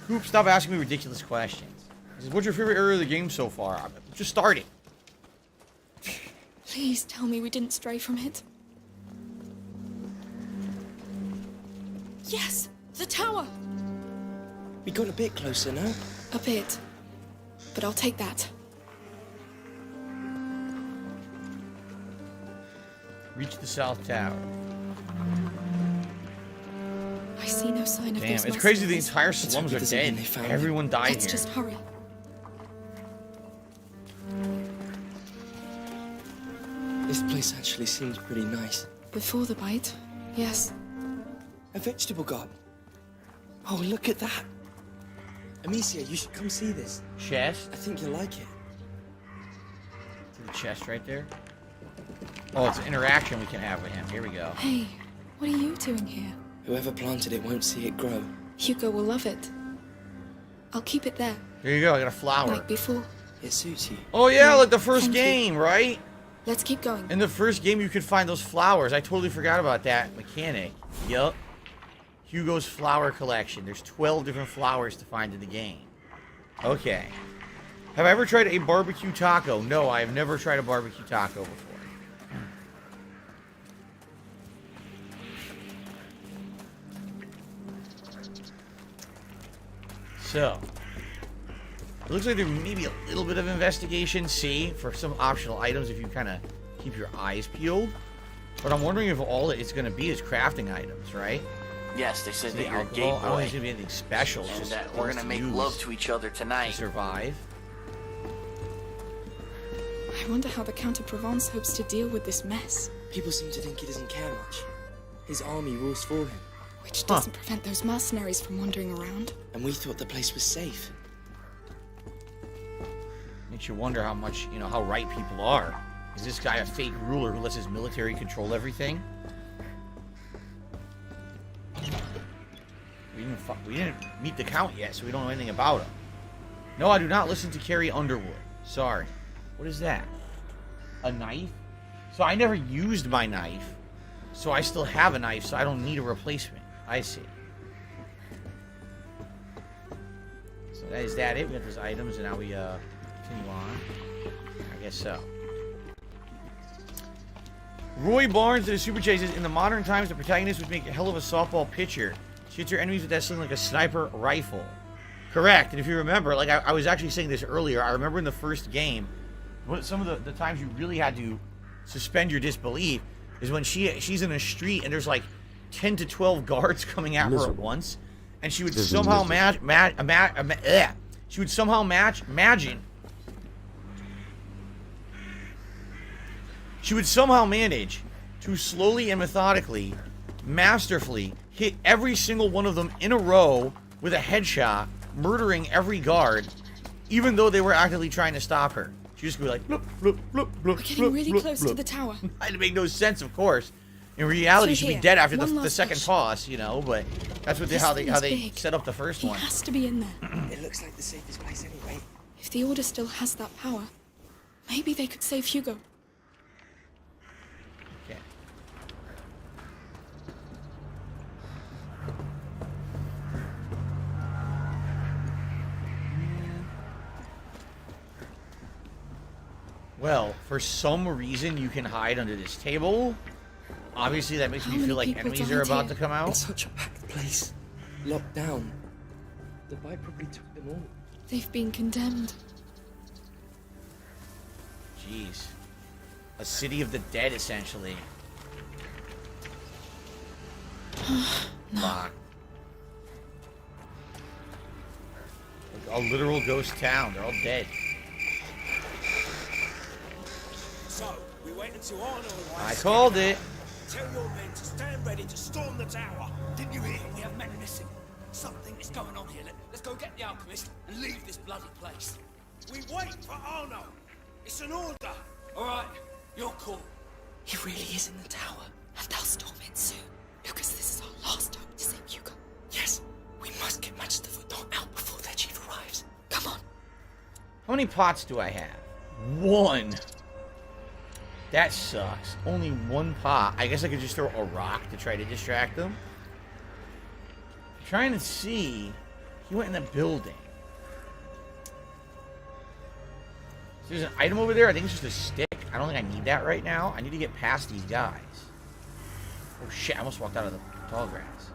Coop, stop asking me ridiculous questions. He says, what's your favorite area of the game so far? I'm just starting. Please tell me we didn't stray from it. Yes! The tower! We got a bit closer, no? A bit. But I'll take that. Reach the south tower. I see no sign of Damn, those it's crazy the mercenaries. entire slums are dead. Everyone died Let's here. just hurry. This place actually seems pretty nice. Before the bite, yes. A vegetable garden. Oh, look at that. Amicia, you should come see this. Chest? I think you'll like it. See the chest right there? Oh, it's an interaction we can have with him. Here we go. Hey, what are you doing here? Whoever planted it won't see it grow. Hugo will love it. I'll keep it there. There you go. I got a flower. Like before. It suits you. Oh, yeah, like the first Thank you. game, right? Let's keep going. In the first game, you could find those flowers. I totally forgot about that mechanic. Yup. Hugo's flower collection. There's 12 different flowers to find in the game. Okay. Have I ever tried a barbecue taco? No, I have never tried a barbecue taco before. So, it looks like there may be a little bit of investigation, C, for some optional items if you kind of keep your eyes peeled. But I'm wondering if all it's going to be is crafting items, right? Yes, they said So that the you're a alcohol, gay I don't think boy. it's going to be anything special. It's And just that we're gonna make love to each other tonight. to survive. I wonder how the Count of Provence hopes to deal with this mess. People seem to think he doesn't care much. His army rules for him. Which doesn't prevent those mercenaries from wandering around. And we thought the place was safe. Makes you wonder how much, you know, how right people are. Is this guy a fake ruler who lets his military control everything? We didn't meet the Count yet, so we don't know anything about him. No, I do not listen to Carrie Underwood. Sorry. What is that? A knife? So I never used my knife, so I still have a knife, so I don't need a replacement. I see. So is that it? We got those items, and now we continue on. I guess so. Roy Barnes did a super chase. In the modern times, the protagonist would make a hell of a softball pitcher. Shoots your enemies with that something like a sniper rifle. Correct. And if you remember, like I was actually saying this earlier, I remember in the first game, some of the times you really had to suspend your disbelief is when she's in a street and there's like 10 to 12 guards coming at her at once, and she would somehow imagine she would somehow manage to slowly and methodically, masterfully hit every single one of them in a row with a headshot, murdering every guard, even though they were actively trying to stop her. She just would be like, bloop, bloop, bloop, bloop, We're getting really bloop, close bloop. to the tower. It make no sense, of course. In reality, So she'd be here, dead after one the last second push. toss, you know, but that's what This how thing's they big. set up the first He one. has to be in there. It looks like the safest place anyway. If the Order still has that power, maybe they could save Hugo. Okay. Well, for some reason you can hide under this table. Obviously that makes me feel like enemies are about to come out. It's such a packed place. Locked down. The bite probably took them all. They've been condemned. Jeez. A city of the dead, essentially. Fuck. A literal ghost town. They're all dead. So, we wait until Arno I arrives. called it. Tell your men to stand ready to storm the tower. Didn't you hear? We have men missing. Something is going on here. Let's go get the alchemist and leave this bloody place. We wait for Arno. It's an order. All right, you're cool. He really is in the tower. And they'll storm it soon. Lucas, this is our last hope to save Hugo. Yes, we must get Magister Verdant out before their chief arrives. Come on. How many pots do I have? One. That sucks. Only one pot. I guess I could just throw a rock to try to distract them. I'm trying to see. He went in the building. So there's an item over there. I think it's just a stick. I don't think I need that right now. I need to get past these guys. Oh shit, I almost walked out of the tall grass.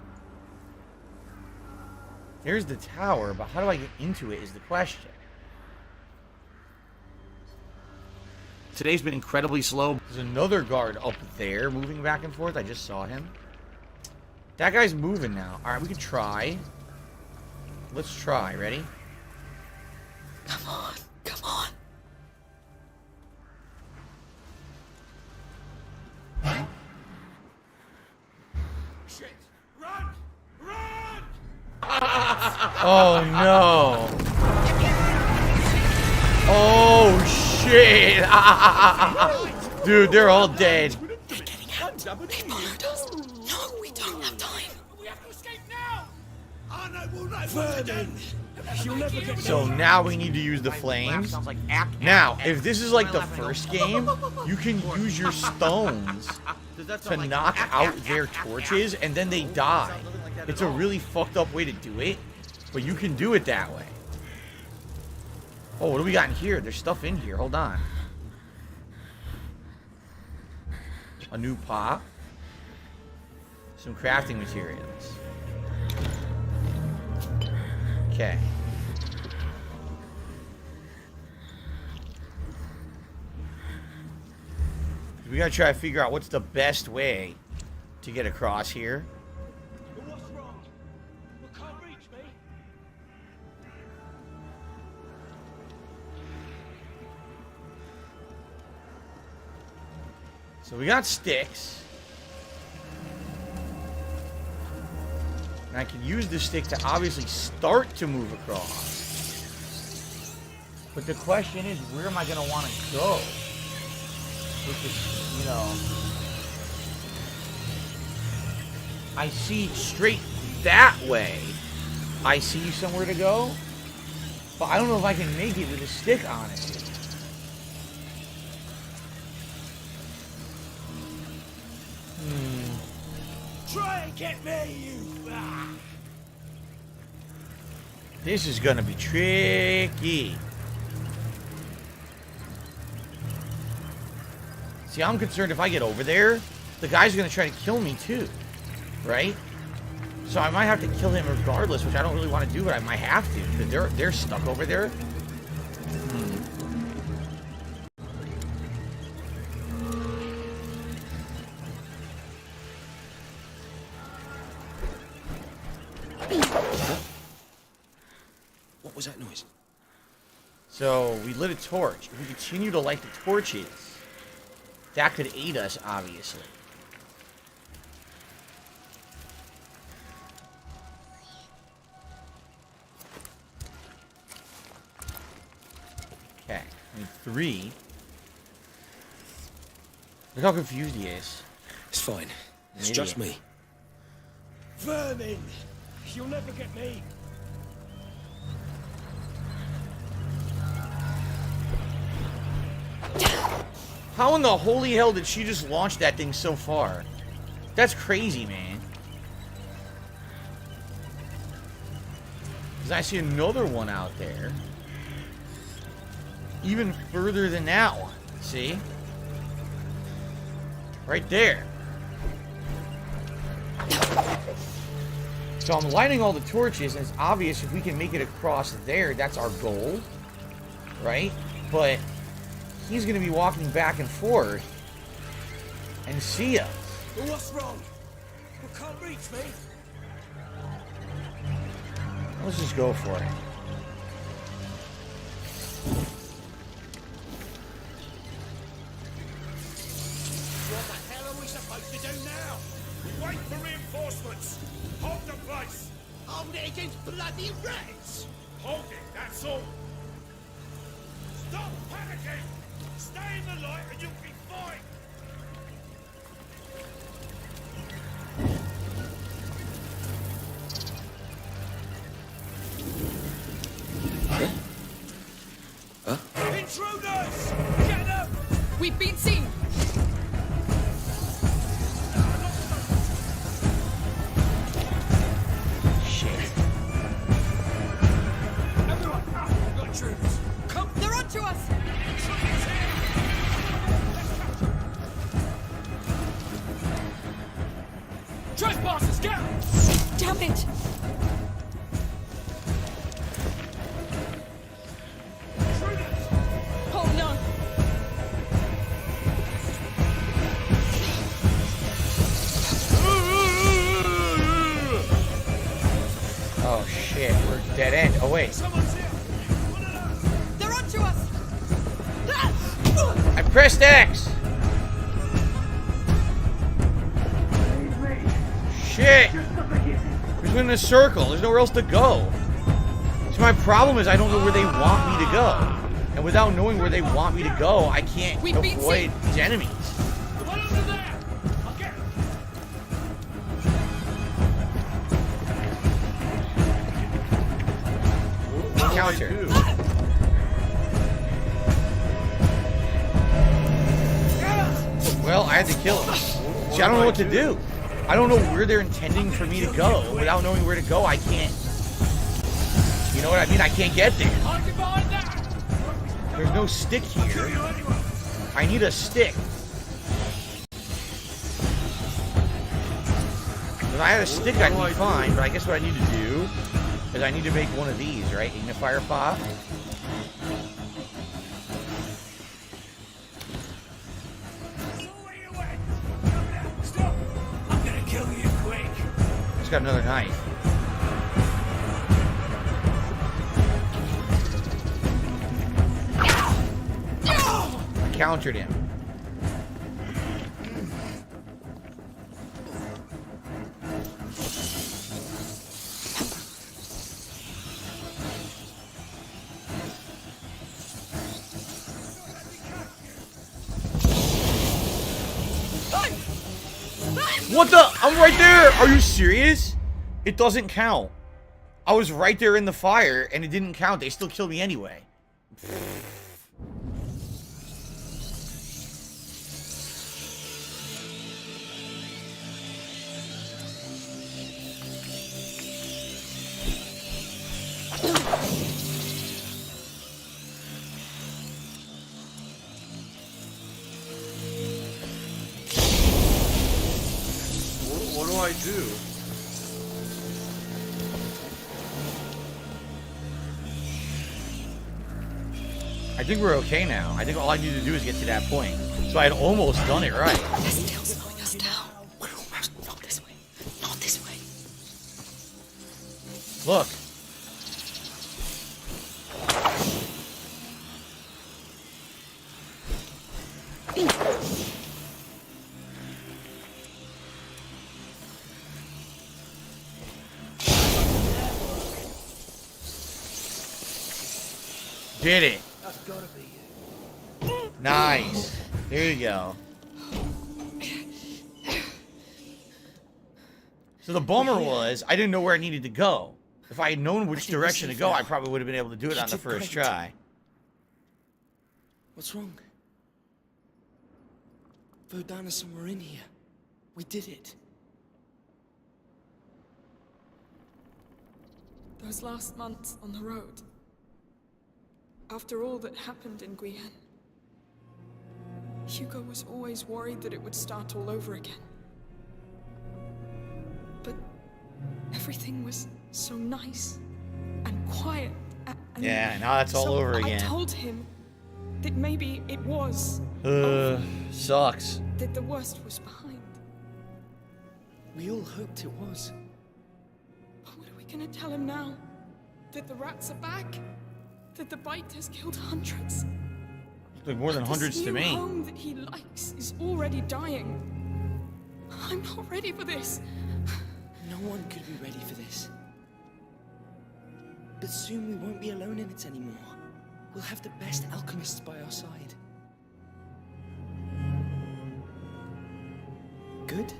There's the tower, but how do I get into it is the question. Today's been incredibly slow. There's another guard up there moving back and forth. I just saw him. That guy's moving now. Alright, we can try. Let's try. Ready? Come on. Come on. Shit! Run! Run! Oh no. Oh shit. Dude, they're all dead. They're getting out. They followed us. No, we don't have time. We have to escape now! Arno will know what to do! You'll never get So now we need to use the flames. Now, if this is like the first game, you can use your stones to knock out their torches and then they die. It's a really fucked up way to do it, but you can do it that way. Oh, what do we got in here? There's stuff in here. Hold on. A new pot. Some crafting materials. Okay. We gotta try to figure out what's the best way to get across here. What's wrong? You can't reach me? So we got sticks. And I can use the stick to obviously start to move across. But the question is, where am I going to want to go? Which is, you know... I see straight that way. I see somewhere to go. But I don't know if I can make it with a stick, honestly. Try and get me, you... This is gonna be tricky. See, I'm concerned if I get over there, the guy's gonna try to kill me too, right? So I might have to kill him regardless, which I don't really want to do, but I might have to, because they're stuck over there. What was that noise? So we lit a torch. If we continue to light the torches, that could aid us, obviously. Okay, I need 3. Look how confused he is. It's fine. It's just me. Vermin! You'll never get me. How in the holy hell did she just launch that thing so far? That's crazy, man. Because I see another one out there. Even further than that one. See? Right there. So I'm lighting all the torches, and it's obvious if we can make it across there, that's our goal. Right? But he's going to be walking back and forth and see us. But what's wrong? You can't reach me. Let's just go for it. What the hell are we supposed to do now? Wait for reinforcements. Hold the place. Hold it against bloody rats. Hold it, that's all. Stop panicking. Stay in the light and you'll be fine. Intruders! Get them! We've been seen! Shit. Everyone, we've got intruders. Come! They're onto us! Intruders here! Trespassers, get them! Damn it! Oh no! Oh shit, we're dead end. Oh wait. They're onto us! I pressed X! Shit! We're in a circle. There's nowhere else to go. So my problem is I don't know where they want me to go. And without knowing where they want me to go, I can't avoid these enemies. Counter. Well, I had to kill him. See, I don't know what to do. I don't know where they're intending for me to go. Without knowing where to go, I can't. You know what I mean? I can't get there. There's no stick here. I need a stick. If I had a stick, I'd be fine, but I guess what I need to do is I need to make one of these, right? Ignifier pop. Stop! I'm gonna kill you quick. Just got another knife. I countered him. What the? I'm right there! Are you serious? It doesn't count. I was right there in the fire and it didn't count. They still killed me anyway. What do I do? I think we're okay now. I think all I need to do is get to that point. So I had almost done it right. They're still slowing us down. We're almost not this way. Not this way. Look. Did it. That's gotta be it. Nice. There you go. So the bummer was, I didn't know where I needed to go. If I had known which direction to go, I probably would have been able to do it on the first try. What's wrong? Vodana somewhere in here. We did it. Those last months on the road. After all that happened in Guyenne, Hugo was always worried that it would start all over again. But everything was so nice and quiet. And yeah, now that's all over again. I told him that maybe it was. Sucks. That the worst was behind. We all hoped it was. But what are we gonna tell him now? That the rats are back? That the bite has killed hundreds? Like more than hundreds to me. This new home that he likes is already dying. I'm not ready for this. No one could be ready for this. But soon we won't be alone in it anymore. We'll have the best alchemists by our side. Good?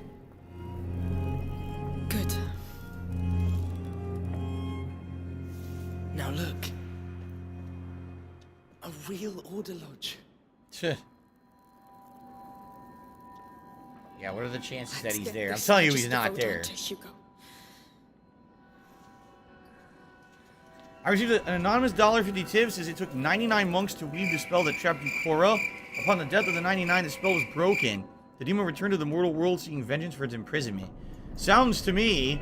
Good. Now look. A real order lodge. Yeah, what are the chances that he's there? I'm telling you he's not there. I received an anonymous $1.50 tip. Says it took 99 monks to weave the spell that trapped Ukora. Upon the death of the 99, the spell was broken. The demon returned to the mortal world seeking vengeance for its imprisonment. Sounds to me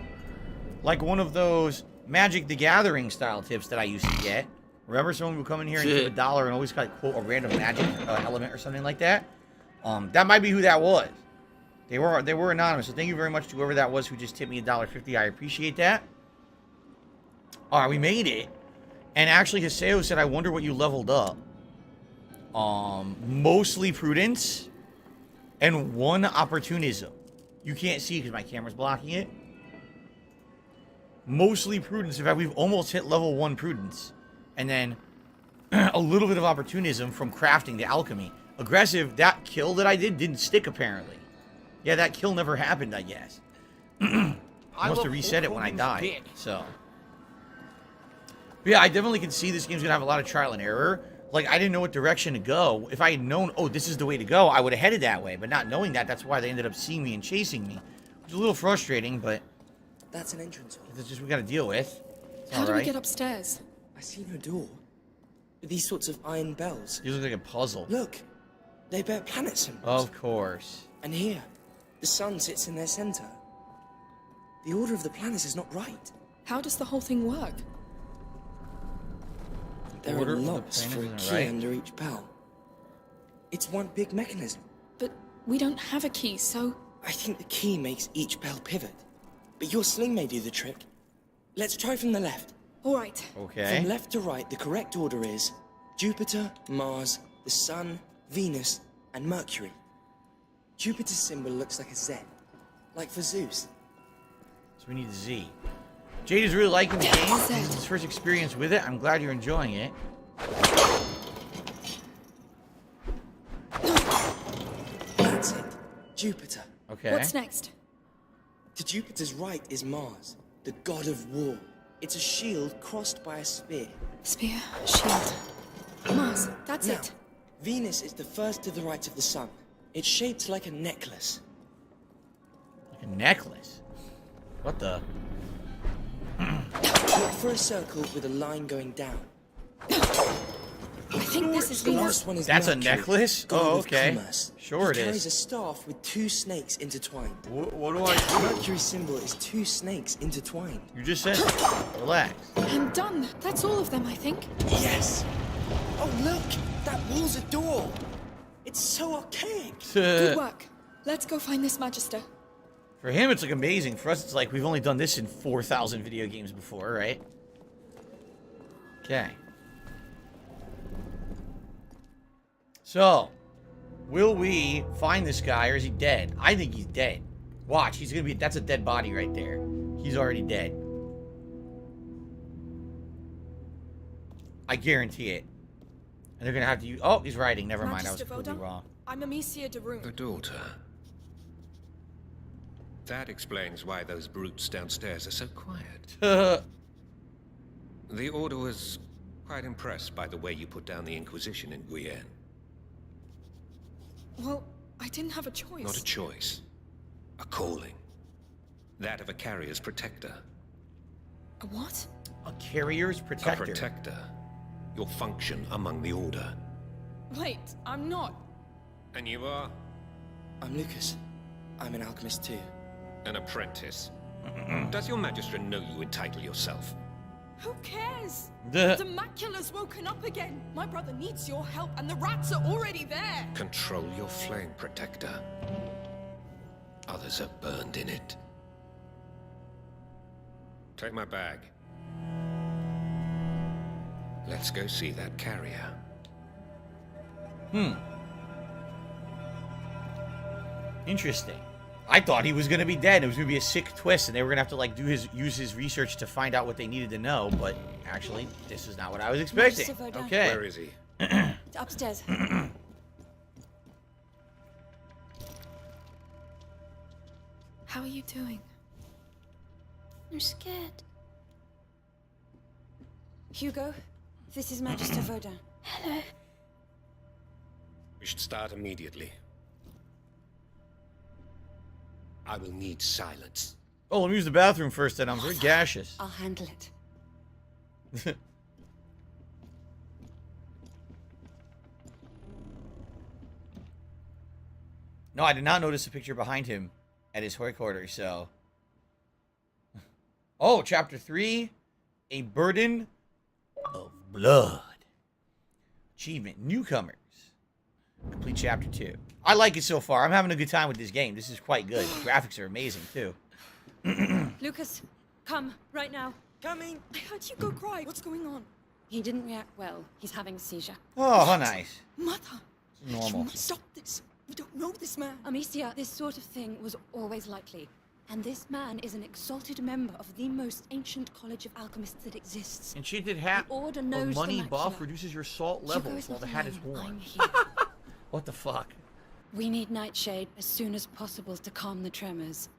like one of those Magic the Gathering style tips that I used to get. Remember someone would come in here and give $1 and always got, quote, a random magic element or something like that? That might be who that was. They were anonymous, so thank you very much to whoever that was who just tipped me $1.50. I appreciate that. Alright, we made it. And actually, Haseo said, I wonder what you leveled up. Mostly Prudence and 1 Opportunism. You can't see because my camera's blocking it. Mostly Prudence. In fact, we've almost hit level 1 Prudence. And then a little bit of Opportunism from crafting the alchemy. Aggressive, that kill that I did didn't stick apparently. Yeah, that kill never happened, I guess. I must have reset it when I died. So. But yeah, I definitely can see this game's going to have a lot of trial and error. Like, I didn't know what direction to go. If I had known, oh, this is the way to go, I would have headed that way. But not knowing that, that's why they ended up seeing me and chasing me. Which is a little frustrating, but... That's an entrance hall. It's just we got to deal with. How do we get upstairs? I see no door. These sorts of iron bells. These look like a puzzle. Look, they bear planet symbols. Of course. And here, the sun sits in their center. The order of the planets is not right. How does the whole thing work? There are locks for a key under each bell. It's one big mechanism. But we don't have a key, so... I think the key makes each bell pivot. But your sling may do the trick. Let's try from the left. All right. Okay. From left to right, the correct order is Jupiter, Mars, the Sun, Venus, and Mercury. Jupiter's symbol looks like a Z, like for Zeus. So we need Z. Jade is really liking the game. This is his first experience with it. I'm glad you're enjoying it. That's it. Jupiter. Okay. What's next? To Jupiter's right is Mars, the god of war. It's a shield crossed by a spear. Spear, shield. Mars, that's now, it. Venus is the first to the right of the sun. It's shaped like a necklace. Like a necklace? What the? Look for a circle with a line going down. I think this is the Venus. last one is That's Mercury, a necklace? god Oh, of okay. commerce. Sure he it carries is. a staff with 2 snakes intertwined. What do I do? Mercury's symbol is 2 snakes intertwined. You just said it. Relax. I'm done. That's all of them, I think. Yes. Oh, look! That wall's a door. It's so archaic. Good work. Let's go find this Magister. For him, it's like amazing. For us, it's like we've only done this in 4,000 video games before, right? Okay. So, will we find this guy, or is he dead? I think he's dead. Watch, he's gonna be... That's a dead body right there. He's already dead. I guarantee it. And they're gonna have to use... Oh, he's writing. Never mind. I was Magister completely Voda, wrong. I'm Amicia de Rune. A daughter. That explains why those brutes downstairs are so quiet. The Order was quite impressed by the way you put down the Inquisition in Guyenne. Well, I didn't have a choice. Not a choice. A calling. That of a carrier's protector. A what? A carrier's protector. A protector. Your function among the Order. Wait, I'm not. And you are? I'm Lucas. I'm an alchemist too. An apprentice. Does your magistrate know you entitle yourself? Who cares? The Macula's woken up again. My brother needs your help, and the rats are already there. Control your flame, Protector. Others are burned in it. Take my bag. Let's go see that carrier. Interesting. I thought he was gonna be dead. It was gonna be a sick twist, and they were gonna have to like use his research to find out what they needed to know. But actually, this is not what I was expecting. Okay. Where is he? Upstairs. How are you doing? I'm scared. Hugo, this is Magister Voda. Hello. We should start immediately. I will need silence. Oh, let me use the bathroom first. Then I'm very gaseous. I'll handle it. No, I did not notice a picture behind him at his headquarters. So, oh, chapter 3, a burden of blood. Achievement: newcomers. Complete chapter 2. I like it so far. I'm having a good time with this game. This is quite good. The graphics are amazing too. Lucas, come right now. Coming. I heard Hugo cry. What's going on? He didn't react well. He's having a seizure. Oh, how nice. Mother. Normal. You must stop this. We don't know this man. Amicia, this sort of thing was always likely. And this man is an exalted member of the most ancient college of alchemists that exists. Enchanted hat The Order of knows money the buff macula. reduces your salt Hugo levels is while the not hat is alone. worn. I'm here. What the fuck? We need Nightshade as soon as possible to calm the tremors.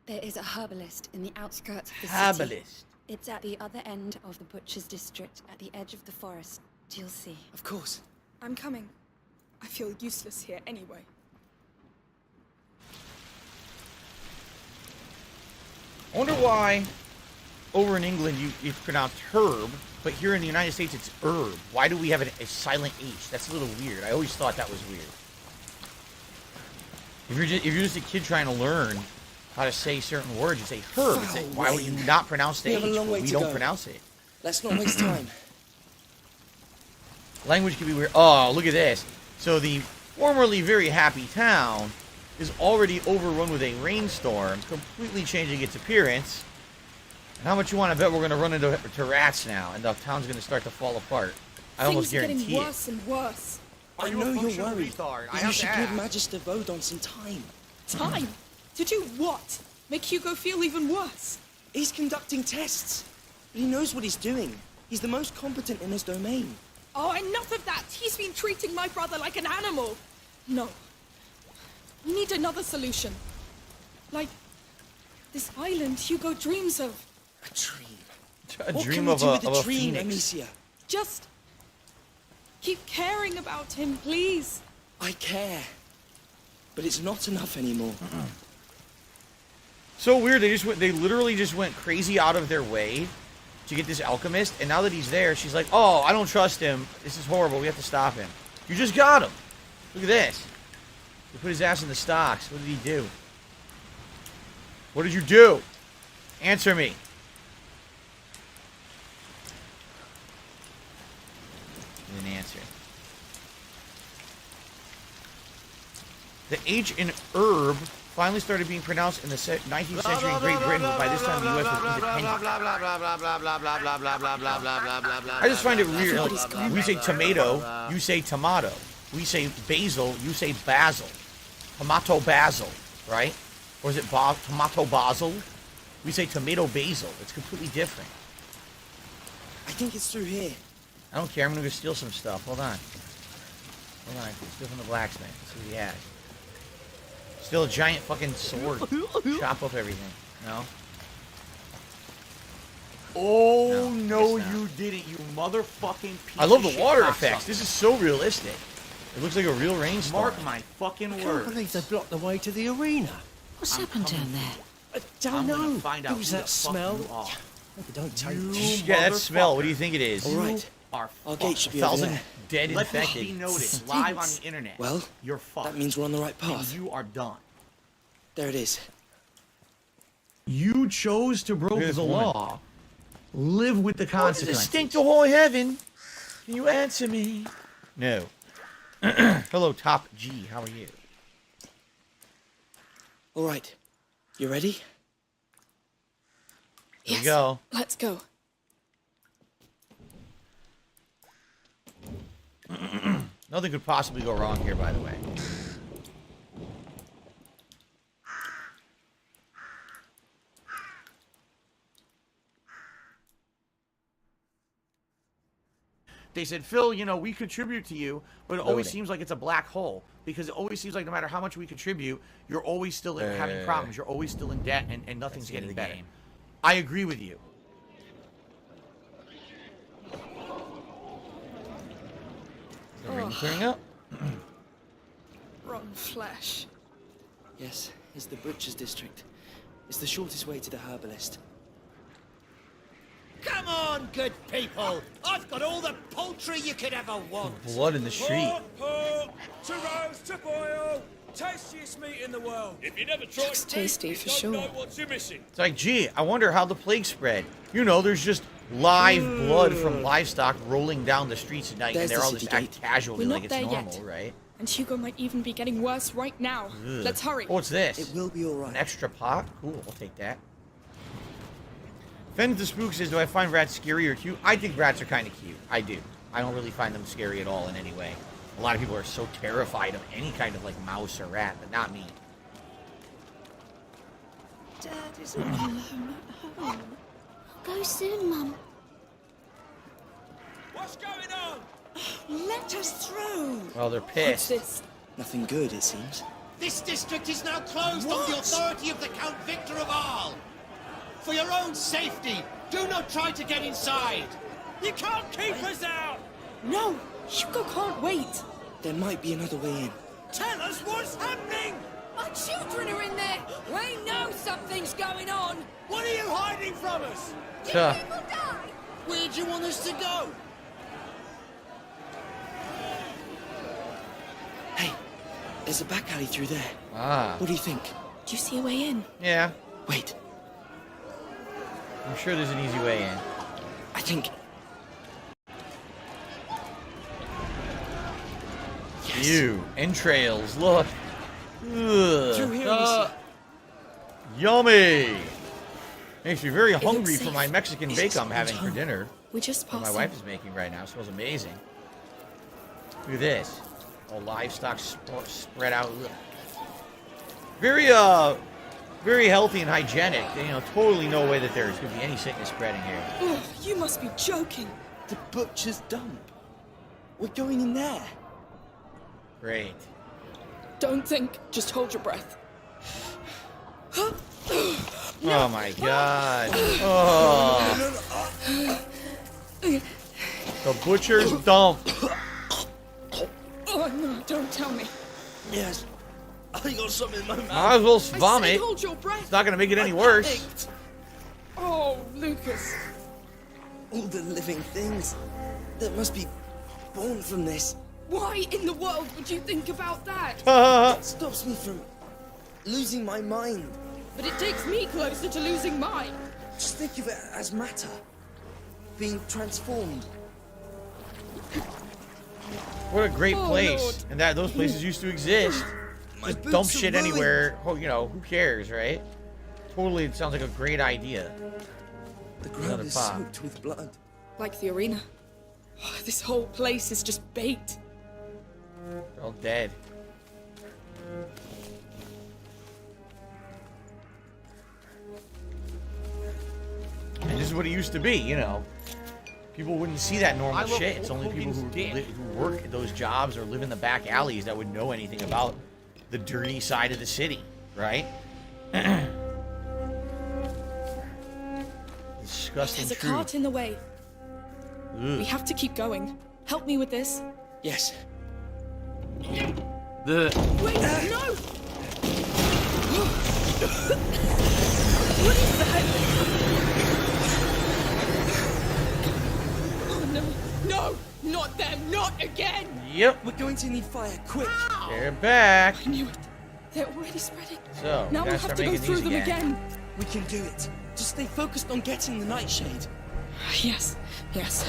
There is a herbalist in the outskirts of the city. Herbalist. It's at the other end of the Butcher's District, at the edge of the forest. You'll see. Of course. I'm coming. I feel useless here anyway. I wonder why over in England it's pronounced herb, but here in the United States it's herb. Why do we have a silent H? That's a little weird. I always thought that was weird. If you're just a kid trying to learn how to say certain words, you say herb. It's why would you not pronounce the H? We don't pronounce it. Let's not waste time. Language can be weird. Oh, look at this. So the formerly very happy town is already overrun with a rainstorm, completely changing its appearance. And how much you want to bet we're going to run into rats now, and the town's going to start to fall apart? I almost guarantee Things are getting it. worse and worse. I know you're worried. But you should give Magister Vodon some time. Time? To do what? Make Hugo feel even worse? He's conducting tests. He knows what he's doing. He's the most competent in his domain. Oh, enough of that! He's been treating my brother like an animal! No. We need another solution. Like this island Hugo dreams of. A dream. A What dream can we of do a, with of a a dream, phoenix. Amicia? Just keep caring about him, please. I care. But it's not enough anymore. So weird. They literally just went crazy out of their way to get this alchemist, and now that he's there, she's like, "Oh, I don't trust him. This is horrible. We have to stop him." You just got him. Look at this. He put his ass in the stocks. What did he do? What did you do? Answer me. He didn't answer. The H in herb finally started being pronounced in the 19th century in Great Britain, but by this time the U.S. was independent. I just find it weird. We say tomato, you say tomato. We say basil, you say basil. Tomato basil, right? Or is it tomato basil? We say tomato basil. It's completely different. I think it's through here. I don't care. I'm gonna go steal some stuff. Hold on. Hold on. Steal from the blacksmith. Let's see what he has. Steal a giant fucking sword. Chop up everything. No? Oh, No, you didn't, you motherfucking piece I love of the shit water cocksucker. effects. This is so realistic. It looks like a real rainstorm. Mark my fucking I can't words. believe they blocked the way to the arena. What's happened down there? I don't I'm know. gonna find out It was who that the fuck smell. you are. Maybe don't take Yeah, that smell. What do you think it is? All right. Are Our gate should be over 1,000 there. dead Let this infected. be noticed live on the internet. Well, you're fucked. that means we're on the right And path. you are done. There it is. You chose to break this the woman. law. Live with the Does it consequences. stink to whole heaven? Can you answer me? No. Hello, Top G. How are you? All right. You ready? Here we go. Let's go. Nothing could possibly go wrong here, by the way. They said, Phil, you know, we contribute to you, but it always Loading. seems like it's a black hole. Because it always seems like no matter how much we contribute, you're always still having problems. You're always still in debt, and nothing's getting better. I agree with you. The ring clearing up. Rotten flesh. Yes, it's the Butcher's District. It's the shortest way to the herbalist. Come on, good people. I've got all the poultry you could ever want. Blood in the street. Pork, to roast, to boil. Tastiest meat in the world. If you never tried Looks tasty for sure. know what you're missing. It's like, gee, I wonder how the plague spread. You know, there's just live blood from livestock rolling down the streets at night, and There's they're the all just city act gate. casually We're like not it's there normal, yet. right? And Hugo might even be getting worse right now. Ugh. Let's hurry. Oh, what's this? It will be all right. An extra pot? Cool, I'll take that. Fend the Spook says, do I find rats scary or cute? I think rats are kind of cute. I do. I don't really find them scary at all in any way. A lot of people are so terrified of any kind of, like, mouse or rat, but not me. Dad isn't alone at home. Go soon, Mum. What's going on? Let us through. Well, they're pissed. Nothing good, it seems. This district is now closed on the authority of the Count Victor of Arles. For your own safety, do not try to get inside. You can't keep us out. No, Hugo can't wait. There might be another way in. Tell us what's happening. Our children are in there. We know something's going on. What are you hiding from us? Huh. Where do you want us to go? Hey, there's a back alley through there. Ah. What do you think? Do you see a way in? Yeah. Wait, I'm sure there's an easy way in. I think. Yes. Ew. Entrails, look. Ugh. Through here, Yummy. Makes me very hungry safe? for my Mexican Is bake it I'm having for home? dinner. We just That passed my wife him. is making right now. It smells amazing. Look at this. All livestock spread out. Ugh. Very healthy and hygienic. You know, totally no way that there's going to be any sickness spreading here. Oh, you must be joking. The Butcher's dump. We're going in there. Great. Don't think. Just hold your breath. Oh my god. Oh. The butcher's dump. Oh no! Don't tell me. Yes. I got something in my mouth. Might as well I say vomit. hold your breath. It's not going to make it any worse. Oh, Lucas. All the living things that must be born from this. Why in the world would you think about that? It stops me from losing my mind. But it takes me closer to losing mine. Just think of it as matter. Being transformed. What a great Oh, place. Lord. And that those places used to exist. My Just boots dump are shit ruined. anywhere. Oh, you know, who cares, right? Totally, it sounds like a great idea. The ground Another is pop. soaked with blood. Like the arena. Oh, this whole place is just bait. They're all dead. And this is what it used to be, you know. People wouldn't see that normal I love shit. It's only people Hogan's dick. who work at those jobs or live in the back alleys that would know anything about the dirty side of the city, right? Disgusting There's a truth. cart in the way. Ugh. We have to keep going. Help me with this. Yes. The Wait, no! What is that? Oh no, no, not them, not again! Yep. We're going to need fire, quick. They're back. I knew it. They're already spreading. So, now we gotta have start to go making through these them again. We can do it. Just stay focused on getting the nightshade. Yes, yes.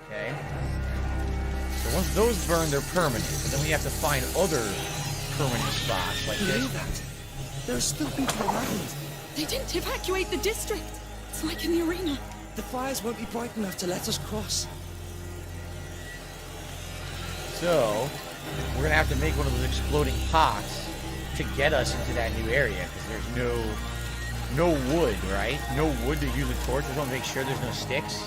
Okay. So once those burn, they're permanent. But then we have to find other permanent spots like You hear this. that? There are still people around. They didn't evacuate the district. It's like in the arena. The fires won't be bright enough to let us cross. So we're gonna have to make one of those exploding pots to get us into that new area because there's no wood, right? No wood to use a torch. We want to make sure there's no sticks.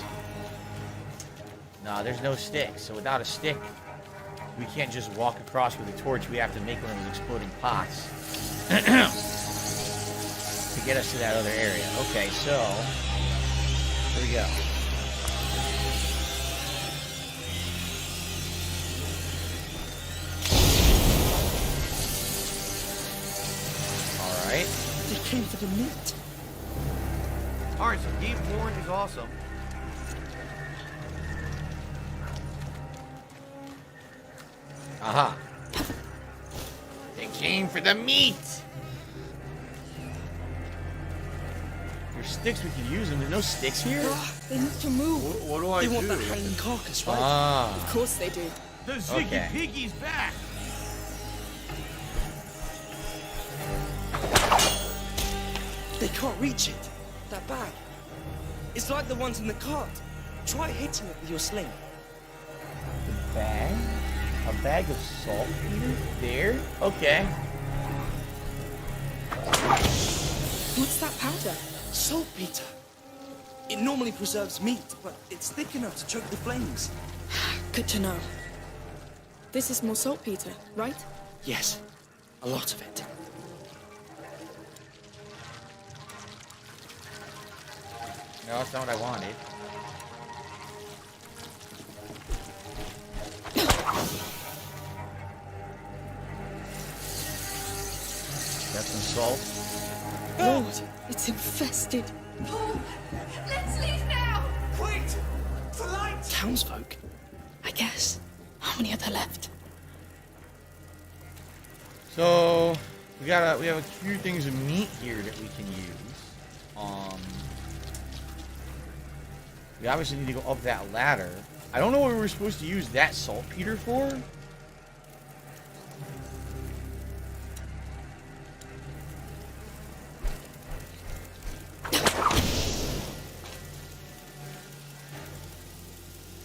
No, there's no sticks. So without a stick, we can't just walk across with a torch. We have to make one of those exploding pots to get us to that other area. Okay, so here we go. All right. They came for the meat. All right, so deep corn is awesome. Aha. They came for the meat. There's sticks, we can use them. There's no sticks here? They need to move. What do I They want do? that hanging carcass, right? Ah. Of course they do. The Ziggy Okay. Piggy's back. They can't reach it. That bag. It's like the ones in the cart. Try hitting it with your sling. Bag? A bag of saltpeter? There? Okay. What's that powder? Saltpeter. It normally preserves meat, but it's thick enough to choke the flames. Good to know. This is more saltpeter, right? Yes, a lot of it. No, that's not what I wanted. Got some salt. Lord, it's infested. Paul, let's leave now! Wait! The light! Townsfolk. I guess. How many are there left? So we have a few things of meat here that we can use. We obviously need to go up that ladder. I don't know what we were supposed to use that saltpeter for.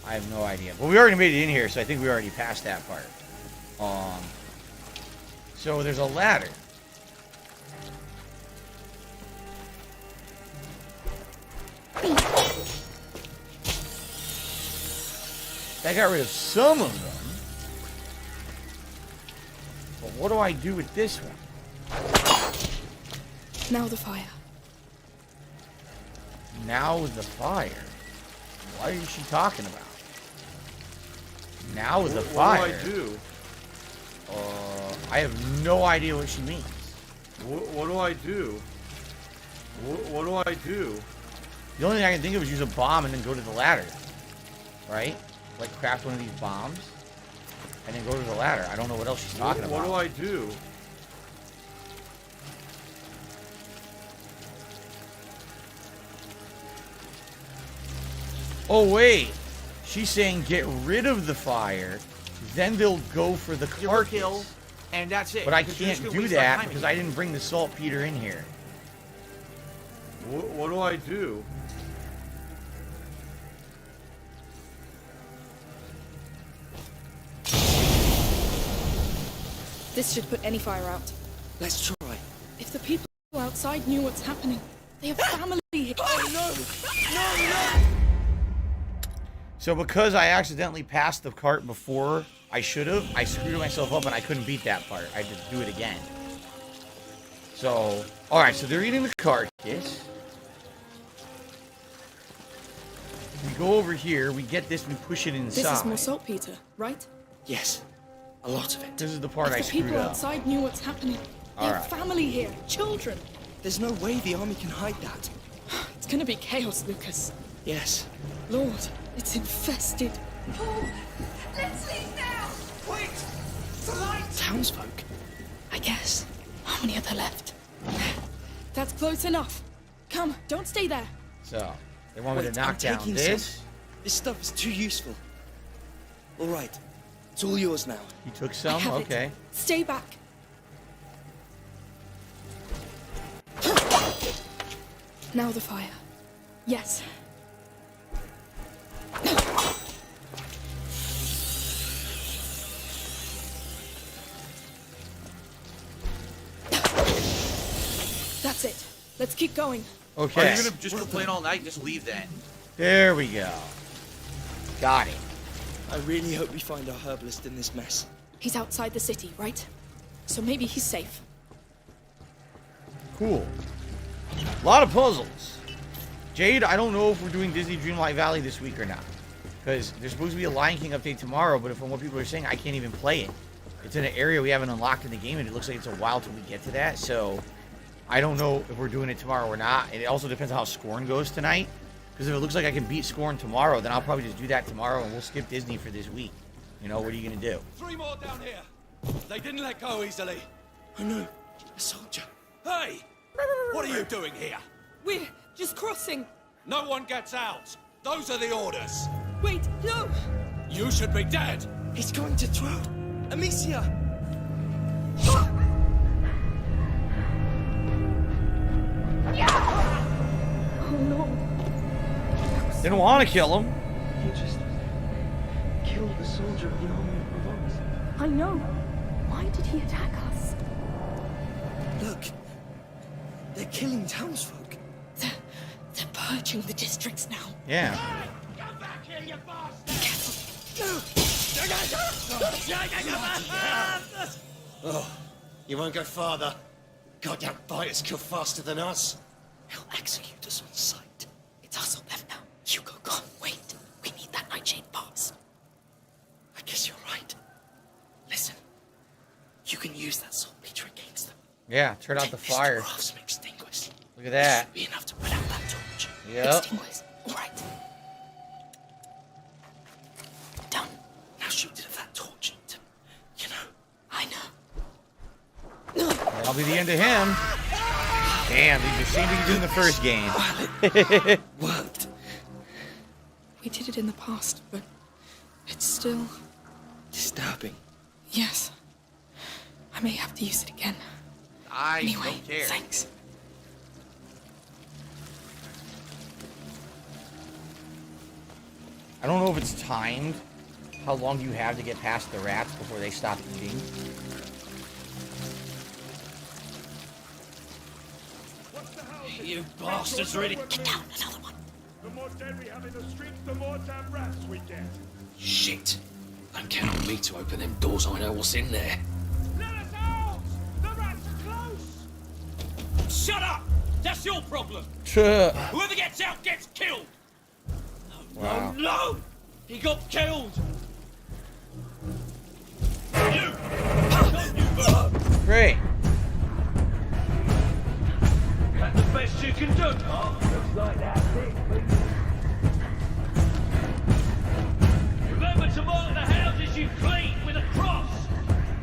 I have no idea. But we already made it in here, so I think we already passed that part. So there's a ladder. That got rid of some of them. But what do I do with this one? Now the fire. Now with the fire. What is she talking about? Now with the fire. What do I do? I have no idea what she means. What do I do? What do I do? The only thing I can think of is use a bomb and then go to the ladder. Right? Like craft one of these bombs and then go to the ladder. I don't know what else she's talking about. What do I do? Oh wait, she's saying get rid of the fire, then they'll go for the carcass. Kill, and that's it. But I Because you're can't just gonna do waste our that time because again. I didn't bring the saltpeter in here. What do I do? This should put any fire out. Let's try. If the people outside knew what's happening, they have family here. Oh no! No, no! So because I accidentally passed the cart before I should have, I screwed myself up and I couldn't beat that part. I had to do it again. So, alright, so they're eating the carcass. We go over here, we get this, we push it inside. This is more saltpeter, right? Yes, a lot of it. This is the part I If the screwed people up. outside knew what's happening. All They right. have family here, children. There's no way the army can hide that. It's gonna be chaos, Lucas. Yes. Lord, it's infested. Let's leave now! Wait! The light! Townsfolk? I guess. How many are there left? That's close enough. Come, don't stay there. So, they want me Wait, to knock I'm down taking this. some. This stuff is too useful. All right, it's all yours now. He took I some? have it. Okay. Stay back. Now the fire. Yes. That's it. Let's keep going. Okay. Are you gonna just complain all night? Just leave then. There we go. Got it. I really hope we find our herbalist in this mess. He's outside the city, right? So maybe he's safe. Cool. A lot of puzzles. Jade, I don't know if we're doing Disney Dreamlight Valley this week or not. Because there's supposed to be a Lion King update tomorrow, but from what people are saying, I can't even play it. It's in an area we haven't unlocked in the game, and it looks like it's a while till we get to that, so I don't know if we're doing it tomorrow or not. It also depends on how Scorn goes tonight. Because if it looks like I can beat Scorn tomorrow, then I'll probably just do that tomorrow, and we'll skip Disney for this week. You know, what are you going to do? 3 more down here. They didn't let go easily. I know. A soldier. Hey! What are you doing here? We're just crossing. No one gets out. Those are the orders. Wait, no! You should be dead. He's going to throw. Amicia! Oh no. Didn't want to kill him. He just killed the soldier of the army of Provence. I know. Why did he attack us? Look. They're killing townsfolk. They're purging the districts now. Yeah. Come back here, you bastard! Oh, you won't go farther. Goddamn biters kill faster than us. He'll execute us on sight. It's us or them now. Hugo, gone. Wait. We need that nightshade pass. I guess you're right. Listen. You can use that saltpeter against them. Yeah, turn out the Take this to fire. Graf's extinguished. Look at that. Should be enough to put out that torch. Yep. Extinguished. All right. Done. Now shoot it at that torch. You know. I know. That'll be the end of him. Damn, dude, the same thing you did in the first game. Worked. We did it in the past, but it's still disturbing. Yes. I may have to use it again. I Anyway, don't care. thanks. I don't know if it's timed. How long do you have to get past the rats before they stop eating? You bastards really... Get down, another one. The more dead we have in the streets, the more damn rats we get. Shit. Don't count on me to open them doors. I know what's in there. Let us out! The rats are close! Shut up! That's your problem! Tuh. Whoever gets out gets killed! Wow. No! He got killed! Great. That's the best you can do. Oh, looks like that's it. Remember to mark the houses you clean with a cross.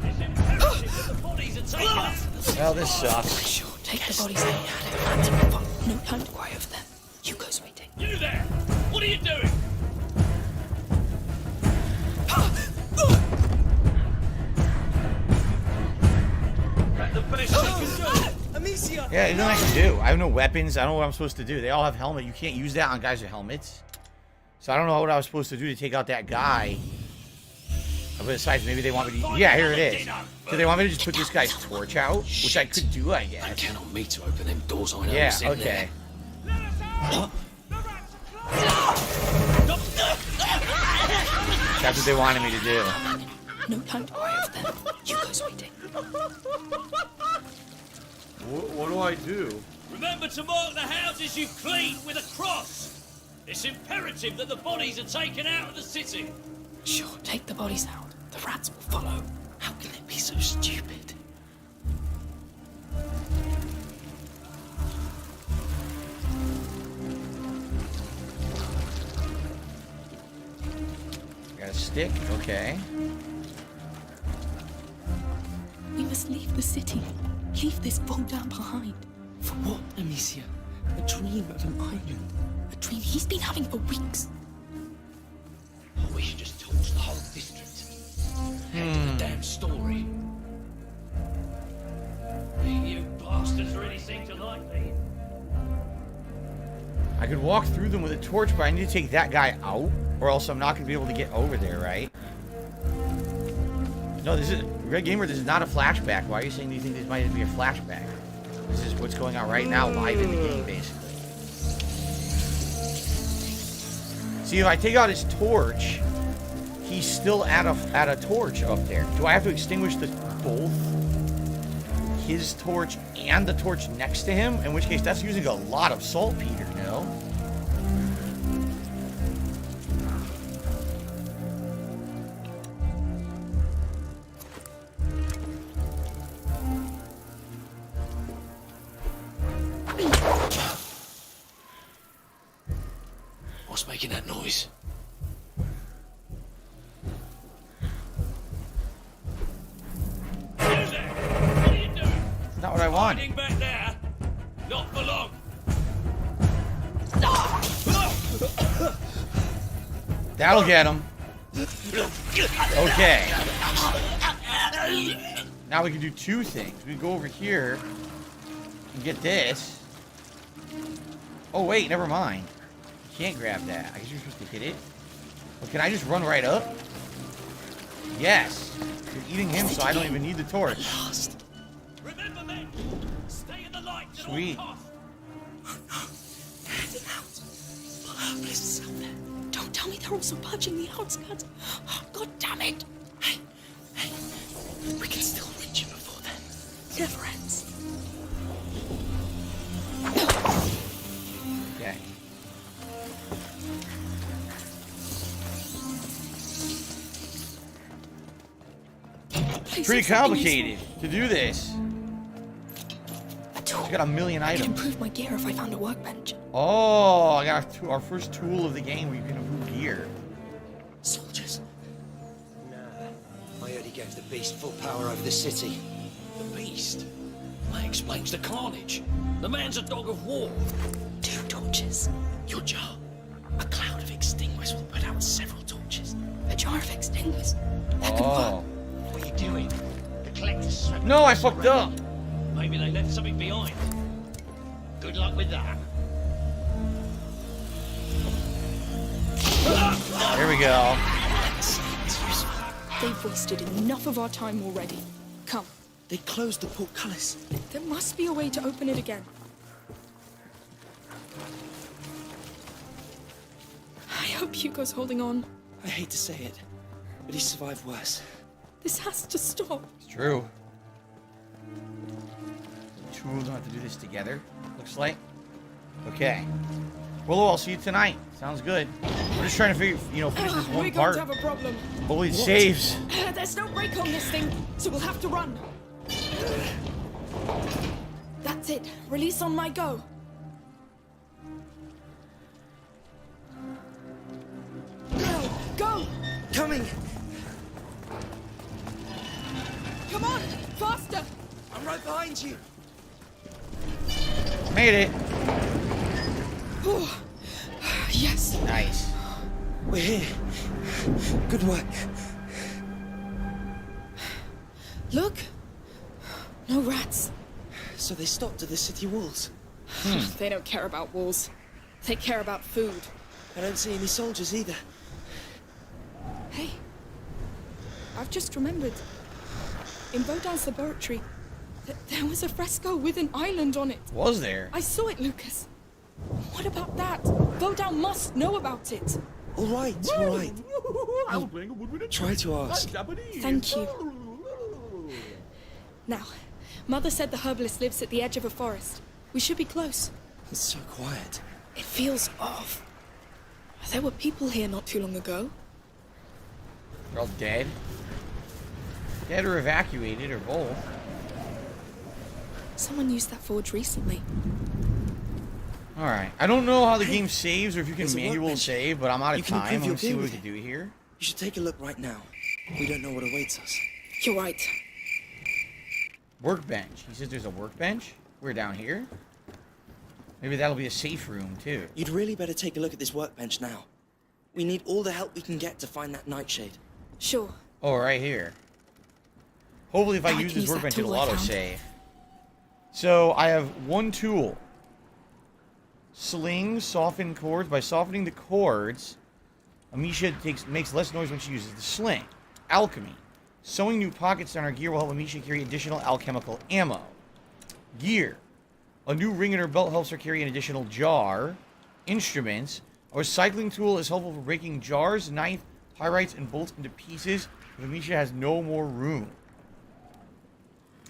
It's imperative that the bodies are taken out. Well, this sucks. Sure, take the bodies they had. No time to cry over them. Hugo's waiting. You there! What are you doing? That's the best you can do. Amicia! Yeah, there's nothing I can do. I have no weapons. I don't know what I'm supposed to do. They all have helmet. You can't use that on guys with helmets. So I don't know what I was supposed to do to take out that guy. But besides, maybe they want me to... Yeah, here it is. So they want me to just put this guy's torch out, which I could do, I guess. Don't count on me to open them doors. I know Yeah, what's in okay. there. That's what they wanted me to do. No time to worry of them. You go, sweetie. What do I do? Remember to mark the houses you've cleaned with a cross. It's imperative that the bodies are taken out of the city. Sure, take the bodies out. The rats will follow. How can they be so stupid? Got a stick, okay. We must leave the city. Leave this Hogan behind. For what, Amicia? A dream of an island. A dream he's been having for weeks. Oh, we should just torch the whole district. End of the damn story. You bastards really seem to like me. I could walk through them with a torch, but I need to take that guy out, or else I'm not going to be able to get over there, right? No, this is... Red Gamer, this is not a flashback. Why are you saying you think this might be a flashback? This is what's going on right now, live in the game, basically. See, if I take out his torch, he's still at a torch up there. Do I have to extinguish both his torch and the torch next to him? In which case, that's using a lot of saltpeter, no? What's making that noise? Not what I want. Hiding back there. Not for long. That'll get him. Okay. Now we can do two things. We can go over here and get this. Oh, wait, never mind. You can't grab that. I guess you're supposed to hit it. Well, can I just run right up? Yes. You're eating him, so I don't even need the torch. Remember, men, stay in the light at Sweet. all costs. Bliss is out there. Don't tell me they're also punching the outskirts. Oh, God damn it. Hey, we can still reach him before then. Never ends. Okay. Pretty complicated to do this. She's got a million I items. could improve my gear if I found a workbench. Oh, I got our first tool of the game where you can improve gear. Soldiers. Nah. I heard he gave the beast full power over the city. The beast? That explains the carnage. The man's a dog of war. 2 torches. Your jar. A cloud of extinguish will put out several torches. A jar of extinguish. Oh. What are you doing? The collectors swept No, I the fucked around. up. Maybe they left something behind. Good luck with that. There we go. They've wasted enough of our time already. Come. They closed the portcullis. There must be a way to open it again. I hope Hugo's holding on. I hate to say it, but he survived worse. This has to stop. It's true. Two of them have to do this together, looks like. Okay. Willow, I'll see you tonight. Sounds good. We're just trying to finish this one We're part. going to have a problem. Holy saves. There's no brake on this thing, so we'll have to run. That's it. Release on my go. Go! Coming! Come on! Faster! I'm right behind you! Made it. Oh, yes. Nice. We're here. Good work. Look. No rats. So they stopped at the city walls. They don't care about walls. They care about food. I don't see any soldiers either. Hey. I've just remembered. In Bodan's laboratory, there was a fresco with an island on it. Was there? I saw it, Lucas. What about that? Bodan must know about it. All right, all right. Try to ask. Thank you. Now, Mother said the herbalist lives at the edge of a forest. We should be close. It's so quiet. It feels off. There were people here not too long ago. They're all dead. Dead or evacuated, or both. Someone used that forge recently. Alright. I don't know how the game saves or if you can There's a manual workbench. save, but I'm out You of can time. improve I'm your gonna see what we building. can do here. You should take a look right now. We don't know what awaits us. You're right. Workbench. He says there's a workbench. We're down here. Maybe that'll be a safe room, too. You'd really better take a look at this workbench now. We need all the help we can get to find that nightshade. Sure. Oh, right here. Hopefully if I Now I use can this use that workbench, it'll tool I found. autosave. So, I have one tool. Sling, soften cords. By softening the cords, Amisha makes less noise when she uses the sling. Alchemy. Sewing new pockets on her gear will help Amisha carry additional alchemical ammo. Gear. A new ring in her belt helps her carry an additional jar. Instruments. A recycling tool is helpful for breaking jars, knife, pyrites, and bolts into pieces if Amisha has no more room.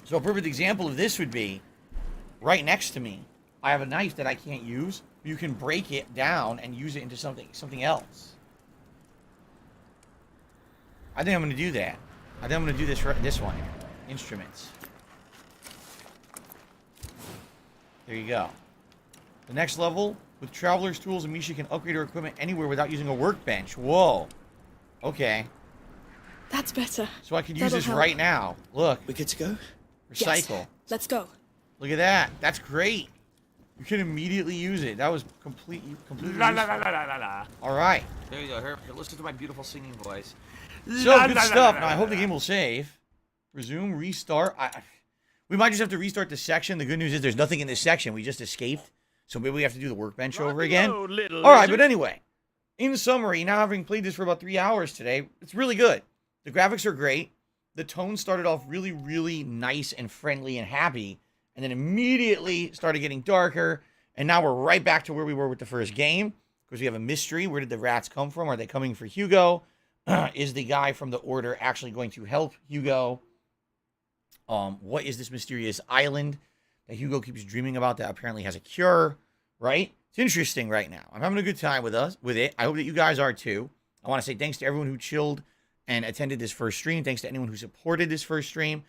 So a perfect example of this would be, right next to me, I have a knife that I can't use. You can break it down and use it into something else. I think I'm going to do that. I think I'm going to do this one here. Instruments. There you go. The next level, with Traveler's Tools, Amisha can upgrade her equipment anywhere without using a workbench. Whoa. Okay. That's better. So I can use That'll this help. right now. Look. We good to go? Recycle. Yes. Let's go. Look at that. That's great. You can immediately use it. That was completely La la useful. la la la la. All right. There you go. Here, listen to my beautiful singing voice. So good stuff. Now I hope the game will save. Resume, restart. We might just have to restart the section. The good news is there's nothing in this section. We just escaped. So maybe we have to do the workbench over again. All right, but anyway. In summary, now having played this for about 3 hours today, it's really good. The graphics are great. The tone started off really, really nice and friendly and happy. And then immediately started getting darker. And now we're right back to where we were with the first game. Because we have a mystery. Where did the rats come from? Are they coming for Hugo? Is the guy from the Order actually going to help Hugo? What is this mysterious island that Hugo keeps dreaming about that apparently has a cure? Right? It's interesting right now. I'm having a good time with it. I hope that you guys are too. I want to say thanks to everyone who chilled and attended this first stream. Thanks to anyone who supported this first stream.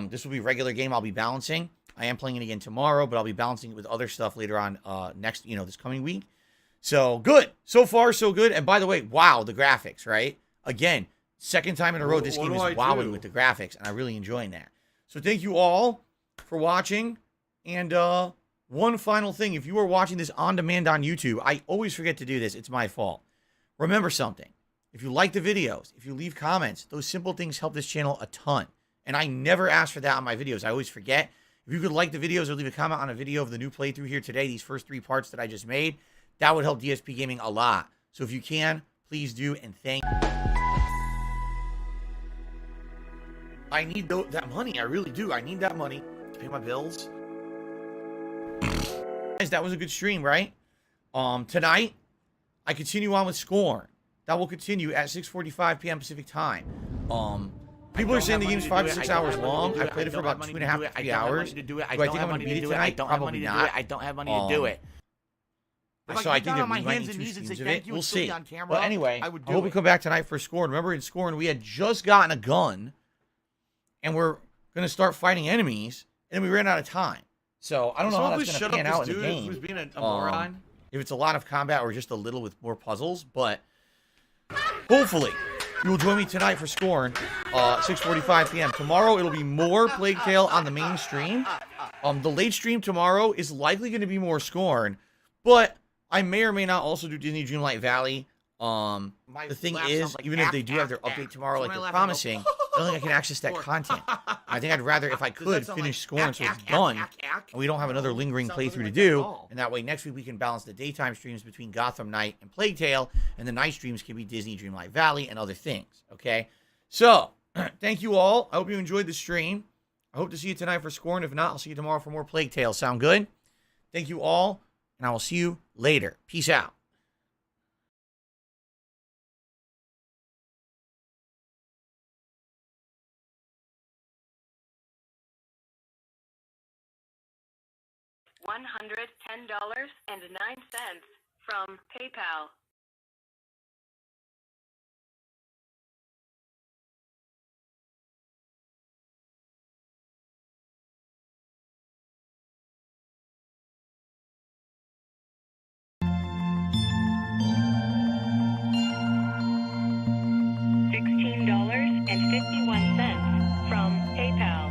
This will be a regular game I'll be balancing. I am playing it again tomorrow, but I'll be balancing it with other stuff later on this coming week. So, good. So far, so good. And by the way, wow, the graphics, right? Again, second time in a row this game is wowing with the graphics, and I'm really enjoying that. So, thank you all for watching. And one final thing, if you are watching this on demand on YouTube, I always forget to do this. It's my fault. Remember something. If you like the videos, if you leave comments, those simple things help this channel a ton. And I never ask for that on my videos. I always forget. If you could like the videos or leave a comment on a video of the new playthrough here today, these first 3 parts that I just made, that would help DSP Gaming a lot. So if you can, please do, and thank you. I need that money. I really do. I need that money to pay my bills. Guys, that was a good stream, right? Tonight, I continue on with Scorn. That will continue at 6:45 p.m. Pacific time. People are saying the game's 5 to 6 hours long. I played it for about 2.5 to 3 hours. Do I think I'm going to beat it tonight? Probably not. I don't have money to do it. So I think that we might need 2 streams of it. We'll see. But anyway, I hope we come back tonight for Scorn. Remember, in Scorn, we had just gotten a gun, and we're going to start fighting enemies, and then we ran out of time. So I don't know how that's going to pan out in the game. Who's being a moron? If it's a lot of combat or just a little with more puzzles, but hopefully you will join me tonight for Scorn, 6:45 p.m. Tomorrow it'll be more Plague Tale on the main stream. The late stream tomorrow is likely going to be more Scorn, but I may or may not also do Disney Dreamlight Valley. The thing is, even if they do have their update tomorrow, like they're promising, I don't think I can access that content. I think I'd rather, if I could, finish Scorn so it's done, and we don't have another lingering playthrough to do, and that way next week we can balance the daytime streams between Gotham Knight and Plague Tale, and the night streams can be Disney Dreamlight Valley and other things, okay? So, thank you all. I hope you enjoyed the stream. I hope to see you tonight for Scorn. If not, I'll see you tomorrow for more Plague Tale. Sound good? Thank you all, and I will see you later. Peace out. $110.09 from PayPal. $16.51 from PayPal.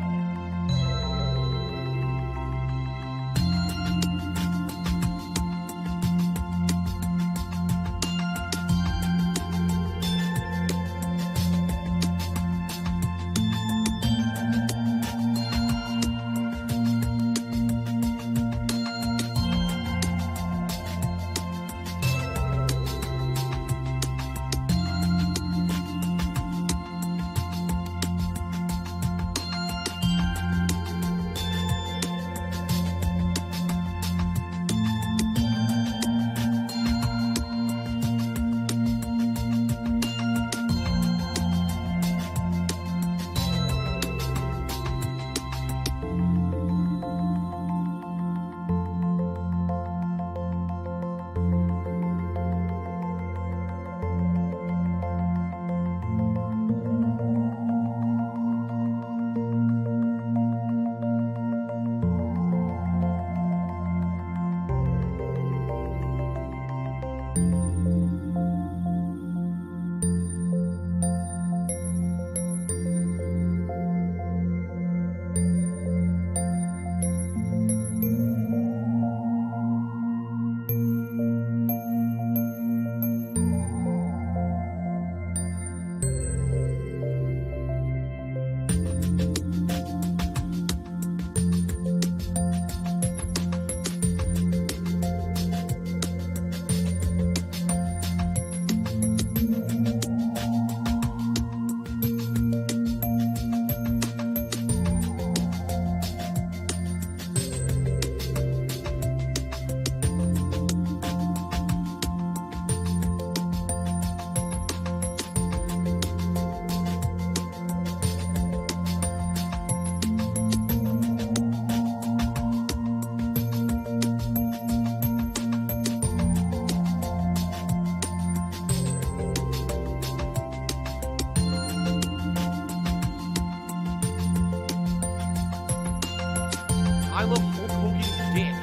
I love Hulk Hogan's dick.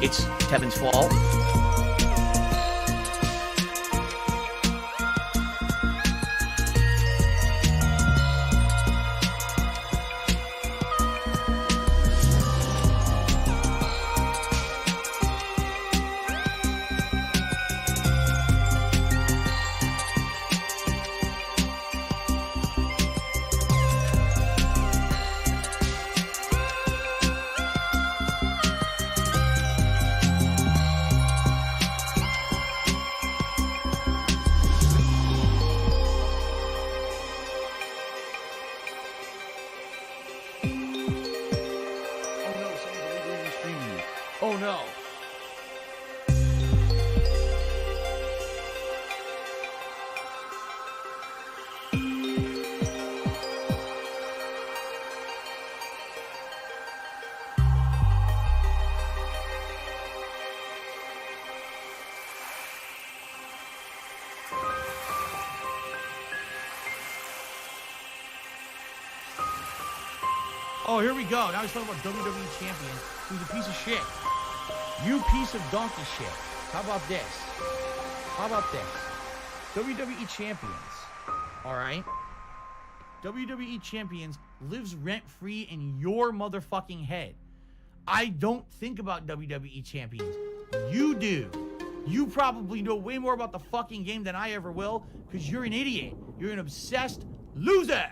it's Tevin's fault. Oh no. Oh, here we go. Now he's talking about WWE champion who's a piece of shit. You piece of donkey shit. How about this? How about this? WWE champions. Alright? WWE champions lives rent-free in your motherfucking head. I don't think about WWE champions. You do. You probably know way more about the fucking game than I ever will, because you're an idiot. You're an obsessed loser.